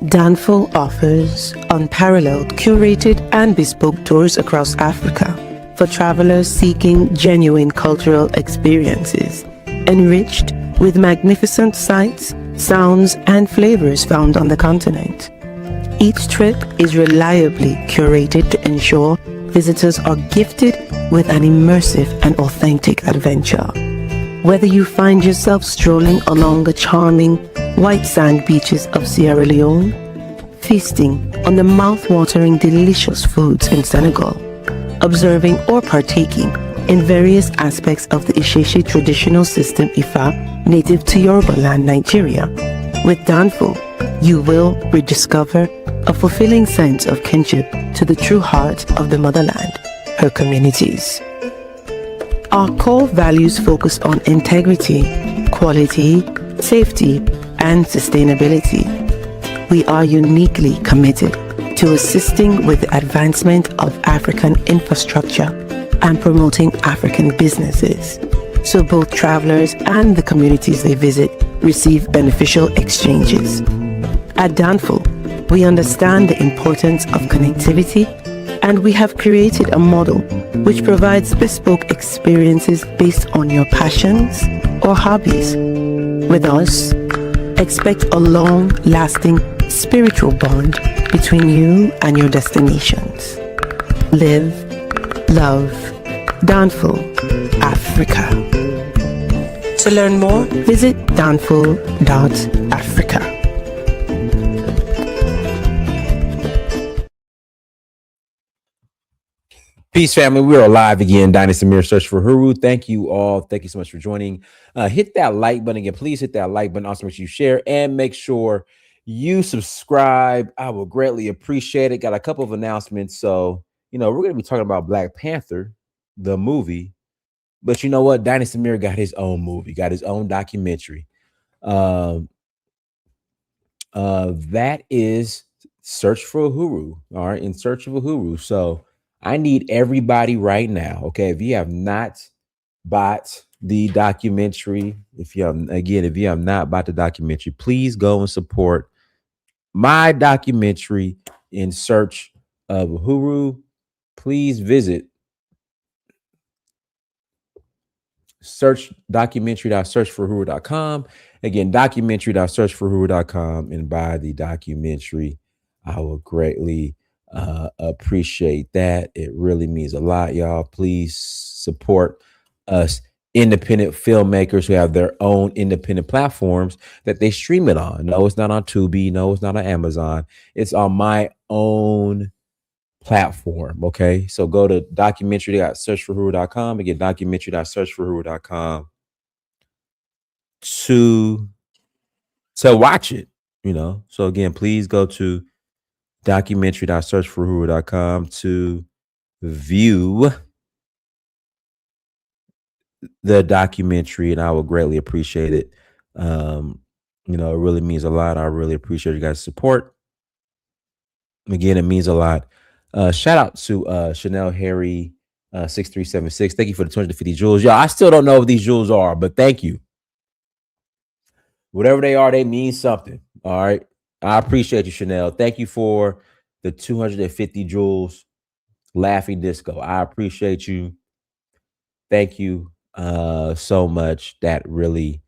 Danful offers unparalleled, curated, and bespoke tours across Africa for travelers seeking genuine cultural experiences, enriched with magnificent sights, sounds, and flavors found on the continent. Each trip is reliably curated to ensure visitors are gifted with an immersive and authentic adventure. Whether you find yourself strolling along the charming white sand beaches of Sierra Leone, feasting on the mouth-watering delicious foods in Senegal, observing or partaking in various aspects of the Isheshe traditional system Ifa native to Yoruba land, Nigeria, with Danful, you will rediscover a fulfilling sense of kinship to the true heart of the motherland, her communities. Our core values focus on integrity, quality, safety, and sustainability. We are uniquely committed to assisting with the advancement of African infrastructure and promoting African businesses, so both travelers and the communities they visit receive beneficial exchanges. At Danful, we understand the importance of connectivity, and we have created a model which provides bespoke experiences based on your passions or hobbies. With us, expect a long-lasting spiritual bond between you and your destinations. Live, love, Danful, Africa. To learn more, visit danful.africa. Peace, family. We are live again. Dynasty Mirror Search for Huru. Thank you all. Thank you so much for joining. Hit that like button again. Please hit that like button. Also, make sure you share and make sure you subscribe. I will greatly appreciate it. Got a couple of announcements. So, we're going to be talking about Black Panther, the movie. But you know what? Dynasty Mirror got his own movie, got his own documentary. That is Search for Uhuru. All right, In Search of Uhuru. So I need everybody right now. Okay, if you have not bought the documentary, if you have not bought the documentary, please go and support my documentary, In Search of Uhuru. Please visit documentary.searchforuhuru.com. Again, documentary.searchforuhuru.com, and buy the documentary. I will greatly appreciate that. It really means a lot, y'all. Please support us independent filmmakers who have their own independent platforms that they stream it on. No, it's not on Tubi. No, it's not on Amazon. It's on my own platform. Okay, so go to documentary.searchforuhuru.com. Again, documentary.searchforuhuru.com to watch it. So again, please go to documentary.searchforuhuru.com to view the documentary, and I will greatly appreciate it. It really means a lot. I really appreciate you guys' support. Again, it means a lot. Shout out to Chanel Harry 6376. Thank you for the 250 jewels. Yeah, I still don't know what these jewels are, but thank you. Whatever they are, they mean something. All right. I appreciate you, Chanel. Thank you for the 250 jewels. Laughing Disco. I appreciate you. Thank you so much. That really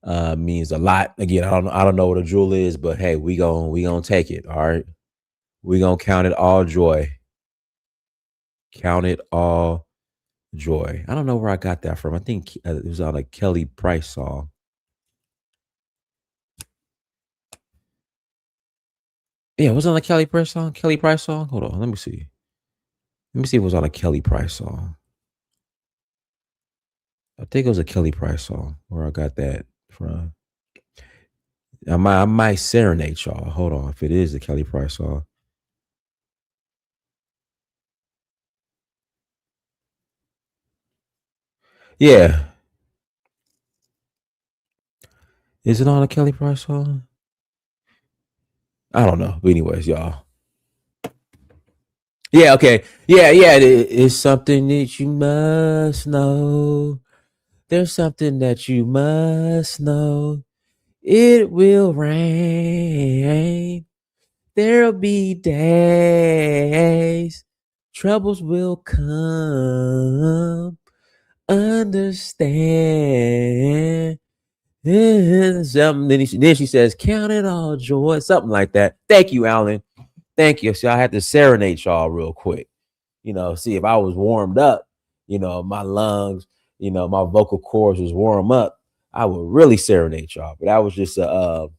means a lot. Again, I don't know what a jewel is, but hey, we gonna take it. All right. We gonna count it all joy. Count it all joy. I don't know where I got that from. I think it was on a Kelly Price song. Yeah, was it on a Kelly Price song? Kelly Price song? Hold on, let me see. Let me see if it was on a Kelly Price song. I think it was a Kelly Price song where I got that from. I might serenade y'all. Hold on, if it is the Kelly Price song. Yeah. Is it on a Kelly Price song? I don't know. But anyways, y'all. Yeah, okay. Yeah. It's something that you must know. There's something that you must know. It will rain. There'll be days, troubles will come. Understand. Something. Then she says, "Count it all joy," something like that. Thank you, Alan. Thank you. So I had to serenade y'all real quick. See if I was warmed up. My lungs. My vocal cords was warm up. I would really serenade y'all. But that was just a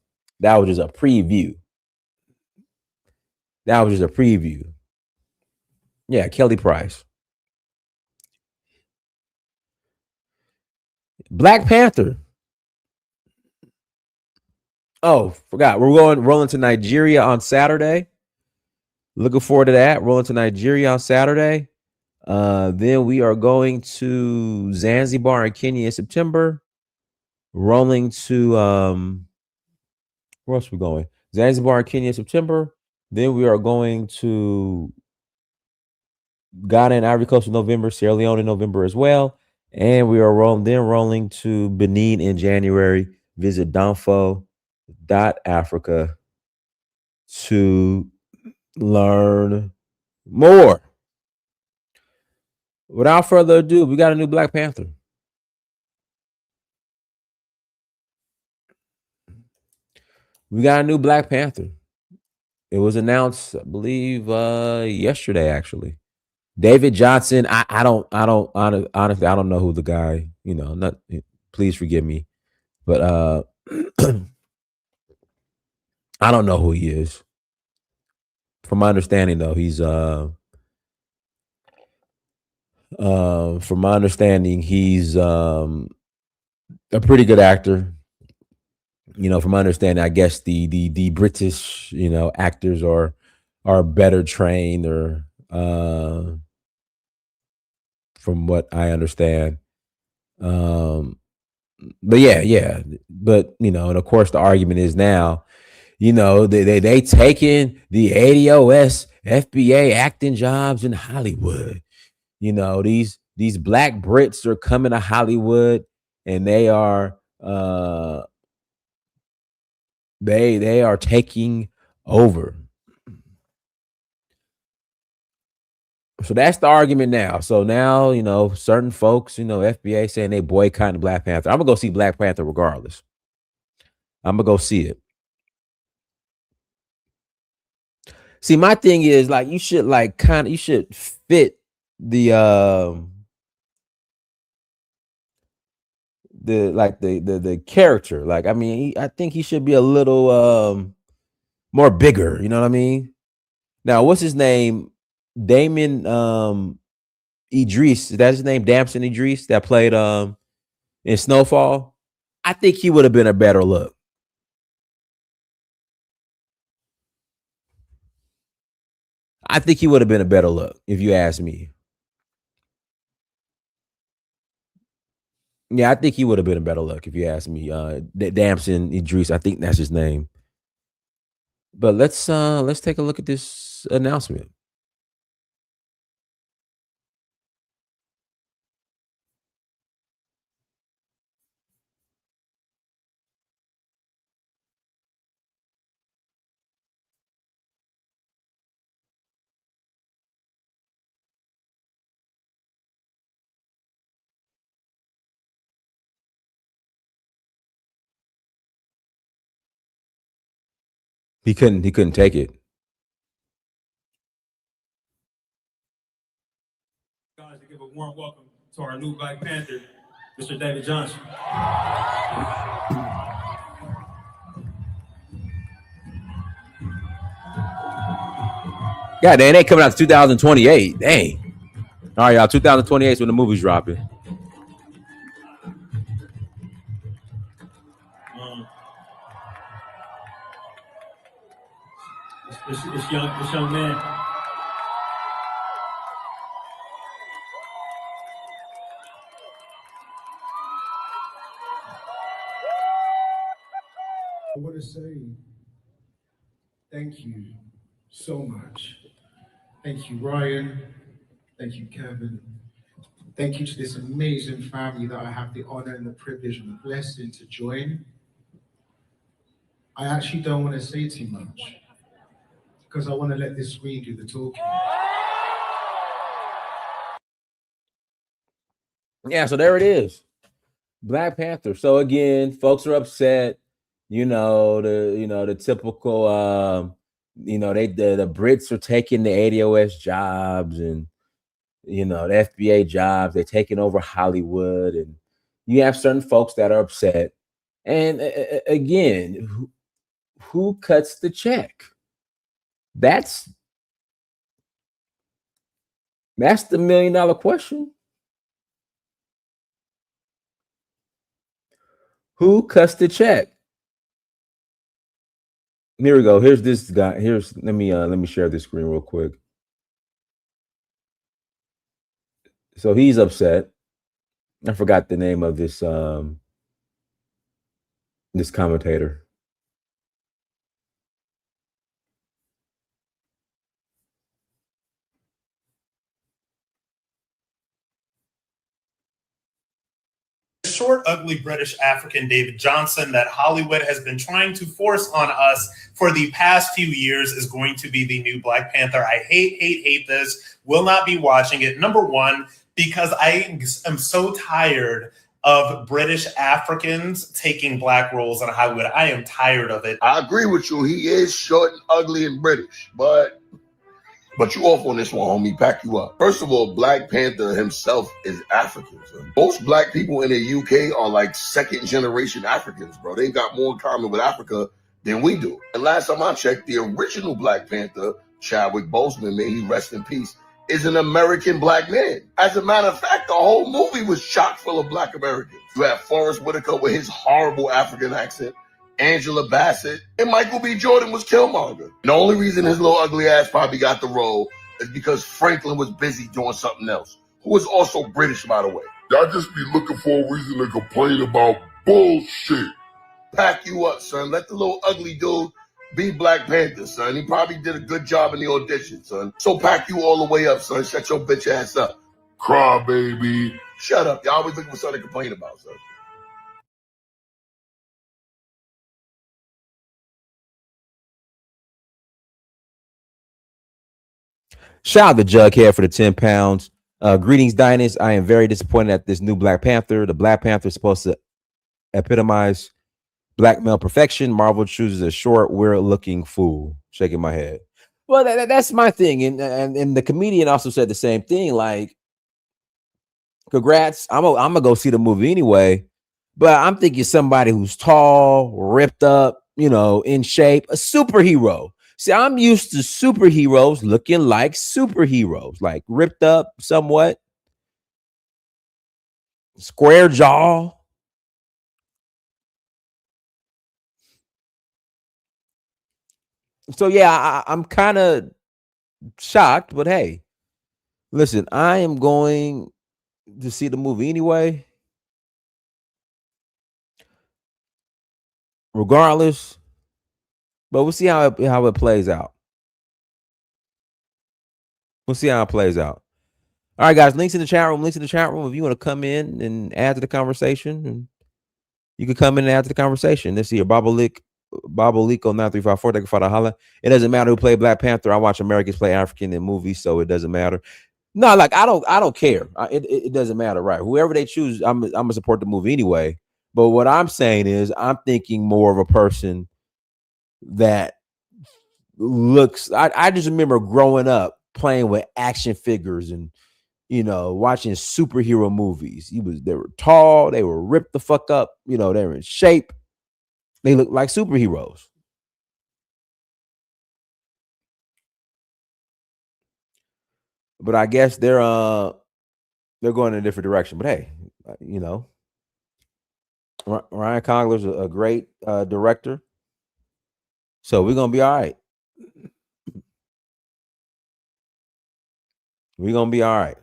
preview. That was just a preview. Yeah, Kelly Price. Black Panther. Oh, forgot. We're rolling to Nigeria on Saturday. Looking forward to that. Rolling to Nigeria on Saturday. Then we are going to Zanzibar and Kenya in September. Rolling to where else are we going? Zanzibar and Kenya in September. Then we are going to Ghana and Ivory Coast in November, Sierra Leone in November as well. And we are rolling to Benin in January. Visit Africa to learn more. Without further ado, we got a new Black Panther. We got a new Black Panther. It was announced, I believe, yesterday. Actually, David Johnson. I don't honestly, I don't know who the guy. Not. Please forgive me, but I don't know who he is. From my understanding, though, he's from my understanding, he's a pretty good actor. From my understanding, I guess the British actors are better trained, or from what I understand. But yeah. But and of course the argument is now, they taking the ADOS FBA acting jobs in Hollywood. These black Brits are coming to Hollywood, and they are they are taking over. So that's the argument now. So now, certain folks, FBA saying they boycotting Black Panther. I'm gonna go see Black Panther regardless. I'm gonna go see it. See, my thing is, like, you should you should fit the character. Like, I mean, I think he should be a little more bigger. You know what I mean? Now, what's his name? Damon Idris. Is that his name? Damson Idris, that played in Snowfall. I think he would have been a better look. I think he would have been a better look, if you ask me. Yeah, I think he would have been a better look, if you ask me. Damson Idris, I think that's his name. But let's take a look at this announcement. He couldn't take it. Guys, to give a warm welcome to our new Black Panther, Mr. David Johnson. God damn, they coming out 2028. Dang. All right, y'all. 2028 is when the movie's dropping. This young man. I want to say thank you so much. Thank you, Ryan. Thank you, Kevin. Thank you to this amazing family that I have the honor and the privilege and the blessing to join. I actually don't want to say too much. because I want to let this screen do the talking. Yeah, so there it is. Black Panther. So again, folks are upset. The typical the Brits are taking the ADOS jobs and the FBA jobs. They're taking over Hollywood, and you have certain folks that are upset. And again, who cuts the check? That's the $1 million question. Who cuts the check? Here we go. Here's this guy. Let me share this screen real quick. So he's upset. I forgot the name of this this commentator. Short, ugly British African David Johnson that Hollywood has been trying to force on us for the past few years is going to be the new Black Panther. I hate this. Will not be watching it. Number one, because I am so tired of British Africans taking black roles in Hollywood. I am tired of it. I agree with you. He is short and ugly and British, but you off on this one, homie. Pack you up. First of all, Black Panther himself is African. So most black people in the UK are like second generation Africans, bro. They got more in common with Africa than we do. And last time I checked, the original Black Panther, Chadwick Boseman, may he rest in peace, is an American black man. As a matter of fact, the whole movie was chock full of black Americans. You have Forrest Whitaker with his horrible African accent, Angela Bassett, and Michael B. Jordan was Killmonger. And the only reason his little ugly ass probably got the role is because Franklin was busy doing something else, who was also British, by the way. Y'all just be looking for a reason to complain about bullshit. Pack you up, son. Let the little ugly dude be Black Panther, son. He probably did a good job in the audition, son. So pack you all the way up, son. Shut your bitch ass up. Cry, baby. Shut up. Y'all always looking for something to complain about, son. Shout out to Jughead for the 10 pounds. Greetings, Dynas. I am very disappointed at this new Black Panther. The Black Panther is supposed to epitomize black male perfection. Marvel chooses a short, weird-looking fool. Shaking my head. Well, that's my thing. And the comedian also said the same thing. Like, congrats. I'm gonna go see the movie anyway. But I'm thinking somebody who's tall, ripped up, in shape, a superhero. See, I'm used to superheroes looking like superheroes, like ripped up somewhat, square jaw. So yeah, I'm kind of shocked, but hey, listen, I am going to see the movie anyway, regardless. But we'll see how it plays out. We'll see how it plays out. All right, guys. Links in the chat room. If you want to come in and add to the conversation, and you can come in and add to the conversation. Let's see here. Babalico 9354. They can find a holla. It doesn't matter who played Black Panther. I watch Americans play African in movies, so it doesn't matter. No, like I don't care. It doesn't matter, right? Whoever they choose, I'm gonna support the movie anyway. But what I'm saying is, I'm thinking more of a person that looks. I just remember growing up playing with action figures and watching superhero movies. They were tall, they were ripped the fuck up, they were in shape. They look like superheroes. But I guess they're going in a different direction. But hey, Ryan Coogler's a great director. So we're gonna be all right. We're gonna be all right.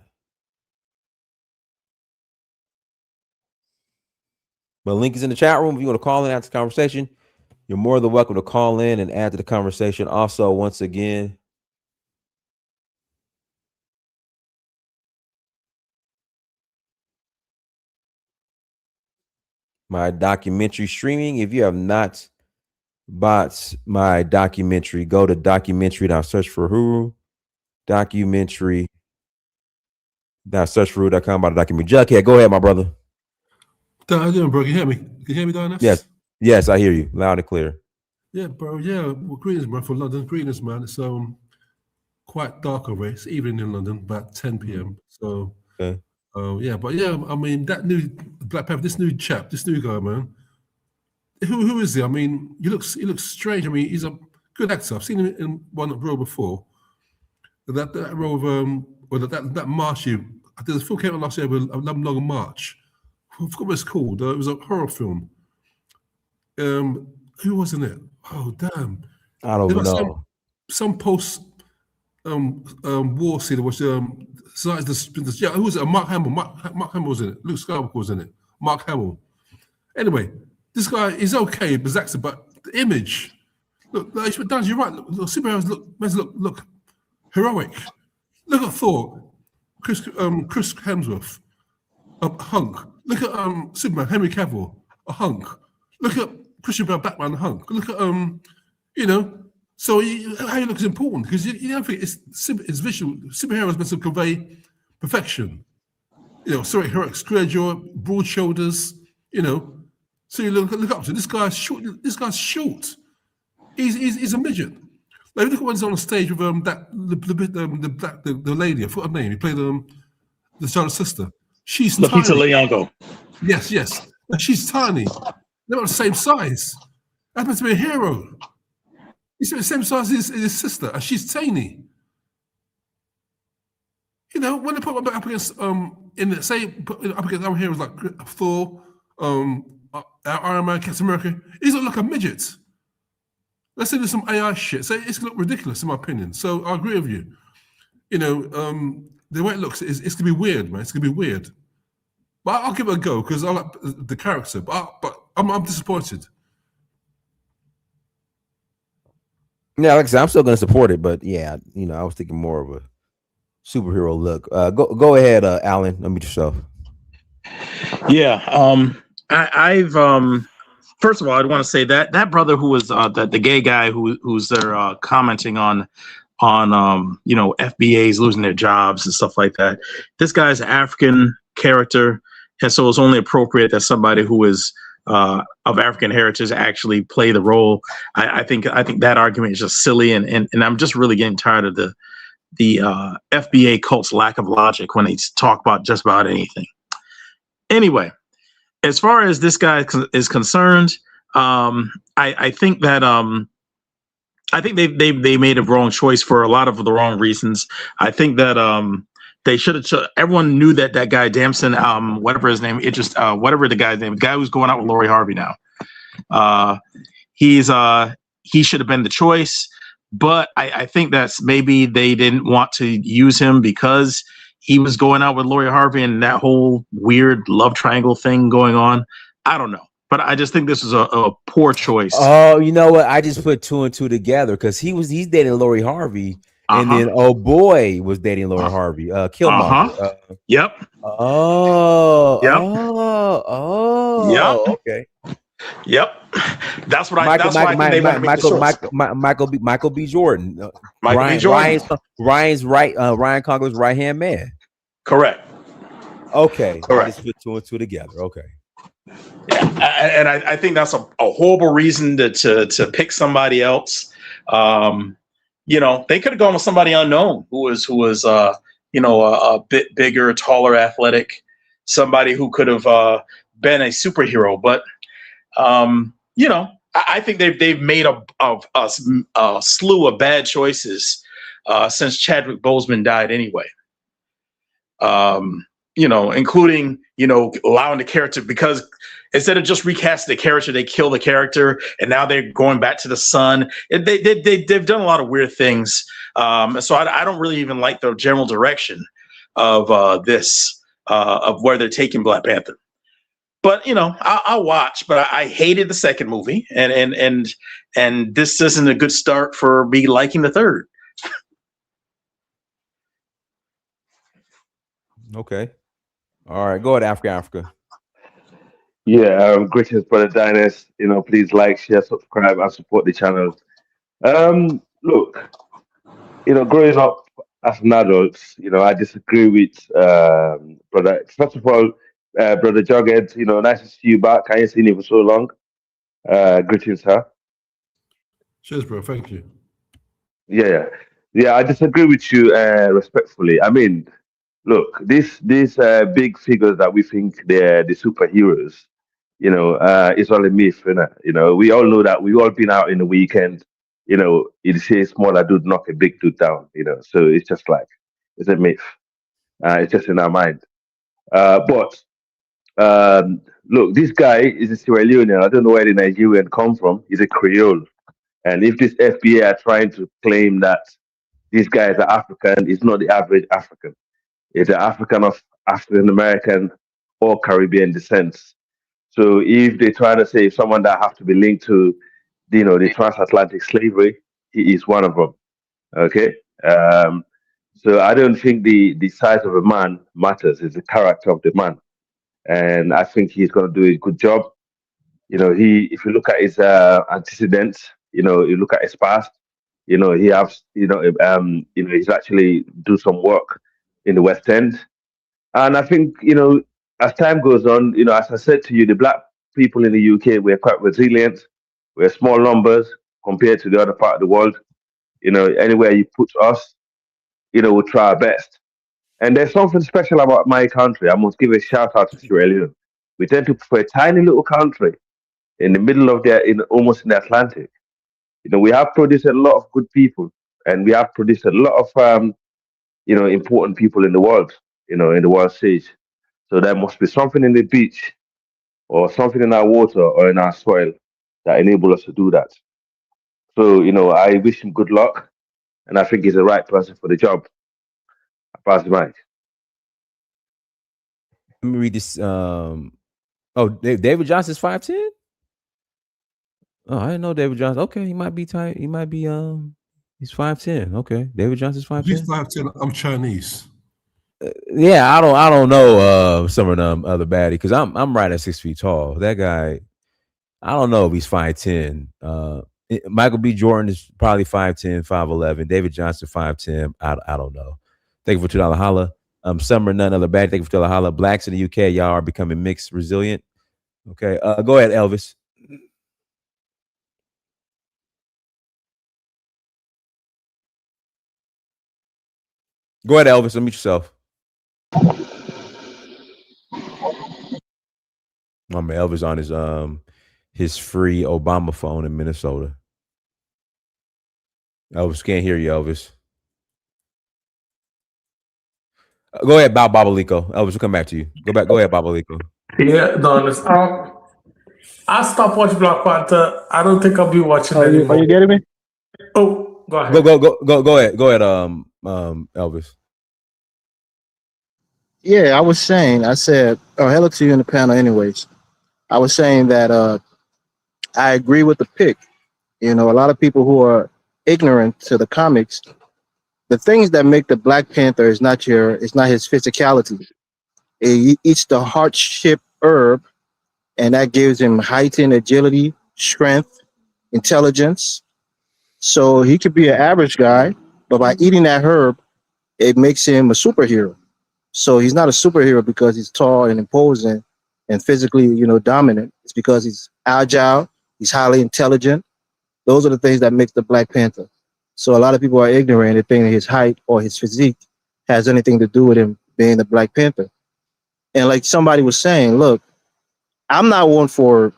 But link is in the chat room. If you want to call in, add to the conversation, you're more than welcome to call in and add to the conversation. Also, once again, my documentary streaming. If you have not bots my documentary. Go to documentary. Now search for who documentary. Now search for who.com about the documentary. Jughead, go ahead, my brother. How you doing, bro? Can you hear me? Can you hear me, Dinas? Yes, I hear you loud and clear. Yeah, bro. Yeah, well, greetings, bro, from London. Greetings, man. It's quite dark over. It's evening in London, about 10 p.m. So, Okay. yeah, but yeah, I mean, that new Black Panther, this new chap, this new guy, man. Who is he? I mean, he looks strange. I mean, he's a good actor. I've seen him in one role before. That role of or that March. I did a film came out last year with Long March. I forgot what it's called. It was a horror film. Who was in it? Oh damn! I don't know. Some post war scene was who was it? Mark Hamill. Mark Hamill was in it. Luke Skywalker was in it. Mark Hamill. Anyway, this guy is okay, but the image. Look, Dan, you're right. Look, superheroes look heroic. Look at Thor, Chris Hemsworth, a hunk. Look at Superman, Henry Cavill, a hunk. Look at Christian Bale, Batman, a hunk. Look at So how you look is important because you don't think it's visual. Superheroes meant to convey perfection. Heroic square jaw, broad shoulders. So you look up to this guy's short. This guy's short. He's a midget. Like, look at when he's on the stage with the lady. I forgot her name. He played the child's sister. She's Lupita tiny. Nyong'o. Yes. She's tiny. They're not the same size. That meant to be a hero. He's the same size as his sister, and she's tiny. When they put him up against up against our heroes like Thor, Iron Man, Captain America, he's not like a midget. Let's say there's some AI shit. So it's gonna look ridiculous in my opinion. So I agree with you. The way it looks, it's gonna be weird, man. It's gonna be weird. But I'll give it a go because I like the character. But I'm disappointed. Yeah, like I said, I'm still gonna support it, but yeah, I was thinking more of a superhero look. Go ahead, Alan. Unmute yourself. Yeah. I've first of all, I'd want to say that brother who was the gay guy who's there commenting on FBAs losing their jobs and stuff like that. This guy's an African character, and so it's only appropriate that somebody who is of African heritage actually play the role. I think that argument is just silly, and I'm just really getting tired of the FBA cult's lack of logic when they talk about just about anything. Anyway, as far as this guy is concerned, I think that I think they made a wrong choice for a lot of the wrong reasons. I think that they should have. Everyone knew that guy Damson, whatever his name, whatever the guy's name, the guy who's going out with Lori Harvey now. He should have been the choice, but I think that's maybe they didn't want to use him because he was going out with Lori Harvey and that whole weird love triangle thing going on. I don't know. But I just think this is a poor choice. Oh, you know what? I just put two and two together because he's dating Lori Harvey, and then oh boy was dating Lori Harvey. Killmonger. Yep. Oh. Yep. Oh. Yep. Okay. Yep. That's what I think they want to make the choice. Michael B. Jordan. Michael B. Jordan. Ryan's right. Ryan Coogler's right hand man. Correct. Okay. Correct. I just put two and two together. Okay. Yeah, and I think that's a horrible reason to pick somebody else. They could have gone with somebody unknown who was a bit bigger, taller, athletic, somebody who could have been a superhero. But I think they've made a slew of bad choices since Chadwick Boseman died anyway. Including allowing the character, because instead of just recasting the character, they kill the character, and now they're going back to the son. They've done a lot of weird things, so I don't really even like the general direction of this of where they're taking Black Panther. But I'll watch. But I hated the second movie, and this isn't a good start for me liking the third. Okay. All right. Go ahead, Africa. Yeah, greetings, brother Dinus. Please like, share, subscribe, and support the channel. Look, growing up as an adult, I disagree with brother. First of all, brother Jughead, nice to see you back. I ain't seen you for so long. Greetings, sir. Cheers, bro. Thank you. Yeah, yeah. I disagree with you respectfully. I mean, look, these big figures that we think they're the superheroes, it's all a myth, we all know that. We've all been out in the weekend, it says smaller dude knock a big dude down, so it's just like it's a myth. It's just in our mind. But look, this guy is a Sierra Leonean. I don't know where the Nigerian come from. He's a Creole. And if this FBA are trying to claim that this guy is an African, he's not the average African. He's an African of African American or Caribbean descent. So if they're trying to say someone that have to be linked to, the transatlantic slavery, he is one of them. Okay. So I don't think the size of a man matters. It's the character of the man, and I think he's going to do a good job. If you look at his antecedents, you look at his past, he has, he's actually do some work in the West End, and I think, as time goes on, as I said to you, the black people in the UK, we're quite resilient. We're small numbers compared to the other part of the world. Anywhere you put us, we'll try our best. And there's something special about my country. I must give a shout out to Sierra Leone. We tend to, for a tiny little country in the middle of almost in the Atlantic, we have produced a lot of good people, and we have produced a lot of important people in the world, in the world stage. So there must be something in the beach or something in our water or in our soil that enable us to do that. So, I wish him good luck, and I think he's the right person for the job. I pass the mic. Let me read this. David Johnson's 5'10". Oh, I didn't know David Johnson. Okay, he might be tight. He might be he's 5'10". Okay, David Johnson's 5'10". He's 5'10". I'm Chinese. Yeah, I don't know some of them other baddie, because I'm right at 6 feet tall. That guy, I don't know if he's 5'10". Michael B. Jordan is probably 5'10", 5'11". David Johnson 5'10". I don't know. Thank you for $2 holla. Summer none other bad. Thank you for $2 holla. Blacks in the UK, y'all are becoming mixed resilient. Okay, go ahead, Elvis. Go ahead, Elvis. Unmute yourself. My man Elvis on his free Obama phone in Minnesota. Elvis, can't hear you, Elvis. Go ahead, Babalico. Elvis, we'll come back to you. Go ahead, Babalico. Yeah, Donis. I stopped watching Black Panther. I don't think I'll be watching anymore. Are you getting me? Oh, go ahead. Go ahead. Go ahead, Elvis. Yeah, I said, hello to you in the panel anyways. I was saying that I agree with the pick. A lot of people who are ignorant to the comics, the things that make the Black Panther is not his physicality. He eats the heart-shaped herb, and that gives him heightened agility, strength, intelligence. So he could be an average guy, but by eating that herb, it makes him a superhero. So he's not a superhero because he's tall and imposing and physically, dominant. It's because he's agile, he's highly intelligent. Those are the things that make the Black Panther. So a lot of people are ignorant and think his height or his physique has anything to do with him being the Black Panther. And like somebody was saying, look, I'm not one for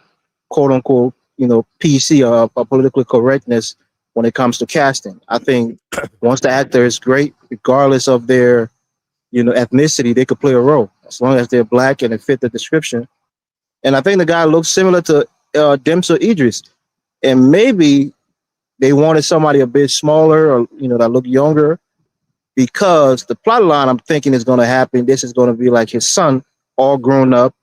quote unquote, PC or political correctness when it comes to casting. I think once the actor is great, regardless of their, ethnicity, they could play a role as long as they're Black and it fit the description. And I think the guy looks similar to Dempsey Idris. And maybe they wanted somebody a bit smaller or, that looked younger, because the plot line I'm thinking is going to happen. This is going to be like his son, all grown up,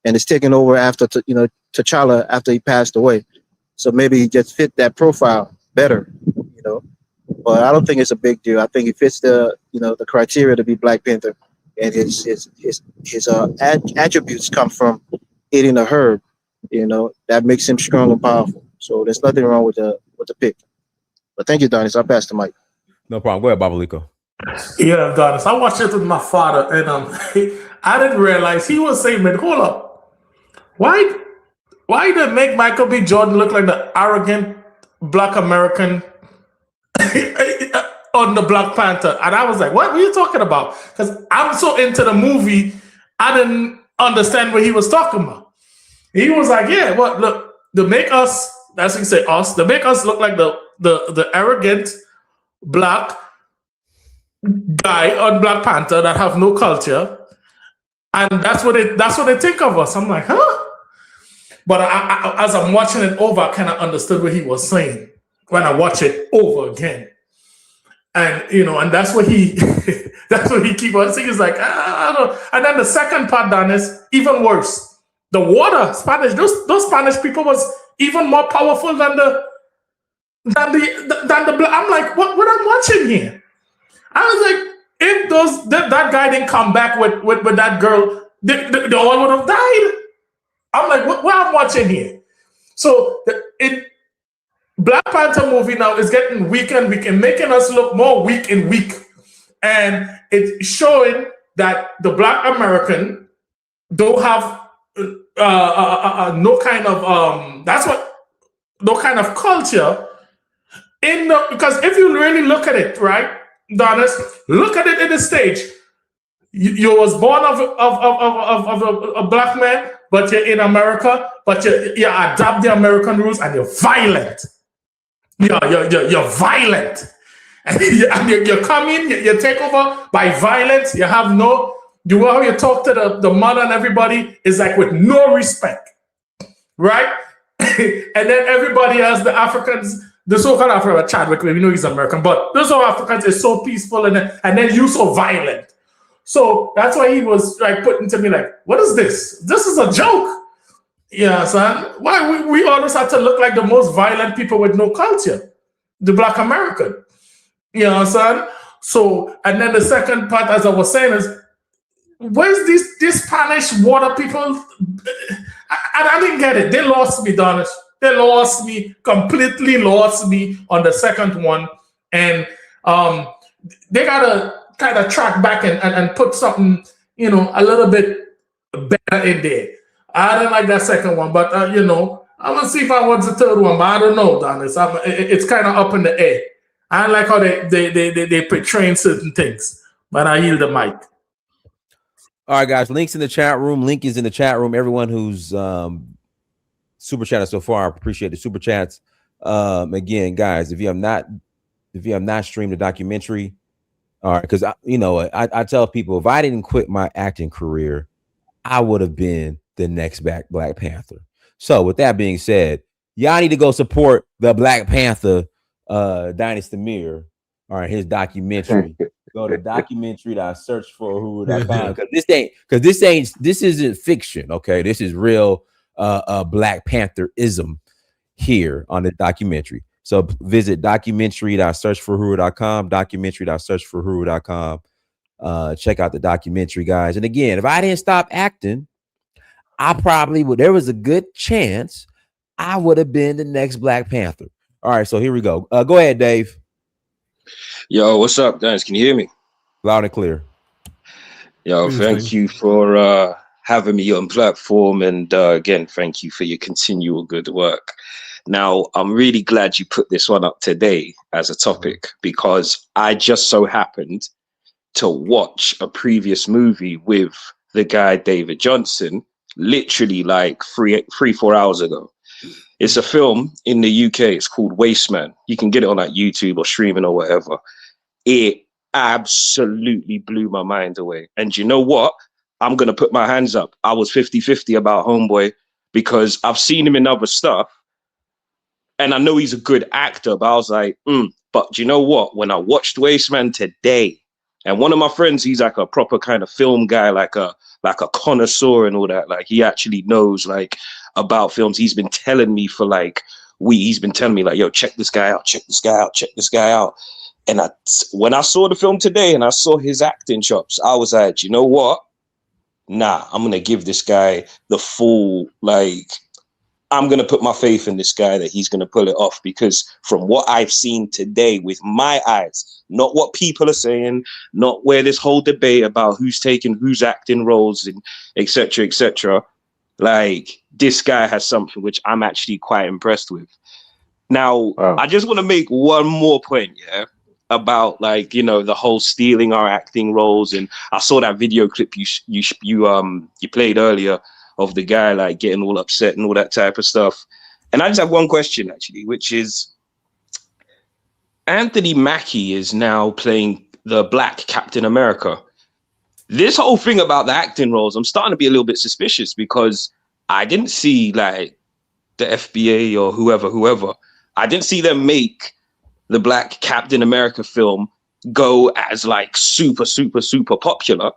and is taking over after, T'Challa after he passed away. So maybe he just fit that profile better, But I don't think it's a big deal. I think he fits the, the criteria to be Black Panther, and his attributes come from eating a herb, that makes him strong and powerful. So there's nothing wrong with the pick. But thank you, Donis. I'll pass the mic. No problem. Go ahead, Babaliko. Yeah, Donis. I watched it with my father, and I didn't realize he was saying, "Man, hold up, why did make Michael B. Jordan look like the arrogant Black American on the Black Panther?" And I was like, "What were you talking about?" Because I'm so into the movie, I didn't understand what he was talking about. He was like, "Yeah, what? Look, to make us, that's what he said, us, to make us look like the arrogant Black guy on Black Panther that have no culture, and that's what they think of us." I'm like, huh? But as I'm watching it over, I kind of understood what he was saying when I watch it over again, and and that's what he that's what he keep on saying. He's like, I don't know. And then the second part, Dan, is even worse. The water Spanish, those Spanish people was even more powerful than the Black. I'm like, what I'm watching here? I was like, if that guy didn't come back with that girl, they all would have died. I'm like, what I'm watching here? So Black Panther movie now is getting weaker and weak and making us look more weak and weak. And it's showing that the Black American don't have no kind of no kind of culture because if you really look at it, right, Donis, look at it in the stage. You was born of a Black man, but you're in America, but you adapt the American rules and you're violent. You're violent. And you come in, you take over by violence. You have how you talk to the mother and everybody is like with no respect, right? And then everybody else, the Africans, the so-called African, Chadwick, we know he's American, but those all Africans is so peaceful and then you so violent. So that's why he was like putting to me like, what is this? This is a joke. Yeah, son. Why we always have to look like the most violent people with no culture, the Black American. You know, son. So, and then the second part, as I was saying, is where's these Spanish water people? I didn't get it. They lost me, Donis. They lost me, completely lost me on the second one. And they gotta kind of track back and put something, a little bit better in there. I didn't like that second one, but I'm gonna see if I want the third one, but I don't know, Donis. It's kind of up in the air. I like how they portray certain things, but I yield the mic. All right, guys. Links in the chat room. Link is in the chat room. Everyone who's super chatted so far, I appreciate the super chats. Again, guys, if you have not streamed the documentary, all right, because I tell people if I didn't quit my acting career, I would have been the next Black Panther. So with that being said, y'all need to go support the Black Panther Dynasty Mir, all right, his documentary. Go to documentary.searchforwho.com because this isn't fiction, okay? This is real Black Pantherism here on the documentary. So visit documentary.searchforwho.com, documentary.searchforwho.com. Check out the documentary, guys. And again, if I didn't stop acting, I probably would. There was a good chance I would have been the next Black Panther. All right, so here we go. Go ahead, Dave. Yo, what's up, guys? Can you hear me? Loud and clear. Yo, thank you for having me on platform. And again, thank you for your continual good work. Now, I'm really glad you put this one up today as a topic because I just so happened to watch a previous movie with the guy, David Johnson, literally like 4 hours ago. It's a film in the UK. It's called Wasteman. You can get it on like YouTube or streaming or whatever. It absolutely blew my mind away. And you know what? I'm going to put my hands up. I was 50-50 about Homeboy because I've seen him in other stuff. And I know he's a good actor, but I was like, But you know what? When I watched Wasteman today, and one of my friends, he's like a proper kind of film guy, like a connoisseur and all that. Like he actually knows like about films. He's been telling me for like he's been telling me like, yo, check this guy out, check this guy out, check this guy out. And when I saw the film today and I saw his acting chops, I was like, you know what? nah, I'm gonna give this guy the full, like, I'm gonna put my faith in this guy that he's gonna pull it off, because from what I've seen today with my eyes, not what people are saying, not where this whole debate about who's taking who's acting roles and etc. Like, this guy has something which I'm actually quite impressed with. Now, I just want to make one more point, yeah, about, like, you know, the whole stealing our acting roles. And I saw that video clip you played earlier of the guy, like, getting all upset and all that type of stuff. And I just have one question, actually, which is, Anthony Mackie is now playing the Black Captain America. This whole thing about the acting roles, I'm starting to be a little bit suspicious, because I didn't see, like, the FBA or whoever, I didn't see them make the Black Captain America film go as, like, super popular.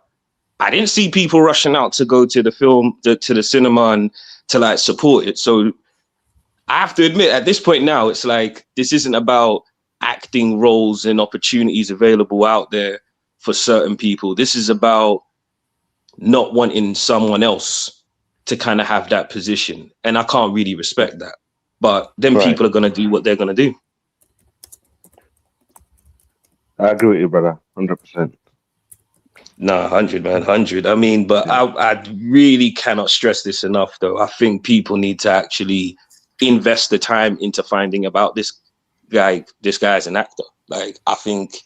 I didn't see people rushing out to go to the film, to the cinema, and to, like, support it. So I have to admit, at this point now, it's like, this isn't about acting roles and opportunities available out there for certain people. This is about not wanting someone else to kind of have that position. And I can't really respect that. But then people are going to do what they're going to do. I agree with you, brother. 100%. No, 100, man, 100. I mean, but I really cannot stress this enough, though. I think people need to actually invest the time into finding about this guy. This guy as an actor. Like, I think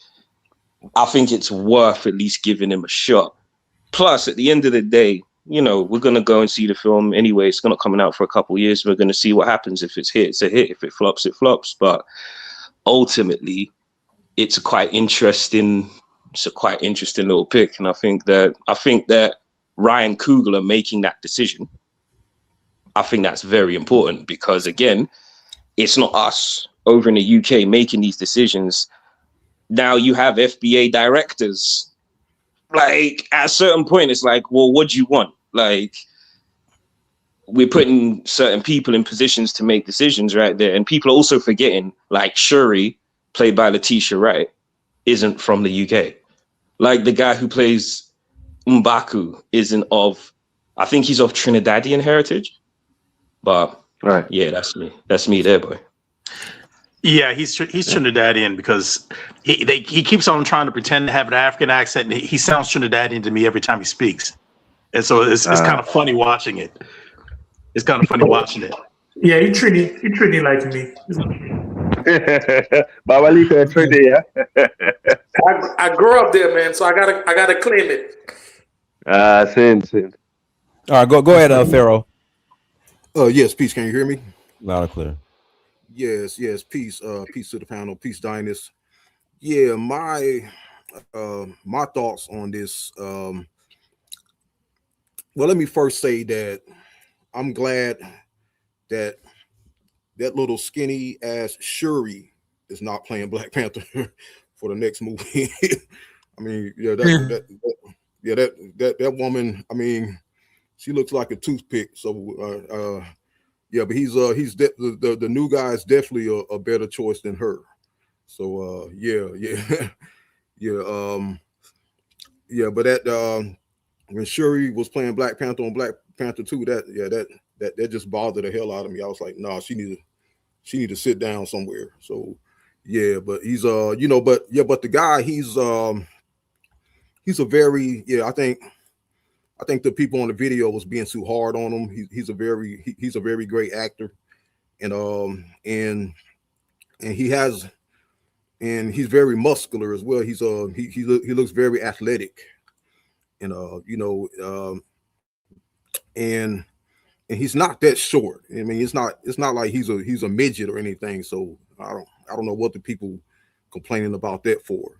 it's worth at least giving him a shot. Plus, at the end of the day, you know, we're going to go and see the film anyway. It's not coming out for a couple of years. We're going to see what happens. If it's hit, it's a hit. If it flops, it flops. But ultimately, it's a quite interesting little pick. And I think that Ryan Coogler making that decision, I think that's very important, because, again, it's not us over in the UK making these decisions. Now you have FBA directors. Like, at a certain point, it's like, well, what do you want? Like, we're putting certain people in positions to make decisions right there. And people are also forgetting, like, Shuri, played by Letitia Wright, isn't from the UK. Like, the guy who plays M'Baku I think he's of Trinidadian heritage. But yeah, that's me. That's me there, boy. Yeah, he's Trinidadian, because he keeps on trying to pretend to have an African accent, and he sounds Trinidadian to me every time he speaks. And so it's kind of funny watching it. It's kind of funny watching it. Yeah, he treated like me. Babalika Trinity, yeah. I grew up there, man, so I gotta claim it. Same. All right, go ahead, Pharaoh. Yes, peace. Can you hear me? Loud and clear. Yes, peace. Peace to the panel. Peace, Dynast. Yeah, my thoughts on this. Well, let me first say that I'm glad that little skinny ass Shuri is not playing Black Panther for the next movie. I mean, yeah, that woman. I mean, she looks like a toothpick. So, yeah, but he's the new guy is definitely a better choice than her. So, yeah. But that when Shuri was playing Black Panther on Black Panther 2, that just bothered the hell out of me. I was like, nah, she need to sit down somewhere. So, yeah, but he's but the guy, he's a very, I think the people on the video was being too hard on him. He's a very great actor, and he's very muscular as well. He looks very athletic, and and he's not that short. I mean, it's not like he's a midget or anything. So I don't know what the people complaining about that for,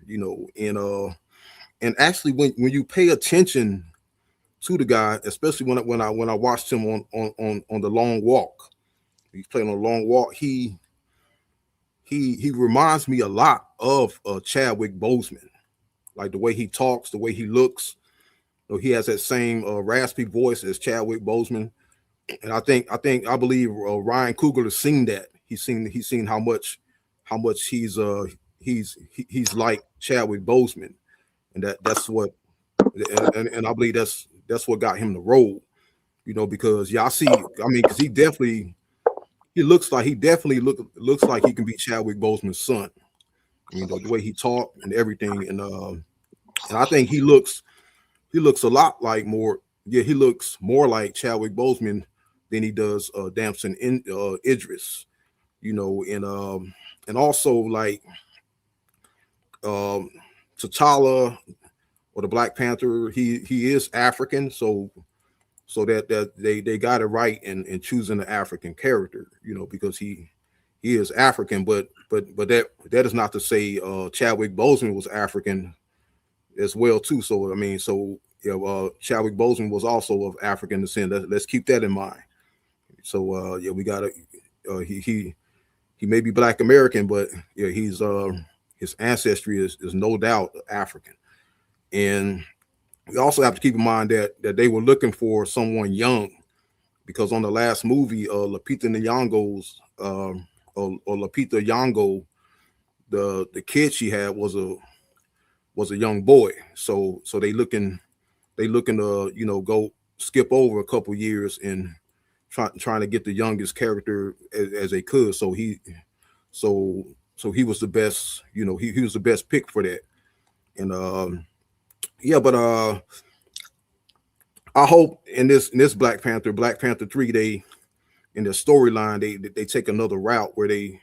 and actually when you pay attention to the guy, especially when I watched him on the Long Walk, he's playing on a Long Walk. He reminds me a lot of Chadwick Boseman, like the way he talks, the way he looks. He has that same raspy voice as Chadwick Boseman, and I believe Ryan Coogler has seen that. He's seen how much he's like Chadwick Boseman, and that's what, and I believe that's what got him the role, you know, because y'all see, I mean, because he definitely looks like he can be Chadwick Boseman's son. I mean, the way he talked and everything, and I think he looks a lot like he looks more like Chadwick Boseman than he does Damson Idris, you know, and also like T'Challa or the Black Panther, he is African, so that they got it right in choosing the African character, you know, because he is African, but that is not to say Chadwick Boseman was African as well too. So I mean, so yeah, Chadwick Boseman was also of African descent. Let's keep that in mind. So yeah, we gotta he may be Black American, but yeah, he's his ancestry is no doubt African. And we also have to keep in mind that they were looking for someone young, because on the last movie, Lupita Nyong'o's or Lupita Nyong'o, the kid she had was a young boy. So they looking to, you know, go skip over a couple years and trying to get the youngest character as they could. So he was the best, you know, he was the best pick for that. And yeah, but I hope in this Black Panther 3, they in their storyline they take another route where they,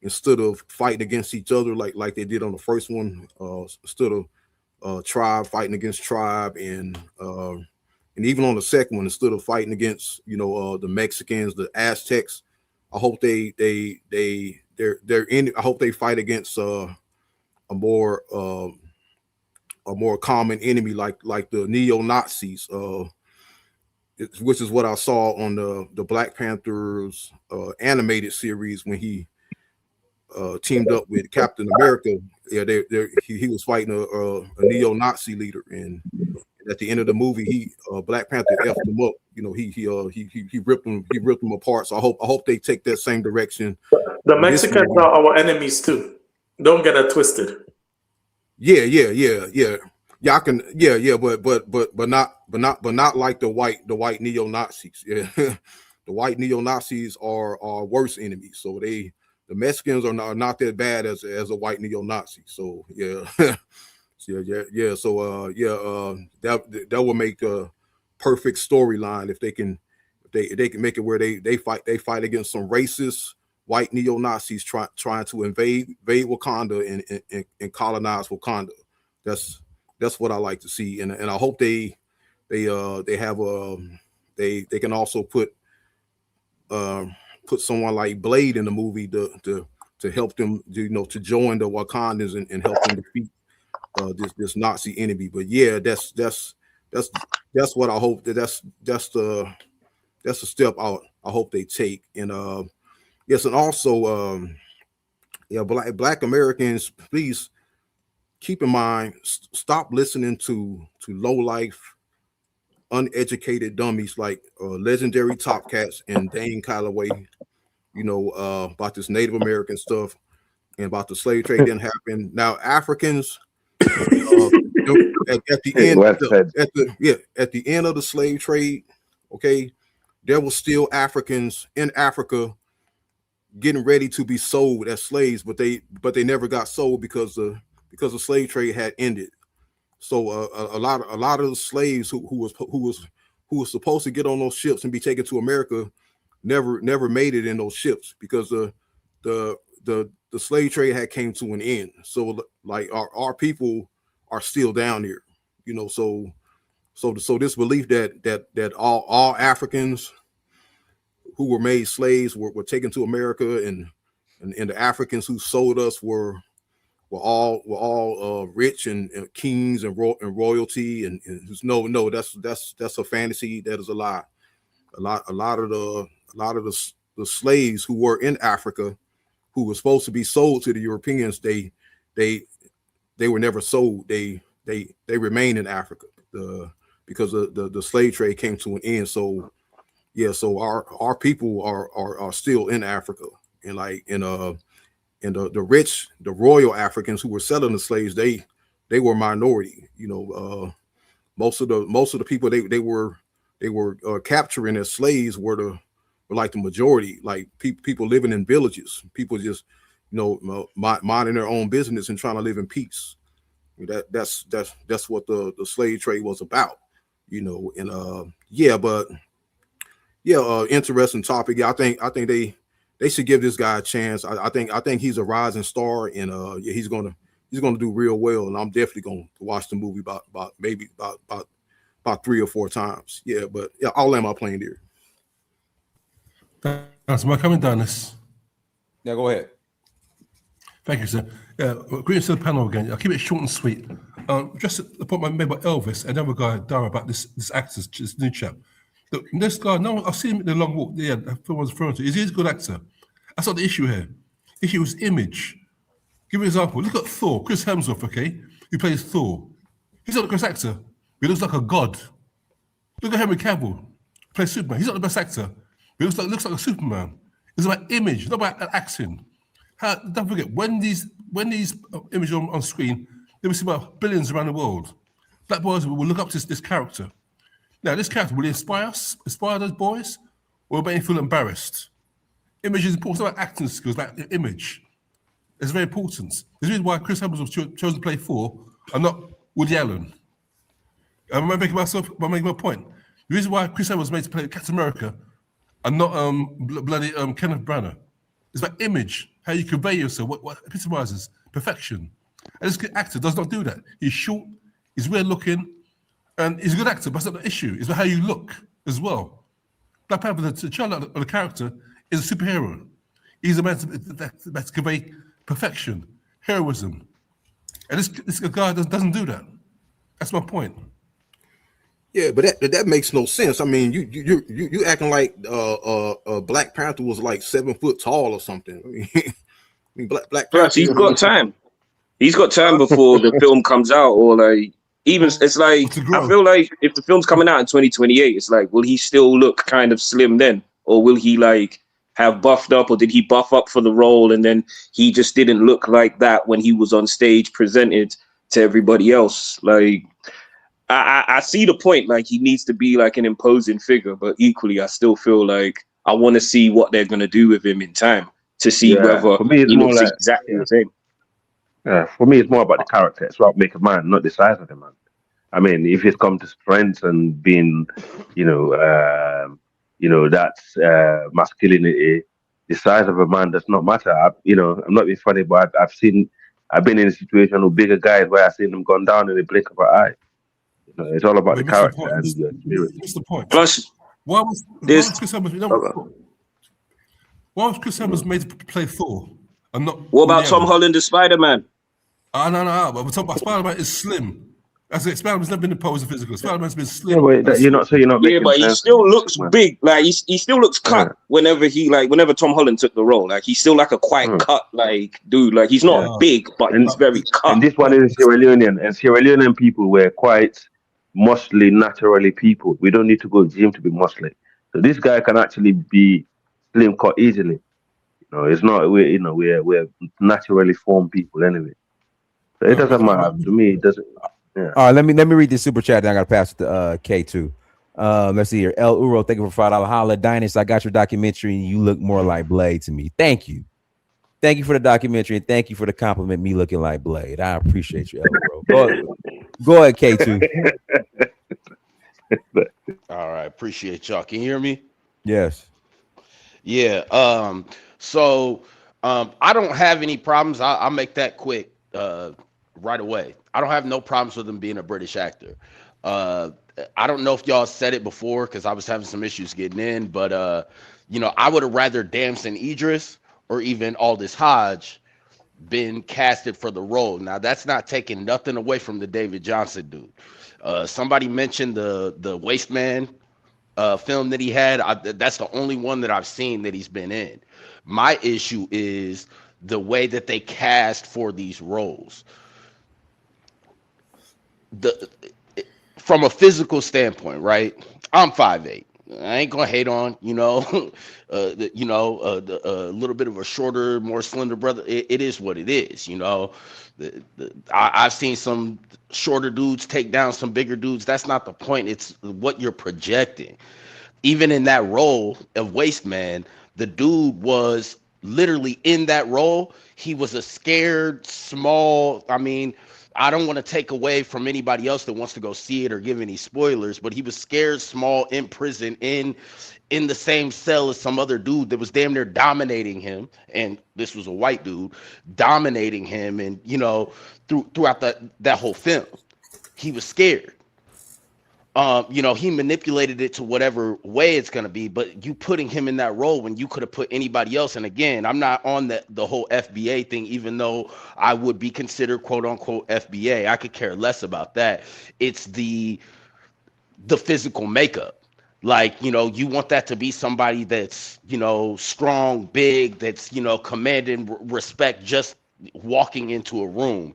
instead of fighting against each other like they did on the first one, instead of tribe fighting against tribe, and even on the second one, instead of fighting against, you know, the Mexicans, the Aztecs, I hope they're in. I hope they fight against a more common enemy like the neo-Nazis, which is what I saw on the Black Panther's animated series when he teamed up with Captain America. Yeah, he was fighting a neo-Nazi leader, and at the end of the movie, Black Panther effed him up. You know, he ripped them apart. So I hope they take that same direction. The Mexicans are our enemies too. Don't get it twisted. Yeah. Y'all can, but not like the white neo-Nazis. Yeah, the white neo-Nazis are worse enemies. So the Mexicans are not that bad as a white neo-Nazi. So yeah, yeah. So that will make a perfect storyline if they can make it where they fight against some racist white neo-Nazis trying to invade Wakanda and colonize Wakanda. That's what I like to see, and I hope they have they can also put someone like Blade in the movie to help them, you know, to join the Wakandans and help them defeat this Nazi enemy. But yeah, that's what I hope that's the step I hope they take. And yes, and also yeah, black Americans, please keep in mind, stop listening to low life, uneducated dummies like legendary Top Cats and Dane Calloway, you know, about this Native American stuff and about the slave trade didn't happen. Now Africans, at the end of the slave trade, okay, there was still Africans in Africa getting ready to be sold as slaves, but they never got sold because the slave trade had ended. So a lot of the slaves who was supposed to get on those ships and be taken to America never made it in those ships because the slave trade had came to an end. So like our people are still down here, you know. So this belief that all Africans who were made slaves were taken to America, and the Africans who sold us were all rich and kings and royalty, and no, that's a fantasy. That is a lie. A lot of the slaves who were in Africa, who were supposed to be sold to the Europeans, they were never sold. They remain in Africa because the slave trade came to an end. So yeah, so our people are still in Africa, and the rich, the royal Africans who were selling the slaves, they were minority. You know, most of the people they were capturing as slaves were like the majority, like people living in villages, people just minding their own business and trying to live in peace. That's what the slave trade was about, and interesting topic. Yeah, I think they should give this guy a chance. I think he's a rising star, and he's gonna do real well. And I'm definitely gonna watch the movie about 3 or 4 times. Yeah, but yeah, I'll land my plane there. That's my coming down this. Yeah, go ahead. Thank you, sir. Yeah, greetings to the panel again. I'll keep it short and sweet. Just the point I made about Elvis and the other guy, Dara, about this actor, this new chap. Look, this guy, no, I've seen him in The Long Walk. Yeah, the film I was referring to. Is he a good actor? That's not the issue here. The issue is image. Give me an example. Look at Thor, Chris Hemsworth, okay? He plays Thor. He's not the best actor. He looks like a god. Look at Henry Cavill, he plays Superman. He's not the best actor. He looks like a Superman. It's about image, not about acting. Don't forget, when these images are on screen, they will see about billions around the world. Black boys will look up to this character. Now, this character, will he inspire those boys, or will they feel embarrassed? Image is important. It's not about acting skills, it's about image. It's very important. The reason why Chris Evans was chosen to play Thor and not Woody Allen. Am I making my point? The reason why Chris Evans was made to play Captain America and not bloody Kenneth Branagh is about image, how you convey yourself, what epitomizes perfection. And this actor does not do that. He's short, he's weird looking, and he's a good actor, but that's not the issue. It's about how you look as well. Black Panther, the child of the character, is a superhero. He's a man to convey perfection, heroism. And this guy doesn't do that. That's my point. Yeah, but that makes no sense. I mean, you acting like Black Panther was like 7 foot tall or something. I mean, Black Panther. Plus, he's got time. He's got time before the film comes out, or like even it's like I feel like if the film's coming out in 2028, it's like, will he still look kind of slim then, or will he like have buffed up, or did he buff up for the role and then he just didn't look like that when he was on stage presented to everybody else? Like, I see the point, like he needs to be like an imposing figure, but equally I still feel like I want to see what they're going to do with him in time to see whether for me, it's he more looks like, exactly the same. Yeah, for me, it's more about the character. It's about make a man, not the size of the man. I mean, if it's come to strength and being, that's masculinity, the size of a man does not matter. I'm not being funny, but I've been in a situation with bigger guys where I've seen them gone down in the blink of an eye. It's all about the character and the spirit. That's the point. Plus, why was Chris Evans made to play Thor and not? What about Tom Holland as Spider-Man? No. But we're talking about Spider-Man is slim. As the Spider-Man's never been imposed in physical. Spider-Man's been slim. Yeah, but you're not making but he sense. still looks big. Like he still looks cut whenever Tom Holland took the role. Like he's still like a quite cut like dude. Like he's not big, but he's very cut. And this one is Sierra Leonean, and Sierra Leonean people were quite muscly, naturally people. We don't need to go gym to be muscly. So this guy can actually be slim cut easily. It's not we're naturally formed people anyway. So it doesn't matter to me. It doesn't. Yeah. All right, let me read this super chat. Then I gotta pass it to K2. Let's see here. El Uro, thank you for $5 holla. Dynasty, I got your documentary. And you look more like Blade to me. Thank you for the documentary, and thank you for the compliment. Me looking like Blade. I appreciate you, El Uro. Go ahead, K2. All right, appreciate y'all. Can you hear me? Yes. Yeah. So I don't have any problems. I'll make that quick right away. I don't have no problems with him being a British actor. I don't know if y'all said it before because I was having some issues getting in, but I would have rather Damson Idris or even Aldous Hodge been casted for the role. Now that's not taking nothing away from the David Johnson dude. Somebody mentioned the Wasteman film that he had. That's the only one that I've seen that he's been in. My issue is the way that they cast for these roles. From a physical standpoint, right? I'm 5'8", I ain't gonna hate on, a little bit of a shorter, more slender brother. It is what it is, I've seen some shorter dudes take down some bigger dudes. That's not the point. It's what you're projecting. Even in that role of Waste Man, the dude was literally in that role. He was a scared, small. I mean, I don't want to take away from anybody else that wants to go see it or give any spoilers, but he was scared, small, in prison, in the same cell as some other dude that was damn near dominating him. And this was a white dude dominating him, and throughout that whole film, he was scared. He manipulated it to whatever way it's going to be, but you putting him in that role when you could have put anybody else. And again, I'm not on the whole FBA thing, even though I would be considered quote unquote FBA. I could care less about that. It's the physical makeup. Like, you want that to be somebody that's, strong, big, that's, commanding respect just walking into a room.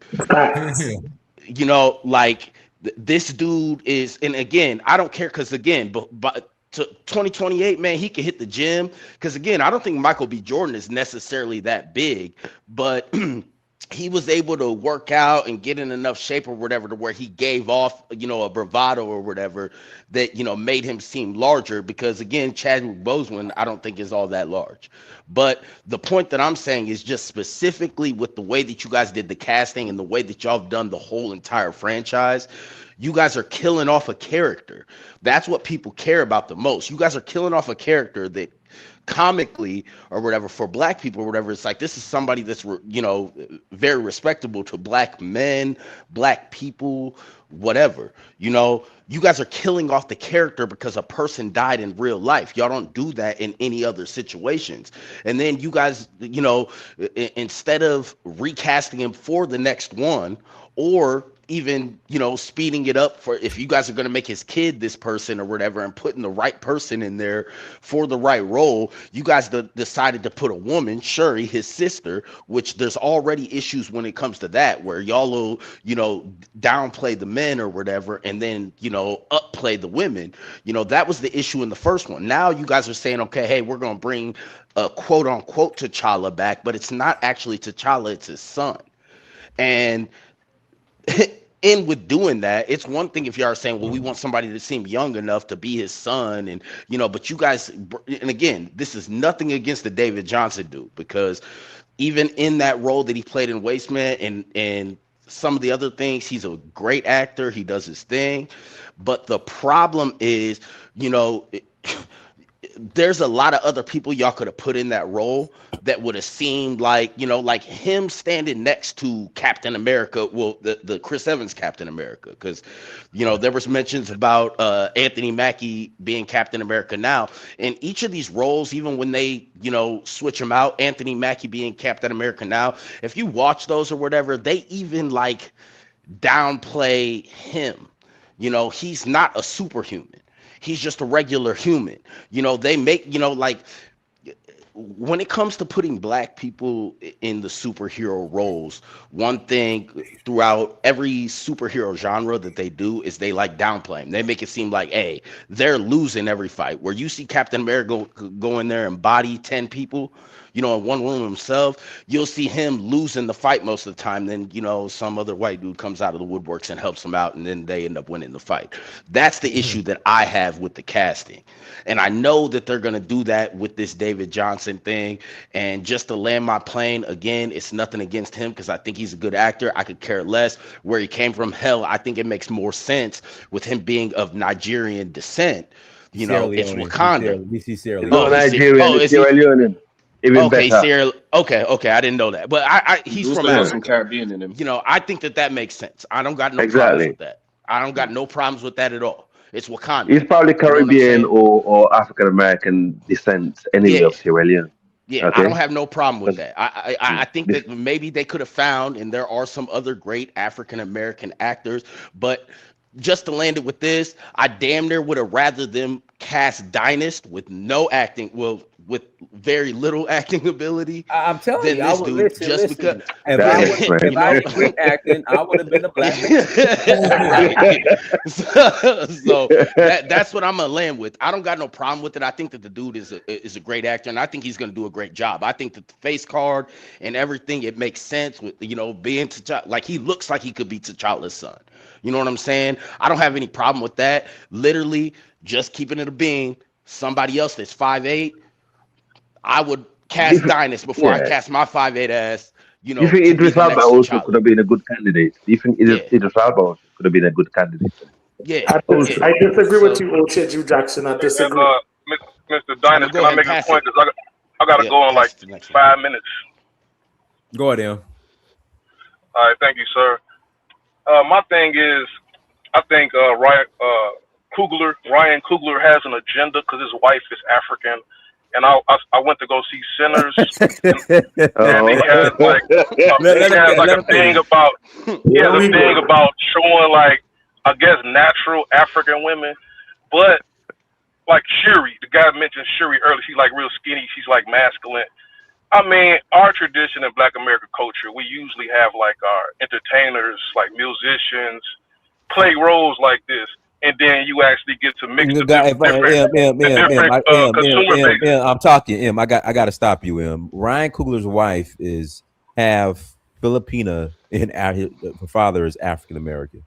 This dude is, and again, I don't care, because again, but to 2028, man, he can hit the gym. Because again, I don't think Michael B. Jordan is necessarily that big, but he was able to work out and get in enough shape or whatever to where he gave off, a bravado or whatever that, made him seem larger. Because again, Chadwick Boseman, I don't think is all that large. But the point that I'm saying is just specifically with the way that you guys did the casting and the way that y'all have done the whole entire franchise, you guys are killing off a character. That's what people care about the most. You guys are killing off a character that comically or whatever, for black people or whatever, it's like, this is somebody that's very respectable to black men, black people, whatever. You guys are killing off the character because a person died in real life. Y'all don't do that in any other situations. And then you guys, instead of recasting him for the next one, or even speeding it up for, if you guys are going to make his kid this person or whatever, and putting the right person in there for the right role, you guys decided to put a woman, Shuri, his sister, which there's already issues when it comes to that, where y'all will downplay the men or whatever, and then upplay the women. That was the issue in the first one. Now you guys are saying, okay, hey, we're going to bring a quote unquote T'Challa back, but it's not actually T'Challa, it's his son. And in with doing that, it's one thing if you are saying, well, we want somebody to seem young enough to be his son, and but you guys, and again, this is nothing against the David Johnson dude, because even in that role that he played in Waste Man and some of the other things, he's a great actor, he does his thing. But the problem is, there's a lot of other people y'all could have put in that role that would have seemed like, like him standing next to Captain America, well, the Chris Evans Captain America, because, there was mentions about Anthony Mackie being Captain America now. In each of these roles, even when they, switch them out, Anthony Mackie being Captain America now, if you watch those or whatever, they even like downplay him. He's not a superhuman. He's just a regular human. They make, like, when it comes to putting black people in the superhero roles, one thing throughout every superhero genre that they do is they like downplay them. They make it seem like, hey, they're losing every fight. Where you see Captain America go in there and body 10 people, in one room himself, you'll see him losing the fight most of the time. Then, some other white dude comes out of the woodworks and helps him out, and then they end up winning the fight. That's the issue that I have with the casting. And I know that they're going to do that with this David Johnson thing. And just to land my plane, again, it's nothing against him, because I think he's a good actor. I could care less where he came from. Hell, I think it makes more sense with him being of Nigerian descent. It's Wakanda. Sierra Leone. Even better. Okay, I didn't know that, but he's from some Caribbean in him. I think that makes sense. I don't got no Exactly. problems with that. I don't got no problems with that at all. It's Wakanda. He's probably Caribbean or African American descent anyway, of Sierra Leone. Yeah, okay. I don't have no problem with that. I think that maybe they could have found, and there are some other great African American actors, but just to land it with this, I damn near would have rather them cast Dynast with no acting, with very little acting ability. I'm telling you, I would listen. Because if I would quit acting, I would have been a Black so that's what I'm gonna land with. I don't got no problem with it. I think that the dude is a great actor, and I think he's gonna do a great job. I think that the face card and everything, it makes sense with being T'Challa. Like, he looks like he could be T'Challa's son. You know what I'm saying? I don't have any problem with that. Literally, just keeping it a being. Somebody else that's 5'8", I would cast Dynast before I cast my 5'8" ass. You think Idris Elba also could have been a good candidate? Do you think Idris Elba also could have been a good candidate? Yeah. I disagree with you, Oche Jew Jackson. I disagree. Mr. Dynast, can I make a point? Because I got to go in like 5 minutes. Go ahead, Em. All right, thank you, sir. My thing is, I think Ryan Coogler has an agenda because his wife is African, and I went to go see Sinners, and he has like a thing about showing, like, I guess, natural African women, but like Shuri, the guy mentioned Shuri earlier, she's like real skinny, she's like masculine. I mean, our tradition in Black American culture, we usually have like our entertainers, like musicians, play roles like this, and then you actually get to mix the different I'm talking, Em. I got to stop you, Em. Ryan Coogler's wife is half Filipina, and her father is African American.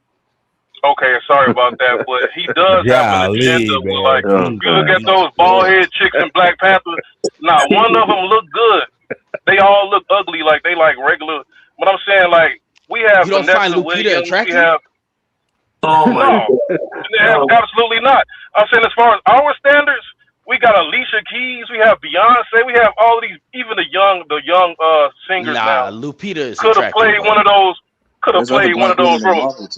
Okay, sorry about that, but he does have an agenda. Like, if you look at those bald head chicks in Black Panther, not one of them look good. They all look ugly, like they like regular. But I'm saying, like, we have you don't find Lupita attractive? Absolutely not. I'm saying, as far as our standards, we got Alicia Keys, we have Beyonce, we have all of these, even the young singers now. Lupita is could have played one of those. Could have played one of those roles.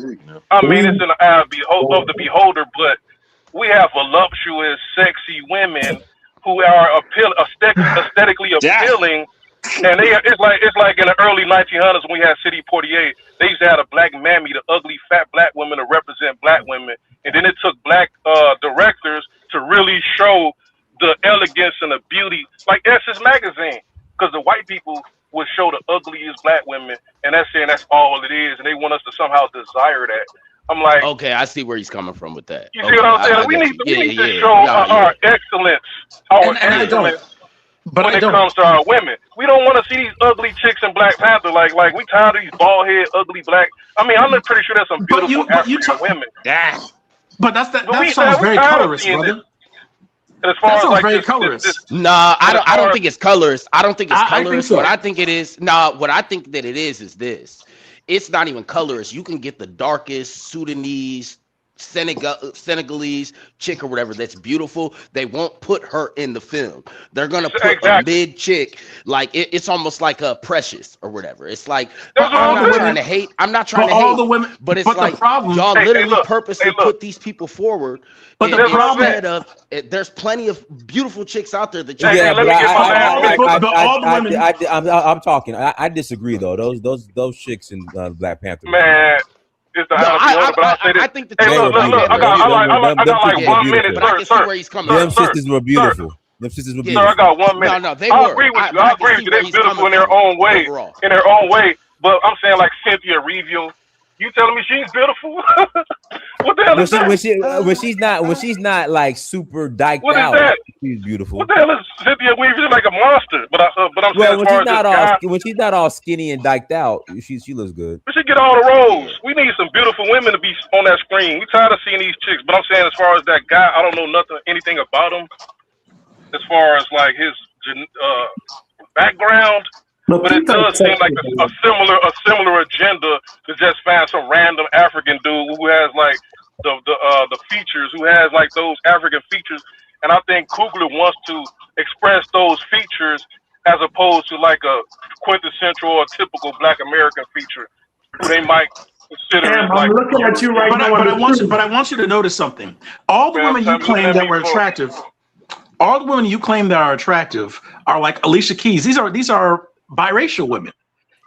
I mean, it's in the eye of the beholder, but we have voluptuous, sexy women who are aesthetically appealing, and it's like in the early 1900s when we had Sidney Poitier, they used to have a black mammy, the ugly fat black women to represent black women, and then it took black directors to really show the elegance and the beauty, like Essence Magazine, because the white people would show the ugliest black women, and that's saying that's all it is, and they want us to somehow desire that. I'm like, okay, I see where he's coming from with that. You see what I'm saying? We need to show our excellence, when it comes to our women. We don't want to see these ugly chicks in Black Panther. Like we tired of these bald head, ugly black. I mean, I'm pretty sure there's some beautiful African women. Yeah, but that sounds very colorist, brother. As far that sounds as like very colorist. Nah, I don't think it's colorist. I don't think it's colorist. I think so. What I think it is, what I think that it is this. It's not even colorist. You can get the darkest Sudanese, Senegalese chick or whatever that's beautiful. They won't put her in the film. They're gonna put a mid chick, like it's almost like a Precious or whatever. It's like I'm not trying to hate. I'm not trying to hate. All the women, but it's but like the problem, y'all literally purposely put these people forward. But the problem there's plenty of beautiful chicks out there that I'm talking. I disagree though. Those chicks in Black Panther. Man, it's the I think the I got like 1 minute. But I can see where he's coming from. Them sisters were beautiful. Them sisters were beautiful. Sir, I got 1 minute. No, they I were. agree with you. I agree with you. They're beautiful in their own way. In their own way. But I'm saying, like, Cynthia Erivo. You telling me she's beautiful? What the hell is that? When she's not like super dyked out, she's beautiful. What the hell is Cynthia Erivo? She's like a monster. But I'm saying, when she's not all skinny and dyked out, she looks good. We should get all the roles. We need some beautiful women to be on that screen. We tired of seeing these chicks. But I'm saying, as far as that guy, I don't know anything about him. As far as like his background. But it does seem like a similar agenda to just find some random African dude who has like the features, who has like those African features, and I think Coogler wants to express those features as opposed to like a quintessential or typical Black American feature who they might consider. I'm looking at you right now. But I want you to notice something. All the women you claim that were attractive, all the women you claim that are attractive are like Alicia Keys. These are biracial women,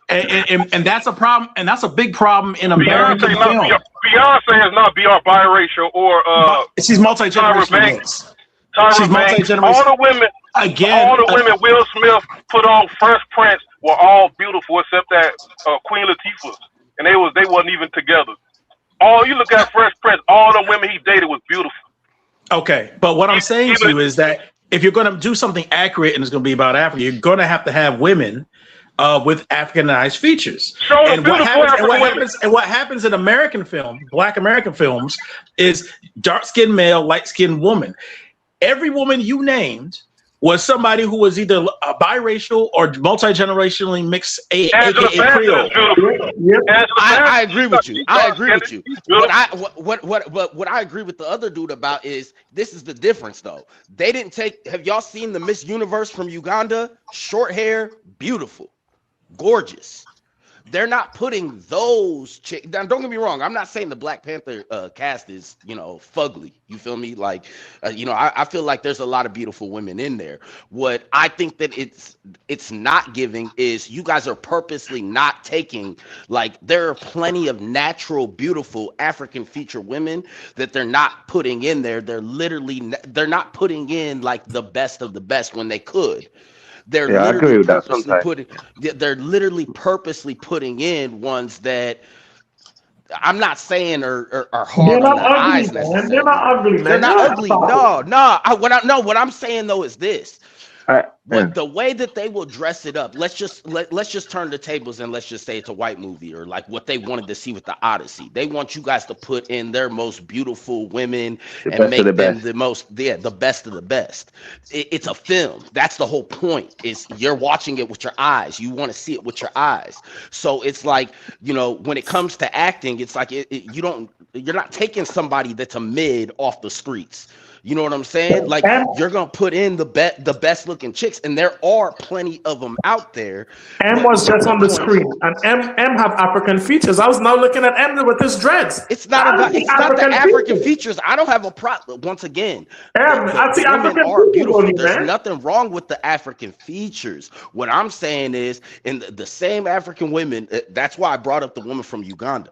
and that's a problem, and that's a big problem in American film. Beyonce is not biracial or she's multi-generational. Tyra Banks, all the women, Will Smith put on Fresh Prince were all beautiful except that Queen Latifah, and they wasn't even together. All you look at Fresh Prince, all the women he dated was beautiful. Okay, but what I'm saying to you is that if you're going to do something accurate and it's going to be about Africa, you're going to have women with Africanized features. And what happens in American film, Black American films, is dark-skinned male, light-skinned woman. Every woman you named was somebody who was either biracial or multi-generationally mixed, aka Creole. I agree with you. I agree with you. What I agree with the other dude about is this is the difference though. They didn't take. Have y'all seen the Miss Universe from Uganda? Short hair, beautiful, gorgeous. They're not putting those chicks. Now, don't get me wrong. I'm not saying the Black Panther cast is, fugly. You feel me? Like, I feel like there's a lot of beautiful women in there. What I think that it's not giving is you guys are purposely not taking, like, there are plenty of natural, beautiful African feature women that they're not putting in there. They're not putting in like the best of the best when they could. They're literally purposely putting in ones that I'm not saying are hard on the eyes necessarily. They're not ugly, man. They're not ugly. No. What I'm saying though is this. The way that they will dress it up, let's just turn the tables and let's just say it's a white movie or like what they wanted to see with the Odyssey. They want you guys to put in their most beautiful women and make them the best of the best. It's a film. That's the whole point. Is you're watching it with your eyes. You want to see it with your eyes. So it's like, when it comes to acting, it's like you're not taking somebody that's a mid off the streets. You know what I'm saying? Like you're gonna put in the best looking chicks, and there are plenty of them out there. M was just on the screen, and M have African features. I was now looking at M with his dreads. It's not the African features. I don't have a problem. Once again, I see women African are beautiful. features, There's man. nothing wrong with the African features. What I'm saying is, in the same African women, that's why I brought up the woman from Uganda.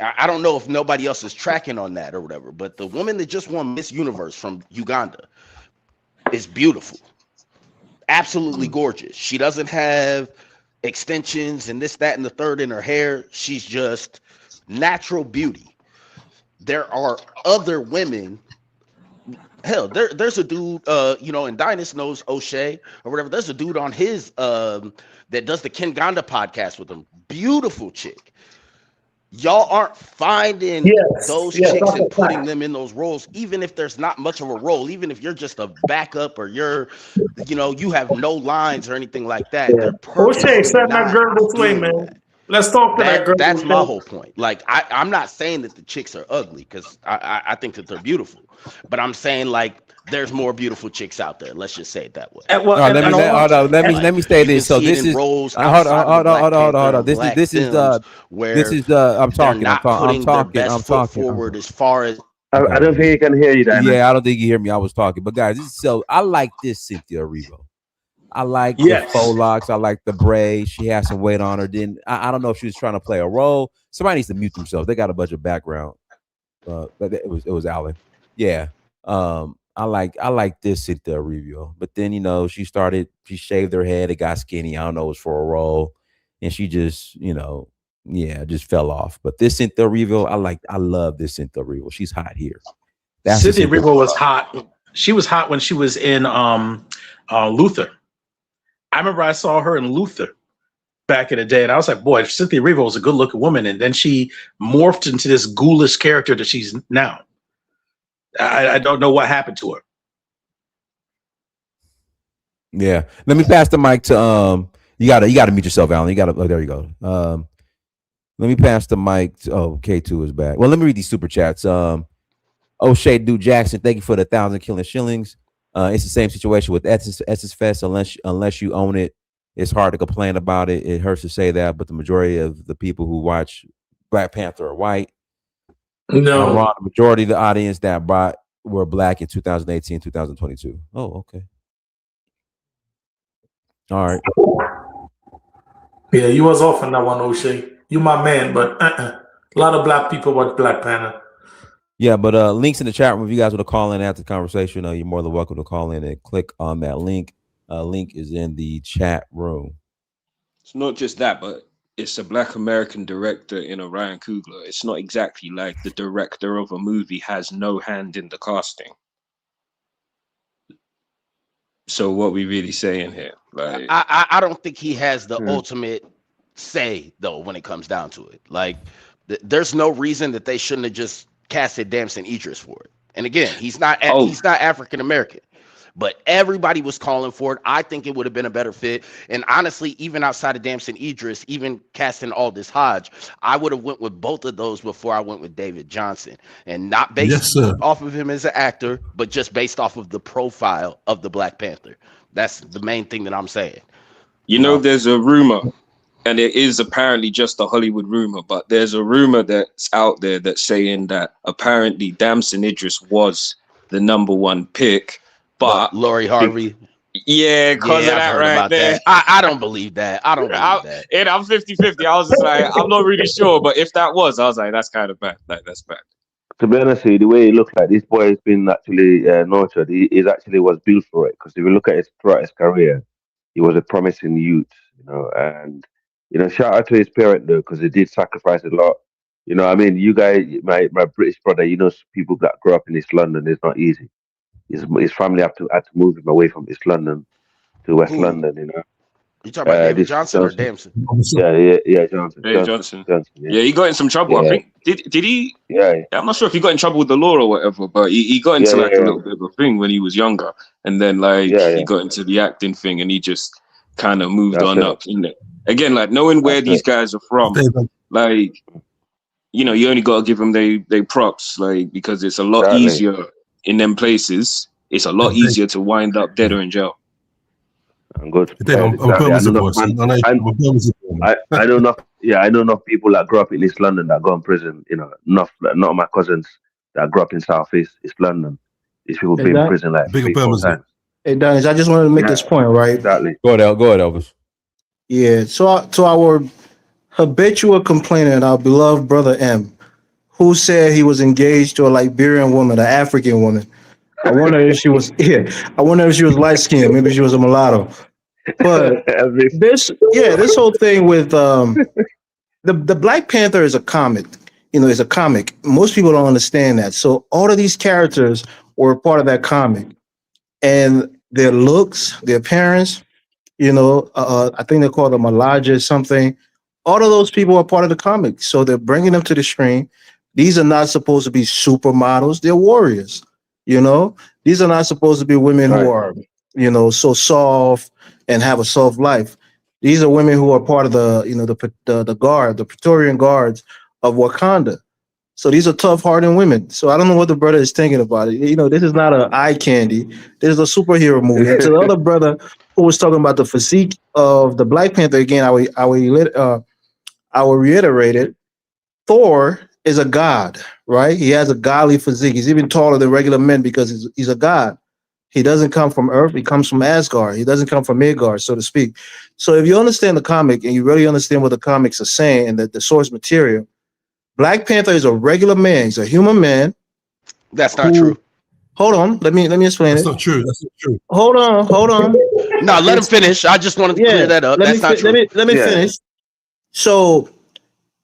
I don't know if nobody else is tracking on that or whatever, but the woman that just won Miss Universe from Uganda is beautiful, absolutely gorgeous. She doesn't have extensions and this, that, and the third in her hair. She's just natural beauty. There are other women. Hell, there's a dude, and Dynas knows O'Shea or whatever. There's a dude on his that does the Ken Ganda podcast with him. Beautiful chick. Y'all aren't finding those chicks and putting them in those roles, even if there's not much of a role, even if you're just a backup or you have no lines or anything like that. O'Shea, send that girl this way, man. Let's talk to that girl. That's my whole point. Like, I'm not saying that the chicks are ugly because I think that they're beautiful, but I'm saying like there's more beautiful chicks out there. Let's just say it that way. Let me say this. So this is hold on. This is I'm talking. Forward as far as I don't think he can hear you, Dan. Yeah, I don't think you hear me. I was talking, but guys, I like this Cynthia Erivo. I like the faux locks. I like the braid. She has some weight on her. I don't know if she was trying to play a role. Somebody needs to mute themselves. They got a bunch of background. It was Alan. Yeah. I like this Cynthia Erivo. But then she shaved her head. It got skinny. I don't know, it was for a role, and she just just fell off. But this Cynthia Erivo, I love this Cynthia Erivo. She's hot here. Cynthia Erivo was hot. She was hot when she was in Luther. I remember I saw her in Luther back in the day, and I was like, boy, Cynthia Erivo was a good-looking woman, and then she morphed into this ghoulish character that she's now. I don't know what happened to her. Yeah, let me pass the mic to you gotta mute yourself, Alan. There you go. Let me pass the mic to, K2 is back. Well, let me read these super chats. O'Shea Dude Jackson, thank you for the 1,000 killing shillings. It's the same situation with Essence Fest. Unless you own it, it's hard to complain about it. It hurts to say that, but the majority of the people who watch Black Panther are white. No, the majority of the audience that were black in 2018, 2022. Oh, okay. All right. Yeah, you was off on that one, O'Shea. You my man, but a lot of black people watch Black Panther. Yeah, but links in the chat room. If you guys want to call in after the conversation, you're more than welcome to call in and click on that link. Link is in the chat room. It's not just that, but it's a Black American director in a Ryan Coogler. It's not exactly like the director of a movie has no hand in the casting. So what we really saying here? Like, I don't think he has the ultimate say though when it comes down to it. Like, there's no reason that they shouldn't have just casted Damson Idris for it. And again, he's not African American, but everybody was calling for it. I think it would have been a better fit. And honestly, even outside of Damson Idris, even casting Aldous Hodge, I would have went with both of those before I went with David Johnson, and not based off of him as an actor, but just based off of the profile of the Black Panther. That's the main thing that I'm saying. you know, there's a rumor, and it is apparently just a Hollywood rumor, but there's a rumor that's out there that's saying that apparently Damson Idris was the #1 pick, but Lori Harvey. Yeah, because of that right there. I don't believe that. I don't believe that. And I'm 50-50. I was just like, I'm not really sure, but if that was, I was like, that's kind of bad. Like, that's bad. To be honest, the way it looks like this boy has been actually nurtured. He actually was built for it. Because if you look at throughout his career, he was a promising youth, and shout out to his parent though, because he did sacrifice a lot. I mean, you guys, my British brother, people that grew up in East London, it's not easy. His family had to move him away from East London to West London. You talking about David Johnson or Damson? Yeah, Johnson. Johnson. Yeah, he got in some trouble. I think did he? Yeah. I'm not sure if he got in trouble with the law or whatever, but he got into a little bit of a thing when he was younger, and then he got into the acting thing, and he just kind of moved on up. Again, like knowing where these guys are from, like you only got to give them they props, like because it's a lot easier in them places. It's a lot easier to wind up dead or in jail. I'm good. I know enough. Yeah, I know enough people that grew up in East London that go in prison. Enough. Not my cousins that grew up in South East London. These people been in prison like 3-4 times. Hey, Dennis, I just wanted to make this point, right? Exactly. Go ahead, Elvis. Yeah. So to our habitual complainant, our beloved brother M, who said he was engaged to a Liberian woman, an African woman. I wonder if she was light skinned. Maybe she was a mulatto. But this whole thing with the Black Panther is a comic. It's a comic. Most people don't understand that. So all of these characters were part of that comic, and their looks, their appearance. I think they call them Elijah or something. All of those people are part of the comic. So they're bringing them to the screen. These are not supposed to be supermodels. They're warriors. These are not supposed to be women who are, so soft and have a soft life. These are women who are part of the guard, the Praetorian Guards of Wakanda. So these are tough-hardened women. So I don't know what the brother is thinking about it. This is not an eye candy. This is a superhero movie. And to the other brother who was talking about the physique of the Black Panther, again, I will reiterate it. Thor is a god, right? He has a godly physique. He's even taller than regular men because he's a god. He doesn't come from Earth. He comes from Asgard. He doesn't come from Midgard, so to speak. So if you understand the comic and you really understand what the comics are saying and the source material, Black Panther is a regular man. He's a human man. That's not true. Hold on. Let me explain That's not true. That's not true. Hold on. No, let him finish. I just wanted to clear that up. That's not true. Let me finish. So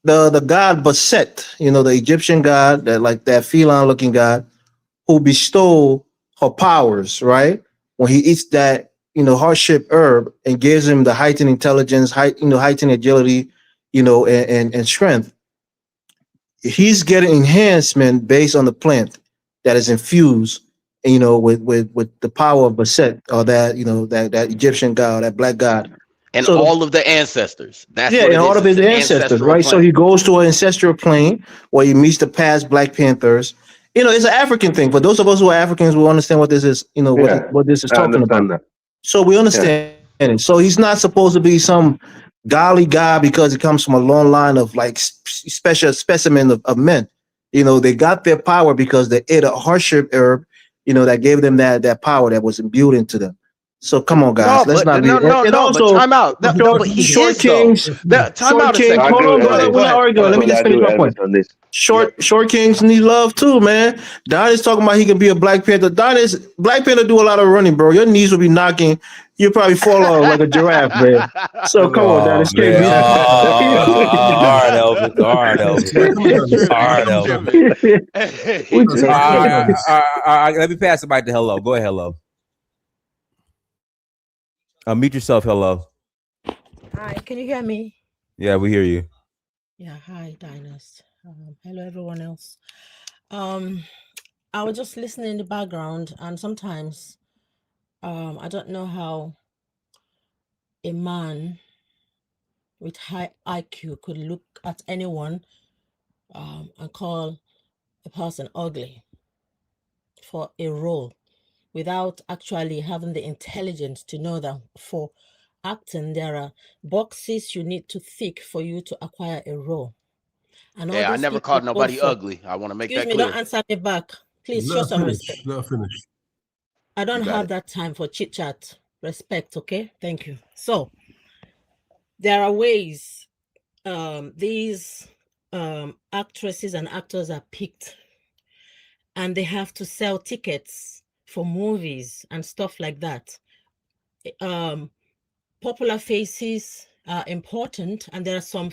the god Bastet, the Egyptian god, that feline-looking god, who bestowed her powers, right? When he eats that, hardship herb and gives him the heightened intelligence, heightened agility, and strength. He's getting enhancement based on the plant that is infused, with the power of Bastet, or that, that Egyptian god, that black god. And so, all of the ancestors. And all of his ancestors, right? So he goes to an ancestral plane where he meets the past Black Panthers. It's an African thing. For those of us who are Africans, we understand what this is, what this is talking about. That. So we understand it. So he's not supposed to be some godly guy because he comes from a long line of special specimen of men. They got their power because they ate a hardship herb, that gave them that power that was imbued into them. So come on, guys, No, let's but not be. no, no, And no. But also, time out. No, but he Short is though. Kings, Time out Short a Kings. second. I Hold agree on, with go ahead. Elvis. We're not arguing. Let me just I finish agree my with point. Elvis on this. Short Kings need love too, man. Don is talking about he can be a Black Panther. Black Panther do a lot of running, bro. Your knees will be knocking. You'll probably fall off like a giraffe, man. So come on, Don, Oh escape man! me. All right, Elvis. All right, He's Elvis. All right, tripping. Elvis. He's All tripping. right. Let me pass the mic to Hello. Go ahead, Hello. Mute yourself, Hello. Hi, can you hear me? Yeah, we hear you. Yeah, hi, Diners. Hello, everyone else. I was just listening in the background, and sometimes I don't know how a man with high IQ could look at anyone and call a person ugly for a role without actually having the intelligence to know that for acting, there are boxes you need to tick for you to acquire a role. And all Yeah, I these never people called go nobody for, ugly. I want to make excuse that me, don't clear. answer me back. Please show Let her some finish. respect. Let her finish. I don't You got have it. that time for chit chat. Respect, okay? Thank you. So there are ways these actresses and actors are picked, and they have to sell tickets for movies and stuff like that. Popular faces are important, and there are some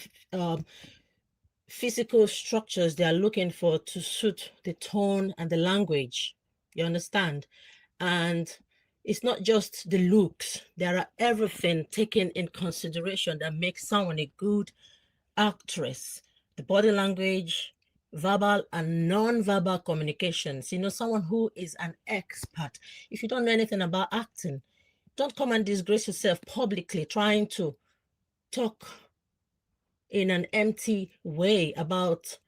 physical structures they are looking for to suit the tone and the language. You understand? And it's not just the looks. There are everything taken in consideration that makes someone a good actress. The body language, verbal and non-verbal communications. You know, someone who is an expert. If you don't know anything about acting, don't come and disgrace yourself publicly trying to talk in an empty way about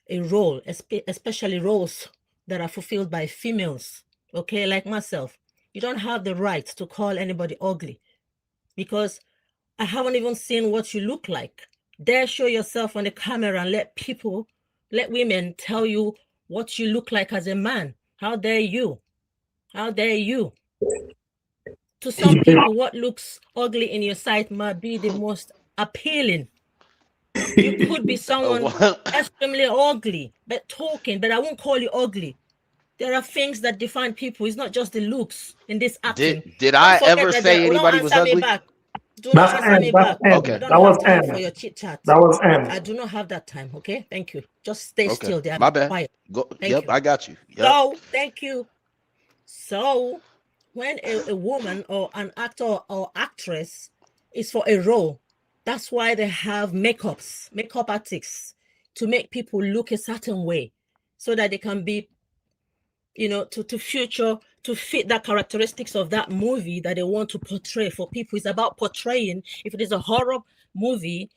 a role, especially roles that are fulfilled by females, okay, like myself. You don't have the right to call anybody ugly because I haven't even seen what you look like. Dare show yourself on the camera and let women tell you what you look like as a man. How dare you? How dare you? To some people, what looks ugly in your sight might be the most appealing. You could be someone extremely ugly, but I won't call you ugly. There are things that define people. It's not just the looks in this acting. Did Don't I forget ever that say don't anybody was answer me ugly? back. Do That's not answer me back. M. I don't That was have time M. for your chit chat. That was M. I do not have that time. Okay, thank you. Just stay Okay, still there. my bad. Quiet. Go. Thank Yep, you. I got you. Yep. So, thank you. So, when a woman or an actor or actress is for a role, that's why they have makeup artists to make people look a certain way so that they can be, to fit the characteristics of that movie that they want to portray for people. It's about portraying. If it is a horror movie,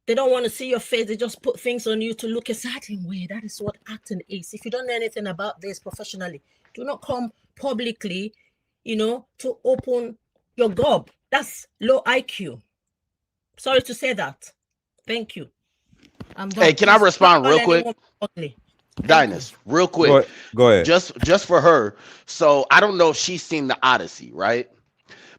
they don't want to see your face. They just put things on you to look a certain way. That is what acting is. If you don't know anything about this professionally, do not come publicly, to open your gob. That's low IQ. Sorry to say that. Thank you. I'm done. Hey, can I respond real quick? Ugly. Dinus, real quick. Go ahead. Just for her. So I don't know if she's seen the Odyssey, right?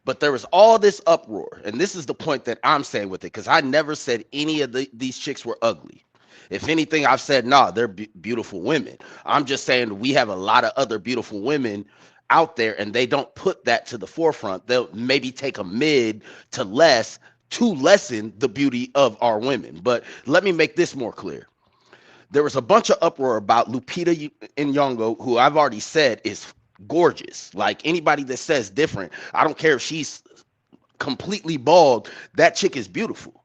But there was all this uproar, and this is the point that I'm saying with it, because I never said any of these chicks were ugly. If anything, I've said, nah, they're beautiful women. I'm just saying we have a lot of other beautiful women out there, and they don't put that to the forefront. They'll maybe take a mid to less to lessen the beauty of our women. But let me make this more clear. There was a bunch of uproar about Lupita Nyong'o, who I've already said is gorgeous. Like anybody that says different, I don't care if she's completely bald, that chick is beautiful.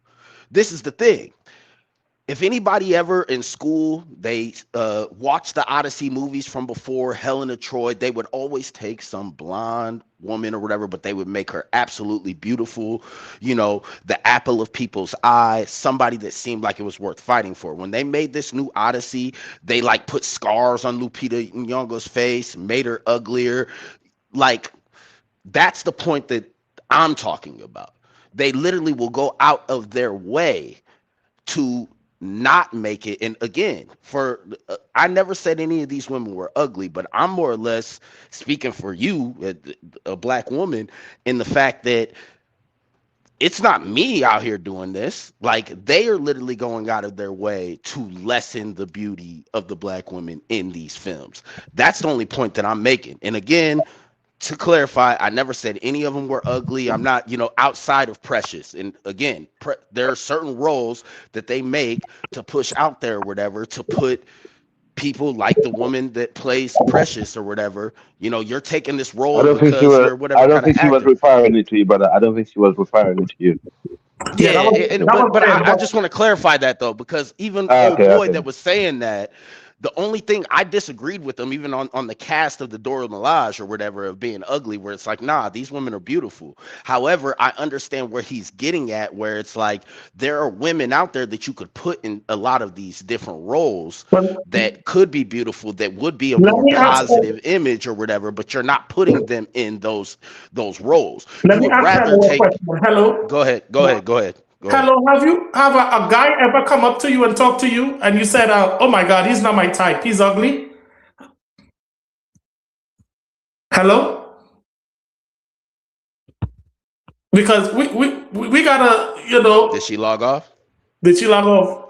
This is the thing. If anybody ever in school, they watched the Odyssey movies from before, Helen of Troy, they would always take some blonde woman or whatever, but they would make her absolutely beautiful, the apple of people's eye, somebody that seemed like it was worth fighting for. When they made this new Odyssey, they like put scars on Lupita Nyong'o's face, made her uglier. Like, that's the point that I'm talking about. They literally will go out of their way to not make it. And again, I never said any of these women were ugly, but I'm more or less speaking for you, a black woman, in the fact that it's not me out here doing this. Like, they are literally going out of their way to lessen the beauty of the black women in these films. That's the only point that I'm making. And again, to clarify, I never said any of them were ugly. I'm not, outside of Precious. And again, there are certain roles that they make to push out there or whatever, to put people like the woman that plays Precious or whatever. You're taking this I role don't think she because was. you're whatever I don't kind of think she was actor. referring it to you, brother. I don't think she was referring it to you. Yeah, but I just want to clarify that though, because even old Okay, boy okay. that was saying that, the only thing I disagreed with him, even on the cast of the Dora Milaje or whatever, of being ugly, where it's like, nah, these women are beautiful. However, I understand where he's getting at, where it's like there are women out there that you could put in a lot of these different roles that could be beautiful, that would be a Let more me ask. positive image or whatever, but you're not putting them in those roles. Let You me would ask rather you a take. question. Hello. Go ahead. Hello. Have a guy ever come up to you and talk to you, and you said, "Oh my God, he's not my type. He's ugly." Hello. Because we gotta, Did she log off? Did she log off?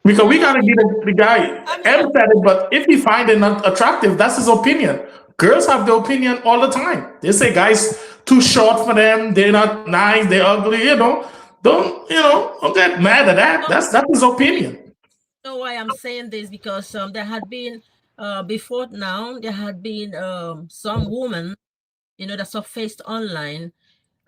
Because we gotta get the guy. M said it, but if he find it not attractive, that's his opinion. Girls have their opinion all the time. They say guys too short for them. They're not nice. They're ugly. Don't get mad at that. That's his opinion. You know why I'm saying this? Because there had been before now there had been some woman that surfaced online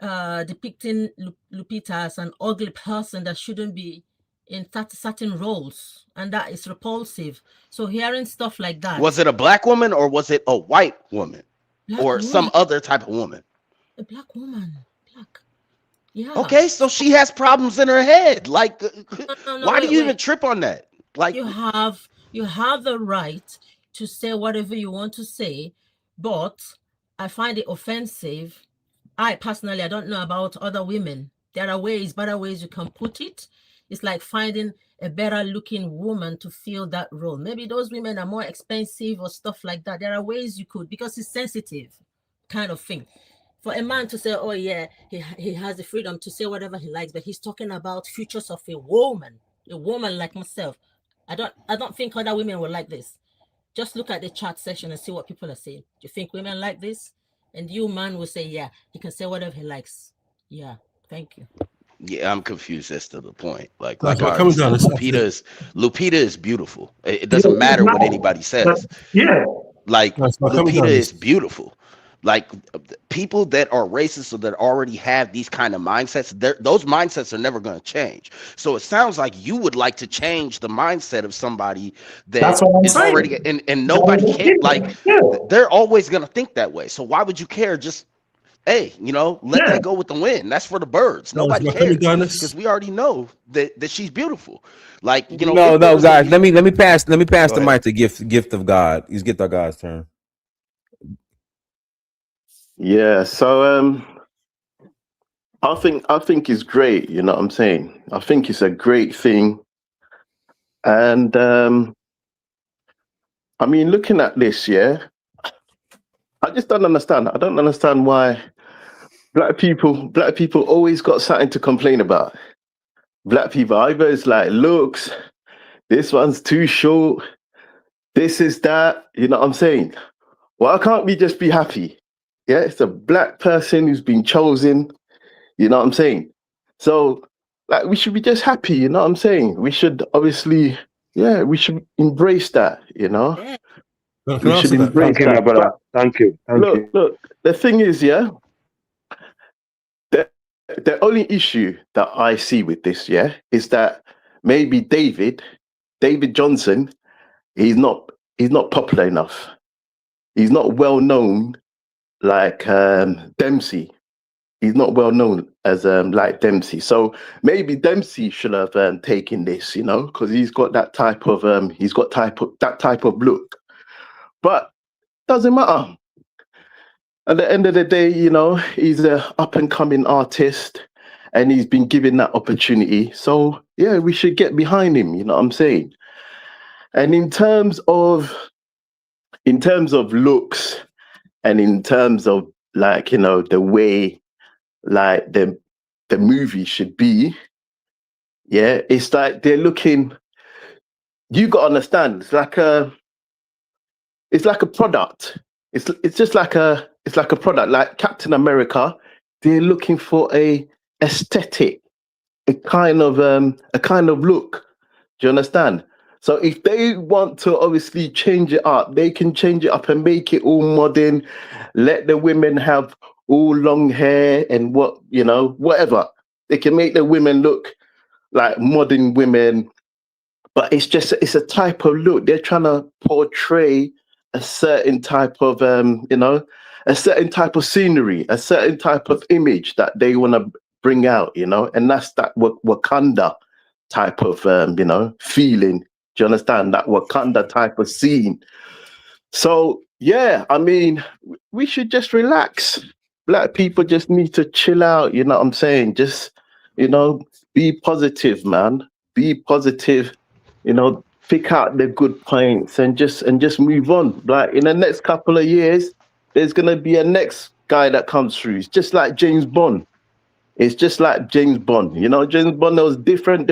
depicting Lupita as an ugly person that shouldn't be in certain roles, and that is repulsive. So hearing stuff like that. Was it a black woman or was it a white woman? Or some other type of woman? A black woman. Yeah. Okay, so she has problems in her head. Like, why do you even trip on that? Like, you have the right to say whatever you want to say, but I find it offensive. I don't know about other women. There are better ways you can put it. It's like finding a better looking woman to fill that role. Maybe those women are more expensive or stuff like that. There are ways you could, because it's sensitive kind of thing. For a man to say, oh yeah, he has the freedom to say whatever he likes, but he's talking about futures of a woman like myself. I don't think other women will like this. Just look at the chat section and see what people are saying. Do you think women like this? And you, man, will say, yeah, he can say whatever he likes. Yeah, thank you. Yeah, I'm confused as to the point. Like That's I already said, Lupita is beautiful. It doesn't matter what anybody says. Yeah. Like, Lupita is beautiful. Like, people that are racist or that already have these kind of mindsets, those mindsets are never going to change. So it sounds like you would like to change the mindset of somebody that is already, and nobody can, like, they're always going to think that way. So why would you care? Just, hey, let that go with the wind. That's for the birds. Nobody cares, because we already know that she's beautiful. Like, no, guys, let me pass the mic to gift of God. It's gift of God's turn. Yeah, so I think it's great, you know what I'm saying? I think it's a great thing. And I mean, looking at this, yeah, I just don't understand. I don't understand why black people always got something to complain about. Black people, either it's like looks, this one's too short, this is that, you know what I'm saying? Why can't we just be happy? Yeah, it's a black person who's been chosen, you know what I'm saying? So, like, we should be just happy, you know what I'm saying? We should obviously, we should embrace that, you know? We should embrace that. Brother. Thank you. Look, the thing is, yeah, the only issue that I see with this, yeah, is that maybe David Johnson, he's not popular enough. He's not well known like Dempsey. He's not well known as like Dempsey. So maybe Dempsey should have taken this, you know, because he's got that type of that type of look. But doesn't matter. At the end of the day, you know, he's an up and coming artist, and he's been given that opportunity. So yeah, we should get behind him. You know what I'm saying? And in terms of looks, and in terms of like, you know, the way like the movie should be, yeah, it's like they're looking. You got to understand, it's like a product. It's just like a product. Like Captain America, they're looking for a aesthetic, a kind of look. Do you understand? So if they want to obviously change it up, they can change it up and make it all modern. Let the women have all long hair and whatever. They can make the women look like modern women, but it's a type of look. They're trying to portray a certain type of a certain type of scenery, a certain type of image that they want to bring out, and that's that Wakanda type of feeling. Do you understand? That Wakanda type of scene. So yeah, I mean, we should just relax. Black people just need to chill out, you know what I'm saying? Just, be positive, man. Be positive, pick out the good points and just move on. Like in the next couple of years, there's gonna be a next guy that comes through. It's just like James Bond. It's just like James Bond. James Bond, there was different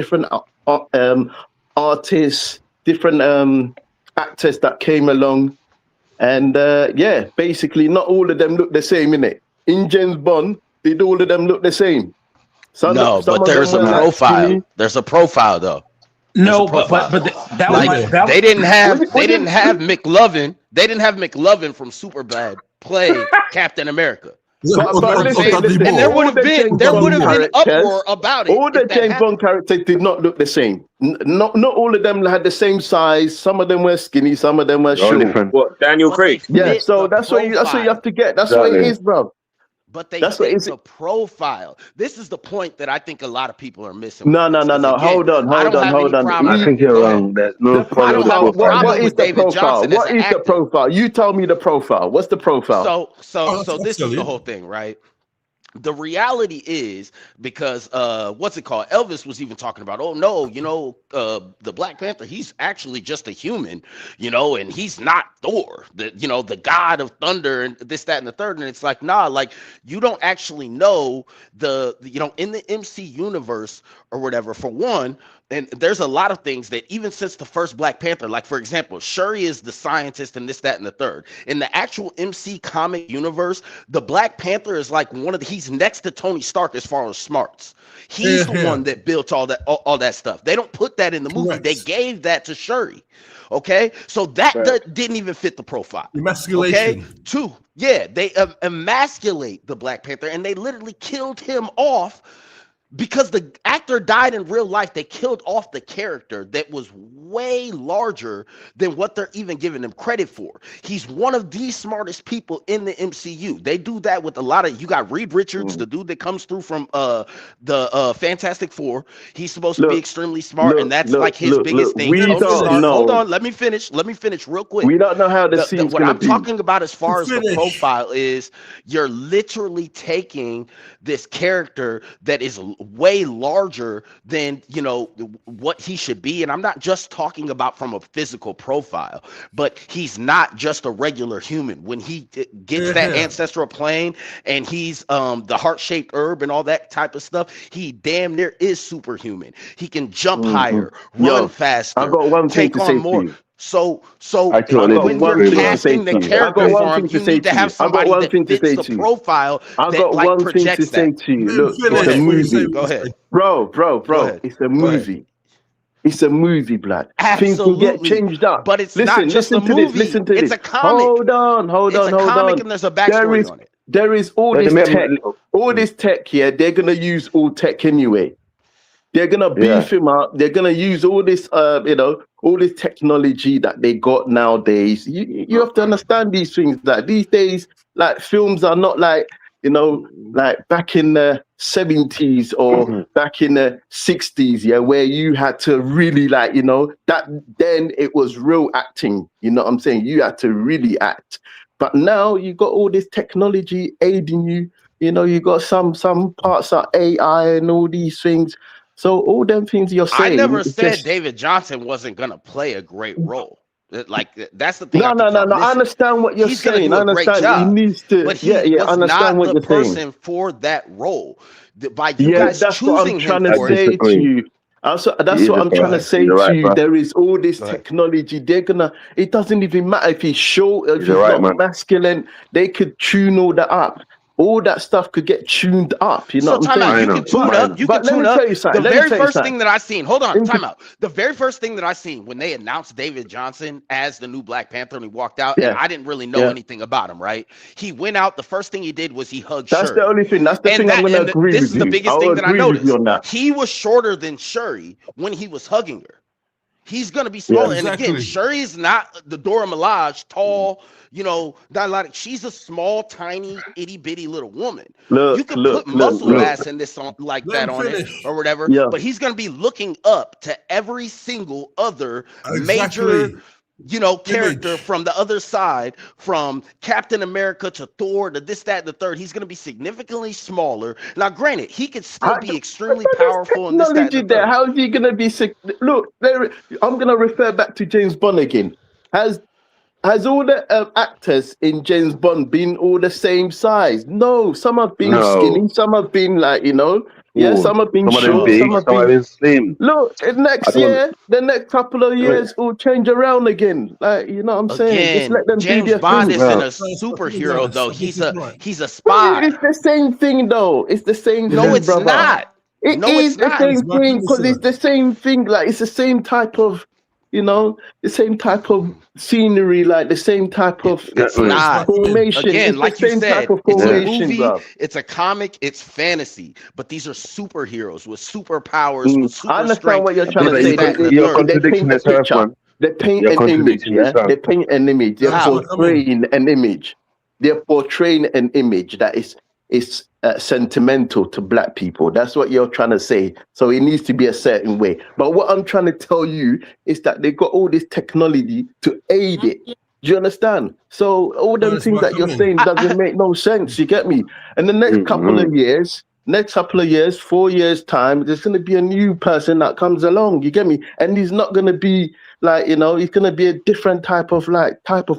artists, different actors that came along. And yeah, basically not all of them look the same, innit? In James Bond, did all of them look the same? But there's a profile. There's a profile though. No, but that was they didn't have McLovin. They didn't have McLovin from Superbad play Captain America. And there would have been uproar about it. All the James Bond characters did not look the same. Not all of them had the same size. Some of them were skinny. Some of them were short. What, Daniel Craig? Yeah. So that's what you have to get. That's what it is, bro. But that's what it's a profile. This is the point that I think a lot of people are missing. No. Hold on. I think you're wrong. There's no profile. What is the profile? What is the profile? You tell me the profile. What's the profile? So this is the whole thing, right? The reality is, because what's it called? Elvis was even talking about, oh no, the Black Panther, he's actually just a human, and he's not Thor, the god of thunder and this, that, and the third. And it's like, nah, like you don't actually know in the MC universe or whatever, for one. And there's a lot of things that even since the first Black Panther, like for example, Shuri is the scientist and this, that, and the third. In the actual MC comic universe, the Black Panther is like he's next to Tony Stark as far as smarts. He's the one that built all that stuff. They don't put that in the movie. They gave that to Shuri. Okay, so that didn't even fit the profile. Emasculation. Okay, two, yeah, they emasculate the Black Panther and they literally killed him off. Because the actor died in real life, they killed off the character that was way larger than what they're even giving him credit for. He's one of the smartest people in the MCU. They do that with a lot of, you got Reed Richards, the dude that comes through from the Fantastic Four. He's supposed to be extremely smart, and that's like his biggest thing. Hold on, let me finish real quick. We don't know how the scene's what I'm talking about as far as the profile is, you're literally taking this character that is way larger than what he should be. And I'm not just talking about from a physical profile, but he's not just a regular human. When he gets that ancestral plane and he's the heart-shaped herb and all that type of stuff, he damn near is superhuman. He can jump higher, run faster, I got one thing take to on say more. To you. So when you're casting the character for him, you need to have somebody that fits the profile that like projects that. Look, it's a movie. Go ahead. Bro. It's a movie. It's a movie, blood. Things can get changed up. But it's not just a movie. Listen to this. It's a comic. Hold on. It's a comic and there's a backstory on it. There is all this tech. All this tech here, they're going to use all tech anyway. They're going to beef him up. They're going to use all this, all this technology that they got nowadays. You have to understand these things. That these days, like films are not like, like back in the 70s or back in the 60s, where you had to really that then it was real acting. You know what I'm saying? You had to really act. But now you got all this technology aiding you You know, you got some parts are AI and all these things. So all them things you're saying. I never it's said just, David Johnson wasn't gonna play a great role. Like that's the thing. no. I understand what you're He's gonna saying. do I a great understand. He job, needs to. but Yeah, he I was understand not what the you're saying. person for that role. By you Yeah, guys that's what I'm choosing him trying to for it. say to you. Also, that's what I'm trying to say to you. There is all this technology. They're gonna. It doesn't even matter if he's short, if he's not masculine. They could tune all that up. All that stuff could get tuned up. You know So what I'm time out. saying? You can tune up. You can But let tune me up. tell you something. The Let me very tell you first something. thing that I seen. Hold on. Time out. The very first thing that I seen when they announced David Johnson as the new Black Panther and he walked out, and I didn't really know anything about him. Right? He went out. The first thing he did was he hugged That's Shuri. the only thing. That's the thing I'm going to agree This with is the you. biggest I'll thing that I agree with you noticed. on that. He was shorter than Shuri when he was hugging her. He's gonna be smaller. And again, Shuri's not the Dora Milaje, tall, not a lot of, she's a small, tiny, itty bitty little woman. You can put muscle mass in this on like that on it or whatever, but he's gonna be looking up to every single other major character from the other side, from Captain America to Thor to this, that, and the third. He's going to be significantly smaller. Now, granted, he could still be extremely powerful and this, that, and the third. How is he going to be sick? Look, I'm going to refer back to James Bond again. Has all the actors in James Bond been all the same size? No, some have been skinny, some have been some have been short, some have been slim. Look, next year, the next couple of years will change around again. You know what I'm saying? Just let them James do their Bond thing. isn't a superhero though. He's a spy. It's the same thing though. It's the same thing, No, it's brother. not. It is the same thing because it's the same thing. Like it's the same type of, the same type of scenery, like the same type of formation. Again, it's like the you same said, type of it's a formation, movie, bro. it's a comic, it's fantasy, but these are superheroes with superpowers, with super I understand strength. what you're trying to say. They paint a picture. They paint an image. Yeah, they paint an image. They're portraying an image. They're portraying an image that is sentimental to Black people. That's what you're trying to say. So it needs to be a certain way. But what I'm trying to tell you is that they got all this technology to aid it. Do you understand? So all them things that you're saying doesn't make no sense. You get me? And the next couple of years, 4 years time, there's going to be a new person that comes along. You get me? And he's not going to be he's going to be a different type of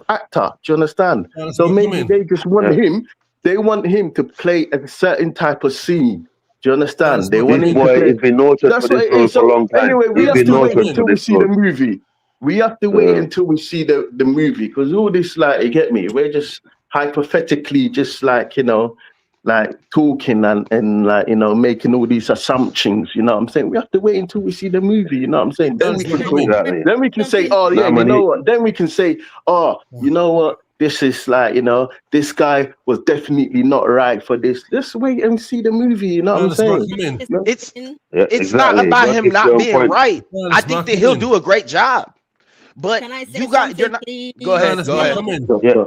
actor. Do you understand? So maybe they just want him. They want him to play a certain type of scene. Do you understand? They want him to play. He's been noticed for this role for a long time. Anyway, we have to wait until we see the movie. We have to wait until we see the movie because all this, you get me? We're just hypothetically just talking and making all these assumptions. You know what I'm saying? We have to wait until we see the movie. You know what I'm saying? Then we can talk. Then we can say, oh yeah, you know what? Then we can say, oh, you know what? This is this guy was definitely not right for this. Let's wait and see the movie. You know what I'm saying? It's not about him not being right. I think that he'll do a great job. But Can I say you're not. Go ahead. Go ahead.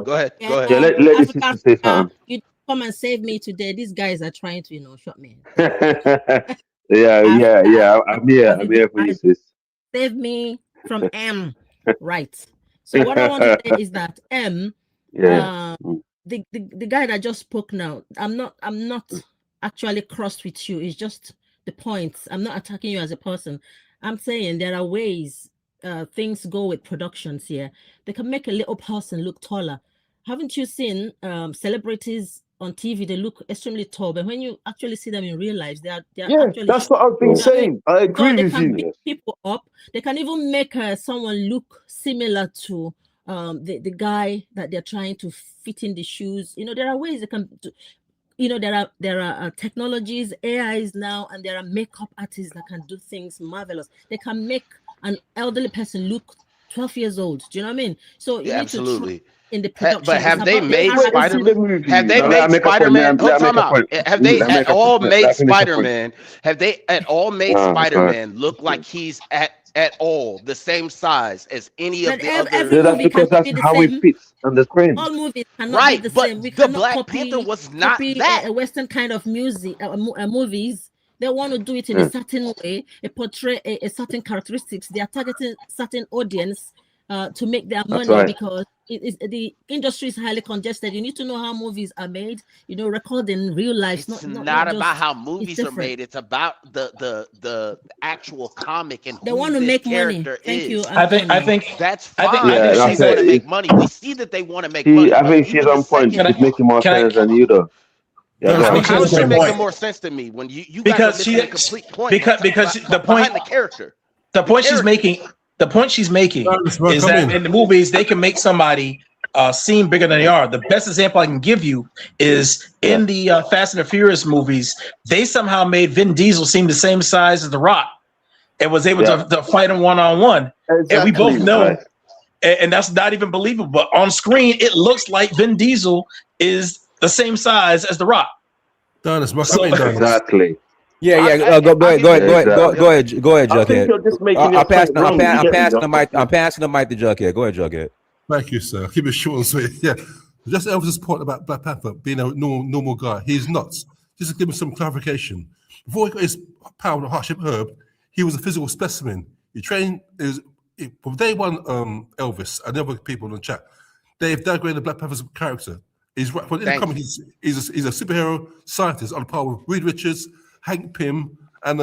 Go ahead. Yeah, let the sister say something. You come and save me today. These guys are trying to, shut me. Yeah. I'm here for you, sis. Save me from M. Right. So what I want to say is that M, the guy that just spoke now, I'm not actually crossed with you. It's just the points. I'm not attacking you as a person. I'm saying there are ways things go with productions here. They can make a little person look taller. Haven't you seen celebrities on TV? They look extremely tall, but when you actually see them in real life, they are actually. That's what I've been saying. I agree they with can you. Pick people up. They can even make someone look similar to the guy that they're trying to fit in the shoes. There are ways they can. There are technologies, AIs now, and there are makeup artists that can do things marvelous. They can make an elderly person look 12 years old. Do you know what I mean? So you need to try in the production. But have they made Spider-Man? Have they made Spider-Man? Have they at all made Spider-Man? Have they at all made Spider-Man look like he's at all the same size as any of the other? That's because that's how it fits on the screen. All movies cannot be the same. We the cannot Black copy, Panther was not that. A Western kind of music, movies. They want to do it in a certain way, portray a certain characteristics. They are targeting certain audience to make their money because the industry is highly congested. You need to know how movies are made. You know, record in real life. It's Not not just, about how it's movies are different. made. It's about the actual comic and They who want to this make money. character Thank you, is. Antonio. That's fine. Yeah, If they that's want to make it. money, we see that they want to make She, money. I But think she's even the on point. second, She's making more sense than you, though. Yeah, go ahead. how is she making more sense to me when you guys are missing a complete point? Because the point behind the character. The point she's making is that in the movies they can make somebody seem bigger than they are. The best example I can give you is in the Fast and the Furious movies, they somehow made Vin Diesel seem the same size as The Rock and was able to fight him one-on-one. And we both know, and that's not even believable, but on screen, it looks like Vin Diesel is the same size as The Rock. Exactly. Yeah. Go ahead, Jughead. I'm passing the mic to Jughead. Go ahead, Jughead. Thank you, sir. Keep it short and sweet. Yeah. Just Elvis's point about Black Panther being a normal guy. He's not. Just to give him some clarification. Before he got his power of the hardship herb, he was a physical specimen. He trained from day one, Elvis and other people in the chat. They've downgraded Black Panther's character. He's right. In the comic, he's a superhero scientist on par with Reed Richards, Hank Pym, and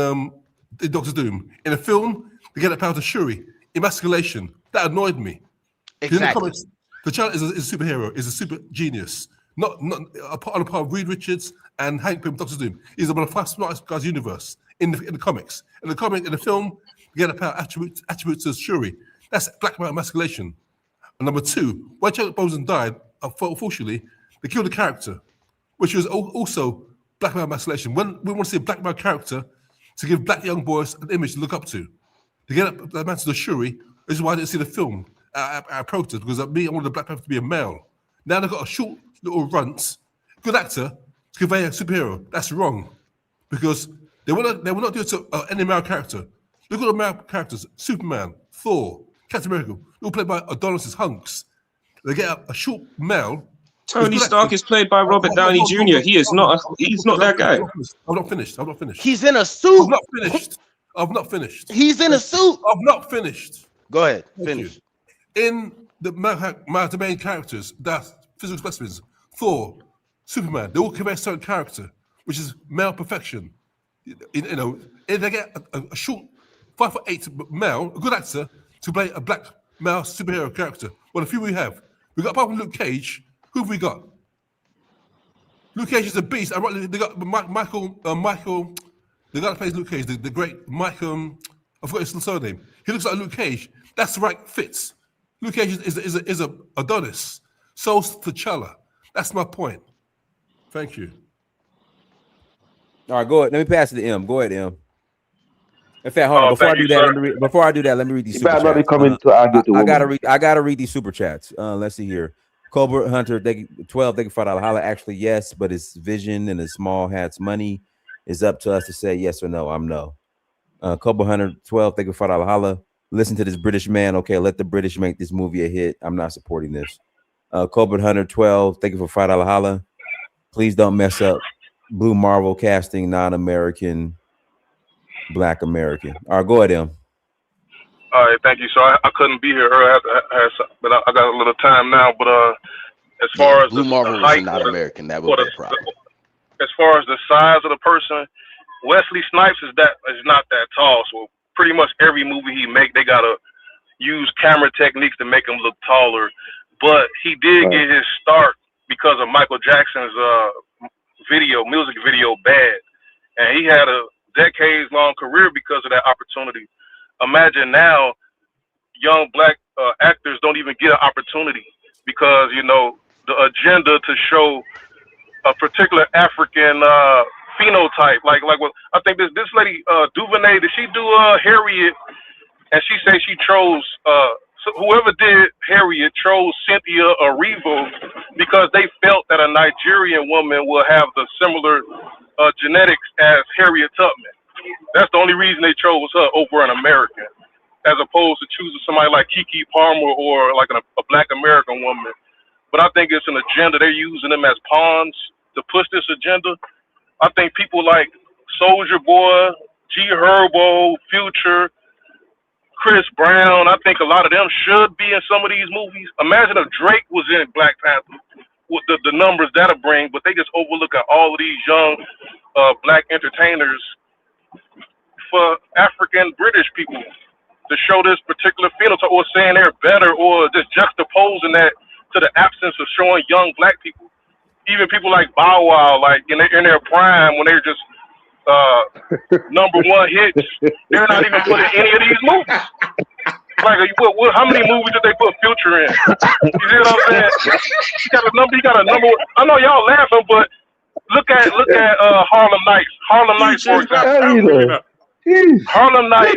Doctor Doom. In a film, they get that power to Shuri, emasculation. That annoyed me. Exactly. In the comics, the child is a superhero, is a super genius. Not on a part of Reed Richards and Hank Pym, Doctor Doom. He's one of the five smartest guys in the universe in the comics. In the film, they get a power attributes to Shuri. That's black emasculation. And number two, when Chadwick Boseman died, unfortunately, they killed the character, which was also black emasculation. When we want to see a black male character to give black young boys an image to look up to get that man to the Shuri, this is why I didn't see the film. I protest because I wanted the Black Panther to be a male. Now they've got a short little runt, good actor to convey a superhero. That's wrong because they will not do it to any male character. Look at the male characters: Superman, Thor, Captain America, all played by Adonis's hunks. They get a short male. Tony Stark is played by Robert Downey Jr. He's not that guy. I'm not finished. He's in a suit. I've not finished. He's in a suit. I've not finished. Go ahead. Finish. In the main characters, that's physical specimens, Thor, Superman, they all convey a certain character, which is male perfection. You know, if they get a short 5'8" male, a good actor, to play a black male superhero character. Well, the few we have, apart from Luke Cage, who have we got? Luke Cage is a beast. They got Michael, the guy that plays Luke Cage, the great Michael, I forgot his surname. He looks like Luke Cage. That's the right fits. Luke Cage is a Adonis. So's T'Challa. That's my point. Thank you. All right, go ahead. Let me pass it to M. Go ahead, M. In fact, hold on. Before I do that, let me read these super chats. I gotta read these super chats. Let's see here. Colbert Hunter, they can $5 holla. Actually, yes, but it's vision and the small hats money is up to us to say yes or no. I'm no. Colbert Hunter, 12, they can $5 holla. Listen to this British man. Okay, let the British make this movie a hit. I'm not supporting this. Colbert Hunter, 12, thank you for $5 holla. Please don't mess up Blue Marvel casting non-American, Black American. All right, go ahead, M. All right, thank you. So I couldn't be here earlier, but I got a little time now. But as far as Blue Marvel was not American, that would be a problem. As far as the size of the person, Wesley Snipes is not that tall. So pretty much every movie he make, they gotta use camera techniques to make him look taller. But he did get his start because of Michael Jackson's music video Bad, and he had a decades-long career because of that opportunity. Imagine now, young black actors don't even get an opportunity because, you know, the agenda to show a particular African phenotype, like what I think this lady Duvernay, did she do Harriet? And she said she chose whoever did Harriet chose Cynthia Erivo because they felt that a Nigerian woman will have the similar genetics as Harriet Tubman. That's the only reason they chose her over an American, as opposed to choosing somebody like Keke Palmer or like a Black American woman. But I think it's an agenda. They're using them as pawns to push this agenda. I think people like Soulja Boy, G Herbo, Future, Chris Brown. I think a lot of them should be in some of these movies. Imagine if Drake was in Black Panther, with the numbers that'll bring. But they just overlook at all of these young black entertainers for African British people to show this particular phenotype, or saying they're better, or just juxtaposing that to the absence of showing young black people. Even people like Bow Wow, like in their prime, when they're just number one hits, they're not even put in any of these movies. Like, how many movies did they put Future in? You see what I'm saying? He got a number. I know y'all laughing, but look at Harlem Nights. Harlem Nights, for example. Harlem Nights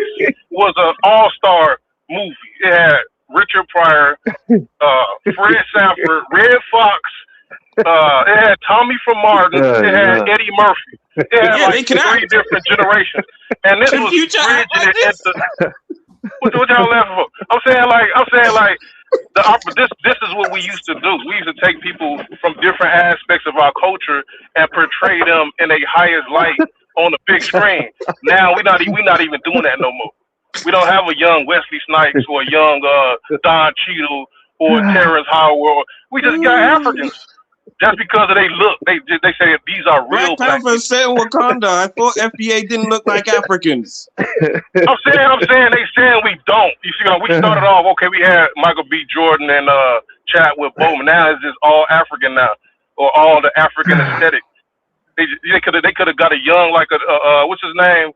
was an all-star movie. It had Richard Pryor, Fred Sanford, Red Fox. It had Tommy from Martin. It had Eddie Murphy. It had like 3 different generations, and this was bridging it into. What y'all laughing for? I'm saying like this is what we used to do. We used to take people from different aspects of our culture and portray them in a highest light on the big screen. Now we're not even doing that no more. We don't have a young Wesley Snipes or a young Don Cheadle or Terrence Howard. We just got Africans. Just because of they look, they say that these are real Black Panther set in Wakanda. I thought FBA didn't look like Africans. I'm saying they saying we don't. You see, we started off okay. We had Michael B. Jordan and Chadwick Boseman. Now it's just all African now, or all the African aesthetic. They could have got a young like what's his name,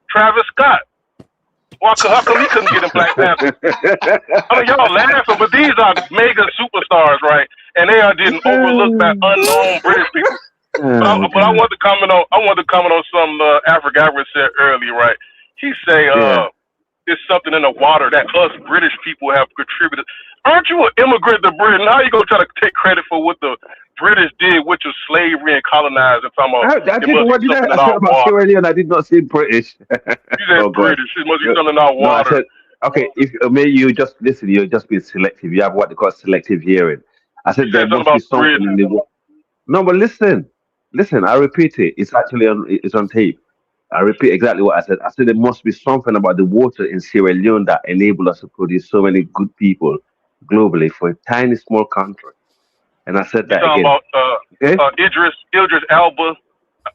Travis Scott. Well, how come he couldn't get in Black Panther? I mean, y'all laughing, but these are mega superstars, right? And they are getting overlooked by unknown British people. But I want to comment on some Africa Average said earlier, right? He say there's something in the water that us British people have contributed. Aren't you an immigrant to Britain? How you gonna try to take credit for what the British did, which was slavery and colonizing? What did I say about Sierra Leone? I did not say British. You said British. It must be something in our water. No, I said, okay, if maybe you just listen, you're just being selective. You have what they call selective hearing. I said there must be something in the water. No, but listen. I repeat it. It's actually it's on tape. I repeat exactly what I said. I said there must be something about the water in Sierra Leone that enabled us to produce so many good people globally for a tiny, small country. And I said that again. About Idris Elba.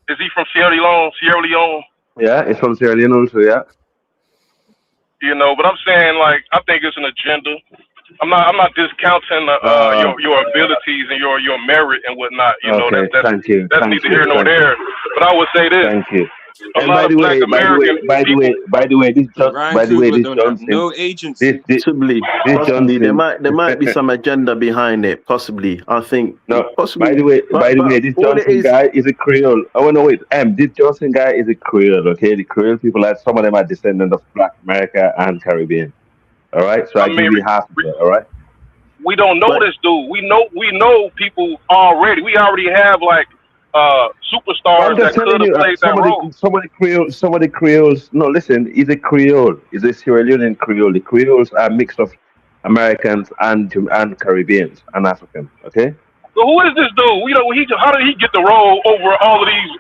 Is he from Sierra Leone? Yeah, it's from Sierra Leone also, yeah. You know, but I'm saying, like, I think it's an agenda. I'm not discounting your abilities and your merit and whatnot. You know, thank you. That's neither here nor there. But I would say this. Thank you. And by the way, this Johnson, no agency. Possibly, there might be some agenda behind it. Possibly, I think. No, possibly. By the way, this Johnson guy is a Creole. Oh no, wait. This Johnson guy is a Creole. Okay, the Creole people, some of them are descendants of Black America and Caribbean. All right, so I give you half of it. All right. We don't know this dude. We know people already. We already have like superstars that could have played that role. Some of the Creoles. No, listen, he's a Creole. He's a Sierra Leonean Creole. The Creoles are a mix of Americans and Caribbeans and Africans. Okay. So who is this dude? How did he get the role over all of these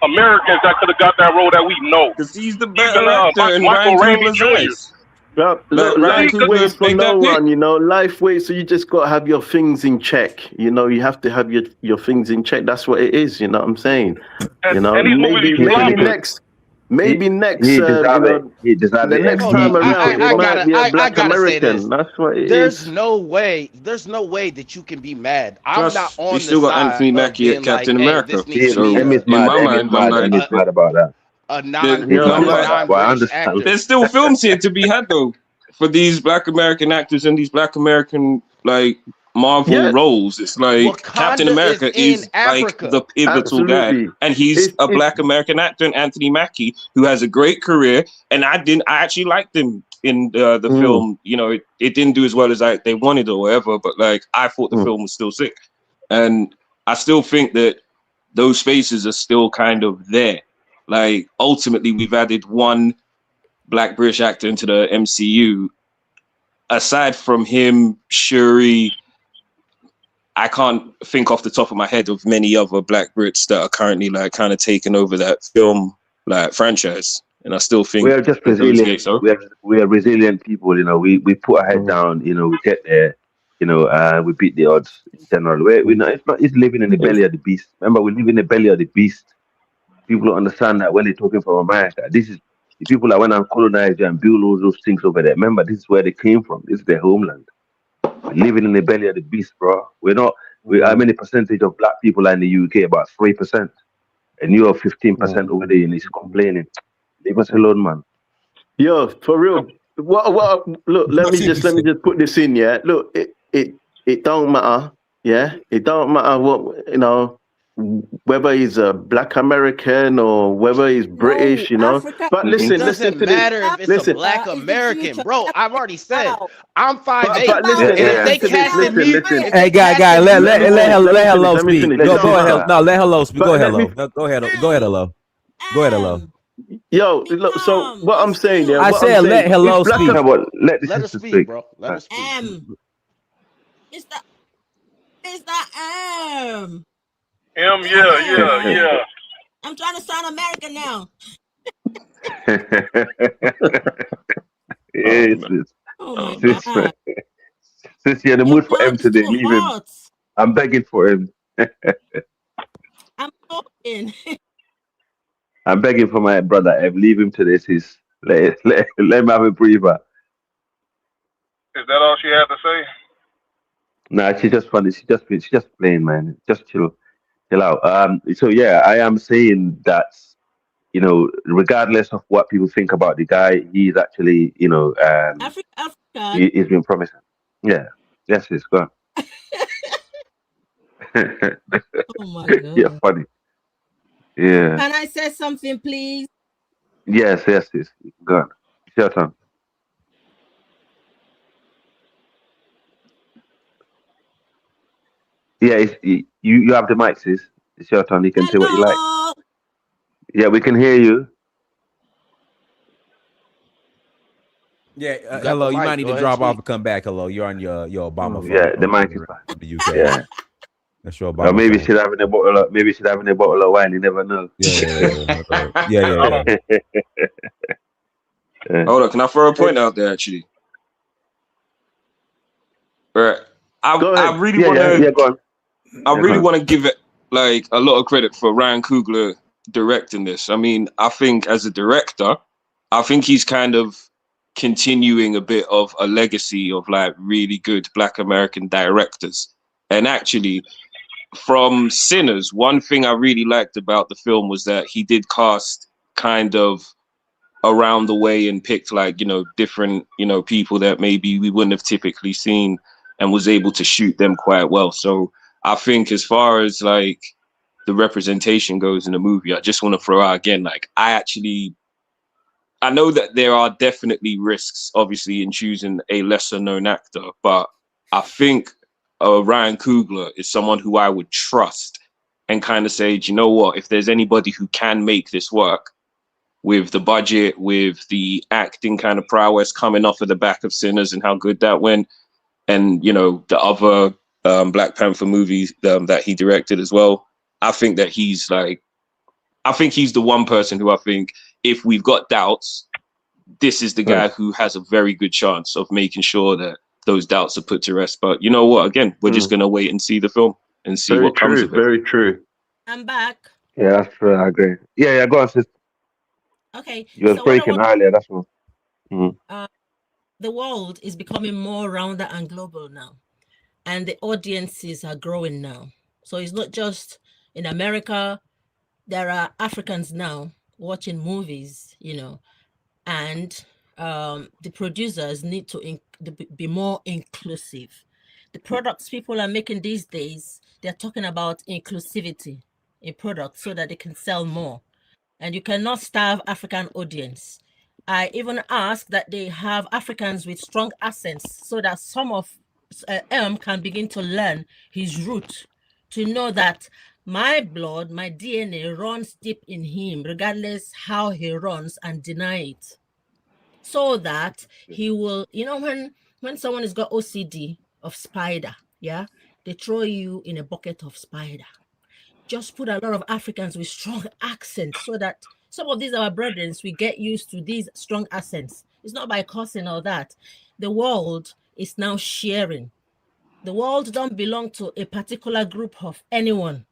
Americans that could have got that role that we know? Because he's the better actor, and Ryan Coogler's nice. Life waits for no one, you know. Life waits, so you just got to have your things in check. You know, you have to have your things in check. That's what it is. You know what I'm saying? You know, maybe next. The next time around, it might be a Black American. That's what it is. There's no way that you can be mad. I'm not on the side. You still got Anthony Mackie at Captain America. In my mind, I'm mad about that. I understand. There's still films here to be had though for these Black American actors and these Black American like Marvel roles. It's like Wakanda Captain America is like the pivotal guy, and he's a Black American actor, and Anthony Mackie, who has a great career. And I actually liked him in the film. You know, it didn't do as well as they wanted or whatever, but like I thought the film was still sick, and I still think that those spaces are still kind of there. Like ultimately, we've added one Black British actor into the MCU. Aside from him, Shuri, I can't think off the top of my head of many other Black Brits that are currently like kind of taking over that film like franchise. and I still We think are just that those resilient. gates are open. We are resilient people. We put our head down. We get there. We beat the odds in general. We not. It's not. It's living in the belly of the beast. Remember, we live in the belly of the beast. People don't understand that when they're talking from America. This is the people that went and colonized and built all those things over there. Remember, this is where they came from. This is their homeland. We're living in the belly of the beast, bro. We're not. How many percentage of black people are in the UK? About 3%, and you are 15% over there, and he's complaining. Leave us alone, man. Yo, for real. What? Look, let me just put this in. Yeah, look, it don't matter. Yeah, it don't matter what whether he's a black American or whether he's British. Africa. But It listen doesn't to this. matter if it's Listen. a black American, bro. I've already said I'm 5'8", But listen, and if they listen to this. casting me, Listen. Hey, guy, let hello speak. Go ahead. No, let hello speak. Go ahead, hello. Go ahead, hello. Go ahead, hello. Yo, look. So what I'm saying, yeah. I said let hello speak. Let Let her speak, bro. Let her speak. It's the Yeah. I'm trying to sound American now. Oh my God. Since you're in the mood for him today, leave him. I'm begging for him. I'm talking. I'm begging for my brother. Em. Leave him to this. Let him have a breather. Is that all she had to say? Nah, she's just funny. She's just playing, man. Just chill out. So yeah, I am saying that regardless of what people think about the guy, he's actually Africa. he's been promising. Yeah, yes, it's gone. Oh my God. Yeah, funny. Yeah. Can I say something, please? Yes. Go on. It's your turn. Yeah, you have the mic, sis. It's your turn. You can say what you like. Yeah, we can hear you. Yeah, got hello. the You mic. might need Go to ahead, drop off speak. and come back. Hello, you're on your Obama phone. Yeah, the mic is back. In the UK. Yeah. That's your Obama Maybe phone. she's having a bottle. Maybe she's having a bottle of wine. You never know. Yeah. Hold on, can I throw a point out there actually? Right. I really want to. Yeah, go on. I really want to give it like a lot of credit for Ryan Coogler directing this. I mean, I think as a director, I think he's kind of continuing a bit of a legacy of like really good Black American directors. And actually, from Sinners, one thing I really liked about the film was that he did cast kind of around the way and picked like, different, people that maybe we wouldn't have typically seen and was able to shoot them quite well. So I think as far as like the representation goes in the movie, I just want to throw out again, like I know that there are definitely risks, obviously, in choosing a lesser known actor, but I think Ryan Coogler is someone who I would trust and kind of say, do you know what, if there's anybody who can make this work with the budget, with the acting kind of prowess coming off of the back of Sinners and how good that went, and, the other Black Panther movies that he directed as well, I think that he's the one person who I think if we've got doubts, this is the guy who has a very good chance of making sure that those doubts are put to rest. But you know what? Again, we're just going to wait and see the film and see what comes of it. Very true. I'm back. Yeah, that's true. I agree. Yeah, go on, sis. Okay. You were breaking earlier. That's one. The world is becoming more rounder and global now, and the audiences are growing now. So it's not just in America. There are Africans now watching movies, and the producers need to be more inclusive. The products people are making these days, they're talking about inclusivity in products so that they can sell more. And you cannot starve African audience. I even ask that they have Africans with strong accents so that some of can begin to learn his root, to know that my blood, my DNA runs deep in him, regardless how he runs, and deny it. So that he will, when someone has got OCD of spider, yeah, they throw you in a bucket of spider. Just put a lot of Africans with strong accents so that Some of these our brethren, we get used to these strong accents. It's not by cursing or that. The world is now sharing. The world don't belong to a particular group of anyone.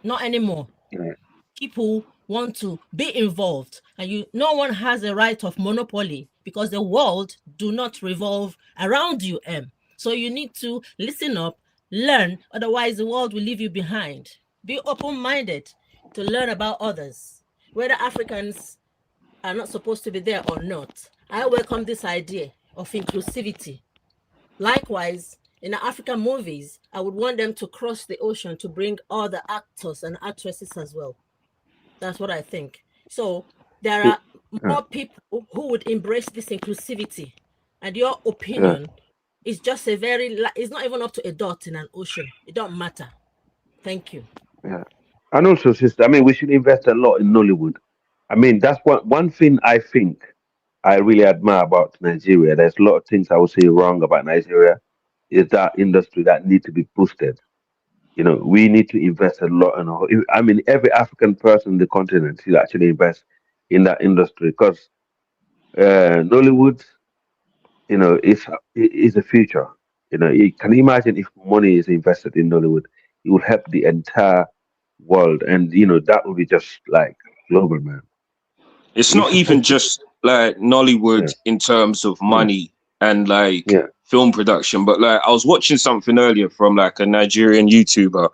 Not anymore. People want to be involved, and no one has a right of monopoly because the world do not revolve around you. So you need to listen up, learn, otherwise the world will leave you behind. Be open-minded to learn about others, whether Africans are not supposed to be there or not. I welcome this idea of inclusivity. Likewise, in the African movies, I would want them to cross the ocean to bring other actors and actresses as well. That's what I think. So there are more people who would embrace this inclusivity. And your opinion is just it's not even up to a dot in an ocean. It don't matter. Thank you. Yeah. And also, sister, I mean, we should invest a lot in Nollywood. I mean, that's one thing I think I really admire about Nigeria. There's a lot of things I would say wrong about Nigeria. Is that industry that need to be boosted. You know, we need to invest a lot in. I mean, every African person in the continent should actually invest in that industry because Nollywood, you know, is the future. You know, can you imagine if money is invested in Nollywood? It would help the entire world, and you know that would be just like global, man. It's not even just like Nollywood in terms of money and like film production, but like I was watching something earlier from like a Nigerian YouTuber,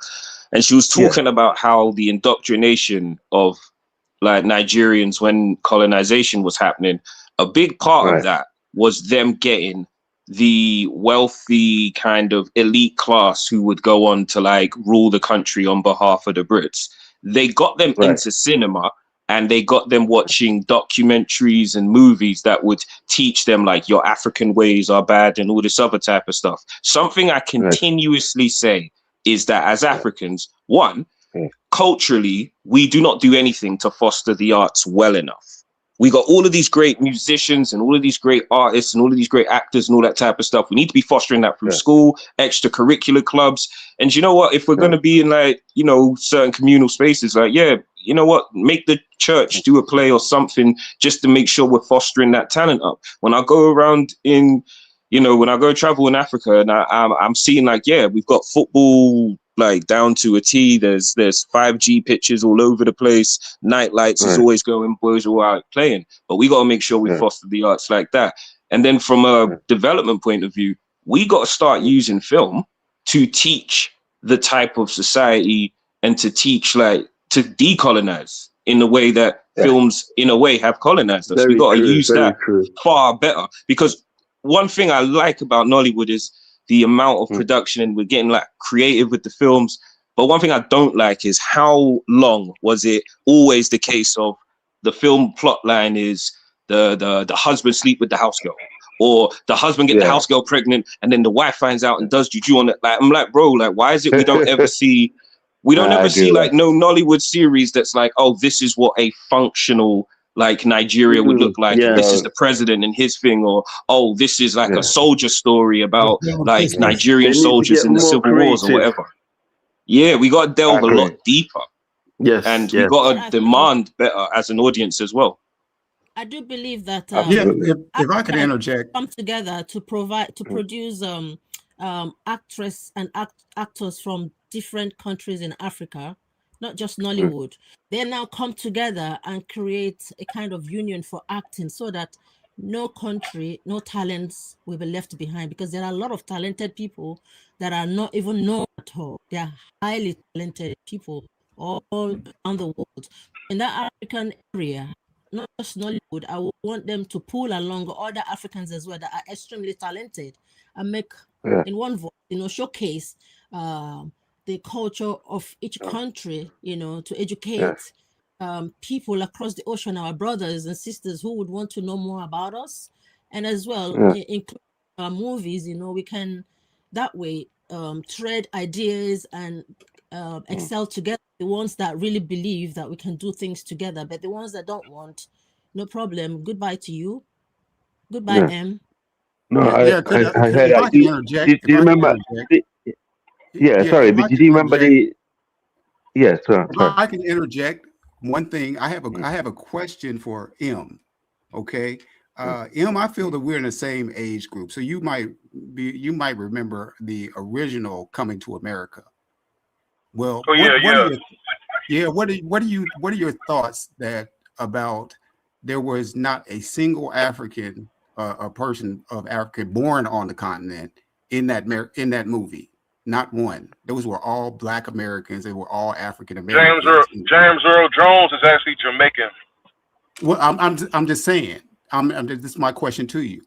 and she was talking about how the indoctrination of like Nigerians when colonization was happening, a big part of that was them getting the wealthy kind of elite class who would go on to like rule the country on behalf of the Brits. They got them into cinema, and they got them watching documentaries and movies that would teach them like your African ways are bad and all this other type of stuff. Something I continuously say is that as Africans, one, culturally, we do not do anything to foster the arts well enough. We got all of these great musicians and all of these great artists and all of these great actors and all that type of stuff. We need to be fostering that through school, extracurricular clubs. And you know what? If we're going to be in like, you know, certain communal spaces, like, you know what? Make the church do a play or something just to make sure we're fostering that talent up. When I go around in, you know, when I go travel in Africa and I'm seeing like, we've got football like down to a T. There's 5G pitches all over the place. Night lights is always going. Boys are out playing. But we got to make sure we foster the arts like that. And then from a development point of view, we got to start using film to teach the type of society and to teach like to decolonize in the way that films in a way have colonized us. We got to use that far better, because one thing I like about Nollywood is the amount of production, and we're getting like creative with the films. But one thing I don't like is how long was it always the case of the film plot line is the husband sleep with the house girl, or the husband get the house girl pregnant and then the wife finds out and does juju on it. Like, I'm like, bro, like, why is it we don't ever see like no Nollywood series that's like, oh, this is what a functional like Nigeria would look like. This is the president and his thing, or oh, this is like a soldier story about like Nigerian soldiers in the civil wars or whatever. Yeah, we got to delve a lot deeper. And we got to demand better as an audience as well. I do believe that if I could interject, come together to produce actress and actors from different countries in Africa, not just Nollywood. They now come together and create a kind of union for acting, so that no country, no talents will be left behind, because there are a lot of talented people that are not even known at all. They are highly talented people all around the world. In that African area, not just Nollywood, I would want them to pull along other Africans as well that are extremely talented and make in one voice, you know, showcase the culture of each country, you know, to educate people across the ocean, our brothers and sisters who would want to know more about us. And as well, include movies, you know, we can that way trade ideas and excel together. The ones that really believe that we can do things together, but the ones that don't want, no problem. Goodbye to you. Goodbye, M. No, I heard that. Do you remember? Sorry, but did you remember the? Yes, sir. I can interject. one thing I have a question for M. Okay, M, I feel that we're in the same age group, so you might remember the original Coming to America. Well, Oh yeah, what are your thoughts that about there was not a single African a person of African born on the continent in that movie? Not one. Those were all Black Americans. They were all African Americans. James Earl Jones is actually Jamaican. Well, I'm just saying. This is my question to you.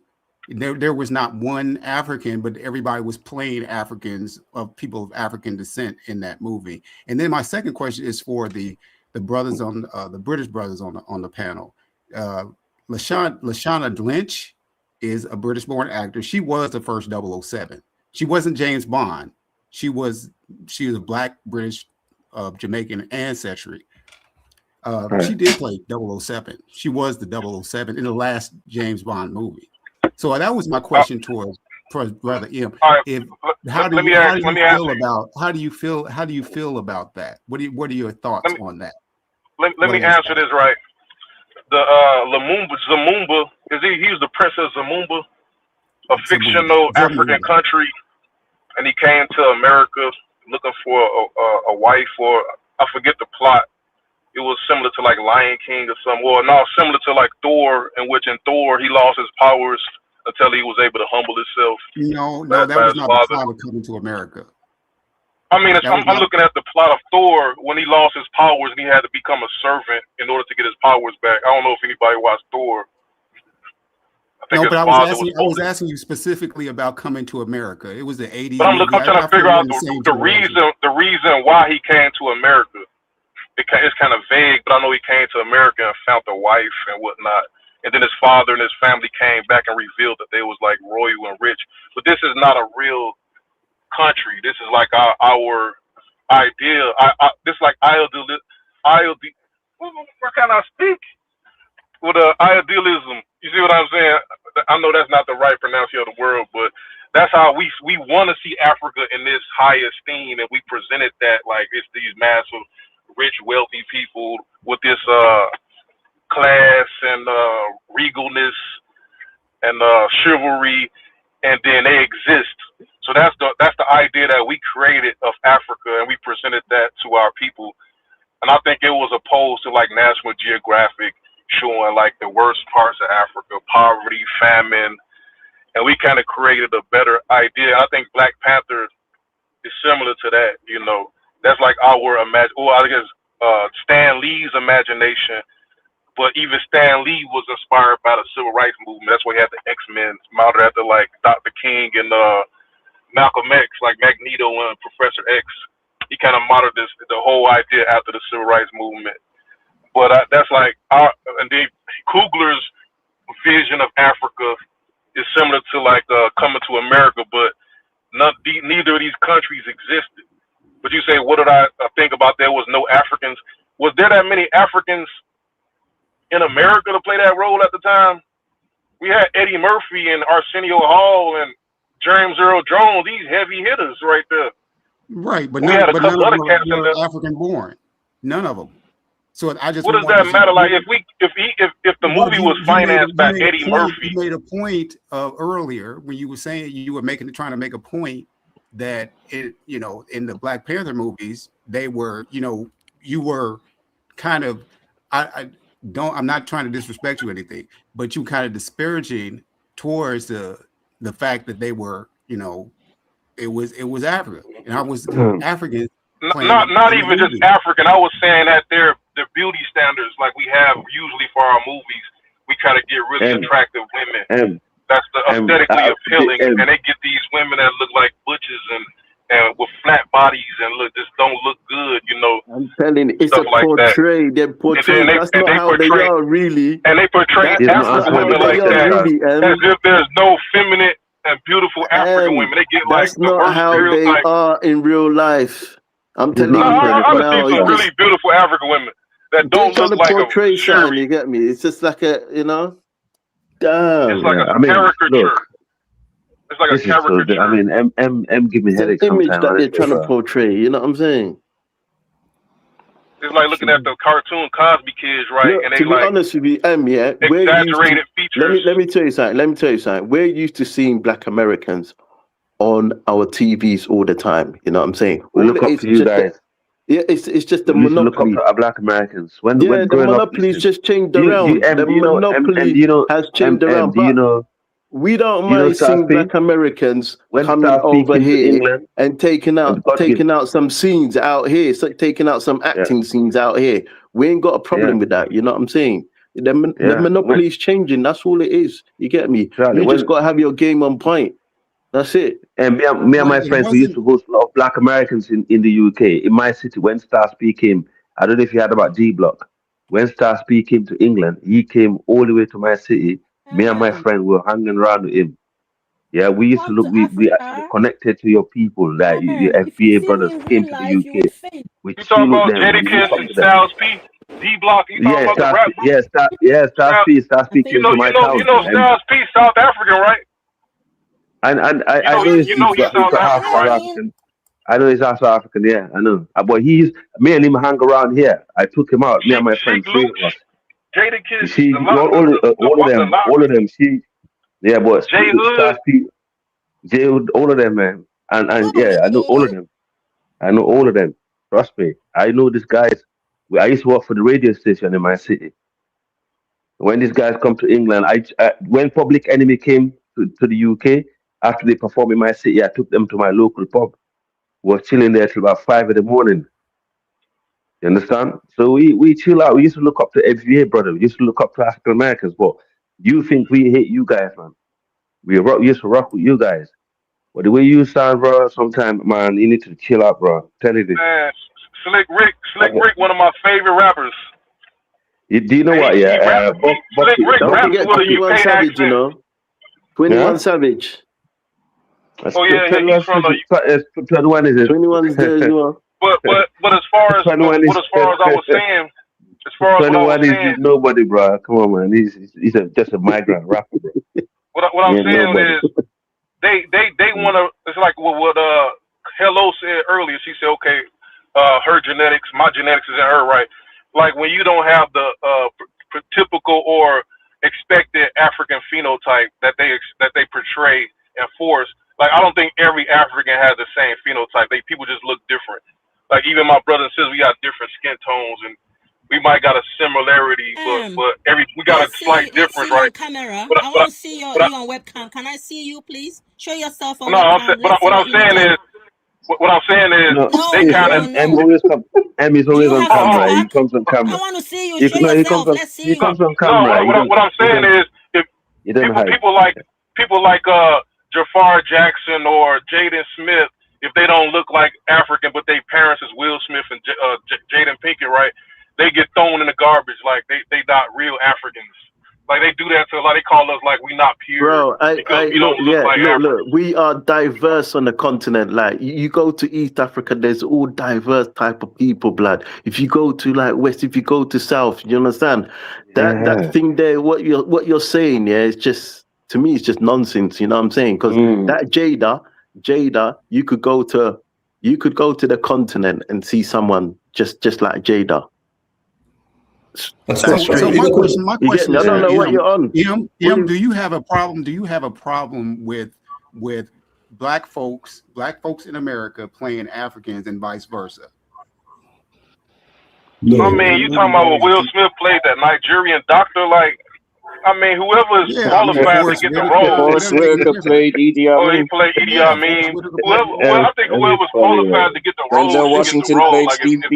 There was not one African, but everybody was playing Africans, of people of African descent in that movie. And then my second question is for the brothers on the British brothers on the panel. Lashana Lynch is a British-born actor. She was the first 007. She wasn't James Bond. She was a Black British Jamaican ancestry. She did play 007. She was the 007 in the last James Bond movie. So that was my question towards Brother M. How do you feel about that? What are your thoughts on that? Let me answer this right. The Zamumba he's the Princess Zamumba, a fictional African country, and he came to America looking for a wife, or I forget the plot. It was similar to like Lion King or something. Well, no, similar to like Thor, in which in Thor he lost his powers until he was able to humble himself. No, that was not the plot of Coming to America. I mean, I'm looking at the plot of Thor when he lost his powers and he had to become a servant in order to get his powers back. I don't know if anybody watched Thor. No, but I was asking you specifically about Coming to America. It was the 80s. But I'm trying to figure out the reason why he came to America. It's kind of vague, but I know he came to America and found a wife and whatnot. And then his father and his family came back and revealed that they was like royal and rich. But this is not a real country. This is like our ideal. This is like idealism. What can I speak? With idealism. You see what I'm saying? I know that's not the right pronunciation of the word, but that's how we want to see Africa in this high esteem, and we presented that like it's these massive, rich, wealthy people with this class and regalness and chivalry, and then they exist. So that's the idea that we created of Africa, and we presented that to our people. And I think it was opposed to like National Geographic showing like the worst parts of Africa, poverty, famine, and we kind of created a better idea. I think Black Panther is similar to that. You know, that's like our Stan Lee's imagination. But even Stan Lee was inspired by the Civil Rights Movement. That's why he had the X-Men modeled after like Dr. King and Malcolm X, like Magneto and Professor X. He kind of modeled the whole idea after the Civil Rights Movement. But that's like and then Coogler's vision of Africa is similar to like Coming to America, but neither of these countries existed. But you say, what did I think about there was no Africans? Was there that many Africans in America to play that role at the time? We had Eddie Murphy and Arsenio Hall and James Earl Jones, these heavy hitters right there. Right, but none of them were African born. None of them. So I just. What does that matter? Like if the movie was financed by Eddie Murphy. You made a point earlier when you were saying you were trying to make a point that in the Black Panther movies they were, you were kind of I'm not trying to disrespect you or anything, but you kind of disparaging towards the fact that they were, it was Africa, and I was African. Not even just African. I was saying that their beauty standards, like we have usually for our movies, we try to get really attractive women. That's the aesthetically appealing, and they get these women that look like butches and with flat bodies and just don't look good, I'm telling you, it's a portray. Like they're portraying. That's not how they are really. And they portray African women like that, really, as if there's no feminine and beautiful African women. They get like that's not how they are in real life. I'm telling you. I've seen some really beautiful African women that don't look like portray something. You get me? It's just like a, Damn. It's like a caricature. It's like a caricature. I mean, M give me headaches. Image that they're trying to portray. You know what I'm saying? It's like looking at the cartoon Cosby Kids, right? Look, And they to be like honest with you, yeah, we're used to. exaggerated features. Let me tell you something. Let me tell you something. We're used to seeing Black Americans on our TVs all the time. You know what I'm saying? We look up to you guys. It's just the We used to look up monopoly. to our Black Americans. When The growing up, monopoly's listen, just changed do around. you, The do you know, monopoly do you know, has changed around. do you But know, we don't do you know mind seeing South P? Black Americans When coming start over speaking to here England, and taking out some scenes out here, so taking out some acting scenes out here. We ain't got a problem with that. You know what I'm saying? The monopoly is changing. That's all it is. You get me? Charlie, You just got to have your game on point. That's it. and me and Well, my it friends, we used wasn't. to host a lot of Black Americans in the UK. In my city, when Star Speak came, I don't know if you heard about G Block. When Star Speak came to England, he came all the way to my city. Me and my friend were hanging around with him. Yeah, we used to Come look. to We actually Africa. connected to your people. Like your If you FBA see me brothers in came real to the life, you will UK. faint. We You talking chill with about them. We look Jadakiss up and to them. Styles P, D Block? You talking about the rap group? Star Speak You came to my town. know Styles P, South African, right? And I know You know he's he's South half African, right? African. I know he's half South African. Yeah, I know. But me and him hang around here. I took him out. Me and my friend, Sheik three of Luch, us. You Jadakiss, see, the lot, all of them. See, yeah, but J Star Hood. Speak, Jay, all of them, man. And yeah, I know all of them. I know all of them. Trust me. I know these guys. I used to work for the radio station in my city. When these guys come to England, when Public Enemy came to the UK after they performed in my city, I took them to my local pub. We were chilling there till about 5 in the morning. You understand? So we chill out. We used to look up to FVA brother. We used to look up to African Americans. But you think we hate you guys, man? We used to rock with you guys. But the way you sound, bro, sometimes, man, you need to chill out, bro. Tell you this. Man, Slick Rick, one of my favorite rappers. Do you know what? He Yeah, Slick Rick Don't raps forget with a 21 UK Savage, you accent. know. 21 Savage. Oh yeah, he's from the. 21 is it? 21's there as well. But as far as 21 is. I was saying, as far as what I was 21 is saying, nobody, bro. Come on, man. He's just a migrant rapper, bro. what I'm saying nobody. is they want to. It's like what Hello said earlier. She said, okay, her genetics, my genetics is in her, right? Like when you don't have the typical or expected African phenotype that they portray and force. Like I don't think every African has the same phenotype. People just look different. Like even my brother and sister, we got different skin tones and we might got a similarity, but we got a slight difference, right? On camera. But, I want to see you on webcam. Can I see you, please? Show yourself on no, webcam. what I'm saying is, No, they kind of. M is always on camera. He comes on camera. I want to see you. Show yourself. Let's see He you. comes on camera. No, what I'm saying is, if people like Jafar Jackson or Jaden Smith, if they don't look like African, but their parents is Will Smith and Jaden Pinkett, right? They get thrown in the garbage like they not real Africans. Like they do that to they call us like we not pure. Bro, because we don't look like Africans. look, we are diverse on the continent. Like you go to East Africa, there's all diverse type of people, blood. If you go to like West, if you go to South, you understand that thing there. What you're saying, yeah, it's just to me, it's just nonsense. You know what I'm saying? Because that Jada, you could go to the continent and see someone just like Jada. So my question is, I don't know what you're on. Do you have a problem? Do you have a problem with black folks in America playing Africans and vice versa? No. I mean, you talking about what Will Smith played that Nigerian doctor? Like, I mean, whoever is qualified to get the role. Played Idi Amin. Oh, he played Idi Amin. I think whoever's qualified to get the role. Denzel Washington played like Steve if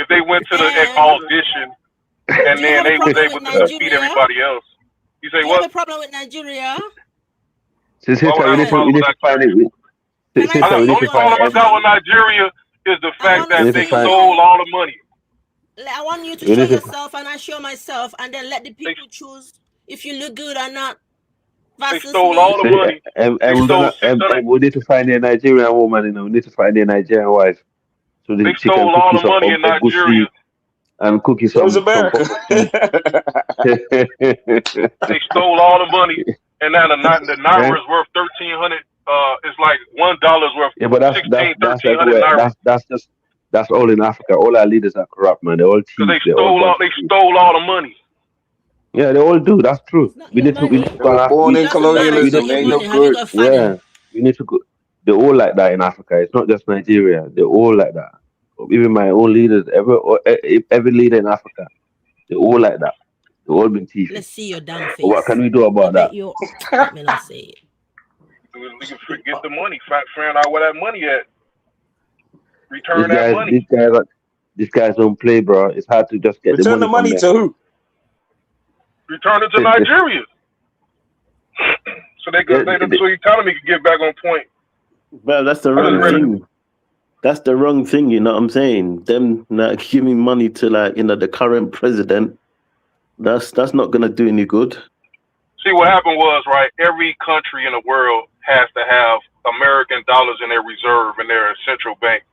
they went to the audition and then they was able to defeat everybody else. You say what? You have a problem with Nigeria? We need to find it. The only problem I got with Nigeria is the fact that they stole all the money. I want you to show yourself and I show myself, and then let the people choose if you look good or not. They stole all the money. And we need to find a Nigerian woman, we need to find a Nigerian wife. So they stole all the money in Nigeria. And cookies from America. They stole all the money, and now the naira is worth 1,300. It's like $1 worth. Yeah, but that's That's all in Africa. All our leaders are corrupt, man. They all Because thief. they stole all the money. Yeah, they all do. That's true. We need to They were born in colonialism. Ain't no good. Yeah, we need to go. They're all like that in Africa. It's not just Nigeria. They're all like that. Even my own leaders, every leader in Africa, they're all like that. They've all been thieving. Let's see your damn face. What can we do about that? Let me not say it. We can forget the money. Find out where that money at. Return that money. These guys don't play, bro. It's hard to just get Return the money to who? Return it to Nigeria. So so economy can get back on point. Well, that's the wrong thing. That's the wrong thing, you know what I'm saying? Them not giving money to the current president, that's not gonna do any good. See, what happened was, right, every country in the world has to have American dollars in their reserve in their central bank.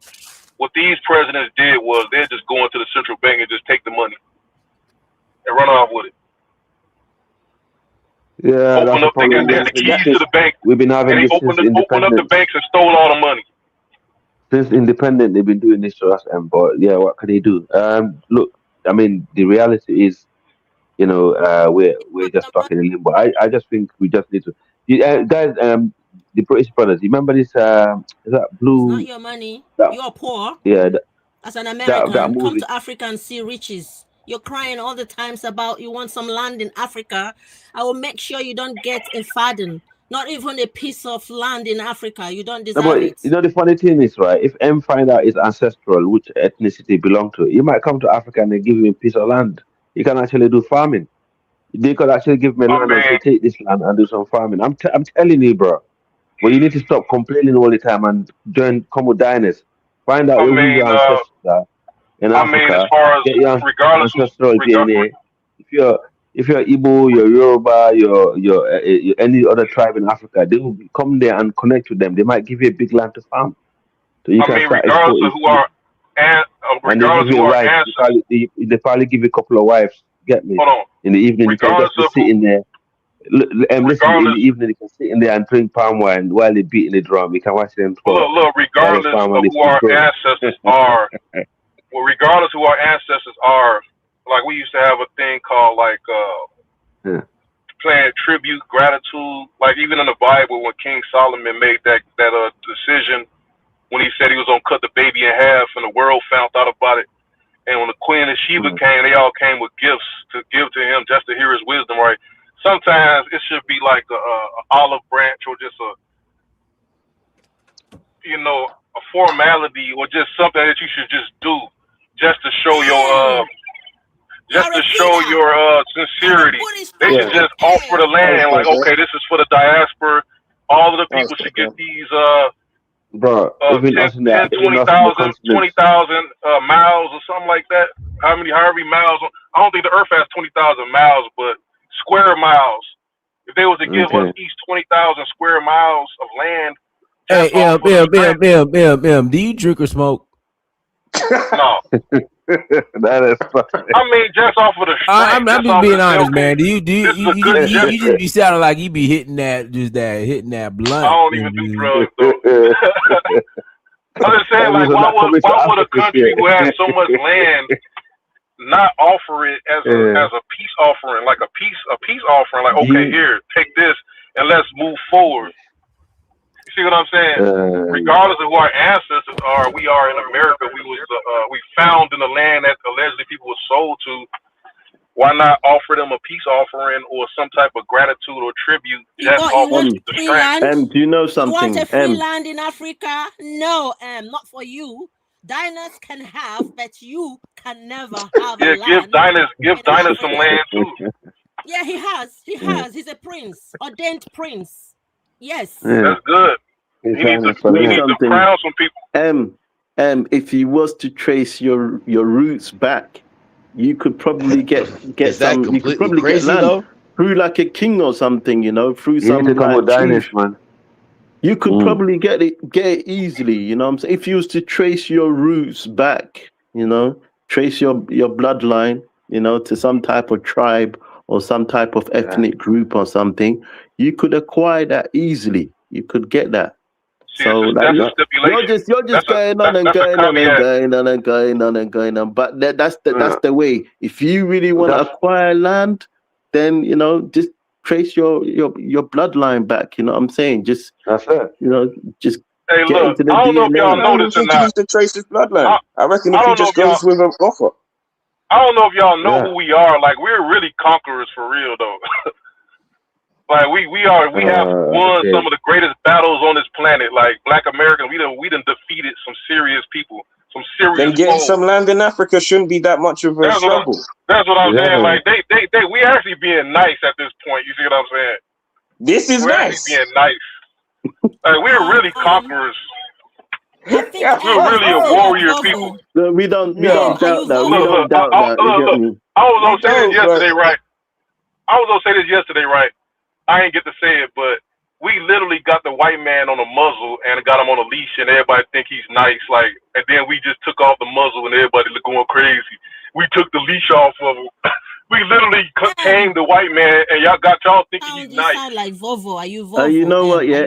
What these presidents did was they're just go into the central bank and just take the money and run off with it. Yeah, Open up, they got the keys to the bank. We've been having and they this since opened up the banks and stole all the money. Since independent, they've been doing this to us, but yeah, what can they do? Look, I mean, the reality is, we're just stuck in a limbo. I just think we just need to, guys. The British brothers. You remember this? Is that blue? It's not your money. You're poor. Yeah. As an American, that come movie. to Africa and see riches. You're crying all the times about you want some land in Africa. I will make sure you don't get a farden. Not even a piece of land in Africa. You don't deserve it. You know, the funny thing is, right, if M find out his ancestral, which ethnicity belong to, he might come to Africa and they give him a piece of land. He can actually do farming. They could actually give him a land and say, take this land and do some farming. I'm telling you, bro. But you need to stop complaining all the time and come with diners. Find out who your ancestors are in Africa. As far as get your regardless ancestral DNA. If you're Igbo, you're Yoruba, you're any other tribe in Africa, they will come there and connect with them. They might give you a big land to farm. So you can start regardless of who are regardless who are ancestors. They probably give you a couple of wives. Get me? Hold on. In the evening, you can just be sitting there. Listen, in the evening, you can sit in there and drink palm wine while they're beating the drum. You can watch them talk. Look, regardless of who our ancestors are, regardless who our ancestors are, like we used to have a thing called playing tribute, gratitude. Like even in the Bible, when King Solomon made that decision, when he said he was gonna cut the baby in half, and the world found out about it. And when the Queen of Sheba came, they all came with gifts to give to him just to hear his wisdom, right? Sometimes it should be like a olive branch or just a formality or just something that you should just do just to show your sincerity. They should just offer the land like, okay, this is for the diaspora. All of the people should get these 20,000 miles or something like that. However many miles. I don't think the Earth has 20,000 miles, but square miles. If they was to give us each 20,000 square miles of land. Hey, M, do you drink or smoke? No. That is funny. I mean, just off of the strength. I'm just being honest, man. Do you just be sounding like you be hitting that blunt? I don't even do drugs, though. I'm just saying, like, why would a country who has so much land not offer it as a peace offering, like a peace offering, like, okay, here, take this and let's move forward. You see what I'm saying? Regardless of who our ancestors are, we are in America. We found in the land that allegedly people were sold to. Why not offer them a peace offering or some type of gratitude or tribute? Just off of the strength. Do you know something? You want a free land in Africa? No, not for you. Diners can have, but you can never have. Yeah, give diners some land too. Yeah, he has. He's a prince, ordained prince. Yes. That's good. He needs to crown some people. If he was to trace your roots back, you could probably get some. You could probably get land through like a king or something, through some like man. You could probably get it easily, you know what I'm saying? If you was to trace your roots back, trace your bloodline, to some type of tribe or some type of ethnic group or something, you could acquire that easily. You could get that. So like, you're just going on and going on and going on and going on and going on. But that's the way. If you really want to acquire land, then just trace your bloodline back. You know what I'm saying? Just that's it. Just hey, get look, into the I don't know if DNA. y'all know this or not. He needs to trace his bloodline. I reckon if he just goes with an offer. I don't know if y'all know who we are. Like, we're really conquerors for real, though. Like, we have won some of the greatest battles on this planet. Like, Black Americans, we done defeated some serious people, some serious Then getting foes. some land in Africa shouldn't be that much of a struggle. That's what I'm saying. Like, we actually being nice at this point. You see what I'm saying? This is we're nice. Actually being nice. Like, we're really conquerors. We're really a warrior people. No, we don't doubt that. We don't doubt that. You get me? I was gonna say this yesterday, right? I ain't get to say it, but we literally got the white man on a muzzle and got him on a leash, and everybody think he's nice. Like, and then we just took off the muzzle, and everybody going crazy. We took the leash off of him. We literally tamed the white man, and y'all thinking he's nice. Sound like Vovo. Are you Vovo? You know what? Yeah,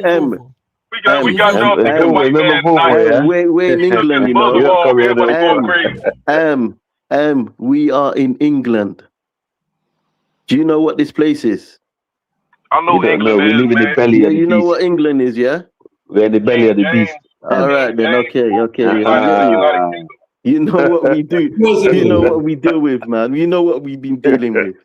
we got y'all thinking white man nice. We're in England, you know. We are in England. Do you know what this place is? I know England we live in the belly of the beast. You know what England is, yeah? We're in the belly of the beast. All right, then. Okay. You know what we do. You know what we deal with, man. You know what we've been dealing with.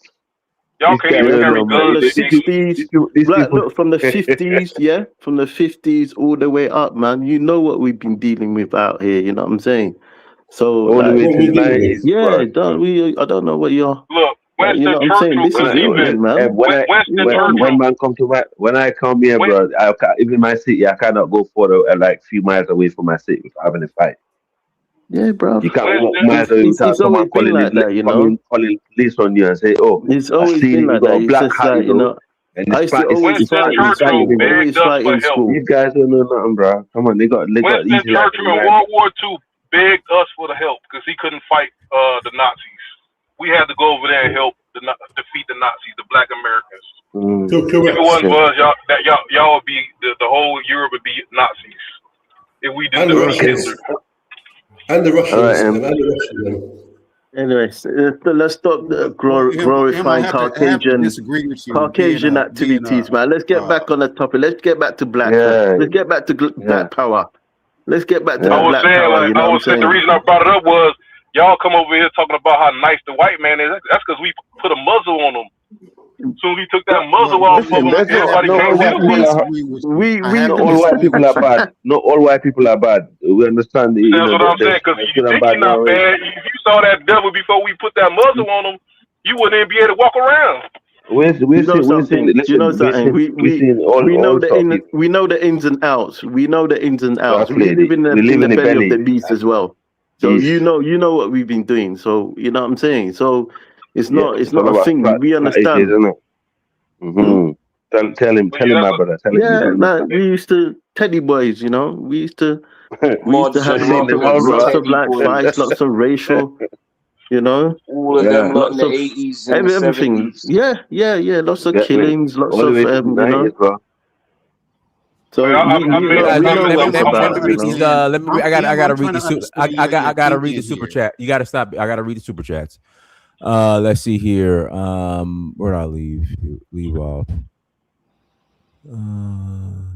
Y'all can't even carry guns. From the 60s, look, from the 50s, yeah? From the 50s all the way up, man. You know what we've been dealing with out here, you know what I'm saying? So, all the way to the 90s. Yeah, I don't know what you're... Look, you know what I'm saying? This is England, man. When I come here, bro, even my city, I cannot go further, like few miles away from my city without having a fight. Yeah, bro. You can't walk miles away without someone calling police on you and say, "Oh, it's always been like that. It's just like, you know. I used to always fight in school. You guys don't know nothing, bro. Come on, they got Winston Churchill in World War II begged us for the help because he couldn't fight the Nazis. We had to go over there and help defeat the Nazis, the Black Americans. If it wasn't for us, y'all would be the whole Europe would be Nazis. If we did the And the Russians. Anyways, let's stop glorifying Caucasian activities, man. Let's get back on the topic. Let's get back to black. Let's get back to black power. Let's get back to black power. The reason I brought it up was y'all come over here talking about how nice the white man is. That's because we put a muzzle on him. So we took that muzzle off of him. Everybody not all white people are bad. Not all white people are bad. We understand. That's what I'm saying. Because you think you're not bad. If you saw that devil before we put that muzzle on him, you wouldn't even be able to walk around. We know the ins and outs. We know the ins and outs. We live in the belly of the beast as well. So you know what we've been doing. So you know what I'm saying. So it's not a thing. We understand. Tell him, my brother. Man, we used to teddy boys. You know, we used to have lots of black fights, lots of racial. You know, all of them in the 80s and everything. 70s. Yeah. Lots of killings, lots of you know. So I gotta read the super chat. You gotta stop. I gotta read the super chats. Let's see here. Where did I leave off?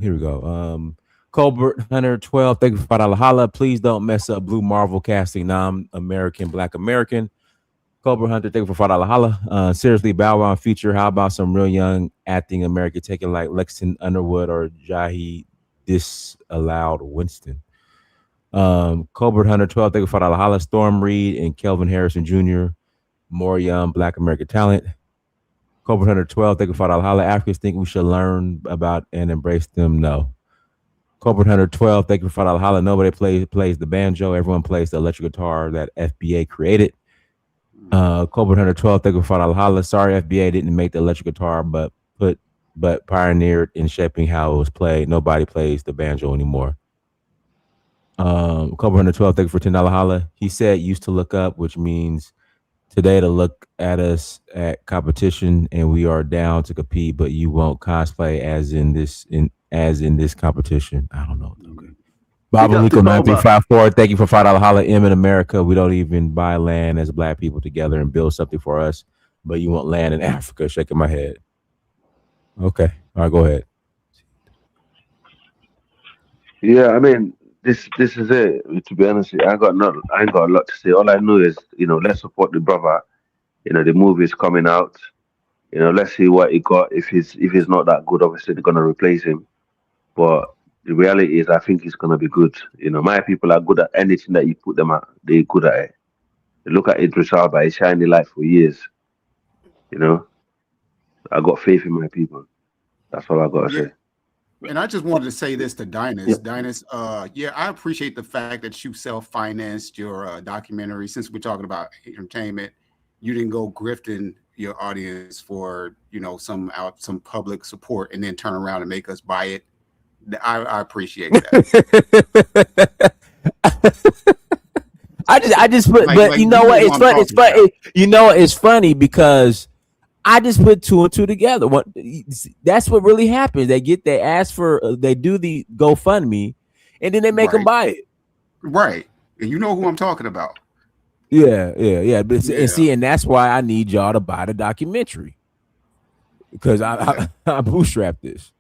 Here we go. Colbert 112, thank you for $5 holla. Please don't mess up Blue Marvel casting non-American Black American. Colbert Hunter, thank you for $5 holla. Seriously, Bow Wow feature. How about some real young acting American taking like Lexington Underwood or Jahi disallowed Winston? Colbert Hunter 12, thank you for $5 holla. Storm Reed and Kelvin Harrison Jr. More young Black American talent. Colbert Hunter 12, thank you for $5 holla. Africans think we should learn about and embrace them. No. Colbert Hunter 12, thank you for $5 holla. Nobody plays the banjo. Everyone plays the electric guitar that FBA created. Colbert Hunter 12, thank you for $5 holla. Sorry, FBA didn't make the electric guitar, but pioneered in shaping how it was played. Nobody plays the banjo anymore. Colbert Hunter 12, thank you for $10 holla. He said used to look up, which means today to look at us at competition, and we are down to compete, but you won't cosplay as in this competition. I don't know. Okay. Baba up to Liko Cobra. 9354. Thank you for $5 holla. M in America. We don't even buy land as black people together and build something for us. But you want land in Africa? Shaking my head. Okay. All right, go ahead. Yeah, I mean, this is it. To be honest, I ain't got a lot to say. All I know is, let's support the brother. The movie is coming out. Let's see what he got. If he's not that good, obviously they're gonna replace him. But the reality is, I think he's gonna be good. My people are good at anything that you put them at. They're good at it. You look at Idris Elba; he's shining light for years. I got faith in my people. That's all I gotta say. And I just wanted to say this to Dynas. Dynas, I appreciate the fact that you self-financed your documentary. Since we're talking about entertainment, you didn't go grifting your audience for some public support and then turn around and make us buy it. I appreciate that. I just put, but you know what? It's funny. It's funny. It's funny because I just put two and two together. That's what really happens. They ask for, they do the GoFundMe, and then they make them buy it. Right, and you know who I'm talking about. Yeah. And that's why I need y'all to buy the documentary because I bootstrapped this.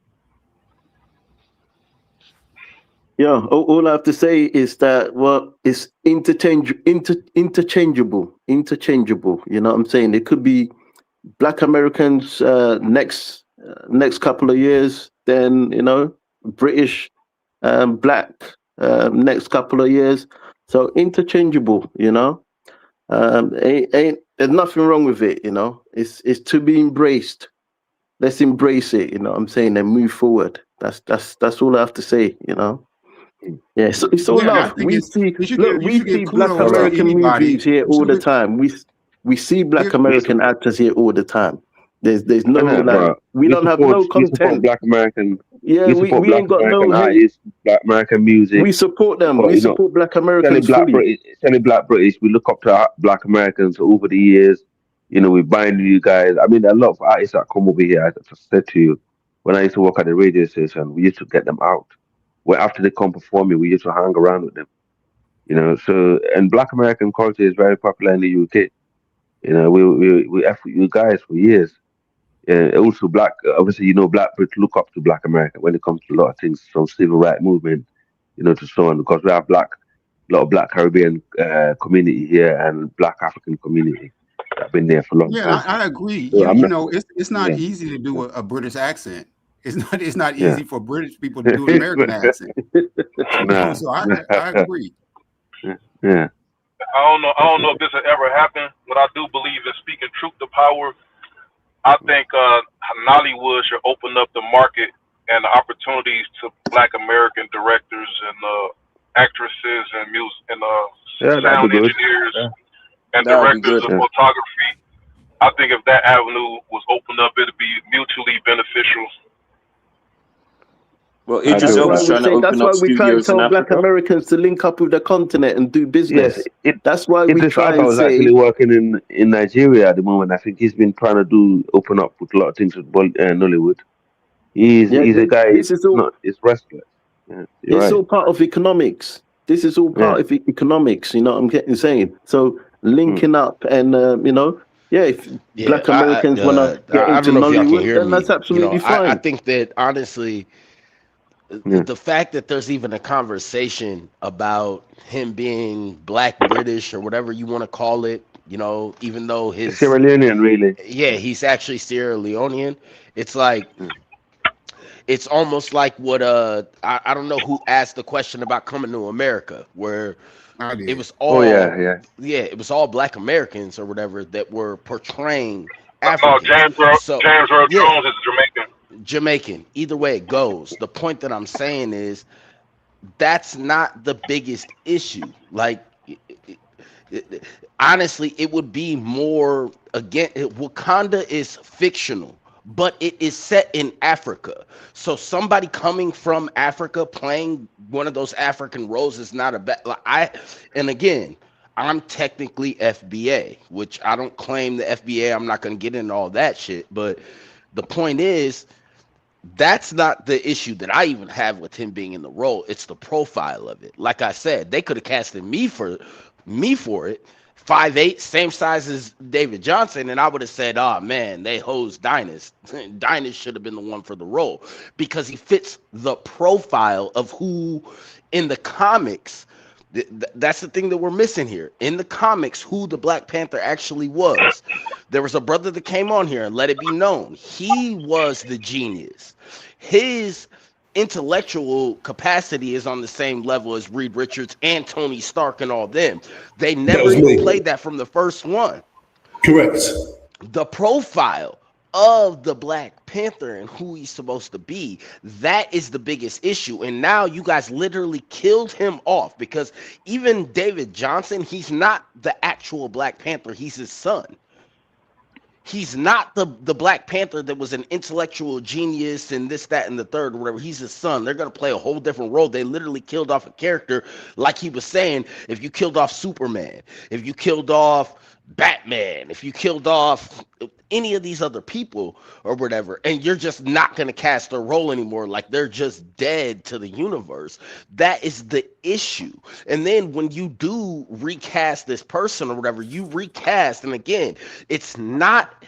Yeah, all I have to say is that it's interchangeable. You know what I'm saying? It could be Black Americans next couple of years, then British Black next couple of years. So interchangeable. There's nothing wrong with it. It's to be embraced. Let's embrace it. You know what I'm saying, and move forward. That's all I have to say. Yeah, so it's all love. We see Black American movies here all the time. We see Black American actors here all the time. There's no we don't have no content. Black American. Yeah, we ain't got no artists, Black American music. We support them. We support Black Americans. Selling Black British. We look up to Black Americans over the years. We bind you guys. I mean, a lot of artists that come over here. I just said to you, when I used to work at the radio station, we used to get them out. Where after they come performing, we used to hang around with them. So and Black American culture is very popular in the UK. We F with you guys for years. Also Black, obviously, Black Brits look up to Black America when it comes to a lot of things, from civil rights movement, to so on, because we have a lot of Black Caribbean community here and Black African community that have been there for a long time. Yeah, I agree. So it's not easy to do a British accent. It's not easy for British people to do an American accent. So I agree. Yeah. I don't know if this has ever happened, but I do believe in speaking truth to power. I think Nollywood should open up the market and the opportunities to Black American directors and actresses and music and sound engineers and directors of photography. I think if that avenue was opened up, it'd be mutually beneficial. Well, Idris Elba's trying to open up studios in Africa. That's why we try to tell Black Americans to link up with the continent and do business. Yes, that's why we try and say. Actually working in Nigeria at the moment. I think he's been trying to open up with a lot of things with Nollywood. He's a guy. It's restless. Yeah, it's all part of economics. This is all part of economics. You know what I'm saying? So linking up and if Black Americans want to get into Nollywood, then that's absolutely fine. I think that honestly, the fact that there's even a conversation about him being Black British or whatever you want to call it, even though his Sierra Leonean, really. Yeah, he's actually Sierra Leonean. It's like, it's almost like what I don't know who asked the question about coming to America, where it was all it was all Black Americans or whatever that were portraying Africans. James Earl Jones is Jamaican. Either way it goes. The point that I'm saying is that's not the biggest issue. Like, honestly, it would be more, again, Wakanda is fictional, but it is set in Africa. So somebody coming from Africa playing one of those African roles is not a bad. And again, I'm technically FBA, which I don't claim the FBA. I'm not going to get into all that shit. But the point is, That's not the issue that I even have with him being in the role. It's the profile of it. Like I said, they could have casted me for it. 5'8", same size as David Johnson, and I would have said, oh man, they hosed Dynas. Dynas should have been the one for the role because he fits the profile of who in the comics. That's the thing that we're missing here. In the comics, who the Black Panther actually was. There was a brother that came on here and let it be known. He was the genius. His intellectual capacity is on the same level as Reed Richards and Tony Stark and all them. They never even played that from the first one. Correct. The profile of the Black Panther and who he's supposed to be, that is the biggest issue. And now you guys literally killed him off because even David Johnson, he's not the actual Black Panther, he's his son. He's not the Black Panther that was an intellectual genius and this, that, and the third, or whatever. He's his son. They're going to play a whole different role. They literally killed off a character, like he was saying, if you killed off Superman, if you killed off Batman, if you killed off any of these other people or whatever, and you're just not going to cast their role anymore, like they're just dead to the universe. That is the issue. And then when you do recast this person or whatever, you recast, and again, it's not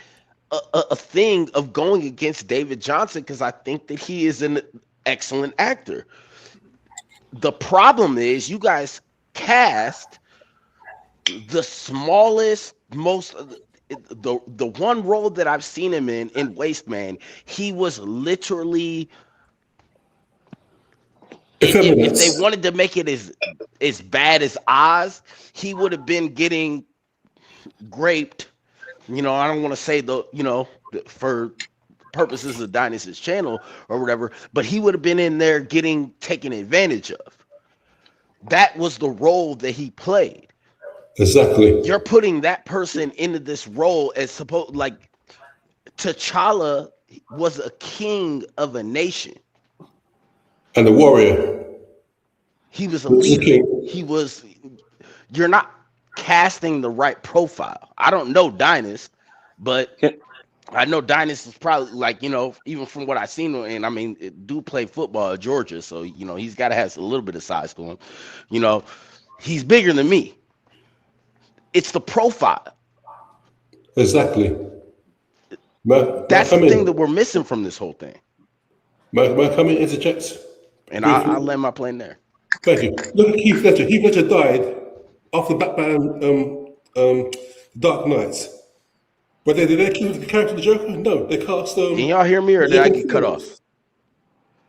a thing of going against David Johnson because I think that he is an excellent actor. The problem is you guys cast the smallest, most the one role that I've seen him in Waste Man, he was literally, if they wanted to make it as bad as Oz, he would have been getting graped. You know, I don't want to say for purposes of Dynasty's channel or whatever, but he would have been in there getting taken advantage of. That was the role that he played. Exactly. You're putting that person into this role as supposed, like T'Challa was a king of a nation and a warrior. He was a leader. You're not casting the right profile. I don't know Dynas, but I know Dynas is probably like, even from what I've seen, and I mean, dude played football at Georgia, so he's got to have a little bit of size to him. He's bigger than me. It's the profile. Exactly. That's the thing that we're missing from this whole thing. May I come in, interject? And I'll land my plane there. Thank you. Look at Heath Ledger. Heath Ledger died after Batman Dark Knight. But did they keep the character of the Joker? No, they cast. Can y'all hear me or did I get cut off?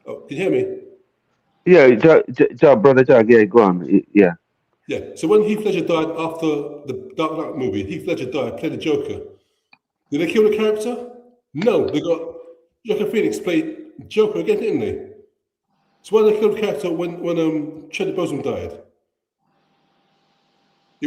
Oh, can you hear me? Yeah, brother Jack, yeah, go on. Yeah. Yeah, so when Heath Ledger died after the Dark Knight movie, Heath Ledger died, played the Joker. Did they kill the character? No, they got Joaquin Phoenix played Joker again, didn't they? So why did they kill the character when Chadwick Boseman died?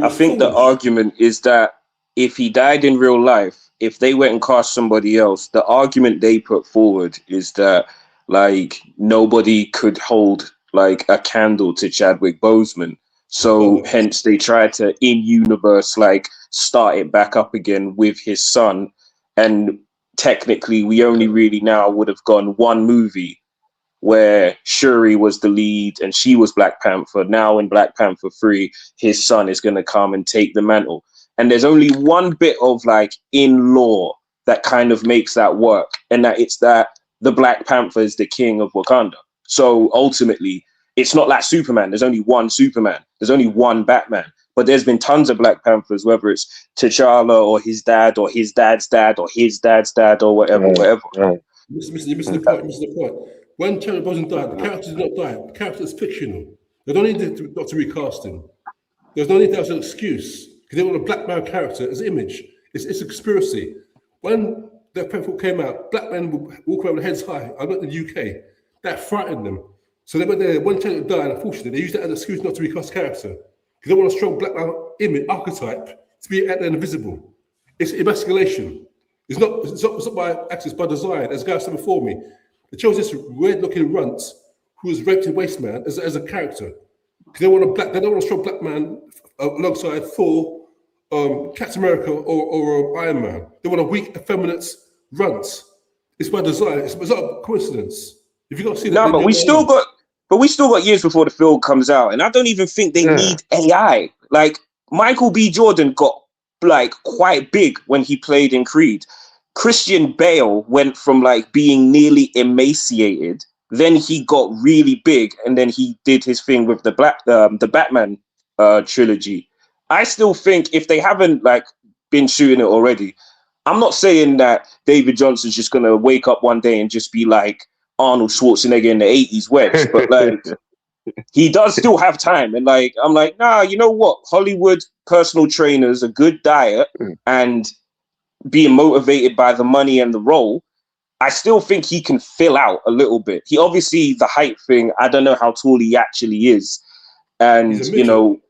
I think the argument is that if he died in real life, if they went and cast somebody else, the argument they put forward is that like nobody could hold like a candle to Chadwick Boseman. So hence they tried to in universe like start it back up again with his son. And technically we only really now would have gone one movie where Shuri was the lead and she was Black Panther. Now in Black Panther 3, his son is going to come and take the mantle. And there's only one bit of like in lore that kind of makes that work. And that it's that the Black Panther is the king of Wakanda. So ultimately, it's not like Superman. There's only one Superman. There's only one Batman. But there's been tons of Black Panthers, whether it's T'Challa or his dad or his dad's dad or his dad's dad or whatever, whatever. You're missing the point. When Chadwick Boseman died, the character did not die. The character is fictional. They don't need to recast him. There's no need to have an excuse because they want a black man character as image. It's a conspiracy. When the Panther came out, black men would walk around with heads high. I went to the UK. That frightened them. So they went there. When Chadwick died, unfortunately, they used that as an excuse not to recast character because they want a strong black man image archetype to be out there and visible. It's emasculation. It's not by accident, it's by design. As guys said before me, they chose this weird-looking runt who was raped in Waste Man as a character. Because they don't want a strong black man alongside Thor, Captain America, or Iron Man. They want a weak, effeminate runt. It's by design. It's not a coincidence. If you got to see that, No, but we still got years before the film comes out, and I don't even think they need AI. Like Michael B. Jordan got like quite big when he played in Creed. Christian Bale went from like being nearly emaciated, then he got really big, and then he did his thing with the Batman trilogy. I still think if they haven't like been shooting it already, I'm not saying that David Johnson's just gonna wake up one day and just be like Arnold Schwarzenegger in the 80s Wedge, but like he does still have time. And like I'm like, nah, you know what? Hollywood personal trainers, a good diet, and being motivated by the money and the role, I still think he can fill out a little bit. He obviously the height thing, I don't know how tall he actually is. And you know,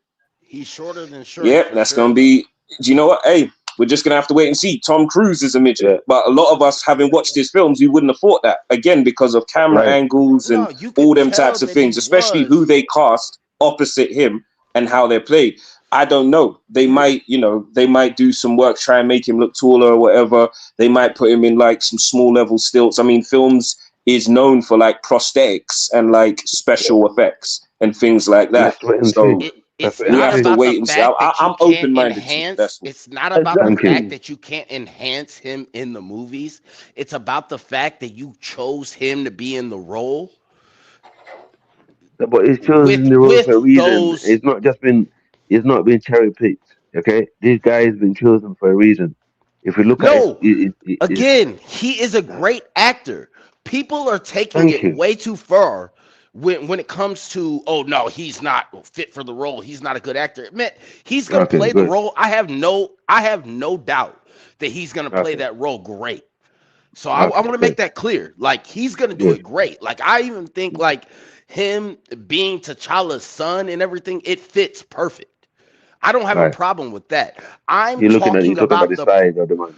he's shorter than short. Yeah, that's gonna be. Do you know what? Hey, we're just gonna have to wait and see. Tom Cruise is a midget, but a lot of us, having watched his films, we wouldn't have thought that again because of camera angles and all them types of things, especially who they cast opposite him and how they're played. I don't know. They might, you know, they might do some work, try and make him look taller or whatever. They might put him in like some small level stilts. I mean, films is known for like prosthetics and like special effects and things like that. So It's we not have to about wait the and see. fact that I'm you can't open-minded. enhance. It's not about the fact that you can't enhance him in the movies. It's about the fact that you chose him to be in the role. But he's chosen the role for a reason. It's not been cherry picked. Okay, this guy has been chosen for a reason. If we look at it, Again, he is a great actor. People are taking it way too far when it comes to, oh no, he's not fit for the role. He's not a good actor. Man, he's gonna play the role. I have no doubt that he's gonna play that role great. So I want to make that clear. Like he's gonna do it great. Like I even think like him being T'Challa's son and everything, it fits perfect. I don't have a problem with that. I'm talking about the size of the man.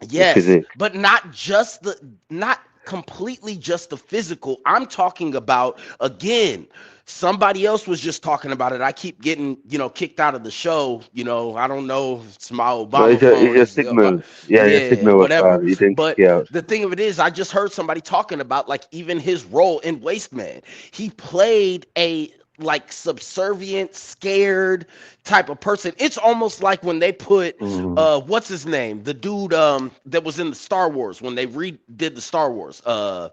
Yes, but not completely just the physical. I'm talking about, again, somebody else was just talking about it. I keep getting, kicked out of the show. I don't know. It's my Obama phone. It's your signal. Your signal whatever. You think, but the thing of it is, I just heard somebody talking about like even his role in Waste Man. He played a like subservient, scared type of person. It's almost like when they put what's his name, the dude that was in the Star Wars when they redid the Star Wars. So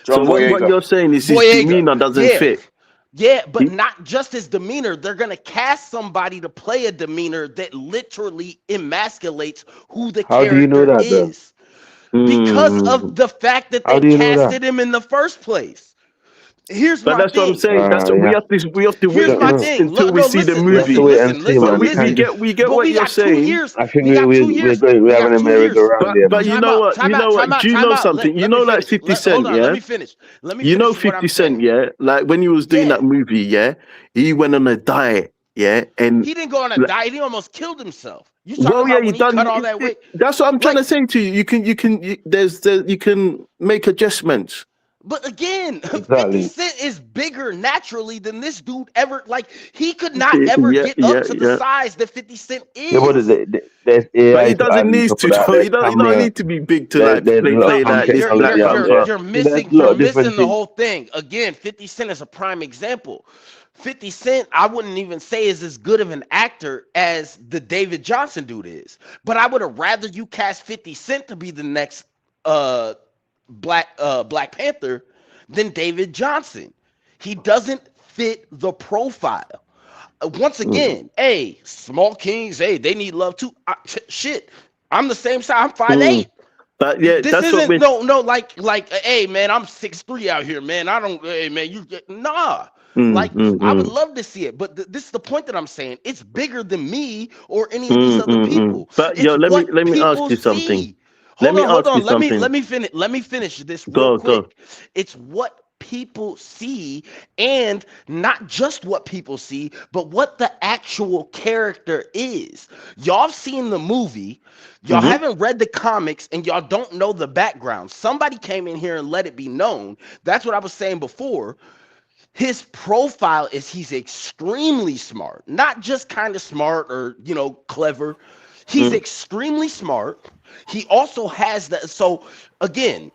what you're saying is his demeanor doesn't fit. Yeah, but not just his demeanor. They're gonna cast somebody to play a demeanor that literally emasculates who the character you know that, is. Because of the fact that they casted him in the first place. Here's my thing. What I'm saying. That's what we have to wait until we see the movie. We get what you're saying. I think we're having a merry-go-round here. But you know what? Do you know something? You know, like 50 Cent, yeah. Let me finish. You know 50 Cent, yeah. Like when he was doing that movie, yeah, he went on a diet, yeah, and he didn't go on a diet. He almost killed himself. You talking about when he cut all that weight? That's what I'm trying to say to you. You can make adjustments. But again, 50 Cent is bigger naturally than this dude ever. Like he could not ever get up to the size that 50 Cent is. But he doesn't need to. He don't need to be big to like play that. You're missing the whole thing. Again, 50 Cent is a prime example. 50 Cent, I wouldn't even say is as good of an actor as the David Johnson dude is. But I would have rather you cast 50 Cent to be the next Black Panther than David Johnson. He doesn't fit the profile. Once again, small kings, they need love too. Shit, I'm the same size. I'm 5'8". This isn't like hey man, I'm 6'3" out here, man. I don't, hey man, I would love to see it, but this is the point that I'm saying. It's bigger than me or any of these other people. But let me ask you something. Let me finish this real quick. It's what people see, and not just what people see, but what the actual character is. Y'all have seen the movie, y'all haven't read the comics, and y'all don't know the background. Somebody came in here and let it be known. That's what I was saying before. His profile is he's extremely smart, not just kind of smart or clever. He's extremely smart. He also has that. So again,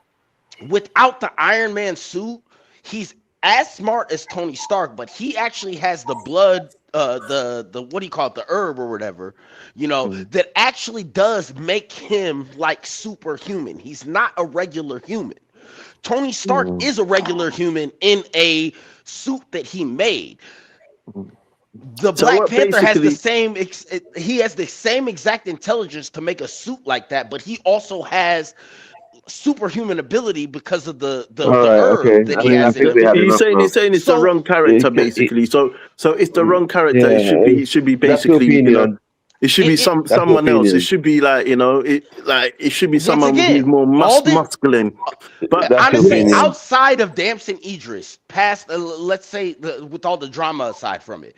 without the Iron Man suit, he's as smart as Tony Stark, but he actually has the blood, the what do you call it, the herb or whatever, that actually does make him like superhuman. He's not a regular human. Tony Stark is a regular human in a suit that he made. The Black Panther has the same. He has the same exact intelligence to make a suit like that, but he also has superhuman ability because of the herb that he has. He's saying it's the wrong character, basically. So it's the wrong character. It should be basically, it should be someone else. It should be like, it should be someone who's more masculine. But honestly, outside of Damson Idris, past let's say with all the drama aside from it,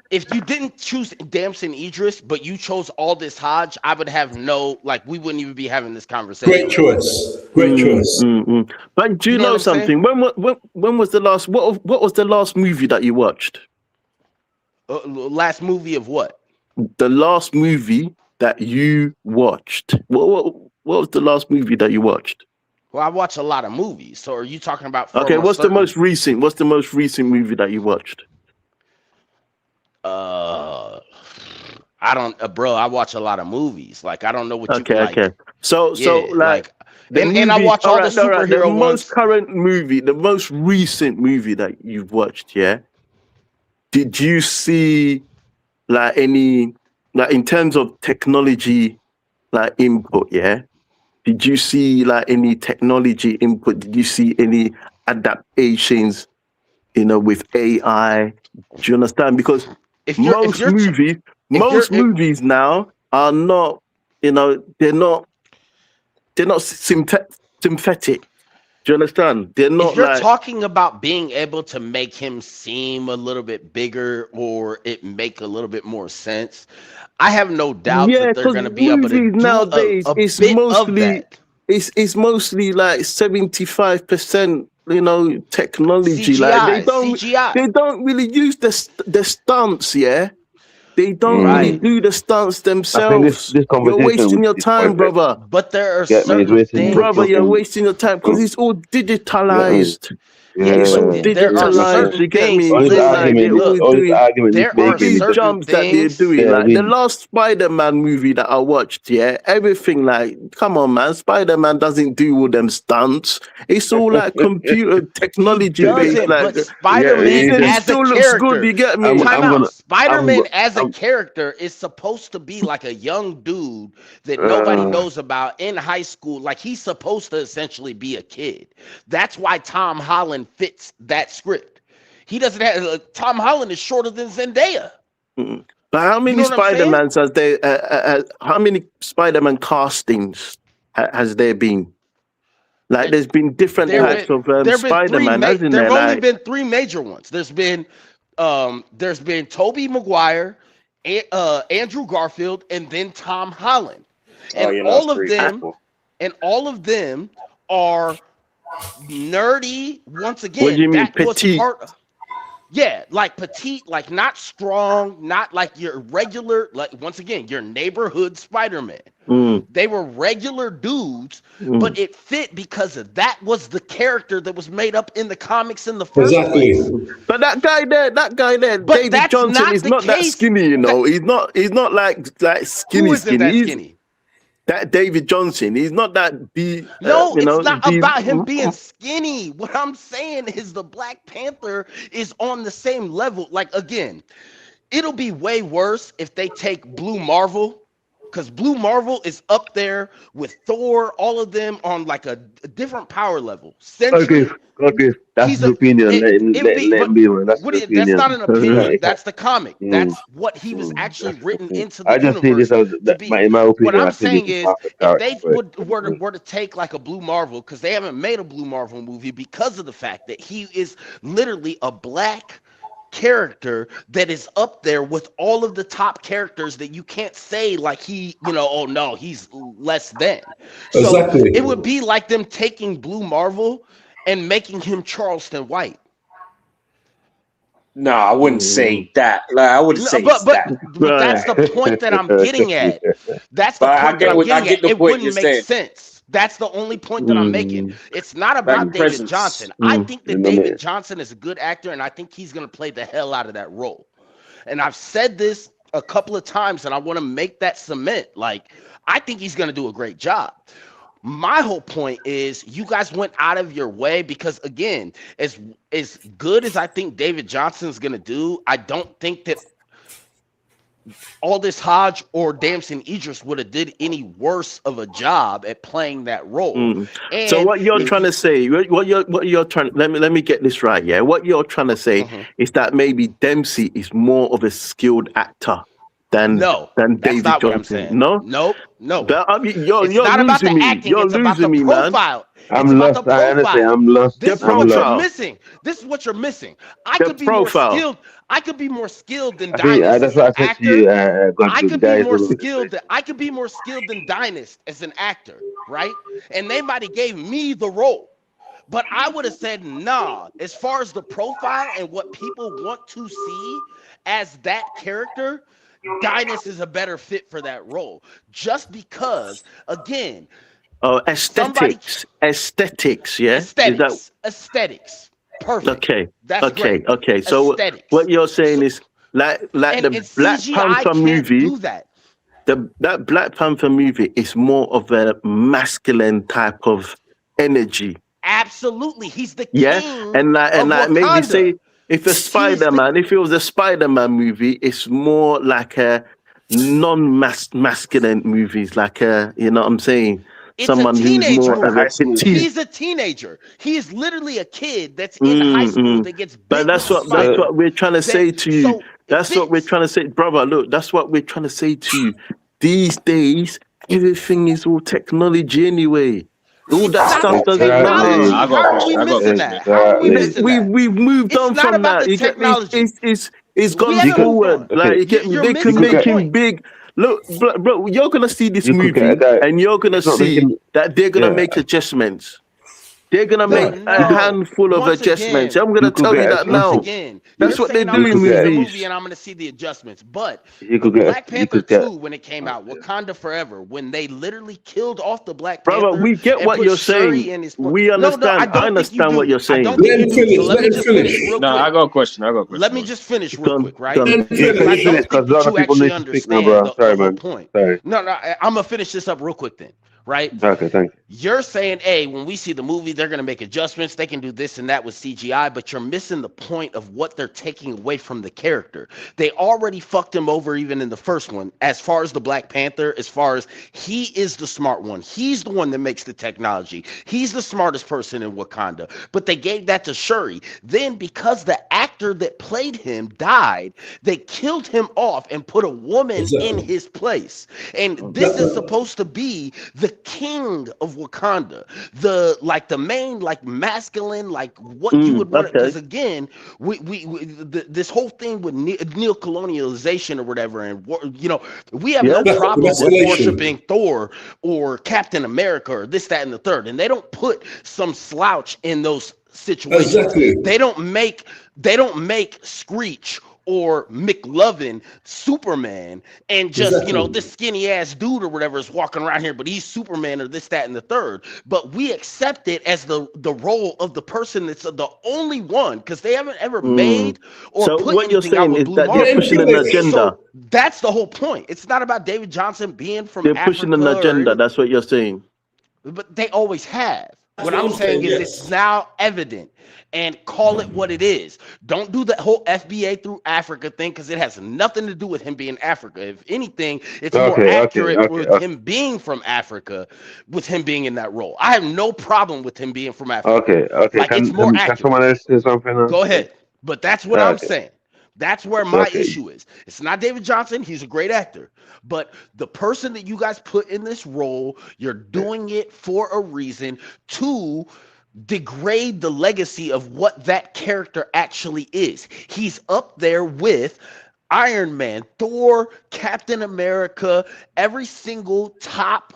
if you didn't choose Damson Idris, but you chose Aldous Hodge, I would have we wouldn't even be having this conversation. Great choice. Great choice. But do you know something? When was the last? What was the last movie that you watched? Last movie of what? The last movie that you watched. What was the last movie that you watched? Well, I watch a lot of movies. So are you talking about? Okay, what's the most recent? What's the most recent movie that you watched? I don't, bro. I watch a lot of movies. Like, I don't know what you like. Okay. So and I watch all the superhero the ones. most current movie, the most recent movie that you've watched. Yeah. Did you see any in terms of technology input? Yeah. Did you see any technology input? Did you see any adaptations? With AI. Do you understand? Because most movies now are not, they're not synthetic. Do you understand? They're not. If you're talking about being able to make him seem a little bit bigger or it make a little bit more sense, I have no doubt that they're going to be able to do nowadays. It's mostly it's mostly 75%. Technology CGI, they don't really use the stunts. Yeah, they don't really do the stunts themselves. You're wasting your time, brother. But there are certain things, brother. You're wasting your time because it's all digitalized. It's all digitalized. You get me? There are certain jumps that they're doing. The last Spider-Man movie that I watched, everything come on, man. Spider-Man doesn't do all them stunts. It's all computer technology based. But Spider-Man as a character, looks good. You get me? Spider-Man as a character is supposed to be like a young dude that nobody knows about in high school. Like, he's supposed to essentially be a kid. That's why Tom Holland fits that script. He doesn't have Tom Holland is shorter than Zendaya. But how many Spider-Mans has there? How many Spider-Man castings has there been? There's been different types of Spider-Man, hasn't there? There've only been three major ones. There's been Tobey Maguire, Andrew Garfield, and then Tom Holland, and all of them are nerdy. Once again, what do you mean petite? Petite, not strong, not like your regular, once again, your neighborhood Spider-Man. They were regular dudes, but it fit because that was the character that was made up in the comics in the first place. But that guy there, David Johnson is not that skinny, He's not like skinny. Who isn't that skinny? That David Johnson, he's not that it's not about him being skinny. What I'm saying is the Black Panther is on the same level. Again, it'll be way worse if they take Blue Marvel, because Blue Marvel is up there with Thor, all of them on a different power level. Okay. That's his opinion. That's not an opinion. That's the comic. That's what he was actually written into the universe. See this as in my opinion. What I'm saying is, if they were to take a Blue Marvel, because they haven't made a Blue Marvel movie because of the fact that he is literally a black character that is up there with all of the top characters that you can't say he's less than. So it would be like them taking Blue Marvel and making him Charleston White. No, I wouldn't say that. Like, I wouldn't say but that. that's the point that I'm getting at. That's the But point that I'm getting at. the It point wouldn't you're make saying. sense. That's the only point that I'm making. It's not about Like David presence. Johnson. I think that David Johnson is a good actor, and I think he's going to play the hell out of that role. And I've said this a couple of times, and I want to make that cement. Like, I think he's going to do a great job. My whole point is you guys went out of your way because, again, as good as I think David Johnson's going to do, I don't think that Aldous Hodge or Damson Idris would have did any worse of a job at playing that role. And so what you're trying to say, what you're trying, let me get this right, yeah. What you're trying to say is that maybe Dempsey is more of a skilled actor than David not Johnson. What I'm saying. No, no. I mean, you're not about the losing me. acting. You're It's about the losing me, man. profile. I'm lost. I understand. I'm lost. This is what you're missing. This is what you're missing. I could be more skilled. I could be more skilled than I think Dynast that's as what I an said actor. to you. I could be more skilled. I could be more skilled than Dynast as an actor, right? And they might have gave me the role, but I would have said nah. As far as the profile and what people want to see as that character, Dynast is a better fit for that role. Just because, again. Aesthetics, yeah. Aesthetics. Perfect. Okay. That's great. Okay. So what you're saying is like the Black Panther movie. That Black Panther movie is more of a masculine type of energy. Absolutely, he's the king. Yeah, and like maybe say if it was a Spider-Man movie, it's more like a non-masculine movies, like you know what I'm saying. It's someone a teenage who's more movie. He's a teenager. He is literally a kid that's in high school that gets bit. But that's what we're trying to say to you. That's what we're trying to say, brother. Look, that's what we're trying to say to you. These days, everything is all technology anyway. All that stuff doesn't matter. How are we missing that? How are we missing that? We've moved on from that. It's gone forward. Like they can make him big. Look, bro, you're gonna see this movie, and you're gonna see that they're gonna make adjustments. They're gonna make a handful of adjustments. I'm gonna tell you that now. That's what they do in movies. And I'm gonna see the adjustments. But Black Panther 2, when it came out, Wakanda Forever, when they literally killed off the Black Panther. Brother, we get what you're saying. We understand. I understand what you're saying. Let him finish. No, I got a question. Let me just finish real quick, right? Because a lot of people need to speak now, bro. Sorry, man. Sorry. No, I'm gonna finish this up real quick then. Right? Okay, thank you. You're saying, hey, when we see the movie, they're going to make adjustments. They can do this and that with CGI, but you're missing the point of what they're taking away from the character. They already fucked him over even in the first one. As far as the Black Panther, as far as he is the smart one. He's the one that makes the technology. He's the smartest person in Wakanda. But they gave that to Shuri. Then because the actor that played him died, they killed him off and put a woman in his place. And this is supposed to be the king of Wakanda, the main masculine, what you would want. Because again, this whole thing with neo-colonialization or whatever, and we have no problem with worshiping Thor or Captain America or this, that, and the third, and they don't put some slouch in those situations. Exactly. They don't make Screech or McLovin Superman and just this skinny ass dude or whatever is walking around here, but he's Superman or this, that, and the third. But we accept it as the role of the person that's the only one, because they haven't ever made or put what you're anything out saying with is Blue that Marvel. they're pushing an agenda. So that's the whole point. It's not about David Johnson being from They're pushing an agenda. That's what you're saying. But they always have. What I'm saying is it's now evident, and call it what it is. Don't do the whole FBA through Africa thing, because it has nothing to do with him being Africa. If anything, it's more accurate with him being from Africa, with him being in that role. I have no problem with him being from Africa. Okay. Can someone else say something? Go ahead. But that's what I'm saying. That's where my issue is. It's not David Johnson. He's a great actor. But the person that you guys put in this role, you're doing it for a reason to degrade the legacy of what that character actually is. He's up there with Iron Man, Thor, Captain America, every single top,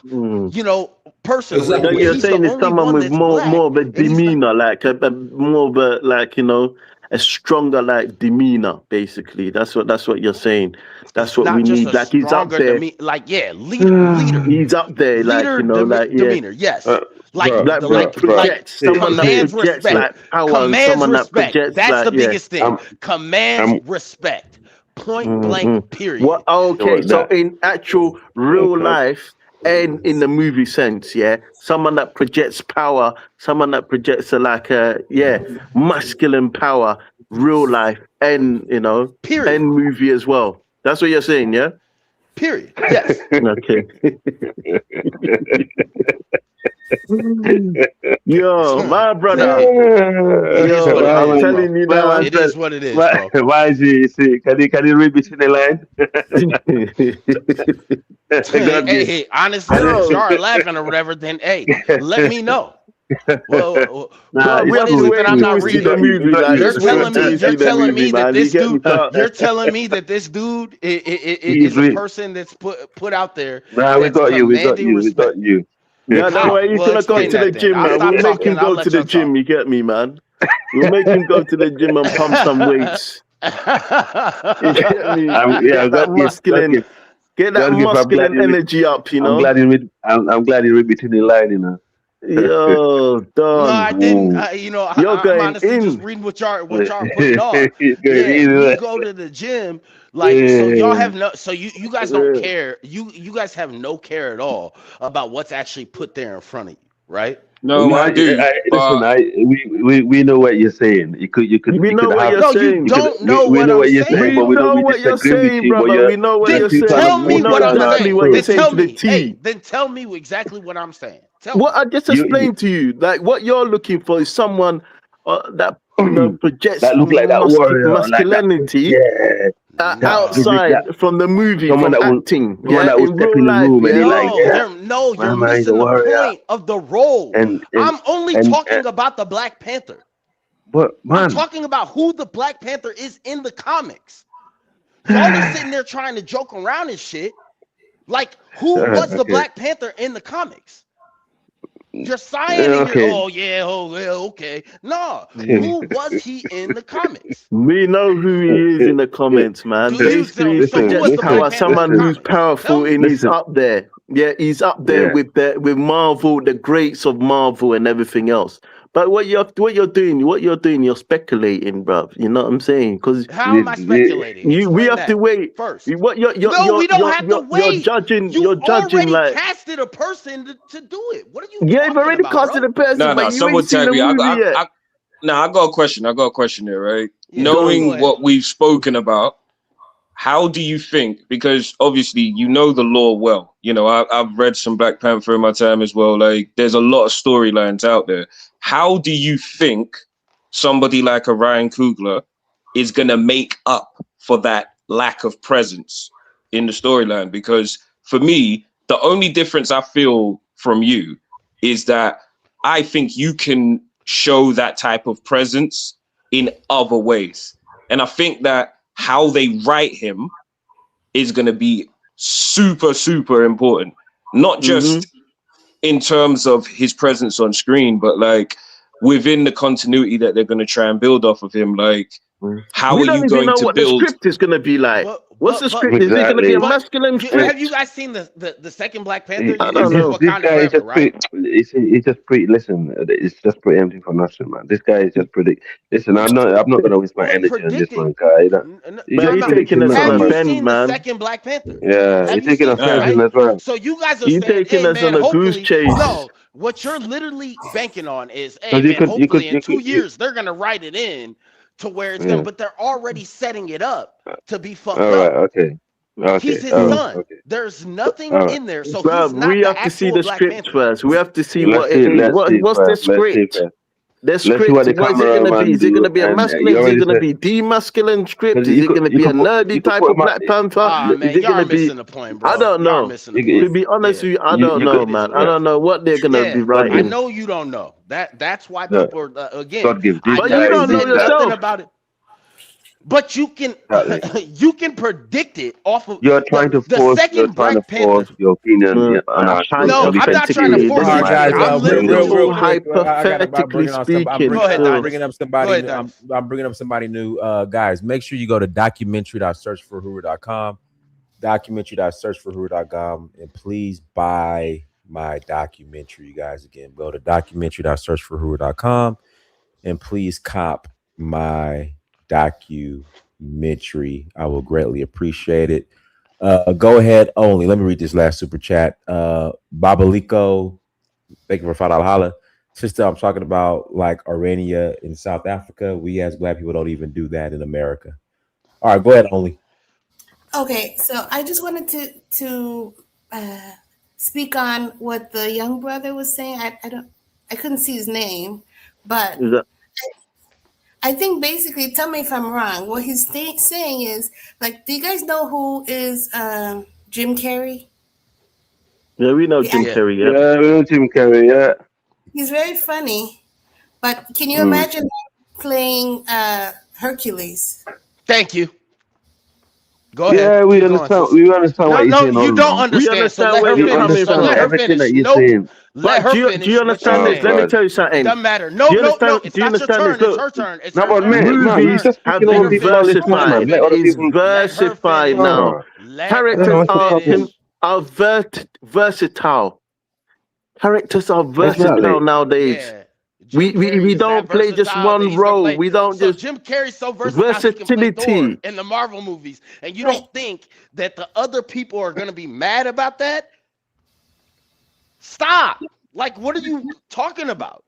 person. So you're saying it's someone with more of a demeanor, more of a a stronger like demeanor. Basically, that's what you're saying. That's what Not we just need. a Like he's up stronger there. leader. He's up there, like Leader you know, like yeah. demeanor, yes. Like Like projects someone that commands projects respect. like power and Commands someone that respect. projects That's like the yeah. biggest thing. Commands respect. Point blank, period. What? Okay, so in actual real life and in the movie sense, yeah, someone that projects power, someone that projects masculine power, real life, and you know, and movie as well. That's what you're saying, yeah? Period. Yes. Okay. Yo, my brother. Yo, I'm telling you now. It is what it is, bro. Why is he? Can you read between the lines? hey, honestly, if you are laughing or whatever, then hey, let me know. Well, nah, what is it that I'm not reading? You're telling me that this dude. You're telling me that this dude is a person that's put out there. Nah, we got you. We got you. Yeah, don't worry. He's gonna go to the gym, man. We'll make him go to the gym. You get me, man? We'll make him go to the gym and pump some weights. You get me? Get that masculine energy up. You know. I'm glad you read between the line. You know. Yo, done. No, I didn't. I'm honestly just reading what y'all putting on. You go to the gym, like so y'all have no. So you guys don't care. You guys have no care at all about what's actually put there in front of you, right? No, I do. Listen, we know what you're saying. You could. We know what you're saying. You don't know we know what you're saying. saying, but we know what you're saying, brother. We know what you're saying. Tell me what I'm saying. Then tell me. Hey, then tell me exactly what I'm saying. What I just explained to you, like what you're looking for is someone that projects that look like that warrior, masculinity outside from the movie, someone from that acting. Someone that will step in the room and you're missing the point of the role. I'm only talking about the Black Panther. But man, I'm talking about who the Black Panther is in the comics. Y'all are sitting there trying to joke around and shit. Like, who was the Black Panther in the comics? You're saying okay. No, who was he in the comics? We know who he is in the comments, man. Basically, someone who's powerful and he's up there. Yeah, he's up there with Marvel, the greats of Marvel and everything else. But what you're doing, you're speculating, bruv. You know what I'm saying? Because how am I speculating? We have to wait first. We don't have to wait. You're judging like casted a person to do it. What are you? Yeah, you've already casted a person, but you ain't seen the movie yet. I got a question. I got a question here, right? Yeah, knowing what we've spoken about, how do you think? Because obviously you know the lore well. You know, I've read some Black Panther in my time as well. Like, there's a lot of storylines out there. How do you think somebody like a Ryan Coogler is going to make up for that lack of presence in the storyline? Because for me, the only difference I feel from you is that I think you can show that type of presence in other ways. And I think that how they write him is going to be super, super important. Not just in terms of his presence on screen, but like within the continuity that they're going to try and build off of him. Like, how are you going to build? The script is going to be like? What's the script? Is it going to be a masculine script? Have you guys seen the second Black Panther? I don't know. This guy is just pretty. It's just pretty. Listen, it's just pretty empty for nothing, man. This guy is just pretty. Listen, I'm not going to waste my energy on this one, guy. You're taking us on a bend, man. Second Black Panther. Yeah, you're taking us on as well. So you guys are taking us on a goose chase. No, what you're literally banking on is, hopefully in 2 years they're going to write it in to where it's gonna, but they're already setting it up to be fucked up. Okay. He's his son. Okay. There's nothing in there, so he's not we have to see the script first. We have to see what's the script. The script, what is it going to be? Is it going to be a masculine? Is it going to be demasculine script? Is it going to be a nerdy type of Black Panther? Is it going to be? I don't know. To be honest with you, I don't know, man. I don't know what they're going to be writing. I know you don't know. That's why people are again. But you don't know yourself about it. But you can you can predict it off of You're trying to the force. You're second trying to Black Panther. force your opinion on our show. No, We I'm can not take trying to it. force Doesn't All right, matter. guys. anything. I'm literally Real quick. Hypothetically Go ahead, I'm Diamond. bringing up somebody. Go ahead, New. Diamond. I'm bringing up somebody new. Guys, make sure you go to documentary.searchforwhoever.com, documentary.searchforwhoever.com, and please buy my documentary. You guys, again, go to documentary.searchforwhoever.com, and please cop my documentary. I will greatly appreciate it. Go ahead only. Let me read this last super chat. Babaliko, thank you for $5 holla. Sister, I'm talking about like Orania in South Africa. We as Black people don't even do that in America. All right, go ahead only. Okay, so I just wanted to speak on what the young brother was saying. I couldn't see his name, but I think basically, tell me if I'm wrong. What he's saying is, like, do you guys know who is Jim Carrey? Yeah, we know Jim Carrey. Yeah, we know Jim Carrey. Yeah. He's very funny, but can you imagine him playing Hercules? Thank you. Go ahead. Yeah, we understand. We understand what you're saying. No, you don't understand. So let her finish. So let her finish. Nope. Let her finish. Do you understand this? Let me tell you something. Doesn't matter. No. It's not your turn. It's her turn. It's her turn. Movies have been versified. It's versified now. Characters are versatile. Characters are versatile nowadays. We don't play just one role. We don't just Jim Carrey's so versatile. Versatility in the Marvel movies, and you don't think that the other people are going to be mad about that? Stop! Like, what are you talking about?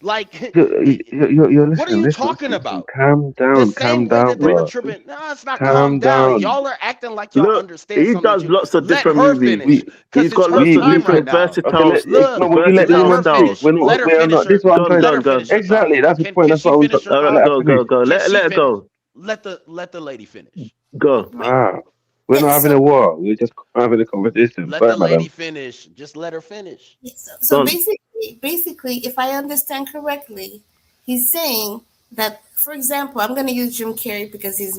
Like, you're what are you talking about? Calm down, calm down, bro. No, it's not calm down. Y'all are acting like y'all understand. He does lots of different movies. He's got lots of different versatile. We're not. This is what I'm trying to go. Exactly, that's the point. That's what I was. All right, go. Let her go. Let the lady finish. Go. We're not having a war. We're just having a conversation. Let the lady finish. Just let her finish. So basically, if I understand correctly, he's saying that, for example, I'm going to use Jim Carrey because he's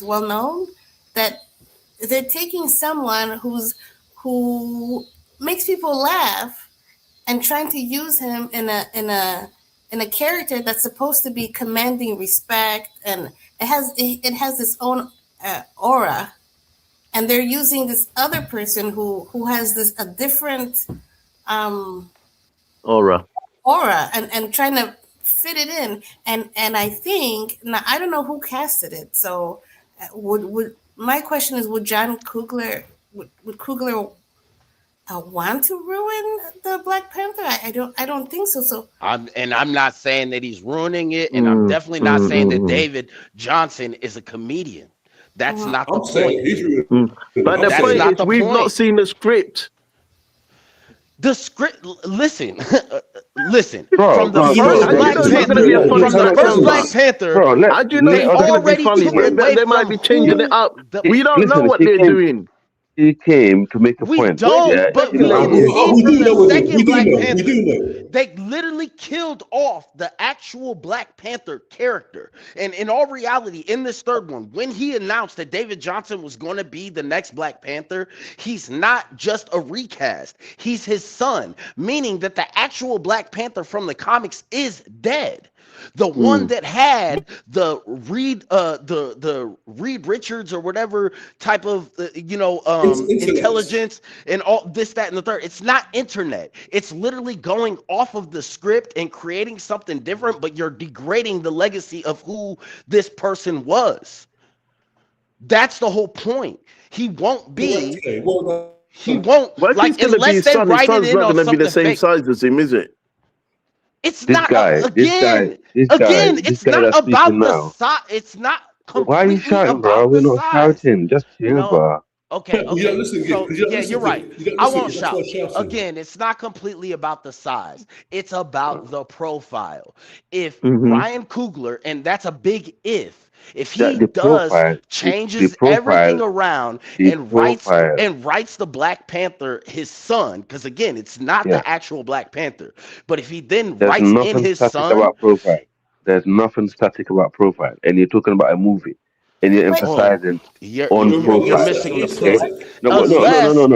well known, that they're taking someone who makes people laugh and trying to use him in a character that's supposed to be commanding respect, and it has its own aura. And they're using this other person who has a different aura and trying to fit it in. And I think, now I don't know who casted it. So would my question is, would John Coogler would Coogler want to ruin the Black Panther? I don't think so. So I'm not saying that he's ruining it, and I'm definitely not saying that David Johnson is a comedian. That's not the point. But the point is, we've not seen the script. The script. Listen. Bro, from the first Black Panther, I do know it's going to be funny. They might be changing it up. We don't know what they're doing. He came to make a point. But we the second Black Panther, they literally killed off the actual Black Panther character. And in all reality, in this third one, when he announced that David Johnson was going to be the next Black Panther, he's not just a recast. He's his son, meaning that the actual Black Panther from the comics is dead. The one that had the Reed Richards or whatever type of intelligence and all this, that, and the third. It's not internet. It's literally going off of the script and creating something different, but you're degrading the legacy of who this person was. That's the whole point. He won't be. He won't. Well, like, unless they write it in on something be the same size as him, is it? It's this not guy, again. It's not about the size. It's not. Why are you shouting, bro? We're not shouting. Just chill, bro. Okay. You're right. I won't shout. Again, it's not completely about the size. It's about the profile. If Ryan Coogler, and that's a big if he changes everything around and writes the Black Panther his son, because again, it's not the actual Black Panther, but if he then writes in his son, there's nothing static about profile, and you're talking about a movie. and you're But emphasizing You're on missing the profiling. Okay, point. no, but no.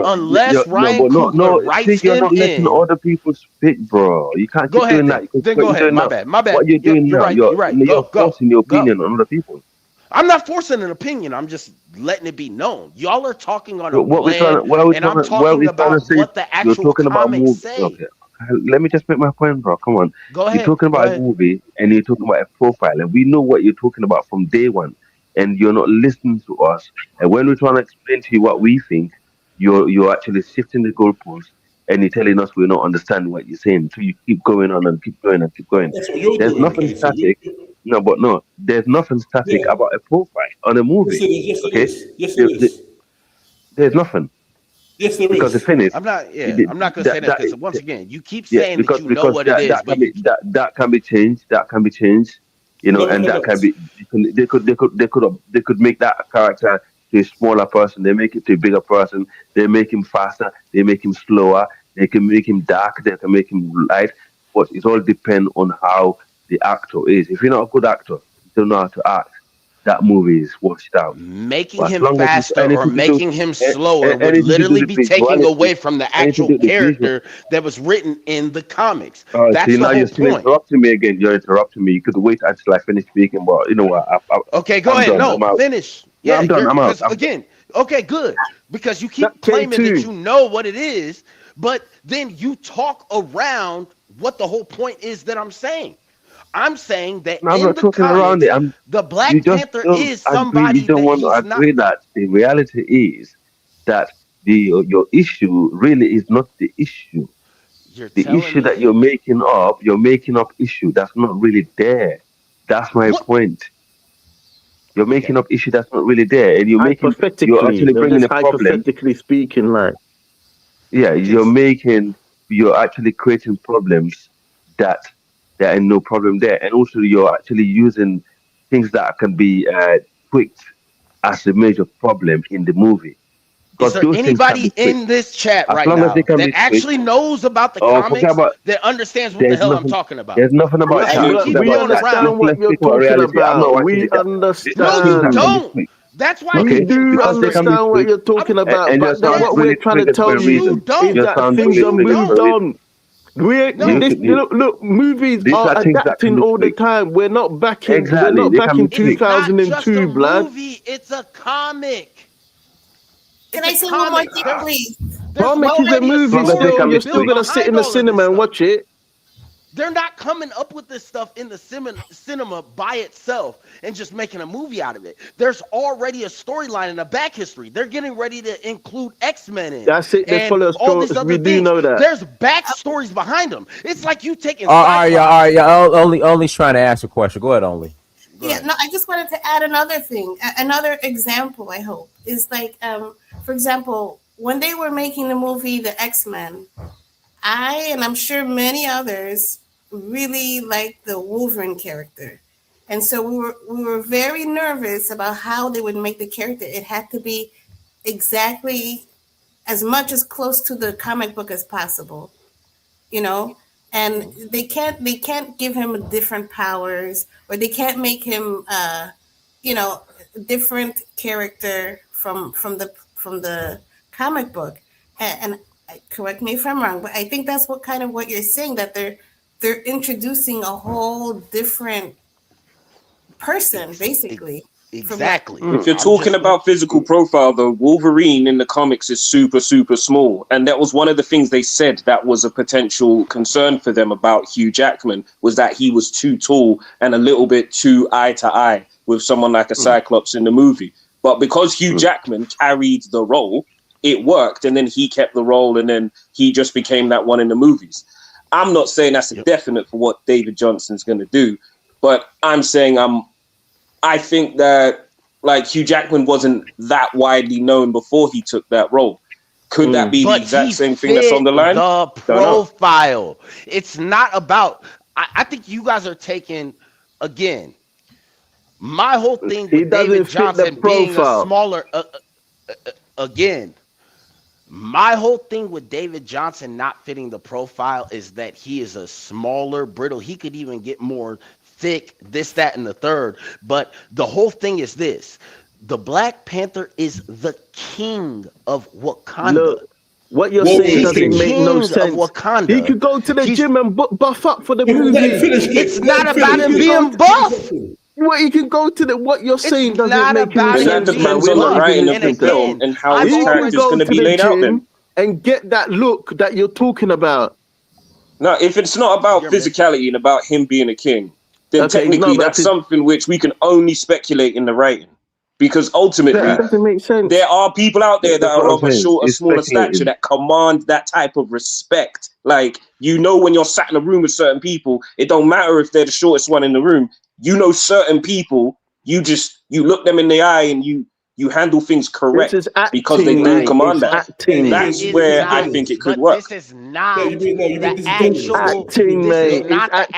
Unless No, Ryan but no. Coogler See, writes you're him not letting in. other people speak, bro. You can't Go keep ahead doing that then. because Then what go you're ahead. doing My now, bad. My bad. what you're Yep, doing you're now, right. You're right. you're forcing your opinion on other people. I'm not forcing an opinion. I'm just letting it be known. Y'all are talking on a What we're trying bland, to, what are we and trying I'm to, what are talking we trying to about say? what the You're actual talking about a comics movie. say. Okay, let me just make my point, bro. Come on. Go You're ahead. talking Go about a ahead. movie and you're talking about a profile, and we know what you're talking about from day one, and you're not listening to us. And when we're trying to explain to you what we think, you're actually shifting the goalposts, and you're telling us we're not understanding what you're saying. So you keep going on and keep going and keep going. That's what you're There's doing, nothing Katie. static. No, but no, there's nothing static Yeah. about a profile on a Yes, movie. it is. Yes, it Okay, is. Yes, it There- there- is. there's nothing Yes, there because the is. thing is, I'm not. Yeah, it- I'm not gonna say that that that because once again, you keep yeah, saying that you know because what it is, that but can be that can be changed. That can be changed. No, it And that cannot. can be they could make that character to a smaller person. They make it to a bigger person. They make him faster. They make him slower. They can make him dark. They can make him light. But it all depends on how the actor is. If you're not a good actor, you don't know how to act. That movie is washed out. making But as him long as it's faster or anything to do, making him slower would anything to do literally with be the taking away visuality, from the anything to actual do with the visual. character that was written in the comics. All right, see That's the now whole you're still point. interrupting me again. You're interrupting me. You could wait until I finish speaking, but you know what? Okay, go I'm ahead. done. No, I'm out. finish. No, Yeah, I'm done. you're I'm out. because I'm done. again, okay, good. Because you keep That claiming that K2. you know what it is, but then you talk around what the whole point is that I'm saying. I'm saying that No, I'm in not the talking around it. comics, the You Black just Panther don't is agree. You somebody don't that want to he's not. agree that the reality is that your issue really is not the issue. You're The telling issue me that that you're making up issue that's not really there. That's my what? point. You're making Okay, up issue that's not really there, and you're Hypothetically, actually they're bringing just a problem. hypothetically speaking, like Yeah, just you're actually creating problems that there are no problem there, and also you're actually using things that can be tweaked as a major problem in the movie is because there those things can anybody be tweaked in this chat as right long as they now can that be tweaked. actually knows about the Oh, forget comics about that understands what the there's hell I'm nothing. talking about? There's nothing about As you chat. keep Forget we about going chat. around, understand Let's what you're speak about talking reality. I'm not about. watching We the chat. There's no, things you that can be understand. don't. tweaked. That's why We you Okay, keep do because they can be understand what tweaked, you're talking about, and you but sound what we're really trying to triggered for tell a you you reason. is don't. You that sound things really are You triggered moved for a don't. reason. on. No, Look, movies These are are things that can adapting be all the tweaked. time. We're Exactly, not they back can be in it's tweaked. not just a 2002, blood. movie. It's a comic. can It's a I say one more comic. thing, There's please? there's Comic is a already a As movie long as they still. can be You're story still tweaked. gonna sit in behind the all of this cinema and stuff. watch it. They're not coming up with this stuff in the cinema by itself and just making a movie out of it. There's already a storyline and a back history. They're getting ready to include X-Men in That's it. They and follow a all story. these other We do things. know that. There's backstories behind them. It's like you taking All right, y'all. All Cyclops. right, y'all. Only's trying to ask a question. Go ahead, only. Go Yeah, ahead. no, I just wanted to add another thing, another example. I hope is like, for example, when they were making the movie The X-Men, and I'm sure many others really liked the Wolverine character, and so we were very nervous about how they would make the character. It had to be exactly as much as close to the comic book as possible, you know. And they can't give him different powers, or they can't make him you know different character from the comic book. And correct me if I'm wrong, but I think that's what you're saying, that they're introducing a whole different person basically from what. Exactly. If you're I'm talking just about physical profile, though, Wolverine in the comics is super, super small. And that was one of the things they said that was a potential concern for them about Hugh Jackman, was that he was too tall and a little bit too eye to eye with someone like a Cyclops in the movie. But because Hugh Jackman carried the role, it worked. And then he kept the role, and then he just became that one in the movies. I'm not saying that's a definite for what David Johnson's going to do, but I'm saying I think that like Hugh Jackman wasn't that widely known before he took that role. Could that be the exact same thing that's on the line? The profile. It's not about. I think you guys are taking again. My whole thing He with David doesn't fit the Johnson being a profile. smaller again. My whole thing with David Johnson not fitting the profile is that he is a smaller, brittle. He could even get more thick, this, that, and the third. But the whole thing is this: the Black Panther is the king of Wakanda. Look, what you're saying doesn't make no sense. He could go to the gym and buff up for the movie. It's not about him being buff. Well, he can go to the. What you're saying doesn't make any sense. That depends on the writing of the film and how his character is going to be laid out then. And get that look that you're talking about. No, if it's not about physicality and about him being a king, then technically that's something which we can only speculate in the writing. Because ultimately, that doesn't make sense. There are people out there that are of a shorter, smaller stature that command that type of respect. Like, you know, when you're sat in a room with certain people, it don't matter if they're the shortest one in the room. You know, certain people, you look them in the eye and you handle things correct because they do command that. That's where I think it could work. This is not the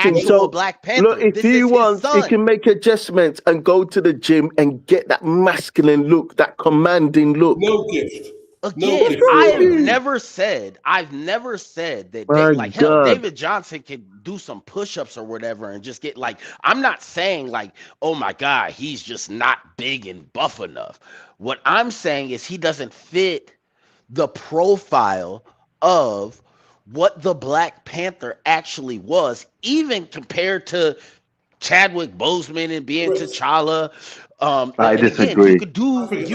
actual Black Panther. Look, if he wants, he can make adjustments and go to the gym and get that masculine look, that commanding look. No gift. Again, I've never said that hell, David Johnson can do some push-ups or whatever and just get like, I'm not saying like, oh my God, he's just not big and buff enough. What I'm saying is he doesn't fit the profile of what the Black Panther actually was, even compared to Chadwick Boseman and being T'Challa. I disagree. You could do everything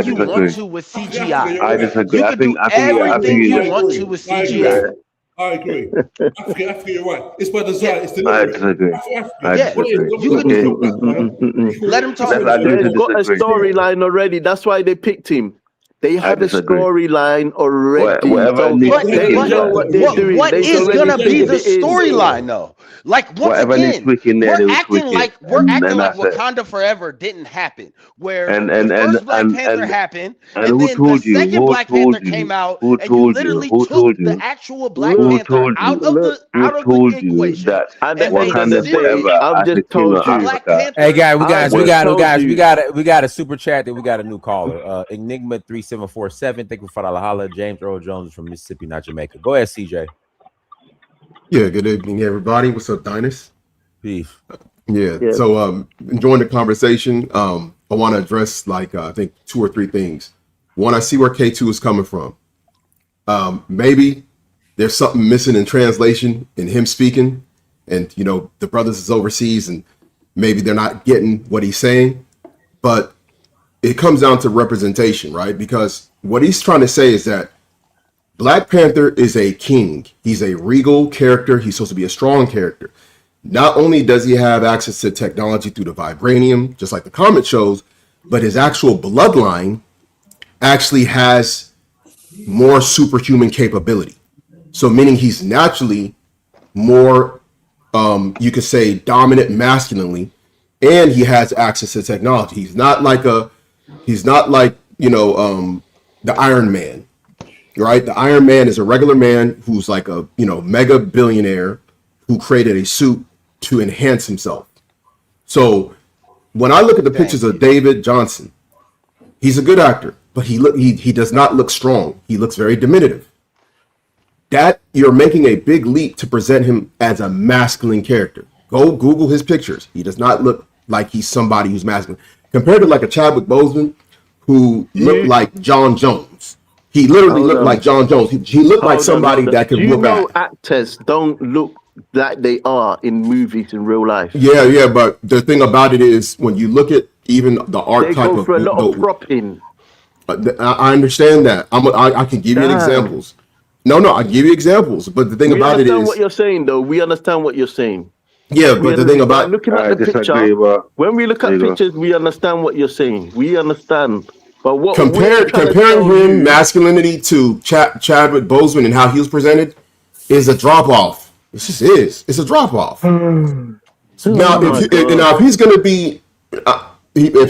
you want to with CGI. I disagree. You could do everything you want to with CGI. I agree. Africa, you're right. It's by design. It's the I disagree. Let him talk. They've got a storyline already. That's why they picked him. They had a storyline already. What is gonna be the storyline though? Like once again, we're acting like Wakanda Forever didn't happen. Where the first Black Panther happened, and then the second Black Panther came out, and you literally took the actual Black Panther out of the equation. I've just told you. Hey guys, we got a super chat that we got a new caller. Enigma 3747. Thank you for the holla. James Earl Jones from Mississippi, not Jamaica. Go ahead, CJ. Yeah, good evening, everybody. What's up, Dynas? Peace. Yeah. So enjoying the conversation. I want to address like I think 2 or 3 things. One, I see where K2 is coming from. Maybe there's something missing in translation in him speaking, and you know, the brothers is overseas and maybe they're not getting what he's saying, but it comes down to representation, right? Because what he's trying to say is that Black Panther is a king. He's a regal character. He's supposed to be a strong character. Not only does he have access to technology through the vibranium, just like the comic shows, but his actual bloodline actually has more superhuman capability. So meaning he's naturally more, you could say, dominant masculinely, and he has access to technology. He's not like, you know, the Iron Man. Right, the Iron Man is a regular man who's like a mega billionaire who created a suit to enhance himself. So when I look at the pictures of David Johnson, he's a good actor, but he does not look strong. He looks very diminutive. That you're making a big leap to present him as a masculine character. Go Google his pictures. He does not look like he's somebody who's masculine compared to like a Chadwick Boseman who looked like John Jones. He literally looked like John Jones. He looked like somebody that could whoop ass. Actors don't look like they are in movies in real life. Yeah, but the thing about it is when you look at even the archetype they go for a lot of propping. I understand that. I can give you examples. No, I give you examples. But the thing about it is, what you're saying though. We understand what you're saying. Yeah, but the thing about looking at the picture, when we look at pictures, we understand what you're saying. We understand. But what comparing him masculinity to Chadwick Boseman and how he was presented is a drop off. It just is. It's a drop off. Now, if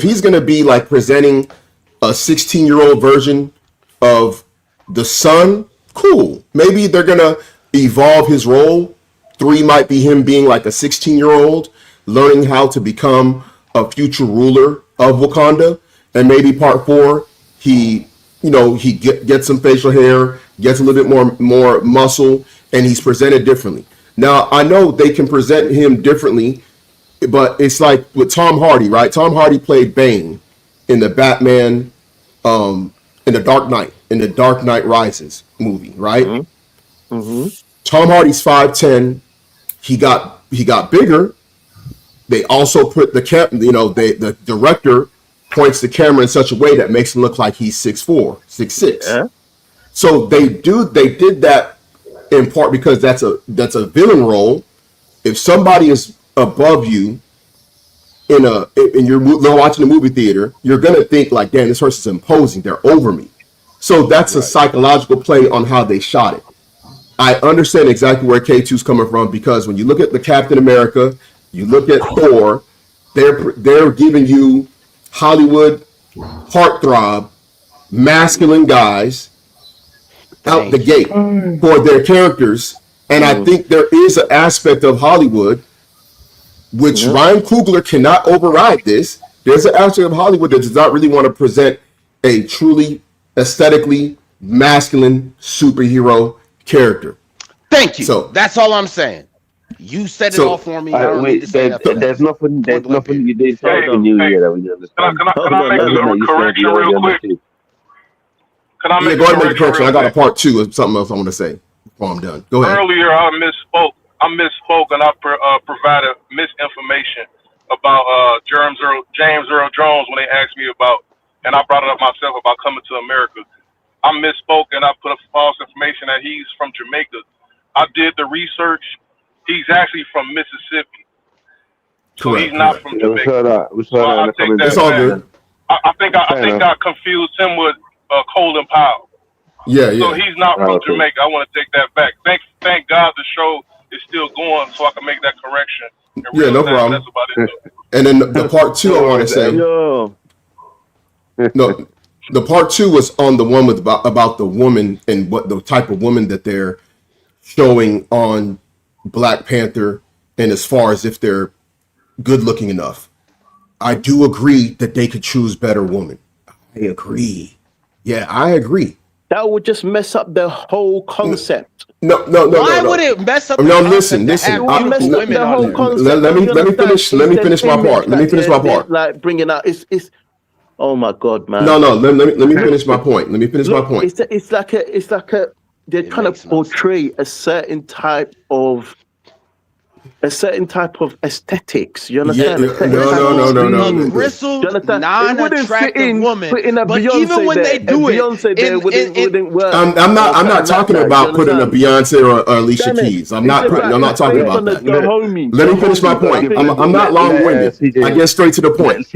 he's gonna be like presenting a 16-year-old version of the son, cool. Maybe they're gonna evolve his role. 3 might be him being like a 16-year-old learning how to become a future ruler of Wakanda. And maybe part 4, he gets some facial hair, gets a little bit more muscle, and he's presented differently. Now, I know they can present him differently, but it's like with Tom Hardy, right? Tom Hardy played Bane in the Batman, in the Dark Knight Rises movie, right? Tom Hardy's 5'10". He got bigger. They also put the the director points the camera in such a way that makes him look like he's 6'4", 6'6". Yeah. So they did that in part because that's a villain role. If somebody is above you and you're watching the movie theater, you're gonna think like, damn, this person's imposing. They're over me. So that's a psychological play on how they shot it. I understand exactly where K2's coming from, because when you look at the Captain America, you look at Thor, they're giving you Hollywood heartthrob, masculine guys out the gate for their characters. And I think there is an aspect of Hollywood, which Ryan Coogler cannot override this. There's an aspect of Hollywood that does not really want to present a truly aesthetically masculine superhero character. Thank you. So that's all I'm saying. You said it all for me. I don't need to say nothing. There's nothing you did say in New Year that we understand. Can I make a correction real quick? Can I make go ahead and make a correction correction. real I got a quick? part 2 of something else I want to say before I'm done. Go ahead. Earlier, I misspoke, and I provided misinformation about James Earl Jones when they asked me about, and I brought it up myself about coming to America. I misspoke and I put up false information that he's from Jamaica. I did the research. He's actually from Mississippi. So he's not from Jamaica. It's all good. I think I confused him with Colin Powell. Yeah. So he's not from Jamaica. I want to take that back. Thank God the show is still going, so I can make that correction. Yeah, no problem. That's about it. And then the part 2 I want to say. No, the part 2 was on the one with about the woman and what the type of woman that they're showing on Black Panther, and as far as if they're good looking enough. I do agree that they could choose better women. I agree. Yeah, I agree. That would just mess up the whole concept. No. Why would it mess up? No, listen. Let me finish my part. Like bringing out, it's. Oh my God, man. No. Let me finish my point. It's like a. They're trying to portray a certain type of aesthetics. You understand? No. Bristled, non-attractive woman. But even when they do it, I'm not talking about putting a Beyonce or Alicia Keys. I'm not talking about that. Let me finish my point. I'm not long-winded. I get straight to the point.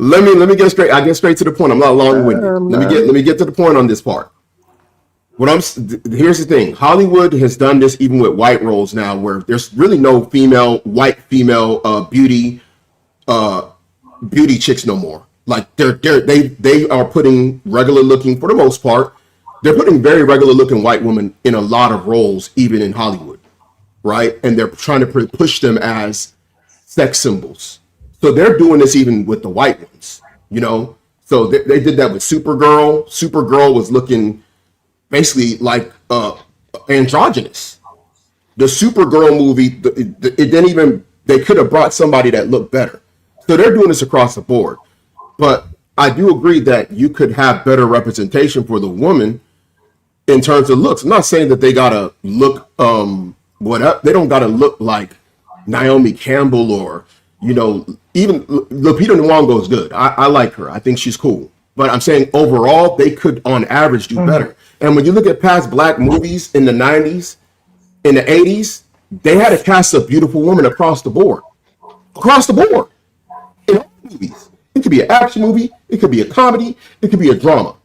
Let me get straight. I get straight to the point. I'm not long-winded. Let me get to the point on this part. Here's the thing. Hollywood has done this even with white roles now, where there's really no white female beauty chicks no more. Like they are putting regular looking, for the most part, they're putting very regular looking white women in a lot of roles, even in Hollywood, right? And they're trying to push them as sex symbols. So they're doing this even with the white ones, So they did that with Supergirl. Supergirl was looking basically like androgynous. The Supergirl movie, they could have brought somebody that looked better. So they're doing this across the board. But I do agree that you could have better representation for the woman in terms of looks. I'm not saying that they gotta look they don't gotta look like Naomi Campbell or even Lupita Nyong'o is good. I like her. I think she's cool. But I'm saying overall they could on average do better. And when you look at past black movies in the 90s, in the 80s, they had a cast of beautiful women across the board. Across the board. In all movies. It could be an action movie. It could be a comedy. It could be a drama.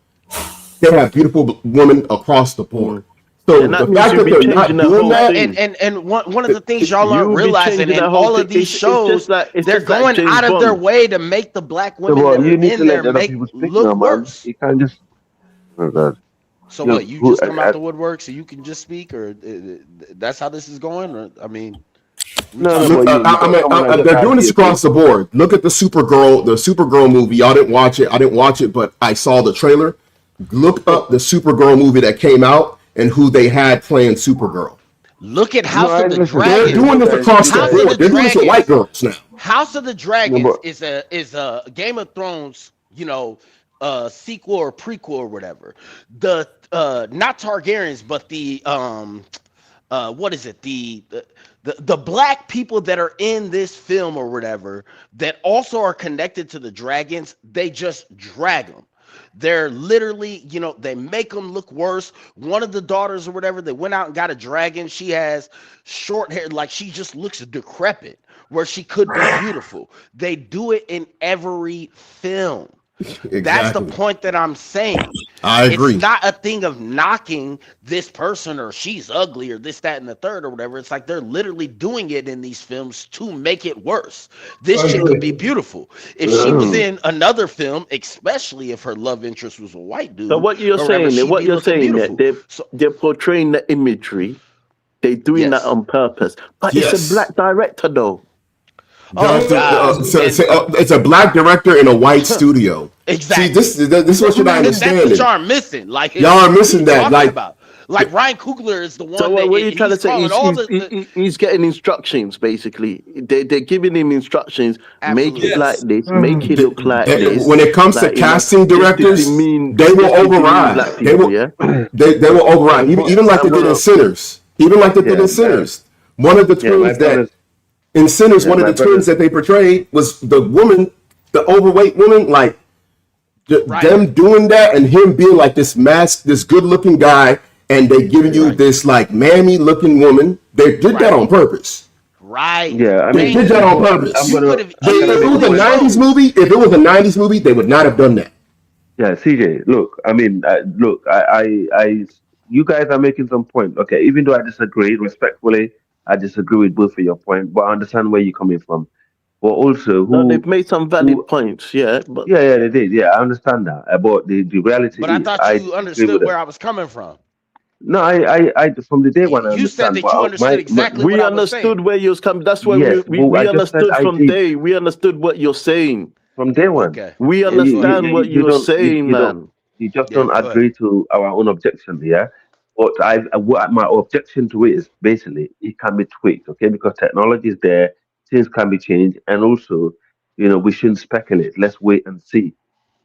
They have beautiful women across the board. So the fact that they're not doing that, and one of the things y'all aren't realizing in all of these shows, they're going out of their way to make the black women that are in there look worse. You can't just. Oh God. So what? You just come out the woodwork so you can just speak, or that's how this is going? Or I mean, they're doing this across the board. Look at the Supergirl movie. Y'all didn't watch it. I didn't watch it, but I saw the trailer. Look up the Supergirl movie that came out and who they had playing Supergirl. Look at House of the They're Dragons. doing this across the House of board. They're doing this with white girls now. House of the Dragons is a Game of Thrones, sequel or prequel or whatever. The not Targaryens, but the what is it? The black people that are in this film or whatever that also are connected to the dragons, they just drag them. They're literally, they make them look worse. One of the daughters or whatever, they went out and got a dragon. She has short hair, like she just looks decrepit, where she could be beautiful. They do it in every film. Exactly. That's the point that I'm saying. I agree. It's not a thing of knocking this person or she's ugly or this, that, and the third or whatever. It's like they're literally doing it in these films to make it worse. This chick could be beautiful. If she was in another film, especially if her love interest was a white dude. So what you're saying, they're portraying the imagery. They're doing that on purpose. But it's a black director, though. It's a black director in a white studio. Exactly. See, this is what you're not understanding. That's what y'all are missing. Like y'all are missing that. Like Ryan Coogler is the one. So what are you trying to say? He's getting instructions, basically. They're giving him instructions. Make it like this. Make it look like this. When it comes to casting directors, they will override. They will override. Even like they did in Sinners. One of the twins that. In Sinners, one of the twins that they portrayed was the woman, the overweight woman, like them doing that and him being like this good-looking guy, and they giving you this like mammy-looking woman. They did that on purpose. Right. Yeah, I mean, they did that on purpose. If it was a '90s movie, they would not have done that. Yeah, CJ. Look, I mean, I you guys are making some point. Okay, even though I disagree respectfully. I disagree with both of your points, but I understand where you're coming from. But also, they've made some valid points, but they did. Yeah, I understand that. But the reality. But I thought you understood where I was coming from. No, I from the day when you said that you understood exactly. We understood where you was coming. That's why we understood from day. We understood what you're saying from day one. Okay. We understand what you're saying, man. You just don't agree to our own objection, yeah. But my objection to it is basically it can be tweaked, okay? Because technology is there, things can be changed, and also, we shouldn't speculate. Let's wait and see.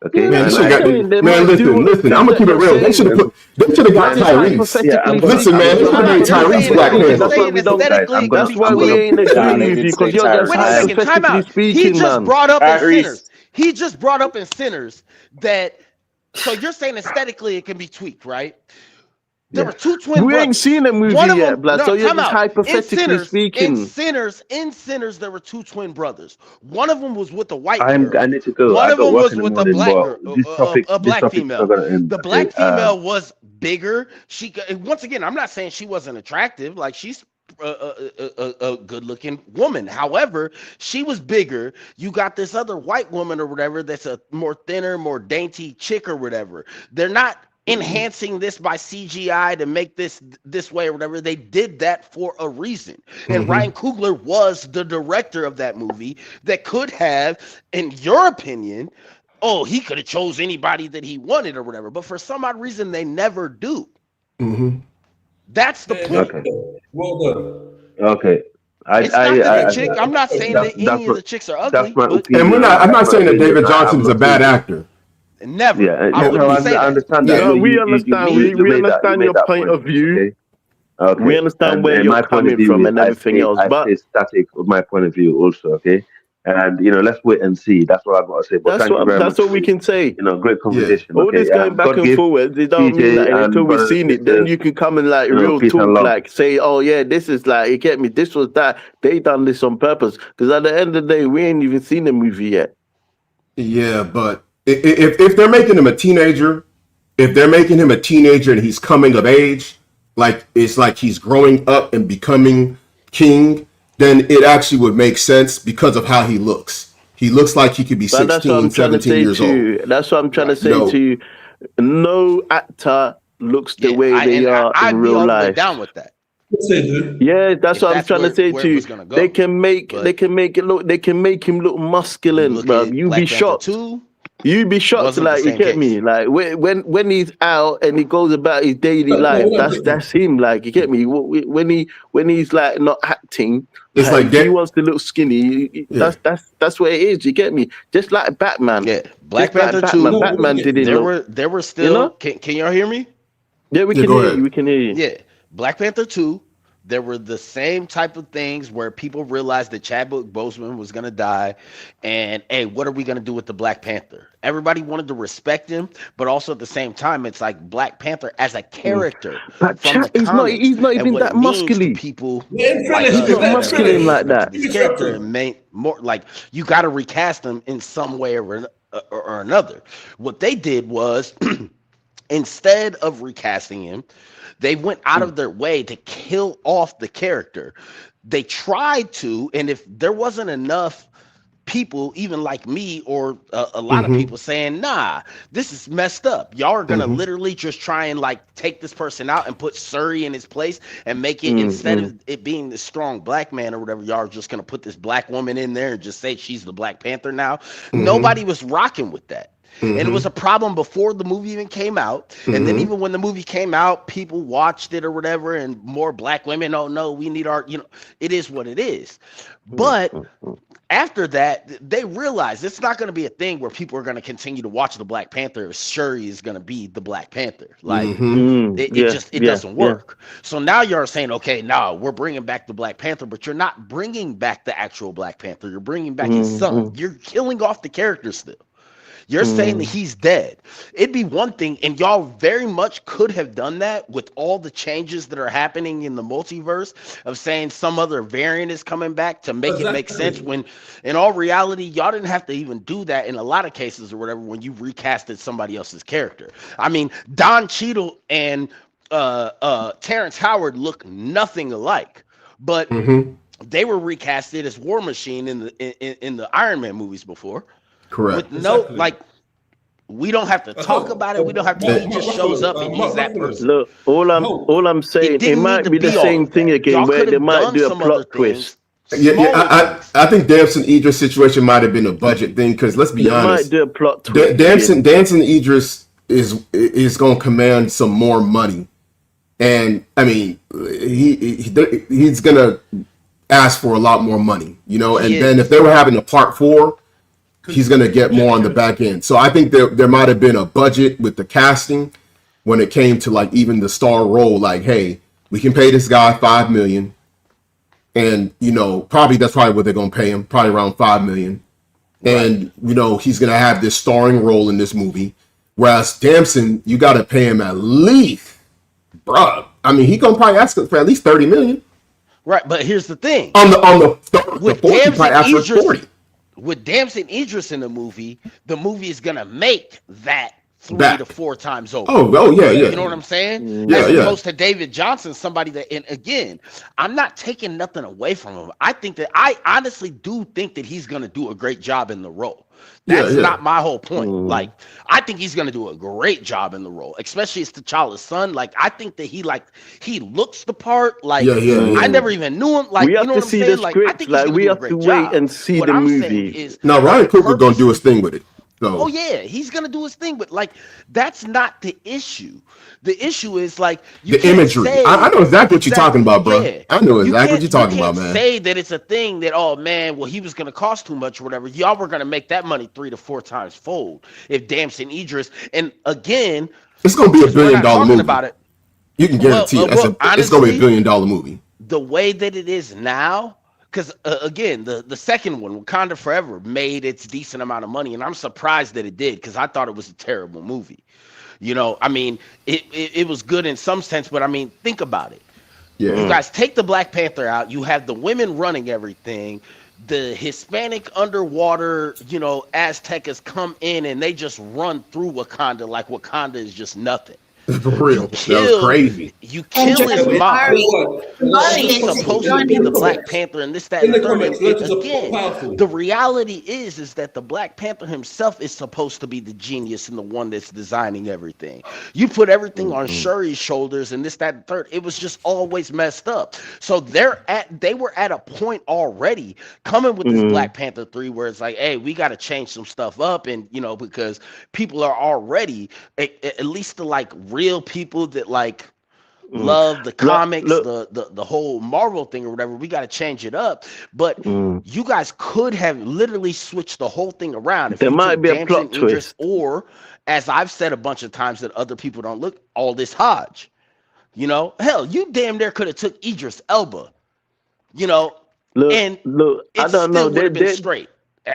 Okay. Man, listen. I'm gonna keep it real. They should have got Tyrese. Listen, man, they should have made Tyrese Black Panther. That's why we ain't agreeing with you, because you're just hypothetically speaking, He just brought up in Sinners. He just brought up in Sinners that. So you're saying aesthetically it can be tweaked, right? There were two twin brothers. We ain't seen the movie yet, blood. So you're just hypothetically speaking. In Sinners, there were two twin brothers. One of them was with the white girl. I need to go. One of them was with a black girl, a black female. The black female was bigger. She, once again, I'm not saying she wasn't attractive. Like she's a good-looking woman. However, she was bigger. You got this other white woman or whatever that's a more thinner, more dainty chick or whatever. They're not enhancing this by CGI to make this way or whatever. They did that for a reason. And Ryan Coogler was the director of that movie that could have, in your opinion, he could have chose anybody that he wanted or whatever. But for some odd reason, they never do. That's the point. Okay. Well done. Okay. I'm not saying that any of the chicks are ugly. And I'm not saying that David Johnson is a bad actor. Never. Yeah, I understand that. Yeah, we understand. We understand your point of view. Okay. We understand where you're coming from and everything else. But I stay static with my point of view also. Okay. And let's wait and see. That's what I've got to say. But that's what we can say. Great conversation. All this going back and forward, they don't mean that until we've seen it. Then you can come and real talk, like say, oh yeah, this is like you get me. This was that. They done this on purpose. Because at the end of the day, we ain't even seen the movie yet. Yeah, but if they're making him a teenager, and he's coming of age, like it's like he's growing up and becoming king, then it actually would make sense because of how he looks. He looks like he could be 16, 17 years old. That's what I'm trying to say to you. No actor looks the way they are in real life. Down with that. Yeah, that's what I'm trying to say to you. They can make him look masculine, bro. You be shocked. You'd be shocked, Wasn't the like, you same get case. me? Like when he's out and he goes about his daily life, that's him. Like, you get me? When he's like not acting, It's like, like if he wants to look skinny, that's what it is. You get me? Just like Batman. Yeah, Black Just like Panther Batman. 2. Batman didn't look. There were still. You know? Can y'all hear me? Yeah, we can hear you. We can hear you. Yeah, Black Panther 2. There were the same type of things where people realized that Chadwick Boseman was gonna die, and hey, what are we gonna do with the Black Panther? Everybody wanted to respect him, but also at the same time, it's like Black Panther as a character But from the comics, he's not and even what that it means to muscly. people He's like us not that are muscular like that. this character and made more like you got to recast him in some way or another. What they did was instead of recasting him, they went out of their way to kill off the character. They tried to, and if there wasn't enough people, even like me or a lot of people saying, nah, this is messed up. Y'all are going to literally just try and like take this person out and put Surrey in his place and make it, instead of it being the strong black man or whatever, y'all are just going to put this black woman in there and just say she's the Black Panther now. Nobody was rocking with that. And it was a problem before the movie even came out. And then even when the movie came out, people watched it or whatever, and more black women, oh no, we need our, it is what it is. But after that, they realized it's not going to be a thing where people are going to continue to watch the Black Panther if Shuri is going to be the Black Panther. Like it doesn't work. So now you're saying, okay, now we're bringing back the Black Panther, but you're not bringing back the actual Black Panther. You're bringing back his son. You're killing off the character still. You're saying that he's dead. It'd be one thing, and y'all very much could have done that with all the changes that are happening in the multiverse of saying some other variant is coming back to make it make sense, when in all reality, y'all didn't have to even do that in a lot of cases or whatever when you recasted somebody else's character. I mean, Don Cheadle and Terrence Howard look nothing alike, but they were recasted as War Machine in the Iron Man movies before. Correct. With no, like, we don't have to talk about it. We don't have to. He just shows up and he's that person. Look, all I'm saying, it might be the same thing again, where they might do a plot twist. I think Damson Idris situation might have been a budget thing, because let's be honest, might do a plot twist. Damson Idris is going to command some more money, and I mean he's going to ask for a lot more money, and then if they were having a part 4. He's going to get more on the back end. So I think there might have been a budget with the casting when it came to like even the star role. Like, hey, we can pay this guy $5 million, and probably that's probably what they're going to pay him, probably around $5 million. And he's going to have this starring role in this movie. Whereas Damson, you got to pay him at least, bruh. I mean, he gonna probably ask for at least $30 million. Right, but here's the thing: on the with Damson Idris in the movie is gonna make that 3 to 4 times over. Oh yeah. You know what I'm saying? As opposed to David Johnson, somebody that, and again, I'm not taking nothing away from him. I honestly do think that he's gonna do a great job in the role. That's not my whole point. Like, I think he's gonna do a great job in the role, especially as T'Challa's son. Like, I think that he looks the part. Like, I never even knew him. Like, we have to see the script. Like, we have to wait and see the movie. Now, Ryan Coogler gonna do his thing with it. So. Oh yeah, he's gonna do his thing, but like, that's not the issue. The issue is like the imagery. I know exactly what you're talking about, bro. Yeah. I know exactly what you're talking about, man. Say that it's a thing that, oh man, well, he was gonna cost too much or whatever. Y'all were gonna make that money 3 to 4 times fold if Damson Idris. And again, it's gonna be $1 billion movie. About it. You can guarantee honestly, it's gonna be $1 billion movie. The way that it is now. Because again, the second one, Wakanda Forever, made its decent amount of money, and I'm surprised that it did, because I thought it was a terrible movie. I mean, it was good in some sense, but I mean, think about it. Yeah. You guys take the Black Panther out, you have the women running everything, the Hispanic underwater, Aztecas come in and they just run through Wakanda like Wakanda is just nothing. For real, that was crazy. You kill his mom. She's Sorry. supposed to be the Black Panther and this, that, and the third. And again, the reality is that the Black Panther himself is supposed to be the genius and the one that's designing everything. You put everything on Shuri's shoulders and this, that, and third. It was just always messed up. So they were at a point already coming with this Black Panther 3 where it's like, hey, we got to change some stuff up, and because people are already at least the like real people that like love the comics, the whole Marvel thing or whatever, we got to change it up. But you guys could have literally switched the whole thing around. If there you might took be a Damson plot twist, or as I've said a bunch of times that other people don't look, Aldous Hodge. Hell, you damn near could have took Idris Elba. And I don't know. Would have been straight.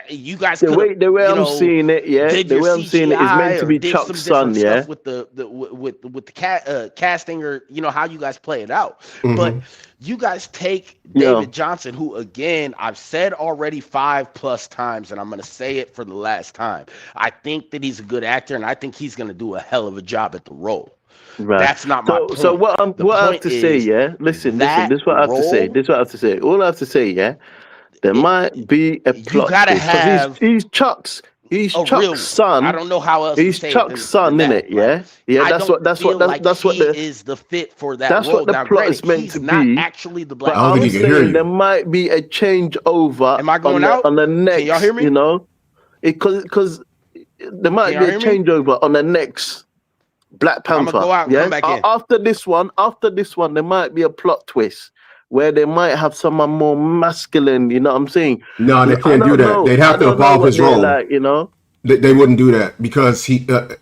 You guys the way I'm seeing it, the way I'm seeing it is meant to be Chuck's son, yeah. With the casting, or how you guys play it out, but you guys take David Johnson, who again I've said already 5+ times, and I'm gonna say it for the last time. I think that he's a good actor, and I think he's gonna do a hell of a job at the role. Right. That's not my point. So what I have to say, yeah. Listen. This is what I have to say. This is what I have to say. All I have to say, yeah. There might be a plot. You gotta have. He's Chuck's son. I don't know how else. He's Chuck's son, isn't it? Yeah, yeah. That's what the is the fit for that. That's role. what the now, plot is meant to not be. Actually, the Black. But I was saying there might be a changeover. Am I going out? On the next? Can y'all hear me? Because there might be a changeover on the next Black Panther. I'm gonna go out and come back in. After this one, there might be a plot twist where they might have someone more masculine, you know what I'm saying? No, they can't do that. They'd have to evolve his role. Like, they wouldn't do that because he's an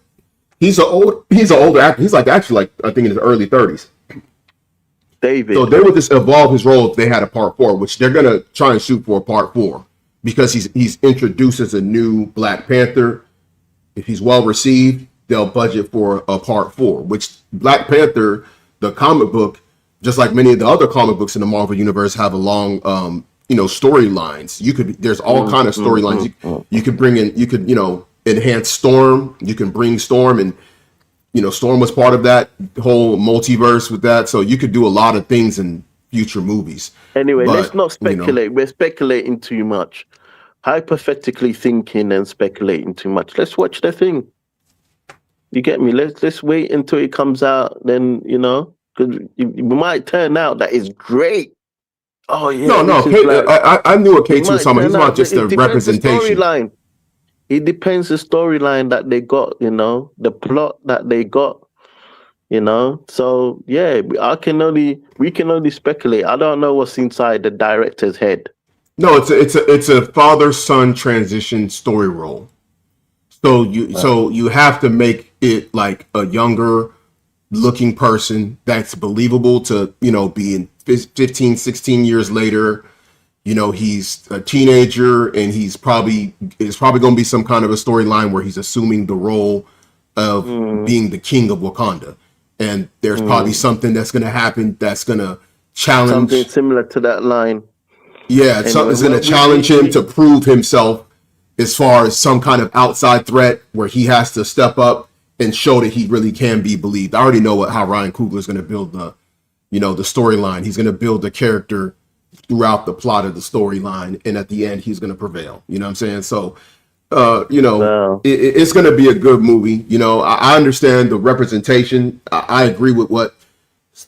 older actor. He's actually I think in his early 30s. David. So they would just evolve his role if they had a part 4, which they're gonna try and shoot for a part 4 because he's introduced as a new Black Panther. If he's well received, they'll budget for a part 4, which Black Panther, the comic book, just like many of the other comic books in the Marvel universe, have a long, storylines. There's all kind of storylines. You could bring in, enhance Storm. You can bring Storm, and Storm was part of that whole multiverse with that. So you could do a lot of things in future movies. Anyway, let's not speculate. We're speculating too much, hypothetically thinking and speculating too much. Let's watch the thing. You get me? Let's wait until it comes out. Then because it might turn out that it's great. Oh yeah. No. I knew what K2 was talking about. It's not just the representation. It depends the storyline that they got. The plot that they got. So yeah, we can only speculate. I don't know what's inside the director's head. No, it's a father-son transition story role. So you have to make it like a younger looking person that's believable to, be in 15, 16 years later, he's a teenager and it's probably going to be some kind of a storyline where he's assuming the role of being the king of Wakanda. And there's probably something that's going to happen that's going to challenge. Something similar to that line. Yeah, something's going to challenge him to prove himself as far as some kind of outside threat where he has to step up and show that he really can be believed. I already know how Ryan Coogler is going to build the storyline. He's going to build the character throughout the plot of the storyline, and at the end, he's going to prevail. You know what I'm saying? So, it's going to be a good movie. I understand the representation. I agree with what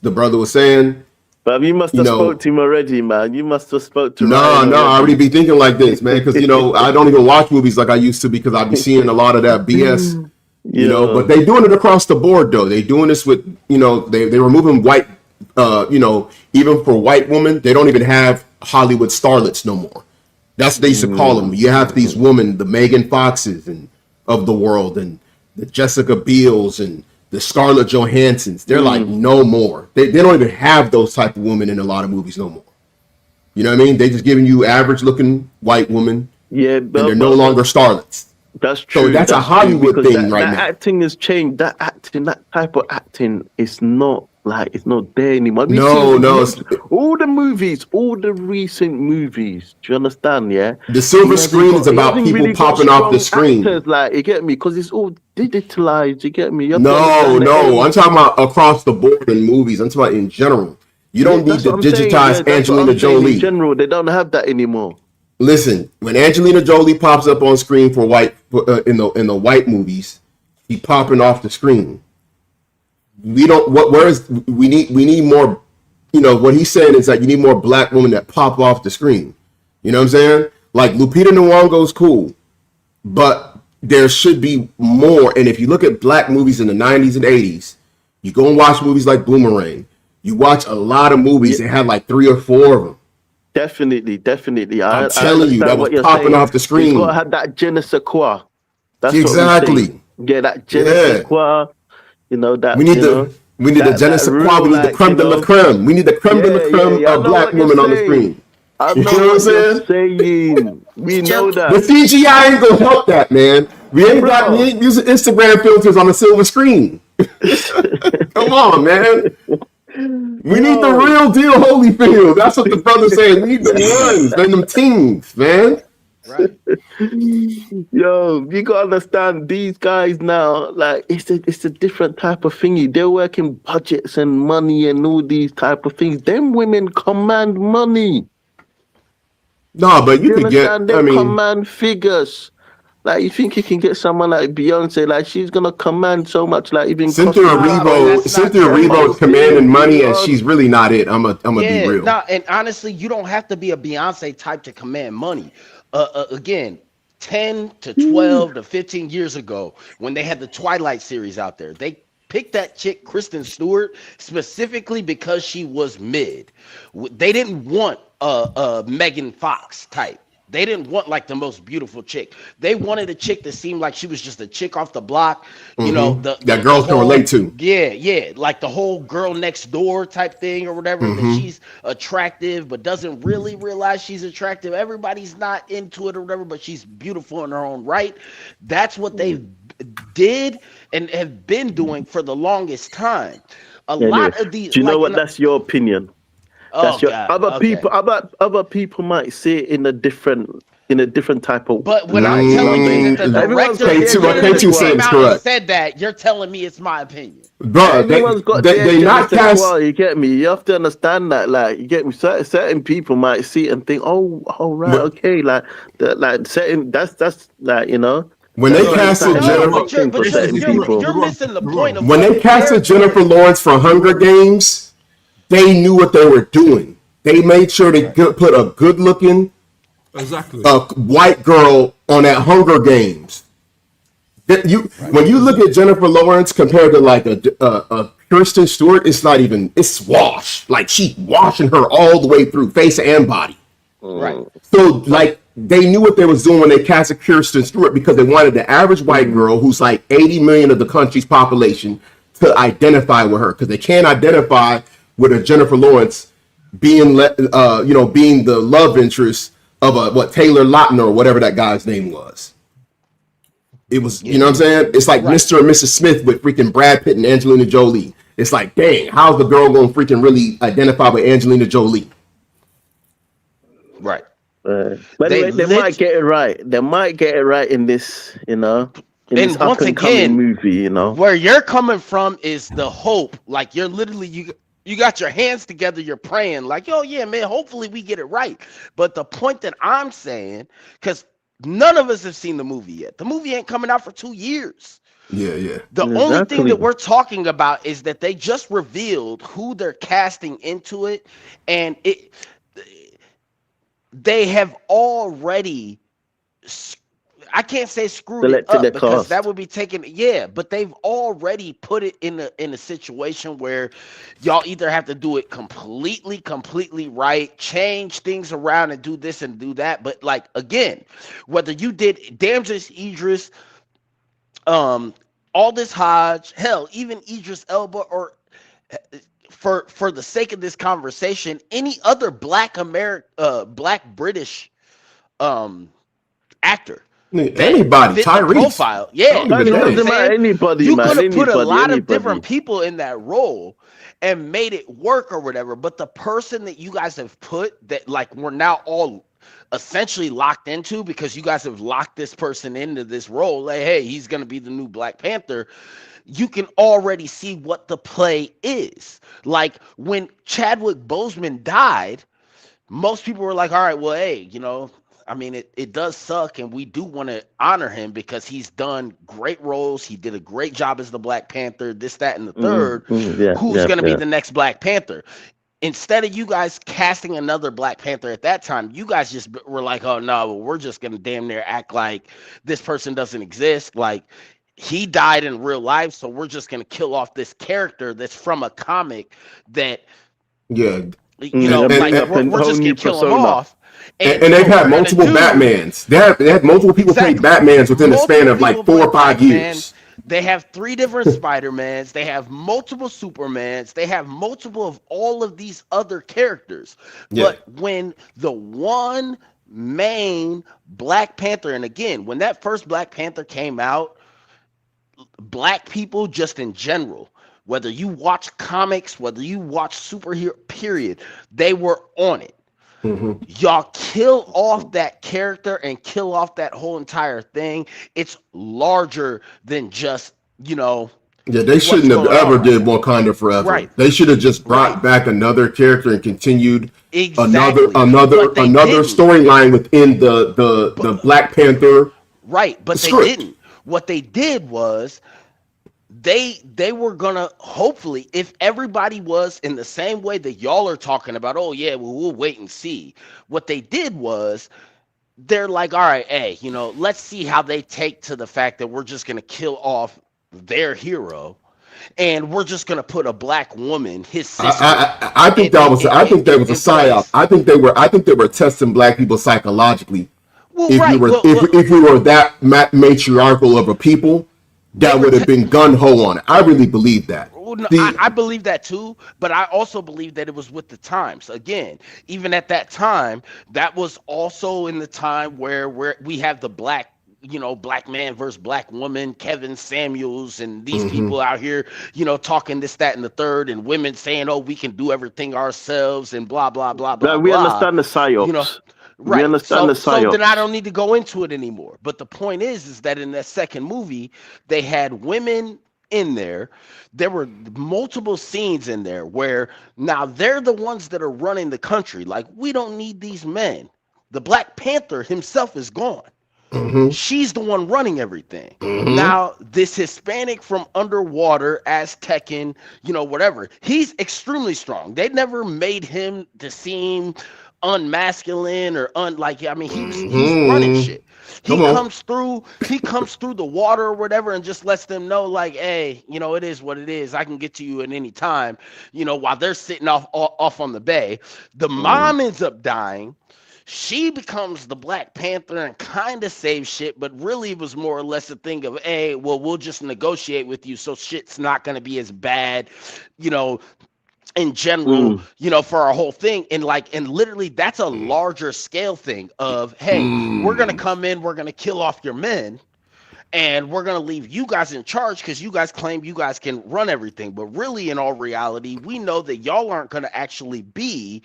the brother was saying. But you must have spoke to him already, man. You must have spoke to him. No, I already be thinking like this, man, because, I don't even watch movies like I used to because I be seeing a lot of that BS. But they doing it across the board though. They doing this with they removing white even for white women, they don't even have Hollywood starlets no more. That's what they used to call them. You have these women, the Megan Foxes and of the world, and the Jessica Biels and the Scarlett Johanssons. They're like no more. They don't even have those type of women in a lot of movies no more. You know what I mean? They just giving you average looking white women. Yeah, and they're no longer starlets. That's true. So that's a Hollywood thing right now. Acting has changed. That type of acting is not Like it's not there anymore. No, All the movies, all the recent movies. Do you understand? Yeah. the silver screen is about people popping off the screen. Actors, like you get me, because it's all digitalized. You get me? You have to No, understand the no, age. I'm talking about across the board in movies. I'm talking about in general. You don't need that's to what I'm saying. digitize That's what Angelina I'm saying. Jolie. In general, they don't have that anymore. Listen, when Angelina Jolie pops up on screen for white in the white movies, she's popping off the screen. We don't. We need more. You know what he's saying is that you need more black women that pop off the screen. You know what I'm saying? Like Lupita Nyong'o's cool, but there should be more. And if you look at black movies in the 90s and 80s, you go and watch movies like Boomerang. You watch a lot of movies that had like 3 or 4 of them. Definitely. I'm telling you, that was popping off the screen. You gotta have that je ne sais quoi. That's exactly. That je ne sais quoi. You know that. We need the je ne sais quoi. We need the creme de la creme. We need the creme de la creme of black women on the screen. I You know know what I'm saying? We know that. The CGI ain't gonna help that, man. We ain't using Instagram filters on a silver screen. Come on, man. We need the real deal Holyfield. That's what the brother's saying. We need the ones, then them teams, man. Right. Yo, you gotta understand these guys now. Like it's a different type of thingy. They're working budgets and money and all these type of things. Them women command money. No, but you could get. They command figures. Like you think you can get someone like Beyonce? Like she's gonna command so much. Like even Cynthia Erivo is commanding money, and she's really not it. I'm gonna be real. And honestly, you don't have to be a Beyonce type to command money. Again, 10 to 12 to 15 years ago, when they had the Twilight series out there, they picked that chick, Kristen Stewart, specifically because she was mid. They didn't want a Megan Fox type. They didn't want like the most beautiful chick. They wanted a chick that seemed like she was just a chick off the block. You know, that girls can relate to. Yeah, like the whole girl next door type thing or whatever. That she's attractive but doesn't really realize she's attractive. Everybody's not into it or whatever, but she's beautiful in her own right. That's what they did and have been doing for the longest time. A lot of these. Do you know what? That's your opinion. That's God. Other people might see it in a different type of. But when I'm telling you that the director said that, you're telling me it's my opinion. Bro, everyone's got they not cast. Well, you get me. You have to understand that. Like you get me. Certain people might see it and think, oh right, okay, like certain. That's like you know. When they casted you're missing the point of when they casted Jennifer Lawrence for Hunger Games. They knew what they were doing. They made sure they put a good-looking, white girl on that Hunger Games. When you look at Jennifer Lawrence compared to like a Kristen Stewart, it's not even. It's washed. Like she's washing her all the way through, face and body. Right. So like they knew what they was doing when they casted Kristen Stewart because they wanted the average white girl who's like 80 million of the country's population to identify with her because they can't identify with a Jennifer Lawrence being being the love interest of Taylor Lautner or whatever that guy's name was. It was, you know what I'm saying? It's like Mr. and Mrs. Smith with freaking Brad Pitt and Angelina Jolie. It's like, dang, how's the girl gonna freaking really identify with Angelina Jolie? Right. But they might get it right. They might get it right in this, in this once again, movie, where you're coming from is the hope. Like you're literally you got your hands together, you're praying like, oh yeah, man, hopefully we get it right. But the point that I'm saying, because none of us have seen the movie yet. The movie ain't coming out for 2 years. Yeah. The only thing that we're talking about is that they just revealed who they're casting into it, and they have already. I can't say screwed it up because that would be taking but they've already put it in a situation where y'all either have to do it completely right, change things around and do this and do that. But like again, whether you did Damsis Idris, Aldous Hodge, hell, even Idris Elba, or for the sake of this conversation, any other black British actor. Anybody, fit the Tyrese. profile. Yeah, Man, you it know what I'm doesn't matter. saying? Anybody, You man. could have put a lot of Anybody. different people in that role and made it work or whatever. But the person that you guys have put that like we're now all essentially locked into because you guys have locked this person into this role. Like, hey, he's gonna be the new Black Panther. You can already see what the play is. Like when Chadwick Boseman died, most people were like, all right, well, hey, you know, I mean, it does suck, and we do want to honor him because he's done great roles. He did a great job as the Black Panther, this, that, and the third. Who's going to be the next Black Panther? Instead of you guys casting another Black Panther at that time, you guys just were like, oh, no, well, we're just going to damn near act like this person doesn't exist. Like, he died in real life, so we're just going to kill off this character that's from a comic that, Yeah. you know, like, we're just going to kill him off. And they've had multiple Batmans. They had multiple people play Batmans within the span of like 4 or 5 years. They have 3 different Spider-Mans. They have multiple Supermans. They have multiple of all of these other characters. Yeah. But when the one main Black Panther, and again, when that first Black Panther came out, Black people just in general, whether you watch comics, whether you watch superhero, period, they were on it. Mm-hmm. Y'all kill off that character and kill off that whole entire thing. It's larger than just, you know. Yeah, they shouldn't have ever did Wakanda Forever. Right. They should have just brought back another character and continued Exactly. another storyline within the Black Panther. Right, but script. They didn't. What they did was they were gonna, hopefully, if everybody was in the same way that y'all are talking about, oh yeah, well, we'll wait and see. What they did was they're like, all right, hey, you know, let's see how they take to the fact that we're just gonna kill off their hero, and we're just gonna put a Black woman, his sister. I think that was a psyop. I think they were testing Black people psychologically. Well, if we were that matriarchal of a people, that would have been gun ho on it. I really believe that. No, I believe that too, but I also believe that it was with the times. Again, even at that time, that was also in the time where we have the Black man versus Black woman, Kevin Samuels, and these people out here, you know, talking this, that, and the third, and women saying, oh, we can do everything ourselves, and blah, blah, blah, blah, we blah. understand the psyops. You know, right. We understand the psyops. So then I don't need to go into it anymore. But the point is that in that second movie, they had women in there. There were multiple scenes in there where now they're the ones that are running the country. Like, we don't need these men. The Black Panther himself is gone. Mm-hmm. She's the one running everything. Mm-hmm. Now, this Hispanic from underwater, Aztecan, you know, whatever, he's extremely strong. They never made him to seem unmasculine or he's running shit. He comes through the water or whatever and just lets them know, like, hey, you know, it is what it is. I can get to you at any time, you know, while they're sitting off on the bay. The mom ends up dying. She becomes the Black Panther and kind of saves shit, but really it was more or less a thing of, hey, well, we'll just negotiate with you so shit's not going to be as bad, you know, in general, you know, for our whole thing. And literally that's a larger scale thing of, hey, we're going to come in, we're going to kill off your men, and we're going to leave you guys in charge because you guys claim you guys can run everything. But really, in all reality, we know that y'all aren't going to actually be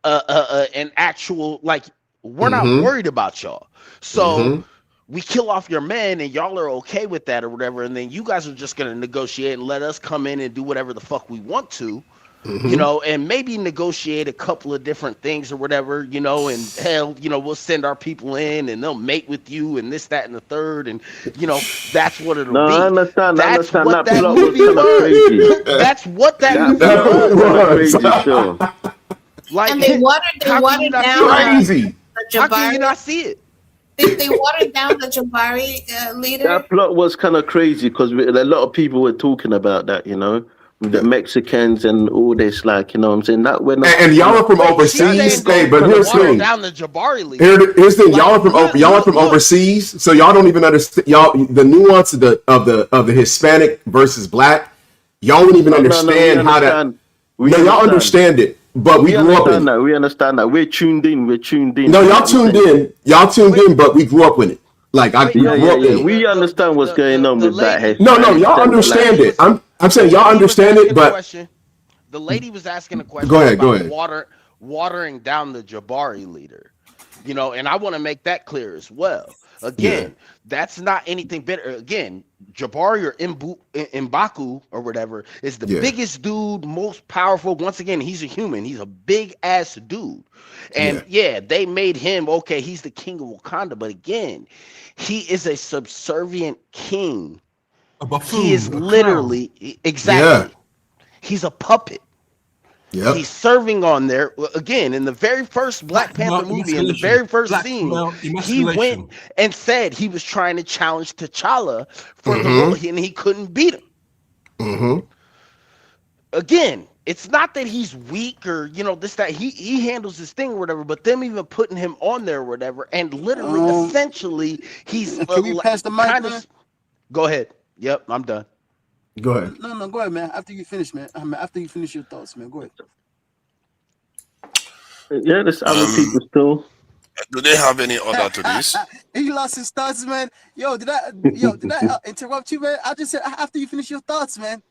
an actual, like, we're not worried about y'all. So we kill off your men and y'all are okay with that or whatever. And then you guys are just going to negotiate and let us come in and do whatever the fuck we want to. You know, and maybe negotiate a couple of different things or whatever, you know, and hell, you know, we'll send our people in and they'll mate with you and this, that, and the third. And, you know, that's what it'll be. I understand. That's I what understand. that movie was. That's what that movie was. Sure. Like, and they watered down crazy. The Jabari. How can you not see it? They watered down the Jabari leader. That plot was kind of crazy because a lot of people were talking about that, you know. The Mexicans and all this, like, you know what I'm saying? That when and y'all are from overseas, but here's the thing. Down the Jabari here's the thing. Y'all are from overseas, so y'all don't even understand the nuance of the Hispanic versus Black. Y'all wouldn't even understand how that. Y'all understand it, but we grew up in it. We understand that. We're tuned in. No, y'all tuned in. Y'all tuned in, but we grew up with it. Like I grew up in it. We understand what's going on with that hair. No, y'all understand it. I'm saying y'all understand it, but the lady was asking a question go about ahead. watering down the Jabari leader. You know, and I want to make that clear as well. Again, that's not anything better. Again, Jabari or M'Baku or whatever is the biggest dude, most powerful. Once again, he's a human. He's a big ass dude. And they made him, okay, he's the king of Wakanda. But again, he is a subservient king. A buffoon. He is literally, exactly. He's a puppet. Yep. He's serving on there again in the very first Black Panther movie. In the very first scene, he went and said he was trying to challenge T'Challa for the role, and he couldn't beat him. Again, it's not that he's weak or this that he handles his thing or whatever, but them even putting him on there or whatever, and literally, essentially, he's can we pass the mic, man? Go ahead. Yep, I'm done. Go ahead. No, go ahead, man. After you finish, man. After you finish your thoughts, man. Go ahead. Yeah, there's other people still. Do they have any order to this? He lost his thoughts, man. Did I interrupt you, man? I just said after you finish your thoughts, man.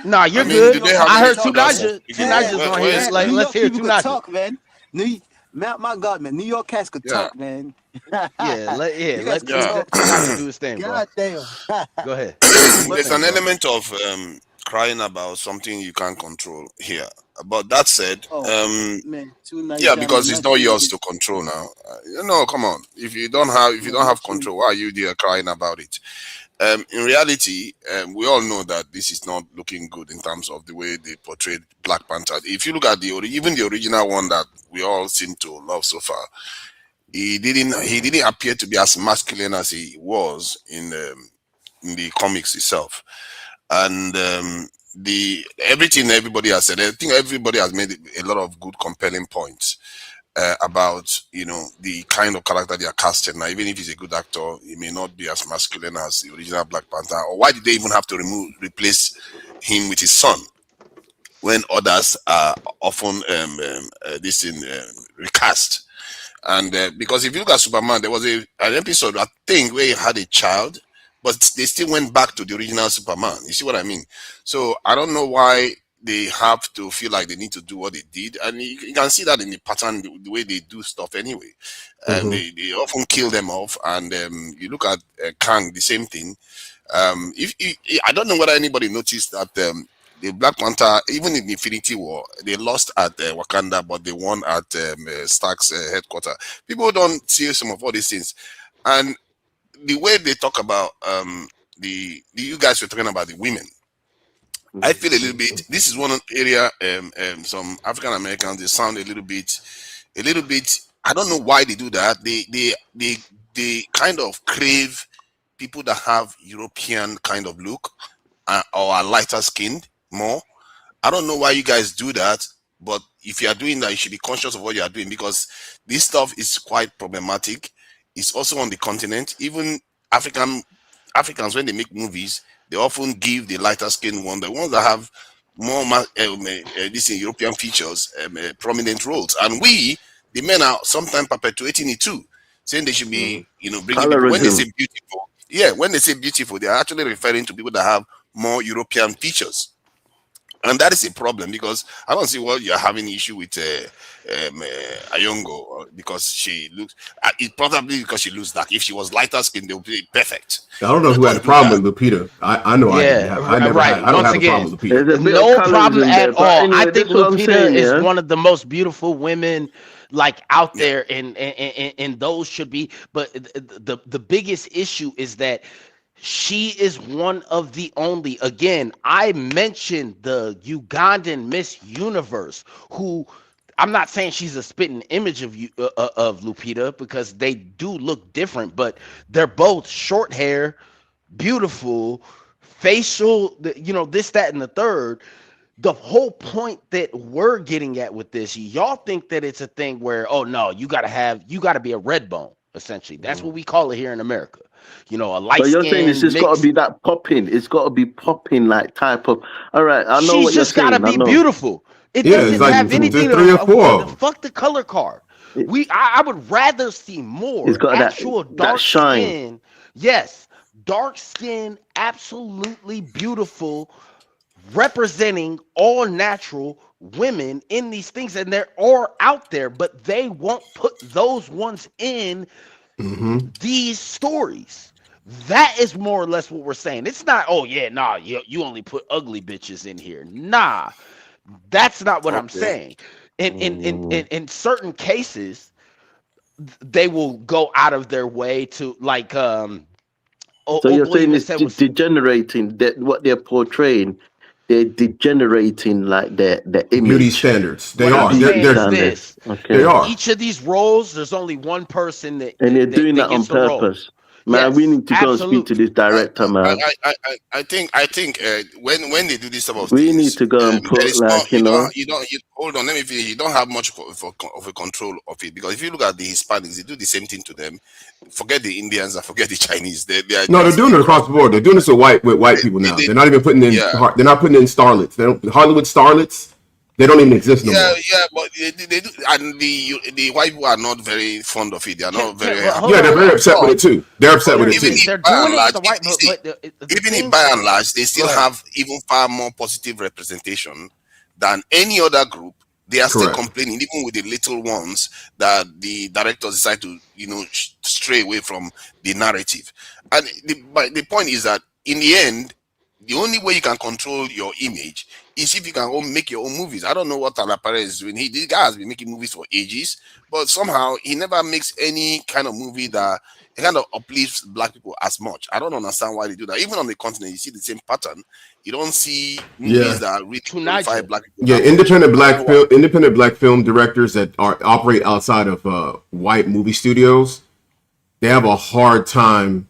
Nah, you're good. I heard Tunaja. Tunaja's on here. Like, let's hear Tunaja. Talk, man. My God, man. New York cats could talk, man. Let Tunaja do his thing, bro. God damn. Go ahead. There's an element of crying about something you can't control here. But that said, because it's not yours to control now. Come on. If you don't have control, why are you there crying about it? In reality, we all know that this is not looking good in terms of the way they portrayed Black Panther. If you look at even the original one that we all seem to love so far, he didn't appear to be as masculine as he was in the comics itself. And everything everybody has said, I think everybody has made a lot of good, compelling points about the kind of character they are casting. Now, even if he's a good actor, he may not be as masculine as the original Black Panther. Or why did they even have to replace him with his son when others are often recast? And because if you look at Superman, there was an episode, I think, where he had a child, but they still went back to the original Superman. You see what I mean? So I don't know why they have to feel like they need to do what they did. And you can see that in the pattern, the way they do stuff anyway. They often kill them off. And you look at Kang, the same thing. I don't know whether anybody noticed that the Black Panther, even in Infinity War, they lost at Wakanda, but they won at Stark's headquarters. People don't see some of all these things. And the way they talk about you guys were talking about the women. I feel a little bit. This is one area. Some African Americans, they sound a little bit. I don't know why they do that. They kind of crave people that have European kind of look or are lighter skinned more. I don't know why you guys do that, but if you are doing that, you should be conscious of what you are doing, because this stuff is quite problematic. It's also on the continent. Even Africans, when they make movies, they often give the lighter skinned one, the ones that have more European features, prominent roles. And we, the men, are sometimes perpetuating it too, saying they should be, bringing people. When they say beautiful, when they say beautiful, they are actually referring to people that have more European features. And that is a problem, because I don't see what you're having issue with Ayongo, because she looks. It probably because she looks dark. If she was lighter skin, they would be perfect. I don't know who had a problem with Lupita. I know. I don't have a problem with Lupita. No problem at all. Anyway, I think Lupita is one of the most beautiful women out there, and those should be. But the biggest issue is that she is one of the only. Again, I mentioned the Ugandan Miss Universe, who I'm not saying she's a spitting image of Lupita, because they do look different, but they're both short hair, beautiful, facial, this, that, and the third. The whole point that we're getting at with this, y'all think that it's a thing where, oh no, you gotta be a red bone, essentially. That's what we call it here in America. A light skin. So you're saying it's just got to be that popping. It's got to be popping type of. All right, I know what you're saying. She's just got to be beautiful. It doesn't have anything to fuck the color card. I would rather see more He's got actual that dark shine. skin. Yes, dark skin, absolutely beautiful, representing all natural women in these things, and they're all out there, but they won't put those ones in these stories. That is more or less what we're saying. It's not, oh yeah, nah, you only put ugly bitches in here. Nah, that's not what I'm saying. In certain cases, they will go out of their way to like So you're saying it's degenerating, that what they're portraying, they're degenerating like the image. Beauty standards. They what are. I'm saying They're is this. Okay. They are. Each of these roles, there's only one person that And they're doing that on gets the role. purpose. Man, we need to go and speak to this director, man. I think when they do this type of We things, need to go and there put is like, you hold on, let me finish. You don't have much of a control of it, because if you look at the Hispanics, they do the same thing to them. Forget the Indians and forget the Chinese. They're doing it across the board. They're doing this with white people now. They're not even putting in. They're not putting in starlets. They don't, Hollywood starlets. They don't even exist no more. Yeah, but they do, and the white people are not very fond of it. They are not very happy. Yeah, they're very upset with it too. They're upset with it too. They're doing it with the white, even if by and large, they still have even far more positive representation than any other group. They are still complaining, even with the little ones, that the directors decide to, stray away from the narrative. And the point is that in the end, the only way you can control your image is if you can make your own movies. I don't know what Talapare is doing. This guy has been making movies for ages, but somehow he never makes any kind of movie that kind of uplifts black people as much. I don't understand why they do that. Even on the continent, you see the same pattern. You don't see movies that really glorify black people. Yeah, independent black film directors that operate outside of white movie studios, they have a hard time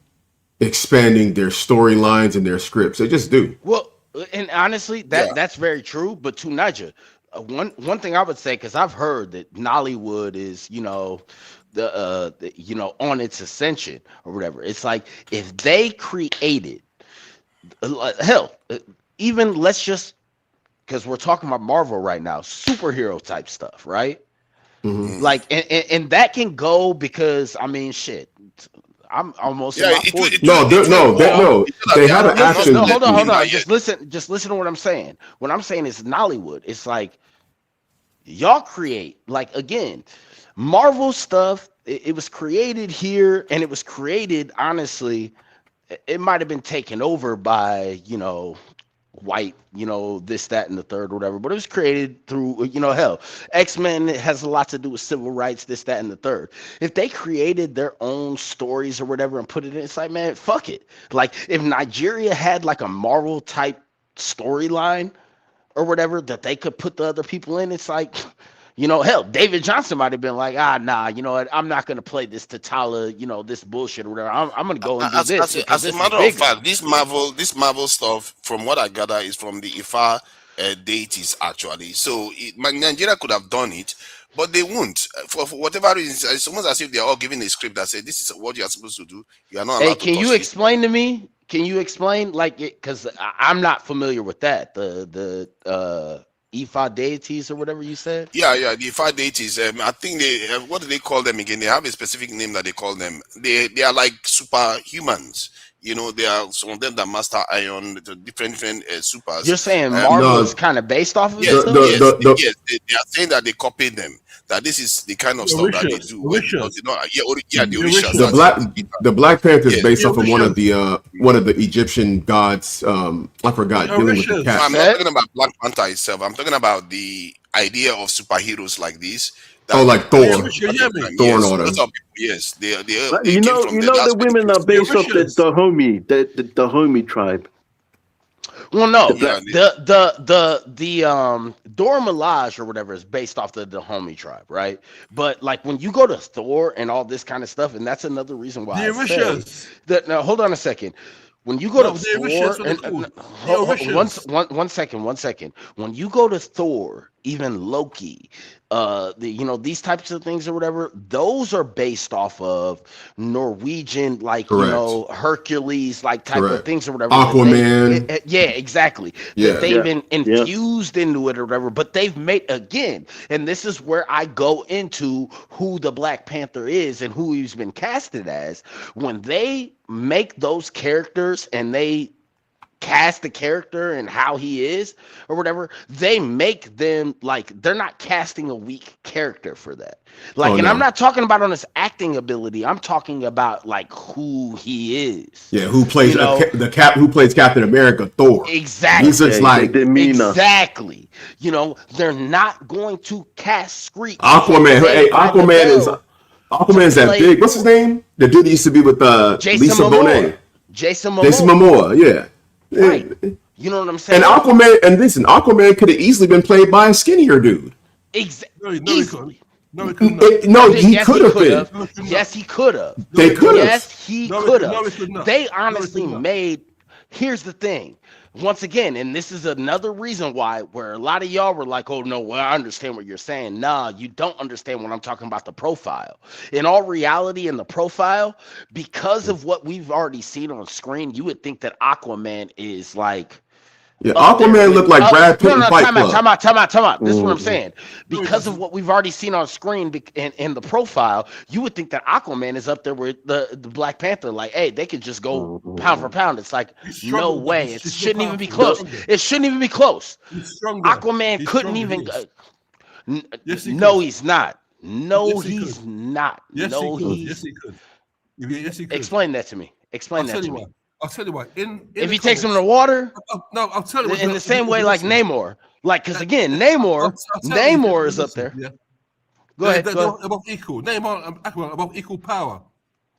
expanding their storylines and their scripts. They just do. Well, and honestly, that's very true. But to Niger, one thing I would say, because I've heard that Nollywood is, on its ascension or whatever. It's like if they created, even let's just, because we're talking about Marvel right now, superhero type stuff, right? Like, and that can go because shit. I'm almost in my 40s. They have an action. No, hold on. Just listen to what I'm saying. What I'm saying is Nollywood. It's like y'all create, like, again, Marvel stuff. It was created here, and it was created, honestly, it might have been taken over by white, this, that, and the third, or whatever. But it was created through, X-Men has a lot to do with civil rights, this, that, and the third. If they created their own stories or whatever and put it in, it's like, man, fuck it. Like, if Nigeria had like a Marvel type storyline or whatever that they could put the other people in, it's like, David Johnson might have been like, nah, you know what? I'm not going to play this T'Challa, this bullshit or whatever. I'm going to go and do this. As a matter of fact, this Marvel stuff, from what I gather, is from the Ifa deities, actually. So Nigeria could have done it, but they won't. For whatever reason, it's almost as if they're all given a script that says, this is what you are supposed to do. You are not allowed to can you explain to me? Can you explain, like, because I'm not familiar with that, the Ifa deities or whatever you said? Yeah, the Ifa deities. I think they, what do they call them again? They have a specific name that they call them. They are like superhumans. They are some of them that master iron, the different supers. You're saying Marvel is kind of based off of yes, it? Yes, they are saying that they copied them. That this is the kind of stuff that they do. The Black Panther is based off of one of the Egyptian gods. I forgot. Dealing with the cat. I'm not talking about Black Panther itself. I'm talking about the idea of superheroes like this. Like Thor. Thor and all that. Yes, they you know the women are based off the Dahomey tribe. Well, no, the Dora Milaje or whatever is based off the Dahomey tribe, right? But like when you go to Thor and all this kind of stuff, and that's another reason why I say that. Now, hold on a second. When you go to Thor, one second. When you go to Thor even Loki, these types of things or whatever, those are based off of Norwegian, like, Correct. Hercules, like type Correct. of things or whatever. Aquaman. Yeah, exactly. Yeah. That they've been infused into it or whatever, but they've made, again, and this is where I go into who the Black Panther is and who he's been casted as. When they make those characters and they cast the character and how he is or whatever, they make them like, they're not casting a weak character for that. Like, I'm not talking about on his acting ability. I'm talking about like who he is. Yeah, who plays who plays Captain America, Thor. Exactly. He's just like exactly. They're not going to cast Screech. Aquaman. Hey, Aquaman's that big. What's his name? The dude that used to be with Lisa Bonet. Jason Momoa. Yeah. Right. You know what I'm saying? And Aquaman could have easily been played by a skinnier dude. Exactly. No, he couldn't. He could have been. Yes, he could have. They could have. Yes, he could have. They honestly made. Here's the thing. Once again, and this is another reason why, where a lot of y'all were like, oh no, well, I understand what you're saying. Nah, you don't understand what I'm talking about, the profile. In all reality, in the profile, because of what we've already seen on screen, you would think that Aquaman is like, Aquaman looked like Brad Pitt in Fight Club. Time out. This is what I'm saying. Because of what we've already seen on screen in the profile, you would think that Aquaman is up there with the Black Panther. Like, hey, they could just go pound for pound. It's like, no way. It shouldn't even be close. It shouldn't even be close. Aquaman couldn't even go. No, he's not. No, he's not. No, yes, he could. Yes, he could. Explain that to me. Explain that to me. I'll tell you what. If he takes him in the water, no, I'll tell you. In the same way, like Namor, like, because again, Namor is up there. Yeah. Go ahead. They're above equal. Namor and Aquaman above equal power.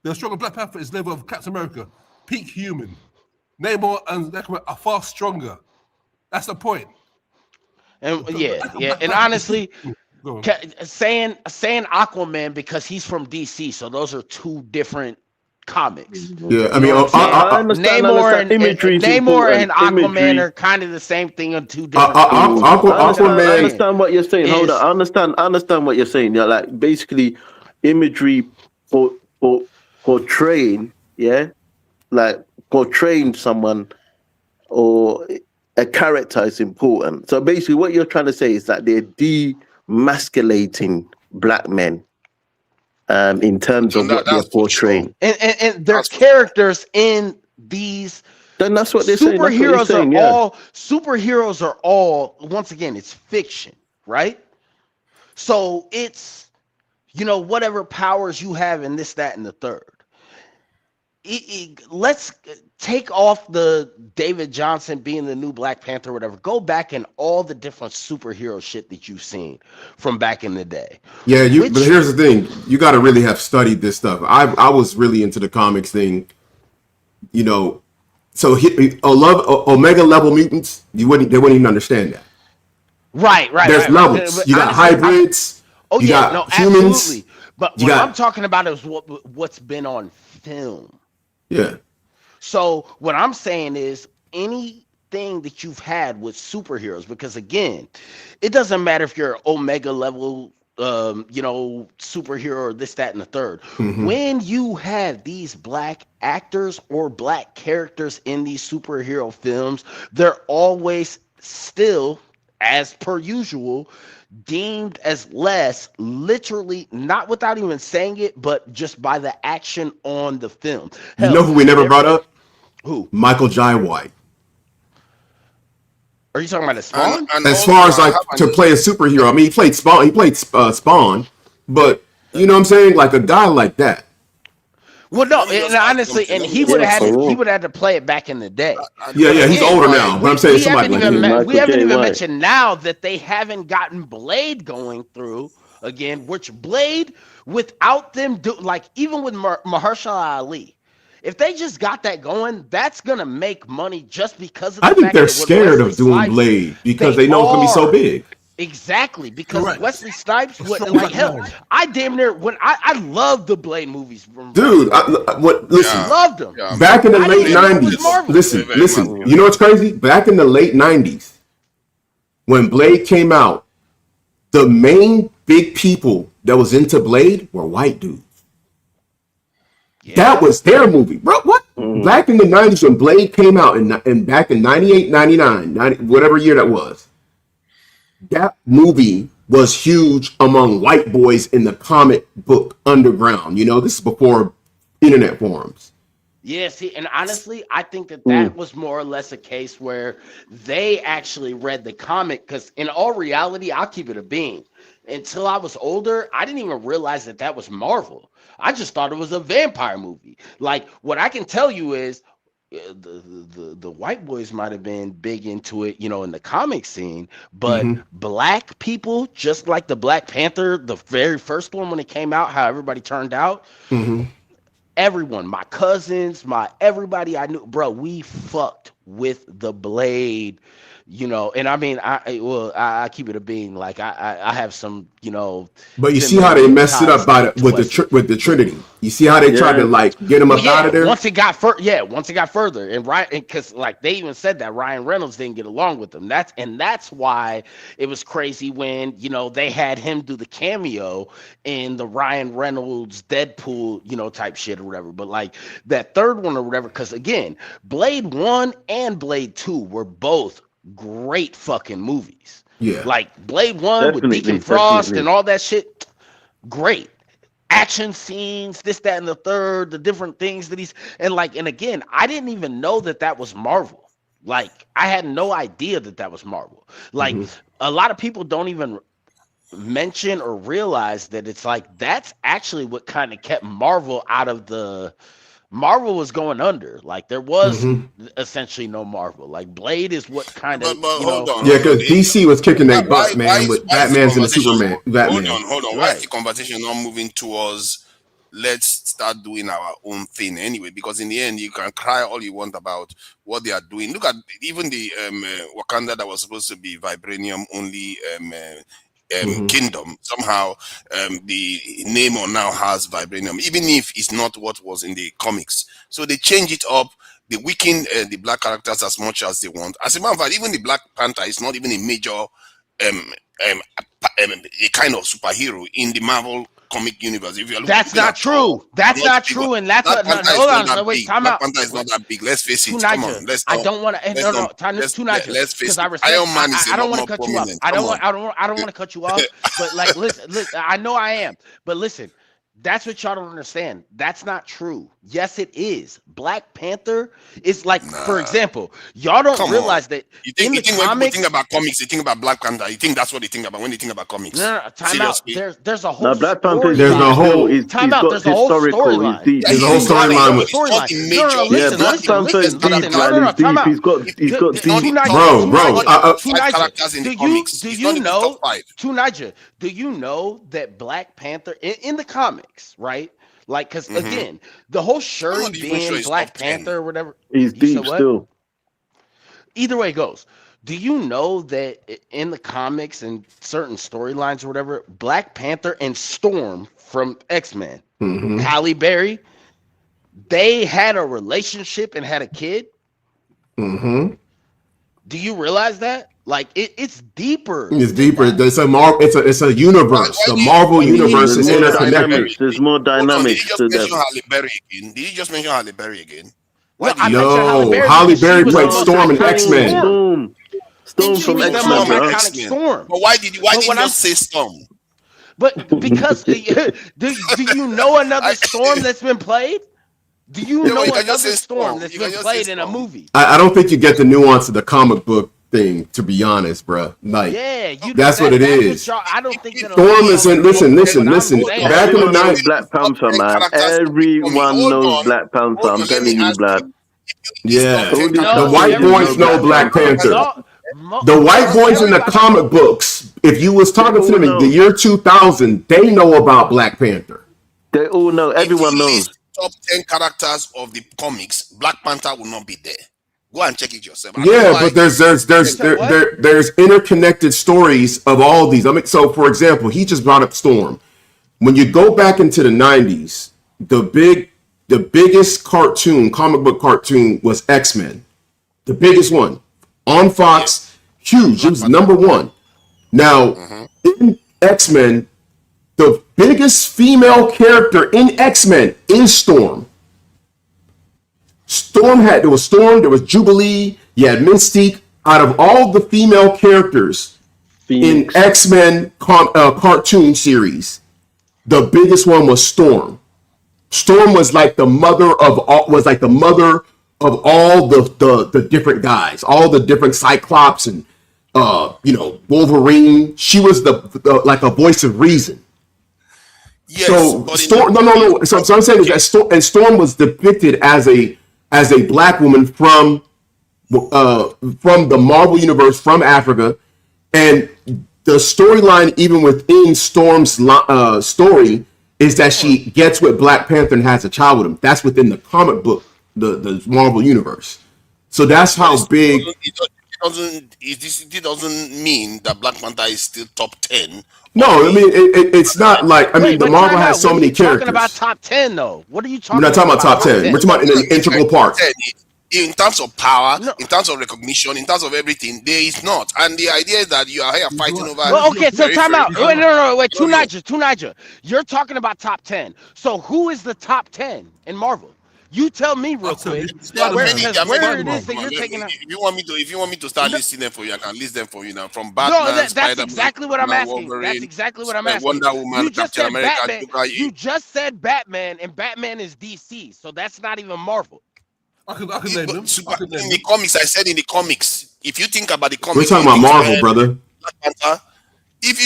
They're stronger. Black Panther is level of Captain America, peak human. Namor and Aquaman are far stronger. That's the point. And and honestly, saying Aquaman because he's from DC, so those are two different comics. Yeah, I mean, Namor and Aquaman are kind of the same thing on two different. I understand what you're saying. Hold on, I understand what you're saying. Yeah, like basically, imagery for portraying, like portraying someone or a character is important. So basically, what you're trying to say is that they're demasculating black men. In terms of what they're portraying, and their characters in these, then that's what they're saying. Superheroes are all, once again, it's fiction, right? So it's, whatever powers you have in this, that, and the third. Let's take off the David Johnson being the new Black Panther or whatever. Go back and all the different superhero shit that you've seen from back in the day. Yeah, but here's the thing. You got to really have studied this stuff. I was really into the comics thing. So Omega level mutants, they wouldn't even understand that. Right. There's levels. You got hybrids. You got humans. Absolutely. But what I'm talking about is what's been on film. Yeah. So what I'm saying is anything that you've had with superheroes, because again, it doesn't matter if you're Omega level, superhero or this, that, and the third. Mm-hmm. When you have these black actors or black characters in these superhero films, they're always still, as per usual, deemed as less, literally, not without even saying it, but just by the action on the film. Hell, you know who we never brought up? Who? Michael Jai White. Are you talking about Spawn? As far as like to play a superhero, I mean, he played Spawn. He played Spawn, but you know what I'm saying? Like a guy like that. Well, no, and honestly, and he would have had to play it back in the day. Yeah, he's older now. But I'm saying somebody like him. We haven't even mentioned now that they haven't gotten Blade going through again, which Blade, without them even with Mahershala Ali, if they just got that going, that's gonna make money just because of the I think fact they're that scared of doing Blade because they know it's gonna be so big. Exactly, because Wesley Snipes would hell. I damn near I love the Blade movies. Dude, listen, loved them. Back in the late 90s. Listen. You know what's crazy? Back in the late 90s, when Blade came out, the main big people that was into Blade were white dudes. That was their movie, bro. What? Back in the 90s when Blade came out, and back in 98, 99, 90, whatever year that was, that movie was huge among white boys in the comic book underground. You know, this is before internet forums. Yeah, see, and honestly, I think that was more or less a case where they actually read the comic, because in all reality, I'll keep it a bean. Until I was older, I didn't even realize that was Marvel. I just thought it was a vampire movie. Like, what I can tell you is the white boys might have been big into it, you know, in the comic scene, but black people, just like the Black Panther, the very first one when it came out, how everybody turned out, everyone, my cousins, everybody I knew, bro, we fucked with the Blade, you know. And I mean, I keep it a being, like I have some, you know. But you see how they messed it up with the Trinity. You see how they tried to like get him up out of there. Once it got further, and right, because like they even said that Ryan Reynolds didn't get along with them. That's why it was crazy when, you know, they had him do the cameo in the Ryan Reynolds Deadpool, you know, type shit or whatever. But like that third one or whatever, because again, Blade 1 and Blade 2 were both great fucking movies. Yeah, like Blade 1 with Deacon Frost and all that shit, great action scenes, this, that, and the third, the different things that and again, I didn't even know that was Marvel. Like, I had no idea that was Marvel. Like, a lot of people don't even mention or realize that it's like that's actually what kind of kept Marvel out of the. Marvel was going under. Like, there was essentially no Marvel. Like, Blade is what kind of, yeah, because DC was kicking their butt, man, with Batman's and the Superman. Batman. Hold on. Why is the conversation not moving towards let's start doing our own thing anyway? Because in the end, you can cry all you want about what they are doing. Look at even the Wakanda that was supposed to be vibranium only kingdom. Somehow the name on now has vibranium, even if it's not what was in the comics. So they change it up. They weaken the black characters as much as they want. As a matter of fact, even the Black Panther is not even a major a kind of superhero in the Marvel comic universe. If you're that's not true. That's not true, and that's hold on. Wait, time out. Black Panther is not that big. Let's face it. Come on. I don't want to. Let's face it. Iron Man is I don't want to cut you off. I don't want to cut you off. But like, listen. I know I am. But listen. That's what y'all don't understand. That's not true. Yes, it is. Black Panther is like, for example, y'all don't realize that you think when people think about comics, they think about Black Panther. You think that's what they think about when they think about comics? No, time out. There's a whole Black Panther. There's a whole. Time out. There's a whole storyline. There's a whole storyline with. Black Panther is deep, man. He's deep. He's got deep. Bro. Do you know that Black Panther in the comics, right? Like, because again, the whole Shuri being Black Panther or whatever. He's deep still. Either way it goes. Do you know that in the comics and certain storylines or whatever, Black Panther and Storm from X-Men, Halle Berry, they had a relationship and had a kid? Do you realize that? Like, it's deeper. It's deeper. It's a universe. The Marvel universe is interconnected. There's more dynamics to that. Did you just mention Halle Berry again? No, Halle Berry played Storm in X-Men. Storm from X-Men. But why did you just say Storm? But because do you know another Storm that's been played? Do you know another Storm that's been played in a movie? I don't think you get the nuance of the comic book thing, to be honest, bro. Like, that's what it is. I don't think that Storm is in. Listen. Back in the night, Black Panther, man. Everyone knows Black Panther. I'm telling you, Black. Yeah, the white boys know Black Panther. The white boys in the comic books, if you was talking to them in the year 2000, they know about Black Panther. They all know. Everyone knows. Top 10 characters of the comics, Black Panther will not be there. Go and check it yourself. Yeah, but there's interconnected stories of all these. I mean, so for example, he just brought up Storm. When you go back into the 90s, the biggest comic book cartoon was X-Men. The biggest one on Fox, huge. It was number one. Now, X-Men, the biggest female character in X-Men is Storm. There was Storm, there was Jubilee, you had Mystique. Out of all the female characters in X-Men cartoon series, the biggest one was Storm. Storm was like the mother of all the different guys, all the different Cyclops and Wolverine. She was the like a voice of reason. Yes, So Storm, no. So I'm saying is that Storm was depicted as a black woman from the Marvel universe, from Africa, and the storyline even within Storm's story is that she gets with Black Panther and has a child with him. That's within the comic book, the Marvel universe. So that's how big. It doesn't mean that Black Panther is still top 10. No, I mean it's not like the Marvel has so many characters. Talking about top 10 though. What are you talking? We're not talking about top 10. We're talking about an integral part. In terms of power, in terms of recognition, in terms of everything, there is not. And the idea is that you are here fighting over. Well, okay, so time out. Wait, two Niger. You're talking about top 10. So who is the top 10 in Marvel? You tell me real quick. Where it is that you're taking. If you want me to start listing them for you, I can list them for you now. From Batman, that's exactly what I'm asking. That's exactly what I'm asking. Wonder Woman, Captain America. You just said Batman, and Batman is DC, so that's not even Marvel. I can name them. In the comics, I said in the comics. If you think about the comics, we're talking about Marvel, brother. Black Panther. If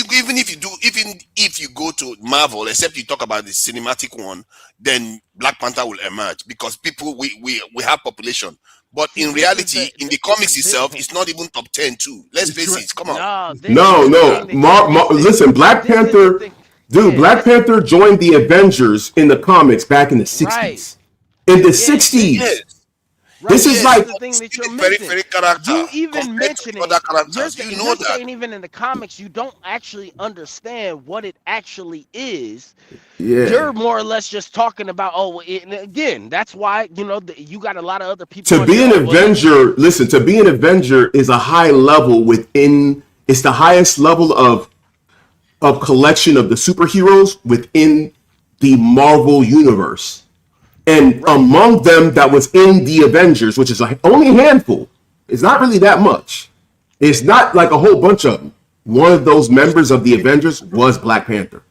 you go to Marvel, except you talk about the cinematic one, then Black Panther will emerge because we have population. But in reality, in the comics itself, it's not even top 10 too. Let's face it. Come on. No. Listen, Black Panther, dude. Black Panther joined the Avengers in the comics back in the 60s. Right. In the 60s. Yes. Right. This is like the thing that you're missing. You even mentioning you're saying even in the comics you don't actually understand what it actually is. Yeah. You're more or less just talking about again. That's why you got a lot of other people. To be an Avenger, listen. To be an Avenger is a high level within. It's the highest level of collection of the superheroes within the Marvel universe. And among them that was in the Avengers, which is only a handful, it's not really that much. It's not like a whole bunch of them. One of those members of the Avengers was Black Panther.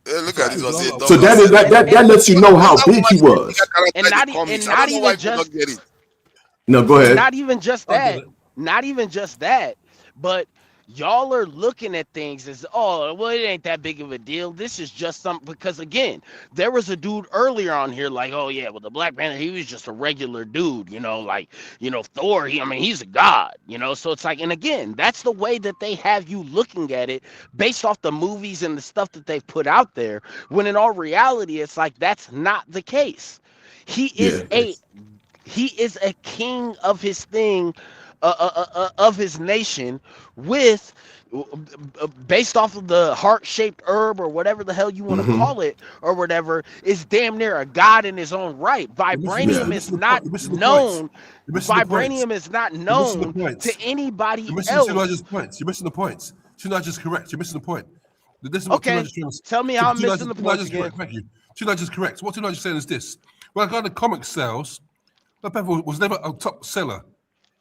Look at this. So that lets you know how big he was. And not even just. No, go ahead. Not even just that. Not even just that. But y'all are looking at things as, it ain't that big of a deal. This is just something, because again, there was a dude earlier on here like, the Black Panther, he was just a regular dude, Thor, he's a god, so it's like, and again, that's the way that they have you looking at it based off the movies and the stuff that they've put out there, when in all reality, it's like, that's not the case. He is a king of his thing, of his nation, with based off of the heart-shaped herb or whatever the hell you want to call it or whatever, is damn near a god in his own right. Vibranium is not known. Vibranium is not known to anybody else. You're missing the points. Tunaj is correct. You're missing the point. This is what tell me how I'm missing the point again. Thank you. Tunaj is correct. What Tunaj is saying is this: when I got the comic sales, Black Panther was never a top seller.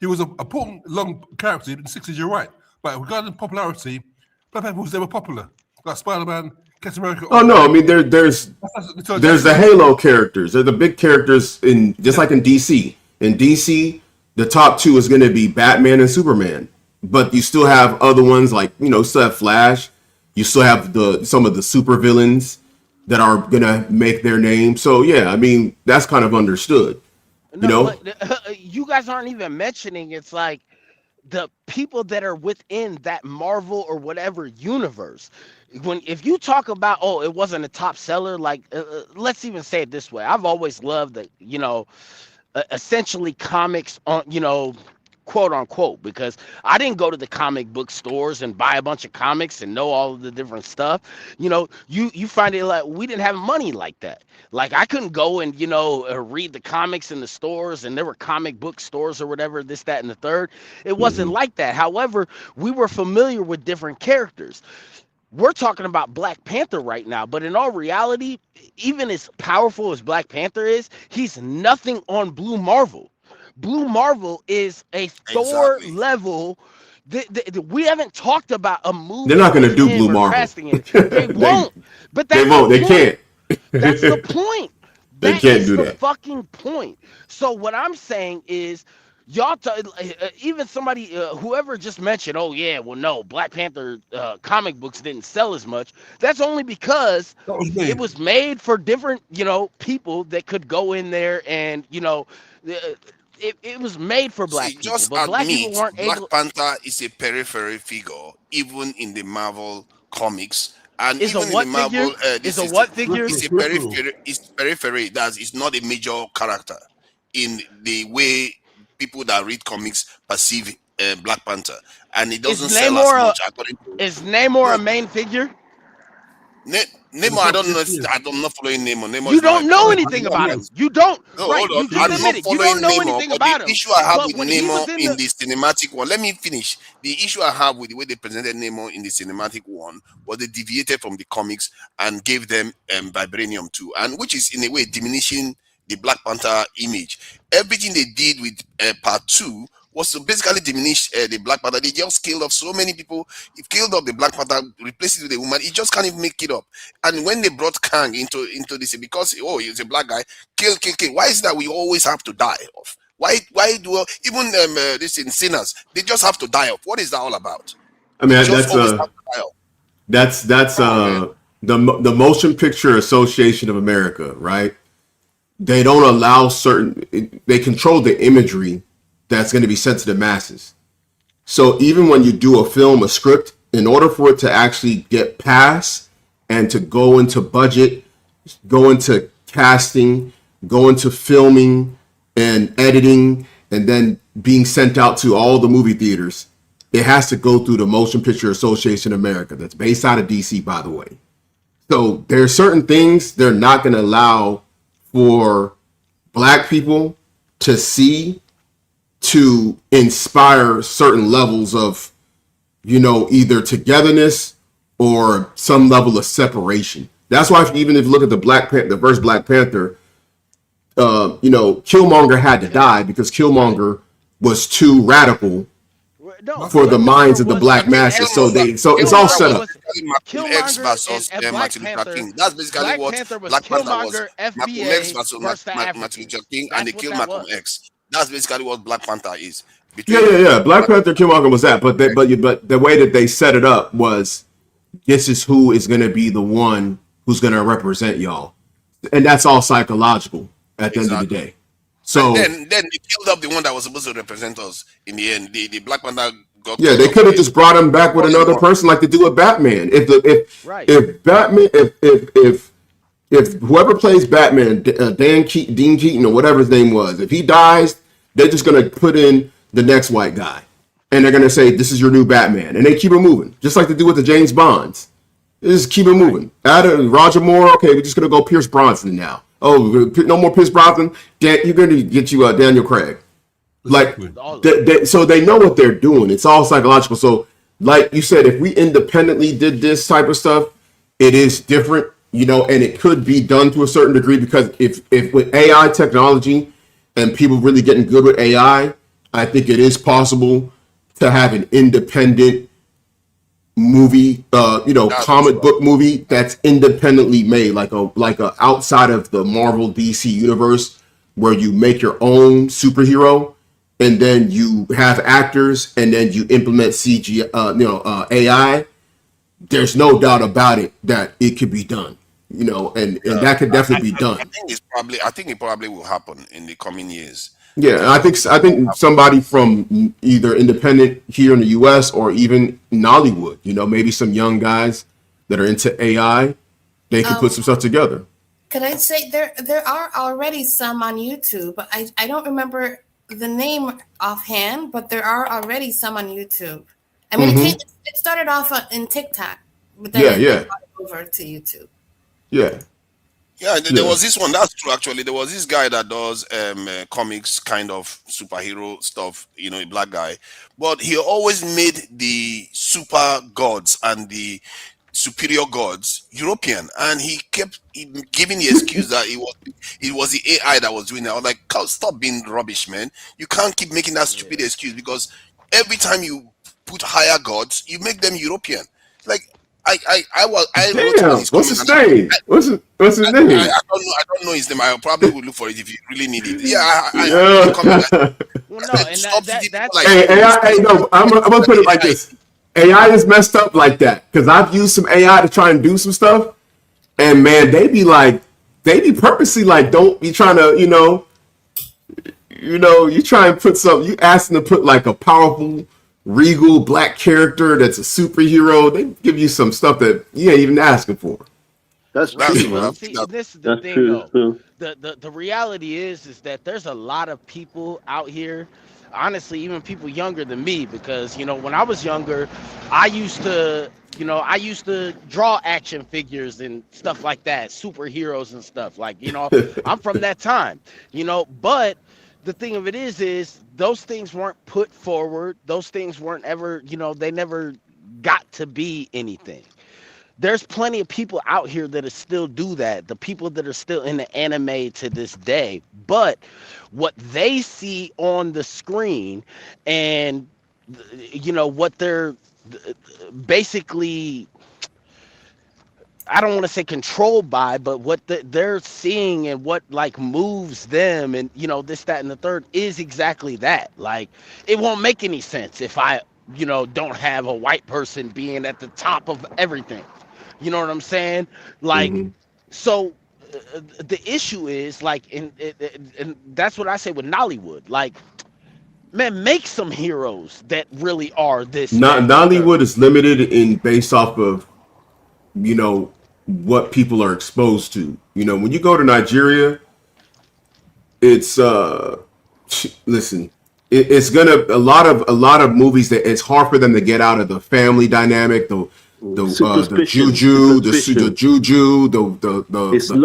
He was an important long character in the 60s, you're right. But regarding popularity, Black Panther was never popular. Like Spider-Man, Captain America. Oh no, there's the Halo characters. They're the big characters like in DC. In DC, the top two is gonna be Batman and Superman. But you still have other ones like, still have Flash. You still have some of the super villains that are gonna make their name. So yeah, that's kind of understood. You guys aren't even mentioning, it's like the people that are within that Marvel or whatever universe. If you talk about, it wasn't a top seller, like let's even say it this way. I've always loved that, essentially comics on, quote unquote, because I didn't go to the comic book stores and buy a bunch of comics and know all of the different stuff. You find it like we didn't have money like that. Like I couldn't go and read the comics in the stores, and there were comic book stores or whatever, this, that, and the third. It wasn't like that. However, we were familiar with different characters. we're talking about Black Panther right now, but in all reality, even as powerful as Black Panther is, he's nothing on Blue Marvel. Blue Marvel is a Thor Exactly. level. We haven't talked about a They're movie not going with to do Blue him or Marvel. casting it. They won't. But They that's the won't. They point. can't. That's the point. They That can't is do the that. fucking point. So what I'm saying is, even somebody, whoever just mentioned, oh yeah, well no, Black Panther comic books didn't sell as much. That's only because That was me. it was made for different, people that could go in there and, it was made for See, black people, just but black people admit weren't Black able. Panther is a periphery figure, even in the Marvel comics, and Is a even in the what figure? Marvel. Is This a is the, what figure? it's a periphery. It's periphery. It's not a major character in the way people that read comics perceive Black Panther, and it Is doesn't sell as Namor much according to. is Namor No, a main figure? Nemo, I don't know if I'm not following Nemo. Nemo You is not don't a know problem. anything about him. You don't. No, Right. hold on. You just I'm not admitted you don't following know Nemo, anything but the about him. issue I have But with when he Nemo was in in the the cinematic one, let me finish. The issue I have with the way they presented Nemo in the cinematic one was they deviated from the comics and gave them vibranium too, and which is in a way diminishing the Black Panther image. Everything they did with part two was to basically diminish the Black Panther. They just killed off so many people. It killed off the Black Panther, replaced it with a woman. It just can't even make it up. And when they brought Kang into this, because he's a black guy, kill. Why is that we always have to die off? Why do even this in sinners they just have to die off? What is that all about? I We mean, just always have to die off. that's Come on, man. the Motion Picture Association of America, right? They don't allow they control the imagery that's going to be sent to the masses. So even when you do a script, in order for it to actually get passed and to go into budget, go into casting, go into filming and editing, and then being sent out to all the movie theaters, it has to go through the Motion Picture Association of America. That's based out of DC, by the way. So there are certain things they're not going to allow for black people to see, to inspire certain levels of, either togetherness or some level of separation. That's why even if you look at the first Black Panther, Killmonger had to die because Killmonger was too radical for the minds of the black masses. So it's all set up. Malcolm X versus Martin Luther King. That's basically what Black Panther was. Malcolm X versus Martin Luther King, and they killed Malcolm X. That's basically what Black Panther is. Yeah. Black Panther, Killmonger was that, but the way that they set it up was, this is who is going to be the one who's going to represent y'all, and that's all psychological at the end of the day. So and then they killed up the one that was supposed to represent us in the end. The Black Panther got. Yeah, they could have just brought him back with another person, like they do with Batman. If whoever plays Batman, Dean Keaton or whatever his name was, if he dies, they're just gonna put in the next white guy, and they're gonna say, "This is your new Batman," and they keep it moving, just like they do with the James Bonds. They just keep it moving. Roger Moore, okay, we're just gonna go Pierce Brosnan now. Oh, no more Pierce Brosnan. You're gonna get you Daniel Craig. Like, so they know what they're doing. It's all psychological. So, like you said, if we independently did this type of stuff, it is different, and it could be done to a certain degree, because if with AI technology and people really getting good with AI, I think it is possible to have an independent movie, comic book movie that's independently made, like a outside of the Marvel DC universe, where you make your own superhero, and then you have actors, and then you implement CG, AI. There's no doubt about it that it could be done, and that could definitely be done. I think it probably will happen in the coming years. Yeah, I think somebody from either independent here in the U.S. or even Nollywood, maybe some young guys that are into AI, they can put some stuff together. Could I say there are already some on YouTube? I don't remember the name offhand, but there are already some on YouTube. I mean, it started off in TikTok, but then it brought it over to YouTube. Yeah. Yeah, there was this one. That's true. Actually, there was this guy that does comics, kind of superhero stuff. A black guy, but he always made the super gods and the superior gods European, and he kept giving the excuse that it was the AI that was doing it. I was like, stop being rubbish, man. You can't keep making that stupid excuse, because every time you put higher gods, you make them European. Like I wrote him in Damn, his what's comments. his name? What's his name? I don't know his name. I probably will look for it if you really need it. Yeah, I Yeah. made a comment. Well, no, and that's Hey, AI, hey, no, I'm gonna put it like this. AI is messed up like that because I've used some AI to try and do some stuff, and man, they be purposely like, don't be trying to, you try and put something, you ask them to put like a powerful, regal black character that's a superhero. They give you some stuff that you ain't even asking for. That's See, true, man. see, this is the That's thing, true. though. The reality is that there's a lot of people out here, honestly, even people younger than me, because when I was younger, I used to draw action figures and stuff like that, superheroes and stuff. Like, I'm from that time, but the thing of it is those things weren't put forward. Those things weren't ever, they never got to be anything. There's plenty of people out here that still do that. The people that are still in the anime to this day. But what they see on the screen and, what they're basically, I don't want to say controlled by, but what they're seeing and what like moves them and, this, that, and the third is exactly that. Like, it won't make any sense if I, don't have a white person being at the top of everything. You know what I'm saying? Like, so the issue is like, and that's what I say with Nollywood. Like, man, make some heroes that really are this. Nollywood is limited in based off of, what people are exposed to. When you go to Nigeria, it's listen, it's gonna a lot of movies that it's hard for them to get out of the family dynamic, the juju, the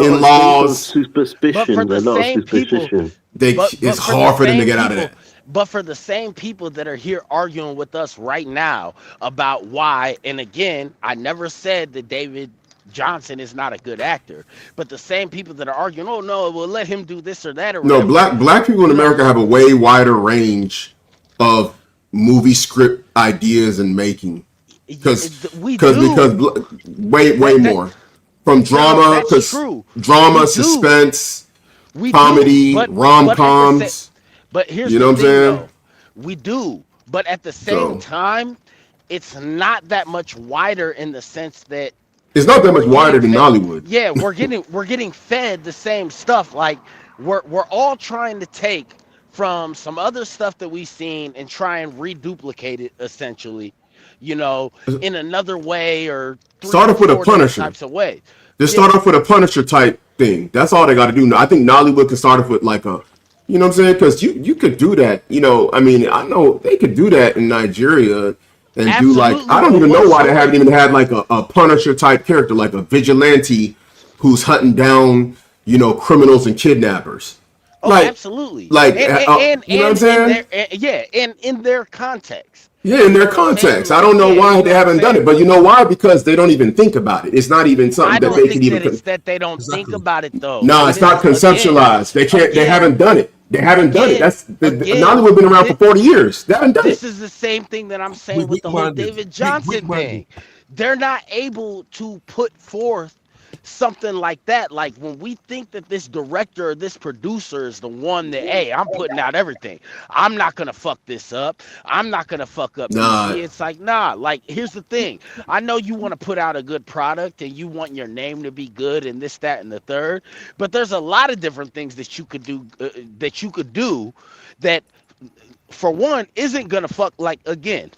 in-laws. Superstition. But for the same people, it's hard for them to get out of that. But for the same people that are here arguing with us right now about why, and again, I never said that David Johnson is not a good actor, but the same people that are arguing, oh no, we'll let him do this or that or No, whatever. black people in America have a way wider range of movie script ideas and making. Because way more from drama, suspense, comedy, rom-coms. But here's you know the what I'm thing, saying? though. We do, but at the same time, it's not that much wider in the sense that it's not that much wider than Nollywood. Yeah, we're getting fed the same stuff. Like we're all trying to take from some other stuff that we've seen and try and reduplicate it essentially, in another way or start off with a Punisher types of way. Just start off with a Punisher type thing. That's all they got to do. I think Nollywood can start off with like a, you know what I'm saying? Because you could do that. I mean, I know they could do that in Nigeria and do like, I don't even know why they haven't even had like a Punisher type character, like a vigilante who's hunting down, criminals and kidnappers. Oh, like, absolutely. Like, and, you know what I'm saying? And in their context. Yeah, in their context. I don't know why they haven't done it, but you know why? Because they don't even think about it. It's not even something that they can even. It's that they don't think about it though. No, it's not conceptualized. They can't. They haven't done it. They haven't done it. That's Nollywood been around for 40 years. They haven't done it. This is the same thing that I'm saying with the whole David Johnson thing. They're not able to put forth something like that. Like when we think that this director or this producer is the one that, hey, I'm putting out everything. I'm not gonna fuck this up. I'm not gonna fuck up DC. It's like, nah, like here's the thing. I know you want to put out a good product and you want your name to be good and this, that, and the third, but there's a lot of different things that you could do that for one isn't gonna fuck. Like again,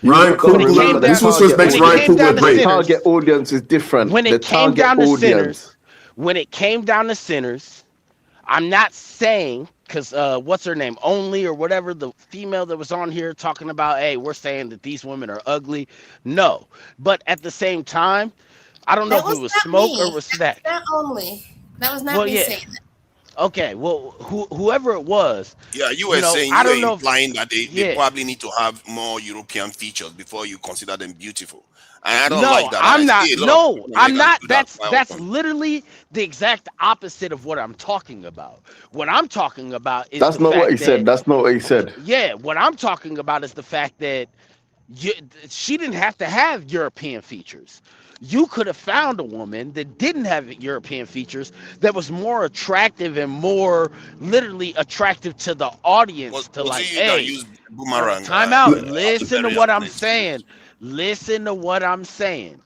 Ryan Coogler, this was what makes Ryan Coogler great. The target audience is different. When it came down to Sinners, I'm not saying, because what's her name, Only or whatever, the female that was on here talking about, hey, we're saying that these women are ugly. No, but at the same time, I don't know if it was Smoke or was that. Not Only. That was not me saying that. Okay, well, whoever it was, Yeah, you you were know, saying, I you were don't know if, implying that they yeah. probably need to have more European features before you consider them beautiful. And I don't like No, that. And I I'm not. see a lot of No, African I'm Americans not. do that That's quite that's often. literally the exact opposite of what I'm talking about. What I'm talking about is That's the not what he fact said. that, That's not what he said. yeah, what I'm talking about is the fact that you, she didn't have to have European features. You could have found a woman that didn't have European features that was more attractive and more literally attractive to the audience to Was like, it you that hey, used no, boomerang time out. as a Listen to very what I'm appealing script? saying. Listen to what I'm saying.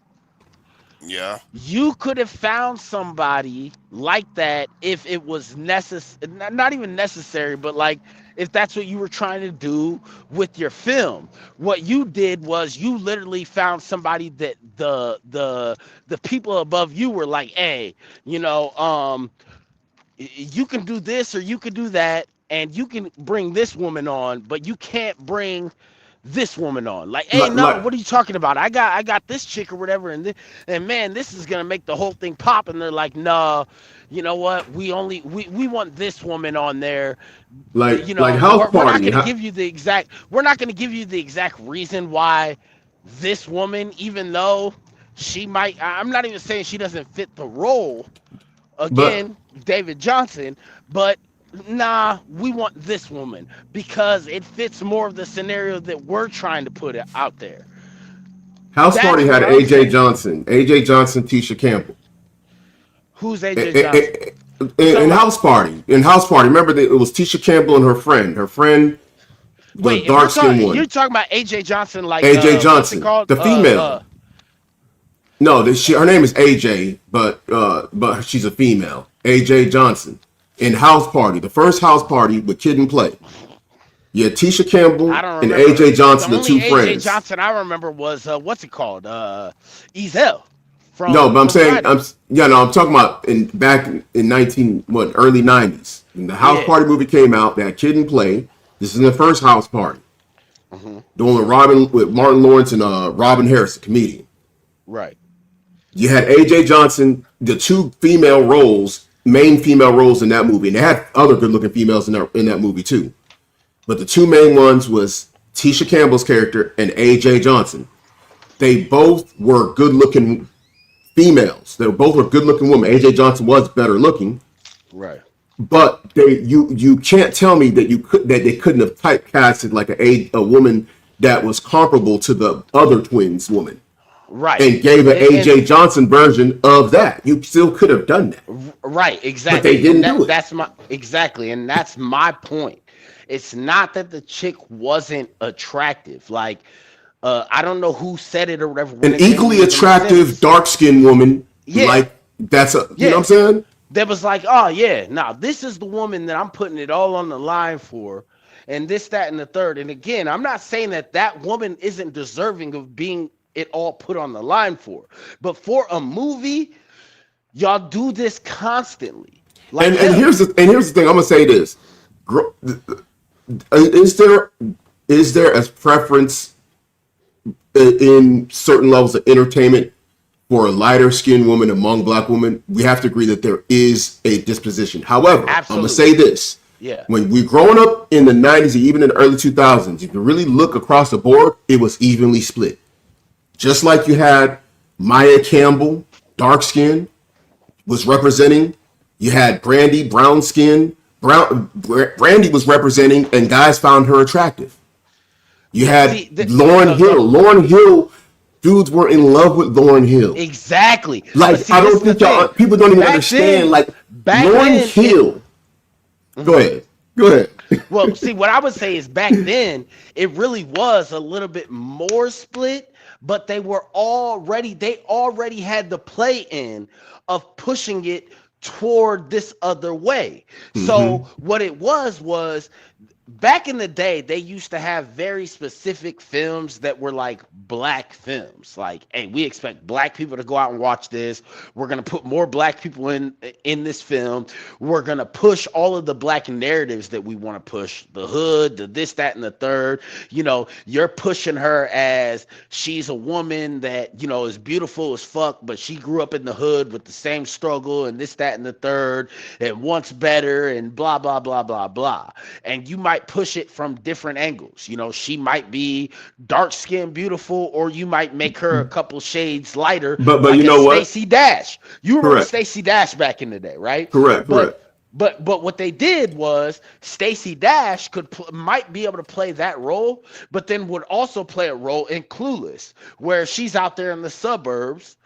Yeah. You could have found somebody like that if it was necessary, not even necessary, but like if that's what you were trying to do with your film. What you did was you literally found somebody that the people above you were like, hey, you know, you can do this or you can do that, and you can bring this woman on, but you can't bring this woman on. Like, hey, no, Like what are you talking about? I got this chick or whatever, and man, this is gonna make the whole thing pop. And they're like, no, you know what? We want this woman on there. You like know, House we're not Party. gonna give you the exact reason why this woman, even though she might, I'm not even saying she doesn't fit the role, But again, David Johnson, but nah, we want this woman because it fits more of the scenario that we're trying to put it out there. House Party That's had what I'm AJ saying. Johnson, Tisha Campbell. Who's I- AJ I- Johnson? I- You talking In about? House Party, remember that it was Tisha Campbell and her friend. Her friend, the Wait, if dark skinned you're one, talking about AJ Johnson, like AJ what's it Johnson, called? the female. No, her name is AJ, but she's a female. AJ Johnson in House Party, the first House Party with Kid and Play. Yeah, Tisha I Campbell don't and remember. AJ The Johnson, the only two AJ friends. Johnson I remember was what's it called? Ezel No, but I'm from saying Fridays. I'm talking about back in early 90s. When the House Yeah. Party movie came out, that Kid and Play. This is the first House Party. Hmm. The one with Martin Lawrence and Robin Harris, a comedian. Right. You had AJ Johnson, the two main female roles in that movie, and they had other good-looking females in that movie too. But the two main ones was Tisha Campbell's character and AJ Johnson. They both were good-looking females. They both were good-looking women. AJ Johnson was better looking, Right. but you can't tell me that they couldn't have typecasted like a woman that was comparable to the other twins woman. Right. And gave an And AJ Johnson version of that. You still could have done that. right, But they exactly. didn't And do it. that's my point. It's not that the chick wasn't attractive. Like, I don't know who said it or whatever when An it made equally me make attractive, sense. dark-skinned woman, Yeah. you know what Yeah. I'm saying? That was like, oh yeah, now this is the woman that I'm putting it all on the line for, and this, that, and the third. And again, I'm not saying that woman isn't deserving of being it all put on the line for, but for a movie, y'all do this constantly. Like, And here's the thing. I'm gonna say this: is there a preference in certain levels of entertainment for a lighter skinned woman among black women? We have to agree that there is a disposition. However, I'm gonna say this: yeah, when we growing up in the 90s and even in the early 2000s, if you really look across the board, it was evenly split. Just like you had Maya Campbell, dark skin, was representing. You had Brandy, brown skin. Brandy was representing, and guys found her attractive. You had Lauryn Hill. Lauryn Hill, dudes were in love with Lauryn Hill. exactly. Like, See, I this don't is the think thing. people don't even Back understand. then- Like, back Lauryn then, Hill. Go ahead. Well, see, what I would say is back then it really was a little bit more split, but they already had the play in of pushing it toward this other way. So what it was back in the day, they used to have very specific films that were like black films. Like, hey, we expect black people to go out and watch this. We're gonna put more black people in this film. We're gonna push all of the black narratives that we want to push. The hood, the this, that, and the third. You know, you're pushing her as she's a woman that, you know, is beautiful as fuck, but she grew up in the hood with the same struggle and this, that, and the third, and wants better and blah, blah, blah, blah, blah. And you might push it from different angles. You know, she might be dark skinned beautiful, or you might make her a couple shades lighter. But like you know what? Stacey Dash. You remember Correct. Stacey Dash back in the day, right? Correct. But what they did was Stacey Dash might be able to play that role, but then would also play a role in Clueless, where she's out there in the suburbs,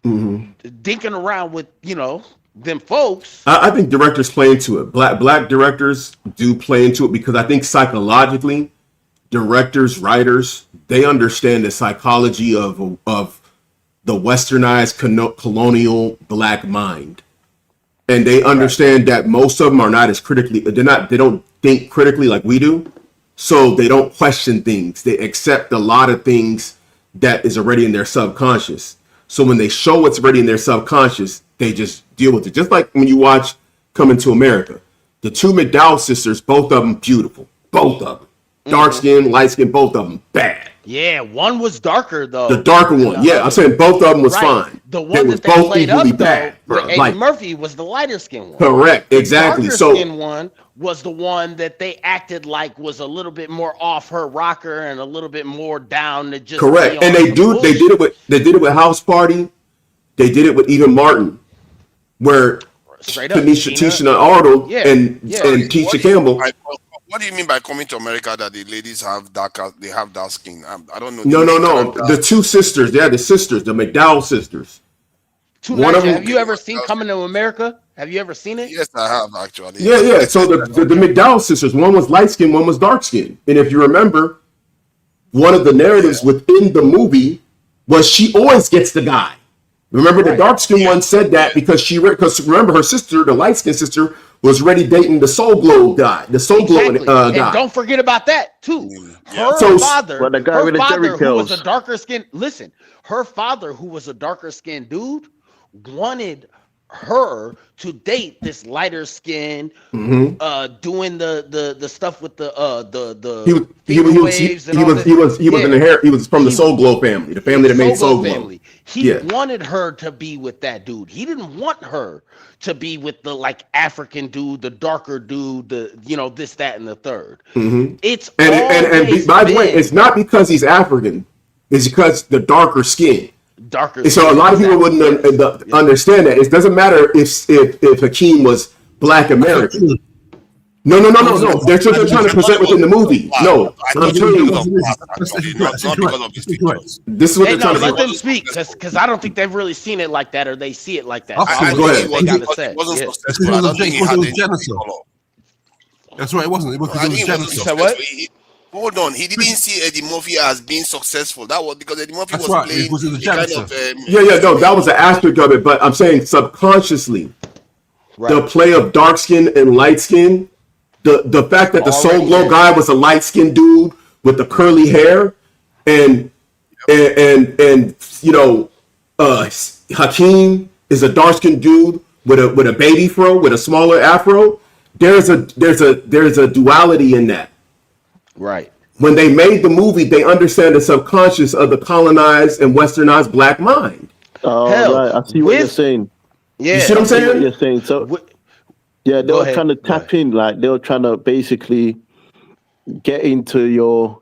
dinking around with, you know, them folks. I think directors play into it. Black directors do play into it because I think psychologically, directors, writers, they understand the psychology of the westernized colonial black mind. And they understand that most of them are not as critically, they don't think critically like we do. So they don't question things. They accept a lot of things that is already in their subconscious. So when they show what's already in their subconscious, they just deal with it. Just like when you watch Coming to America, the two McDowell sisters, both of them beautiful, both of them. Dark skin, light skin, both of them bad. Yeah, one was darker though. The darker one, yeah, I'm saying both of them was fine. The one that they played up though, with Eddie Murphy, was the lighter skin one. Correct, exactly. The darker skin one was the one that they acted like was a little bit more off her rocker and a little bit more down to just. Correct, and they did it with House Party. They did it with Eva Martin, where Tisha Arnold and Tisha Campbell. What do you mean by Coming to America that the ladies have dark skin? I don't know. No. The two sisters, they're the sisters, the McDowell sisters. Have you ever seen Coming to America? Have you ever seen it? Yes, I have actually. Yeah. So the McDowell sisters, one was light skin, one was dark skin. And if you remember, one of the narratives within the movie was she always gets the guy. Remember, the dark skin one said that because remember her sister, the light skinned sister, was already dating the Soul Glow guy, the Soul Glow guy. And don't forget about that too. Her father, who was a darker skinned. Listen, her father, who was a darker skinned dude, wanted her to date this lighter skin, doing the stuff with the he was from the Soul Glow family, the family that made Soul Glow. He wanted her to be with that dude. He didn't want her to be with the like African dude, the darker dude, the this, that, and the third. It's and by the way, it's not because he's African. It's because the darker skin. So a lot of people wouldn't understand that. It doesn't matter if Hakeem was Black American. No. They're trying to present within the movie. No, I'm telling you. This is what they're trying to let them speak, because I don't think they've really seen it like that, or they see it like that. Go ahead. That's right. It wasn't. It was Hold on, he didn't see Eddie Murphy as being successful. That was because Eddie Murphy was playing No, that was an aspect of it. But I'm saying subconsciously, the play of dark skin and light skin, the fact that the Soul Glow guy was a light skinned dude with the curly hair, and Hakeem is a dark skinned dude with a baby fro, with a smaller afro. There's a duality in that. Right. When they made the movie, they understand the subconscious of the colonized and westernized black mind. Oh, right. I see what you're saying. Yeah. You see what I'm saying? What you're saying. So, yeah, they were trying to tap in, like they were trying to basically get into your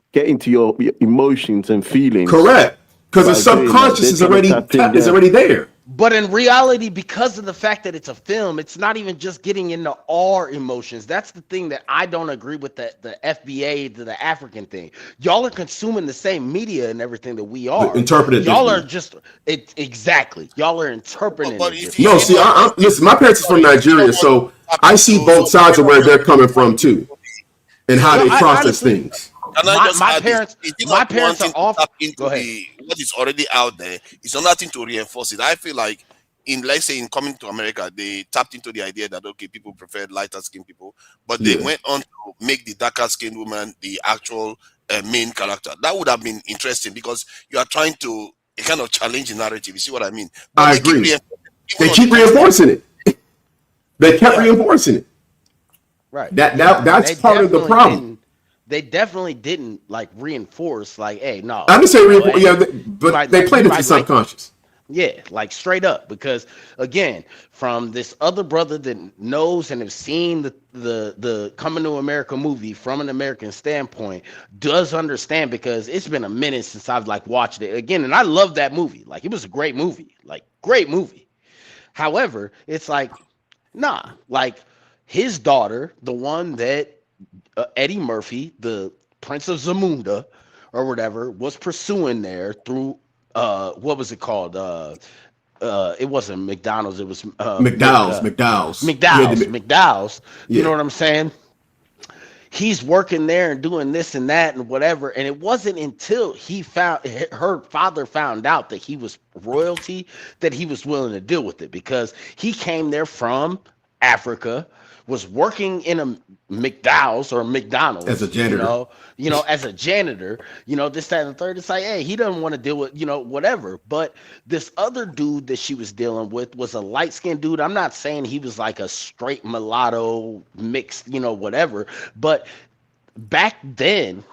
emotions and feelings. Correct. Because the subconscious is already there. But in reality, because of the fact that it's a film, it's not even just getting into our emotions. That's the thing that I don't agree with the FBA, the African thing. Y'all are consuming the same media and everything that we are. Interpreted. Y'all are just exactly. Y'all are interpreting it. No, see, listen, my parents are from Nigeria, so I see both sides of where they're coming from too, and how they process things. My parents are off. Go ahead. What is already out there, it's another thing to reinforce it. I feel like let's say in coming to America, they tapped into the idea that okay, people preferred lighter skinned people, but they went on to make the darker skinned woman the actual main character. That would have been interesting because you are trying to kind of challenge the narrative. You see what I mean? But I agree. They keep reinforcing it. They kept reinforcing it. Right. That's part of the problem. They definitely didn't like reinforce like, hey, no. I'm just saying reinforce, but they played it to subconscious. Yeah, like straight up, because again, from this other brother that knows and have seen the Coming to America movie from an American standpoint, does understand, because it's been a minute since I've like watched it again, and I love that movie. Like, it was a great movie, like great movie. However, it's like, nah, like his daughter, the one that Eddie Murphy, the Prince of Zamunda or whatever, was pursuing there through what was it called? It wasn't McDonald's, it was McDowell's. You know what I'm saying? He's working there and doing this and that and whatever, and it wasn't until her father found out that he was royalty that he was willing to deal with it, because he came there from Africa, was working in a McDowell's or McDonald's as a janitor, as a janitor, this, that, and the third. It's like, hey, he doesn't want to deal with, whatever. But this other dude that she was dealing with was a light-skinned dude. I'm not saying he was like a straight mulatto mixed, whatever. But back then,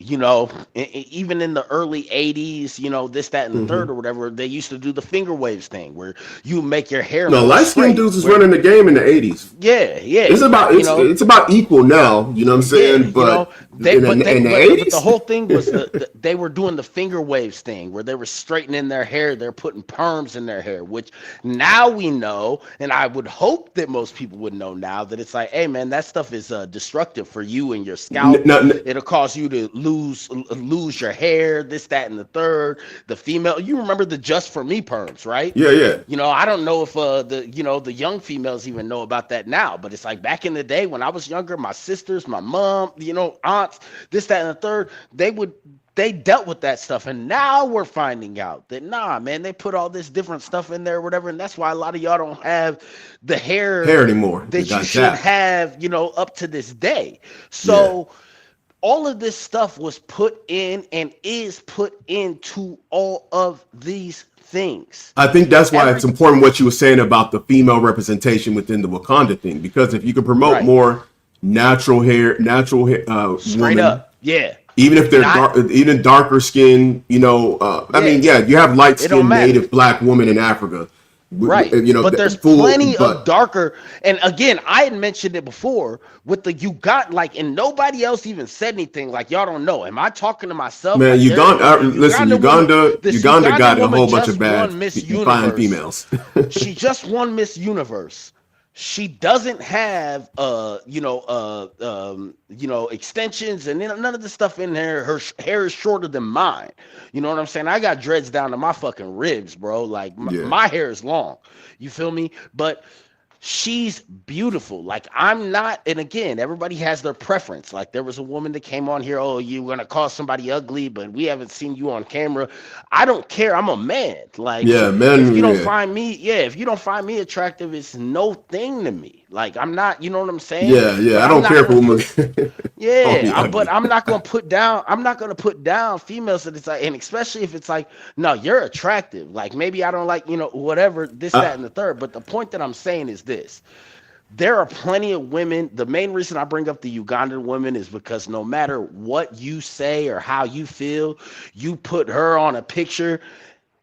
even in the early 80s, this, that, and the third or whatever, they used to do the finger waves thing where you make your hair. No, light-skinned dudes was running the game in the 80s. Yeah. It's about it's about equal now. You know what I'm saying? In the 80s, but the whole thing was they were doing the finger waves thing where they were straightening their hair. They're putting perms in their hair, which now we know, and I would hope that most people would know now, that it's like, hey man, that stuff is destructive for you and your scalp. It'll cause you to lose your hair, this, that, and the third. The female, you remember the Just For Me perms, right? Yeah. I don't know if the young females even know about that now, but it's like back in the day when I was younger, my sisters, my mom, aunts, this, that, and the third, they dealt with that stuff. And now we're finding out that nah, man, they put all this different stuff in there or whatever, and that's why a lot of y'all don't have the hair anymore that you should have, up to this day. So all of this stuff was put in and is put into all of these things. I think that's why it's important what you were saying about the female representation within the Wakanda thing, because if you can promote more natural hair straight women, up, even if they're even darker skin, I mean, you have light skinned native black women in Africa. Right, but there's plenty of darker, and again, I had mentioned it before with the Uganda, and nobody else even said anything. Like, y'all don't know. Am I talking to myself? Man, Uganda got a whole bunch of bad fine females. She just won Miss Universe. She doesn't have extensions and none of the stuff in there. Her hair is shorter than mine. You know what I'm saying? I got dreads down to my fucking ribs, bro. Like my hair is long. You feel me? But she's beautiful. Like, I'm not, and again, everybody has their preference. Like, there was a woman that came on here, oh, you're gonna call somebody ugly, but we haven't seen you on camera. I don't care. I'm a man. Like, if you don't find me attractive, it's no thing to me. Like, I'm not, you know what I'm saying? I don't care for women. But I'm not gonna put down females that it's like, and especially if it's like, no, you're attractive. Like, maybe I don't like, whatever, this, that, and the third. But the point that I'm saying is this. There are plenty of women. The main reason I bring up the Ugandan women is because no matter what you say or how you feel, you put her on a picture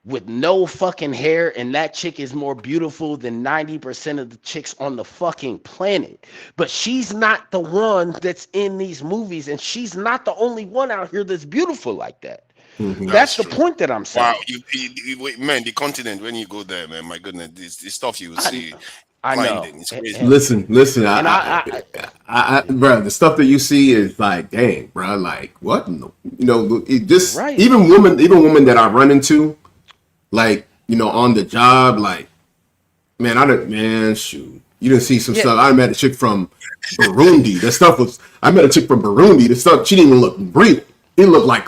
with no fucking hair, and that chick is more beautiful than 90% of the chicks on the fucking planet. But she's not the one that's in these movies, and she's not the only one out here that's beautiful like that. That's the point that I'm saying. Wow, man, the continent, when you go there, man, my goodness, this stuff you will see. I know. It's crazy. Listen, bro, the stuff that you see is like, dang, bro, like what? Even women that I run into, like, on the job, like, shoot, you didn't see some stuff. I met a chick from Burundi. I met a chick from Burundi. The stuff, she didn't even look real. It looked like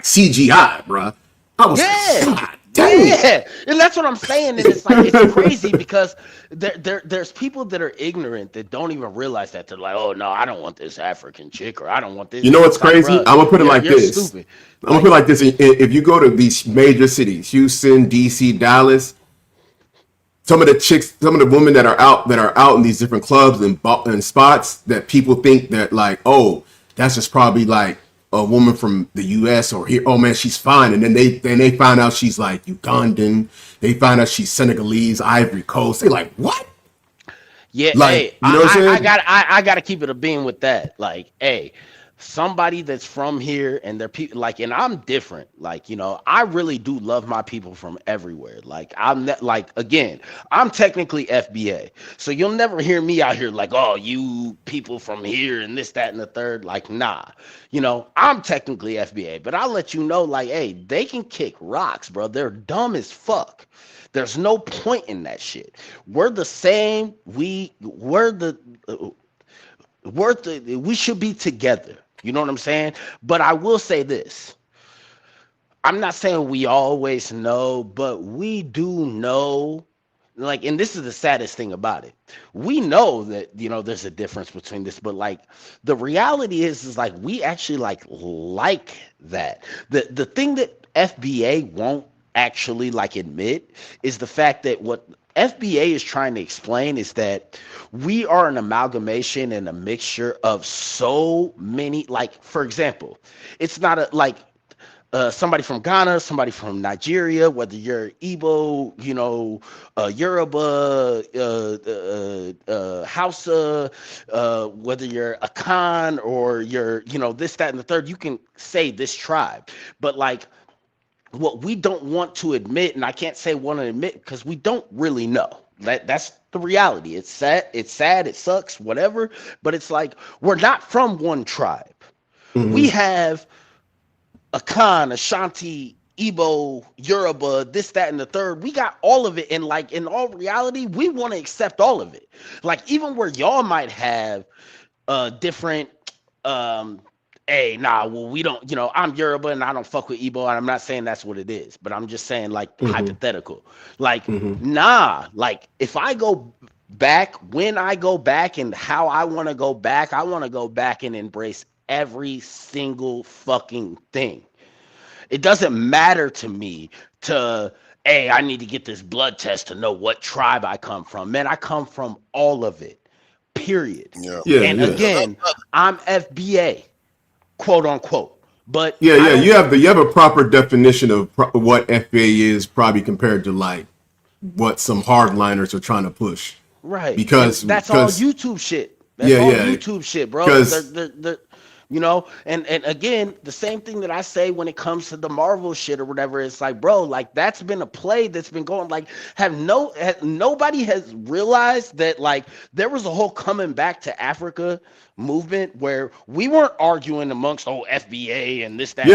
CGI, bro. I was like, God Yeah, and that's what I'm saying. And it's like it's crazy because there's people that are ignorant that don't even realize that. They're like, oh no, I don't want this African chick, or I don't want this. You know what's It's like, crazy? bruh, I'm gonna put it like you're this. stupid. I'm gonna put it like this. If you go to these major cities, Houston, DC, Dallas, some of the women that are out in these different clubs and spots that people think that like, oh, that's just probably like a woman from the US or here. Oh man, she's fine. And then they find out she's like Ugandan. They find out she's Senegalese, Ivory Coast. They like, what? Yeah, Like, hey, you know what I'm saying? I gotta keep it a being with that. Like, hey, somebody that's from here and they're people like, and I'm different. Like, you know, I really do love my people from everywhere. Like, again, I'm technically FBA, so you'll never hear me out here like, oh, you people from here and this, that, and the third. Like, nah, you know, I'm technically FBA, but I'll let you know, like, hey, they can kick rocks, bro. They're dumb as fuck. There's no point in that shit. We're the same. We should be together. You know what I'm saying? But I will say this. I'm not saying we always know, but we do know. Like, and this is the saddest thing about it. We know that, you know, there's a difference between this, but like the reality is like we actually like that. The thing that FBA won't actually like admit is the fact that what FBA is trying to explain is that we are an amalgamation and a mixture of so many, like, for example, it's not somebody from Ghana, somebody from Nigeria, whether you're Igbo, you know, Yoruba, Hausa, whether you're a Khan or you're, you know, this, that, and the third, you can say this tribe. But like, what we don't want to admit, and I can't say want to admit because we don't really know. That's the reality. It's sad, it sucks, whatever. But it's like we're not from one tribe. Mm-hmm. We have a Khan, Ashanti, Igbo, Yoruba, this, that, and the third. We got all of it. And like in all reality, we want to accept all of it. Like even where y'all might have different hey, nah, well, we don't, you know, I'm Yoruba and I don't fuck with Igbo, and I'm not saying that's what it is, but I'm just saying, like, hypothetical. Like, nah, like, if I go back, when I go back and how I want to go back and embrace every single fucking thing. It doesn't matter to me hey, I need to get this blood test to know what tribe I come from. Man, I come from all of it, period. And again, I'm FBA. Quote unquote, but you have a proper definition of what FBA is, probably compared to like what some hardliners are trying to push, right? Because that's all YouTube shit. That's all YouTube shit, bro. They're, you know, and again, the same thing that I say when it comes to the Marvel shit or whatever. It's like, bro, like that's been a play that's been going. Like, nobody has realized that like there was a whole coming back to Africa movement where we weren't arguing amongst FBA and this, that.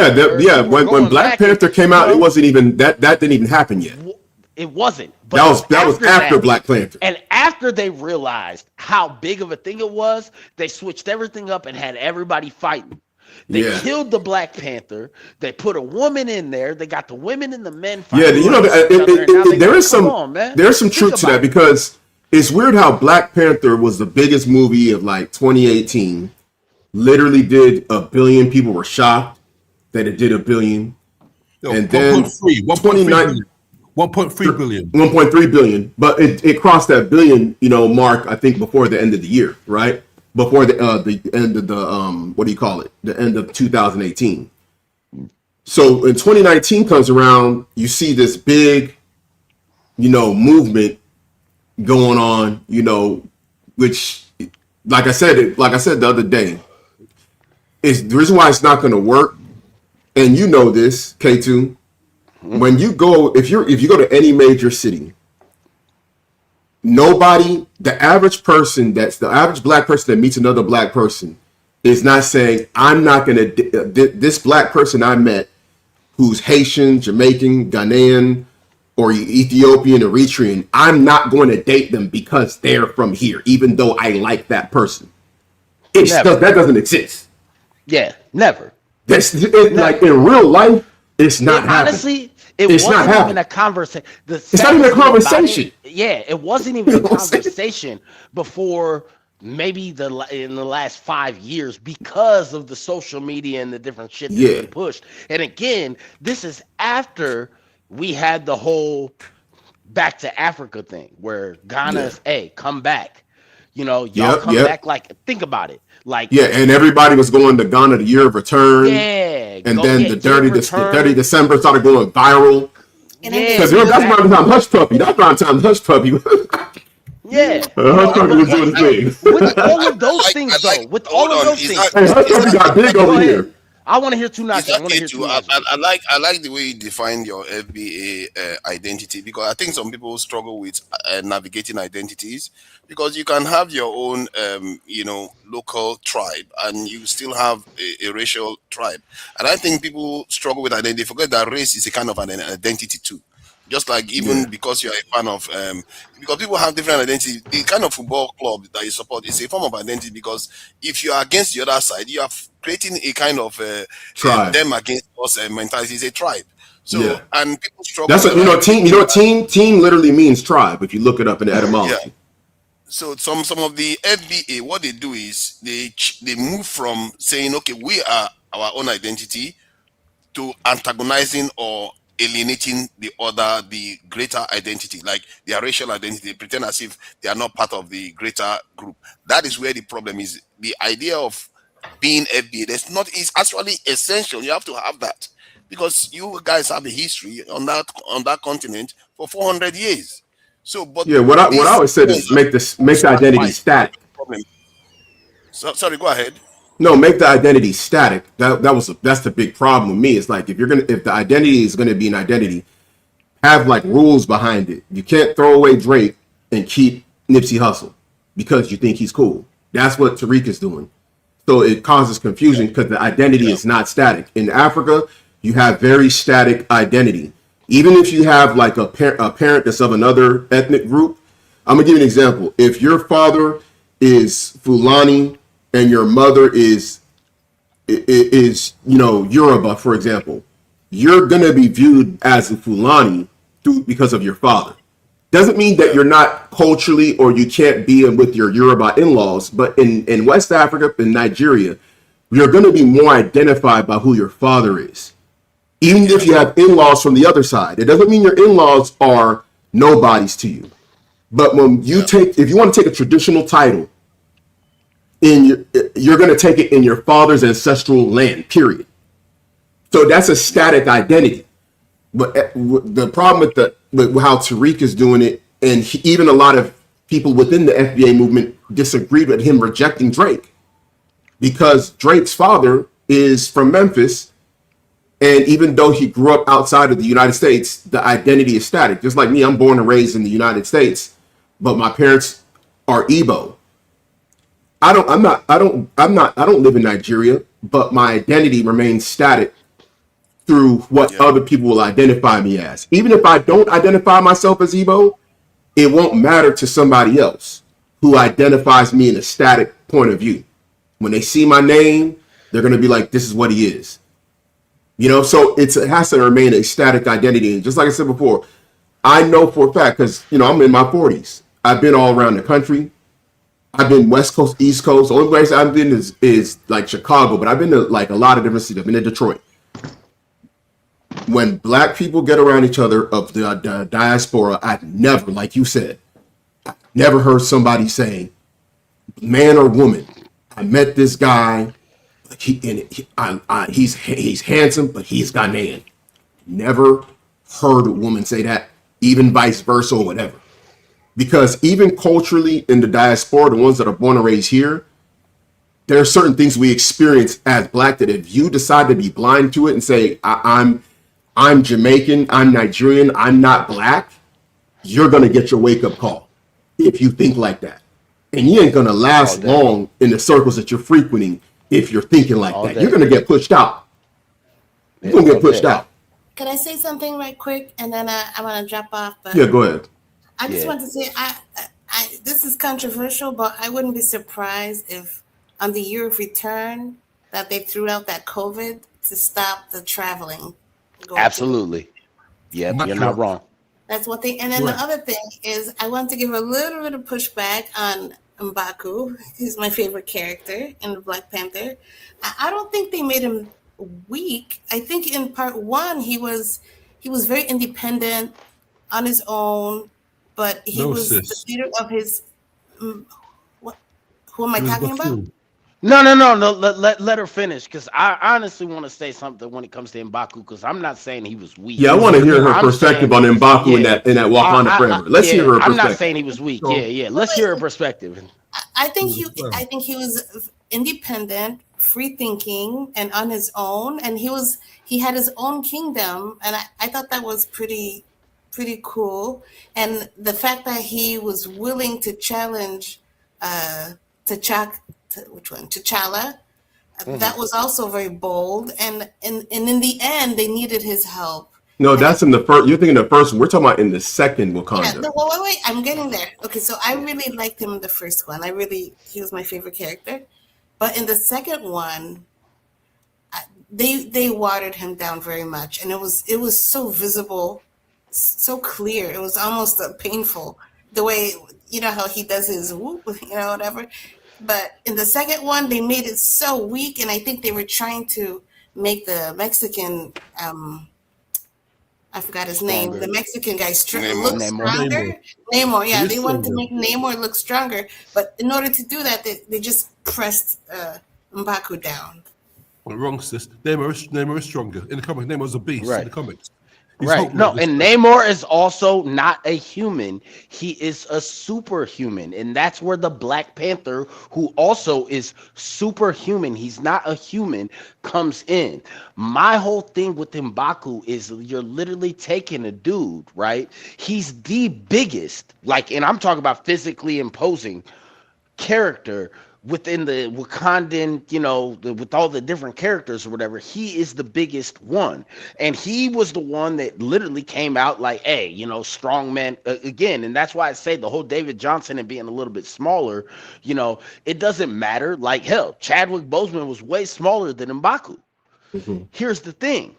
When Black Panther came out, it wasn't even that didn't even happen yet. It wasn't. But that was after Black Panther. And after they realized how big of a thing it was, they switched everything up and had everybody fighting. They killed the Black Panther. They put a woman in there. They got the women and the men fighting. Yeah, you know, there's some truth to that, because it's weird how Black Panther was the biggest movie of like 2018. Literally did 1 billion. People were shocked that it did 1 billion. And then 1.3 billion. 1.3 billion, but it crossed that billion, you know, mark, I think, before the end of the year, right? Before the end of the what do you call it? The end of 2018. So when 2019 comes around, you see this big, you know, movement going on, you know, which, like I said the other day, is the reason why it's not going to work. And you know this, K2. When you go, if you go to any major city, the average Black person that meets another Black person is not saying, I'm not going to, this Black person I met who's Haitian, Jamaican, Ghanaian, or Ethiopian, Eritrean, I'm not going to date them because they're from here, even though I like that person. That doesn't exist. Yeah, never. Like in real life, it's not happening. Honestly, It's not wasn't even happening. a conversation. It's not even a conversation. Yeah, it wasn't even a conversation before maybe in the last 5 years because of the social media and the different shit that's Yeah. been pushed. And again, this is after we had the whole back to Africa thing where Ghana's, hey, come back. You know, y'all come back. Like, think about it. Like, yeah, and everybody was going to Ghana the year of return. Yeah, and then the dirty December started going viral. Because that's around the time Hush Puppy. That's around the time Hush Puppy. Yeah. Hush Puppy was doing his thing. With all of those things, though, with all of those things. Hey, Hush Puppy got big over here. I want to hear Tunaki. I want to hear Tunaki. I like the way you define your FBA identity, because I think some people struggle with navigating identities, because you can have your own local tribe and you still have a racial tribe, and I think people struggle with identity. Forget that race is a kind of an identity too. Just like even because you're a fan of, because people have different identity, the kind of football club that you support is a form of identity, because if you are against the other side, you are creating a kind of tribe. Them against us mentality. Is a tribe. So and people struggle. That's team. Team literally means tribe. If you look it up in the etymology. Yeah. So some of the FBA, what they do is they move from saying, okay, we are our own identity, to antagonizing or alienating the greater identity, like their racial identity. They pretend as if they are not part of the greater group. That is where the problem is. The idea of being FBA, is actually essential. You have to have that, because you guys have a history on that continent for 400 years. So, but what I always said is make the identity static. Sorry, go ahead. No, make the identity static. That's the big problem with me. It's like if the identity is gonna be an identity, have like rules behind it. You can't throw away Drake and keep Nipsey Hussle because you think he's cool. That's what Tariq is doing. So it causes confusion because the identity is not static. In Africa, you have very static identity. Even if you have like a parent that's of another ethnic group, I'm gonna give you an example. If your father is Fulani and your mother is Yoruba, for example, you're gonna be viewed as a Fulani because of your father. Doesn't mean that you're not culturally or you can't be with your Yoruba in-laws, but in West Africa, in Nigeria, you're gonna be more identified by who your father is. Even if you have in-laws from the other side, it doesn't mean your in-laws are nobodies to you. But when if you want to take a traditional title, you're going to take it in your father's ancestral land, period. So that's a static identity. But the problem with how Tariq is doing it, and even a lot of people within the FBA movement disagreed with him rejecting Drake, because Drake's father is from Memphis, and even though he grew up outside of the United States, the identity is static. Just like me, I'm born and raised in the United States, but my parents are Igbo. I don't live in Nigeria, but my identity remains static through what other people will identify me as. Even if I don't identify myself as Igbo, it won't matter to somebody else who identifies me in a static point of view. When they see my name, they're going to be like, this is what he is. So it has to remain a static identity. And just like I said before, I know for a fact, because, I'm in my 40s. I've been all around the country. I've been West Coast, East Coast. The only place I've been is like Chicago, but I've been to like a lot of different cities. I've been to Detroit. When black people get around each other of the diaspora, I've never, like you said, never heard somebody say, man or woman, I met this guy, he's handsome, but he's Ghanaian. Never heard a woman say that, even vice versa or whatever. Because even culturally in the diaspora, the ones that are born and raised here, there are certain things we experience as black that if you decide to be blind to it and say, I'm Jamaican, I'm Nigerian, I'm not black, you're going to get your wake-up call if you think like that. And you ain't going to last long in the circles that you're frequenting if you're thinking like that. You're going to get pushed out. You're going to get pushed out. Can I say something right quick? And then I want to drop off. But yeah, go ahead. I just want to say, this is controversial, but I wouldn't be surprised if on the year of return that they threw out that COVID to stop the traveling. Absolutely. Yep, you're not wrong. That's one thing. And then the other thing is I want to give a little bit of pushback on M'Baku. He's my favorite character in Black Panther. I don't think they made him weak. I think in part one he was very independent on his own, but he was the leader of his what? Who am I talking about? No. Let her finish, because I honestly want to say something when it comes to M'Baku, because I'm not saying he was weak. Yeah, I want to hear her perspective on M'Baku in that Wakanda Forever. Let's hear her perspective. I'm not saying he was weak. Yeah. Let's hear her perspective. I think he was independent, free thinking, and on his own, and he had his own kingdom, and I thought that was pretty cool. And the fact that he was willing to challenge T'Challa, that was also very bold. And in the end, they needed his help. No, that's in the first. You're thinking the first one. We're talking about in the second Wakanda. Yeah, no, wait. I'm getting there. Okay, so I really liked him in the first one. He was my favorite character. But in the second one, they watered him down very much, and it was so visible, so clear. It was almost painful the way how he does his whoop, whatever. But in the second one, they made it so weak, and I think they were trying to make the Mexican, I forgot his name, the Mexican guy look stronger. Namor, yeah, they wanted to make Namor look stronger, but in order to do that, they just pressed M'Baku down. Well, wrong, sis. Namor is stronger. In the comics, Namor is a beast in the comics. Right. No, and Namor is also not a human. He is a superhuman. And that's where the Black Panther, who also is superhuman, he's not a human, comes in. My whole thing with M'Baku is you're literally taking a dude, right? He's the biggest, and I'm talking about physically imposing character within the Wakandan, with all the different characters or whatever. He is the biggest one, and he was the one that literally came out like, hey, strong man again. And that's why I say the whole David Johnson and being a little bit smaller, it doesn't matter. Like, hell, Chadwick Boseman was way smaller than M'Baku. Here's the thing.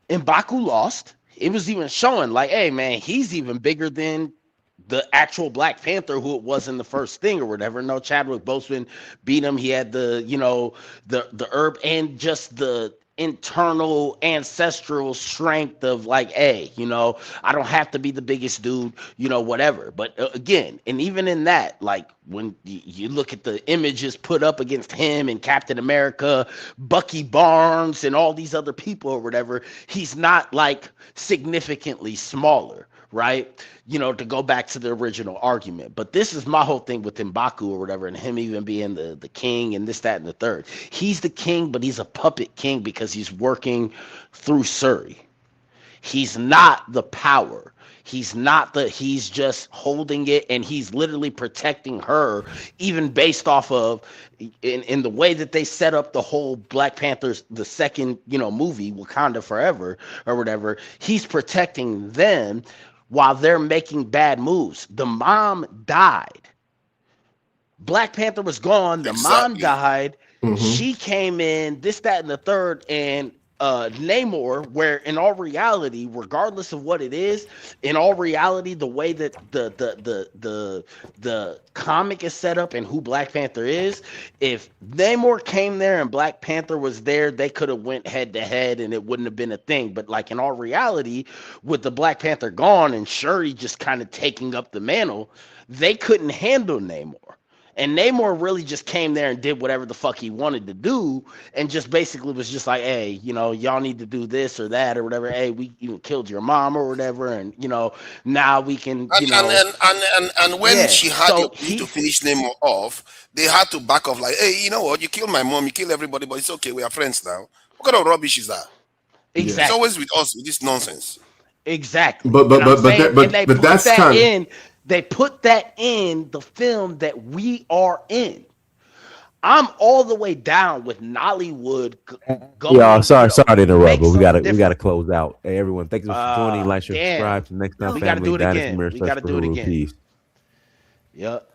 M'Baku lost. It was even showing like, hey man, he's even bigger than the actual Black Panther who it was in the first thing or whatever. No, Chadwick Boseman beat him. He had the herb and just the internal ancestral strength of like, hey, I don't have to be the biggest dude, whatever. But again, and even in that, like when you look at the images put up against him and Captain America, Bucky Barnes, and all these other people or whatever, he's not like significantly smaller. Right, to go back to the original argument. But this is my whole thing with M'Baku or whatever, and him even being the king and this, that, and the third. He's the king, but he's a puppet king because he's working through Shuri. He's not the power. He's just holding it, and he's literally protecting her, even based off of in the way that they set up the whole Black Panther's, the second, movie, Wakanda Forever or whatever. He's protecting them while they're making bad moves. The mom died. Black Panther was gone. The mom died. She came in, this, that, and the third, and Namor, where in all reality, regardless of what it is, in all reality, the way that the comic is set up and who Black Panther is, if Namor came there and Black Panther was there, they could have went head to head and it wouldn't have been a thing. But like in all reality, with the Black Panther gone and Shuri just kind of taking up the mantle, they couldn't handle Namor. And Namor really just came there and did whatever the fuck he wanted to do, and just basically was just like, hey, y'all need to do this or that or whatever. Hey, we killed your mom or whatever, and now we can, And when she had the opportunity to finish Namor off, they had to back off like, hey, you know what? You killed my mom, you killed everybody, but it's okay. We are friends now. What kind of rubbish is that? Exactly. It's always with us with this nonsense. Exactly. But that's kind of. They put that in the film that we are in. I'm all the way down with Nollywood going. Yeah, sorry to interrupt, but we gotta close out. Hey, everyone, thank you for joining. Like, share, subscribe. Till next time, we family. Gotta do it again. We gotta do it again. Peace. Yep.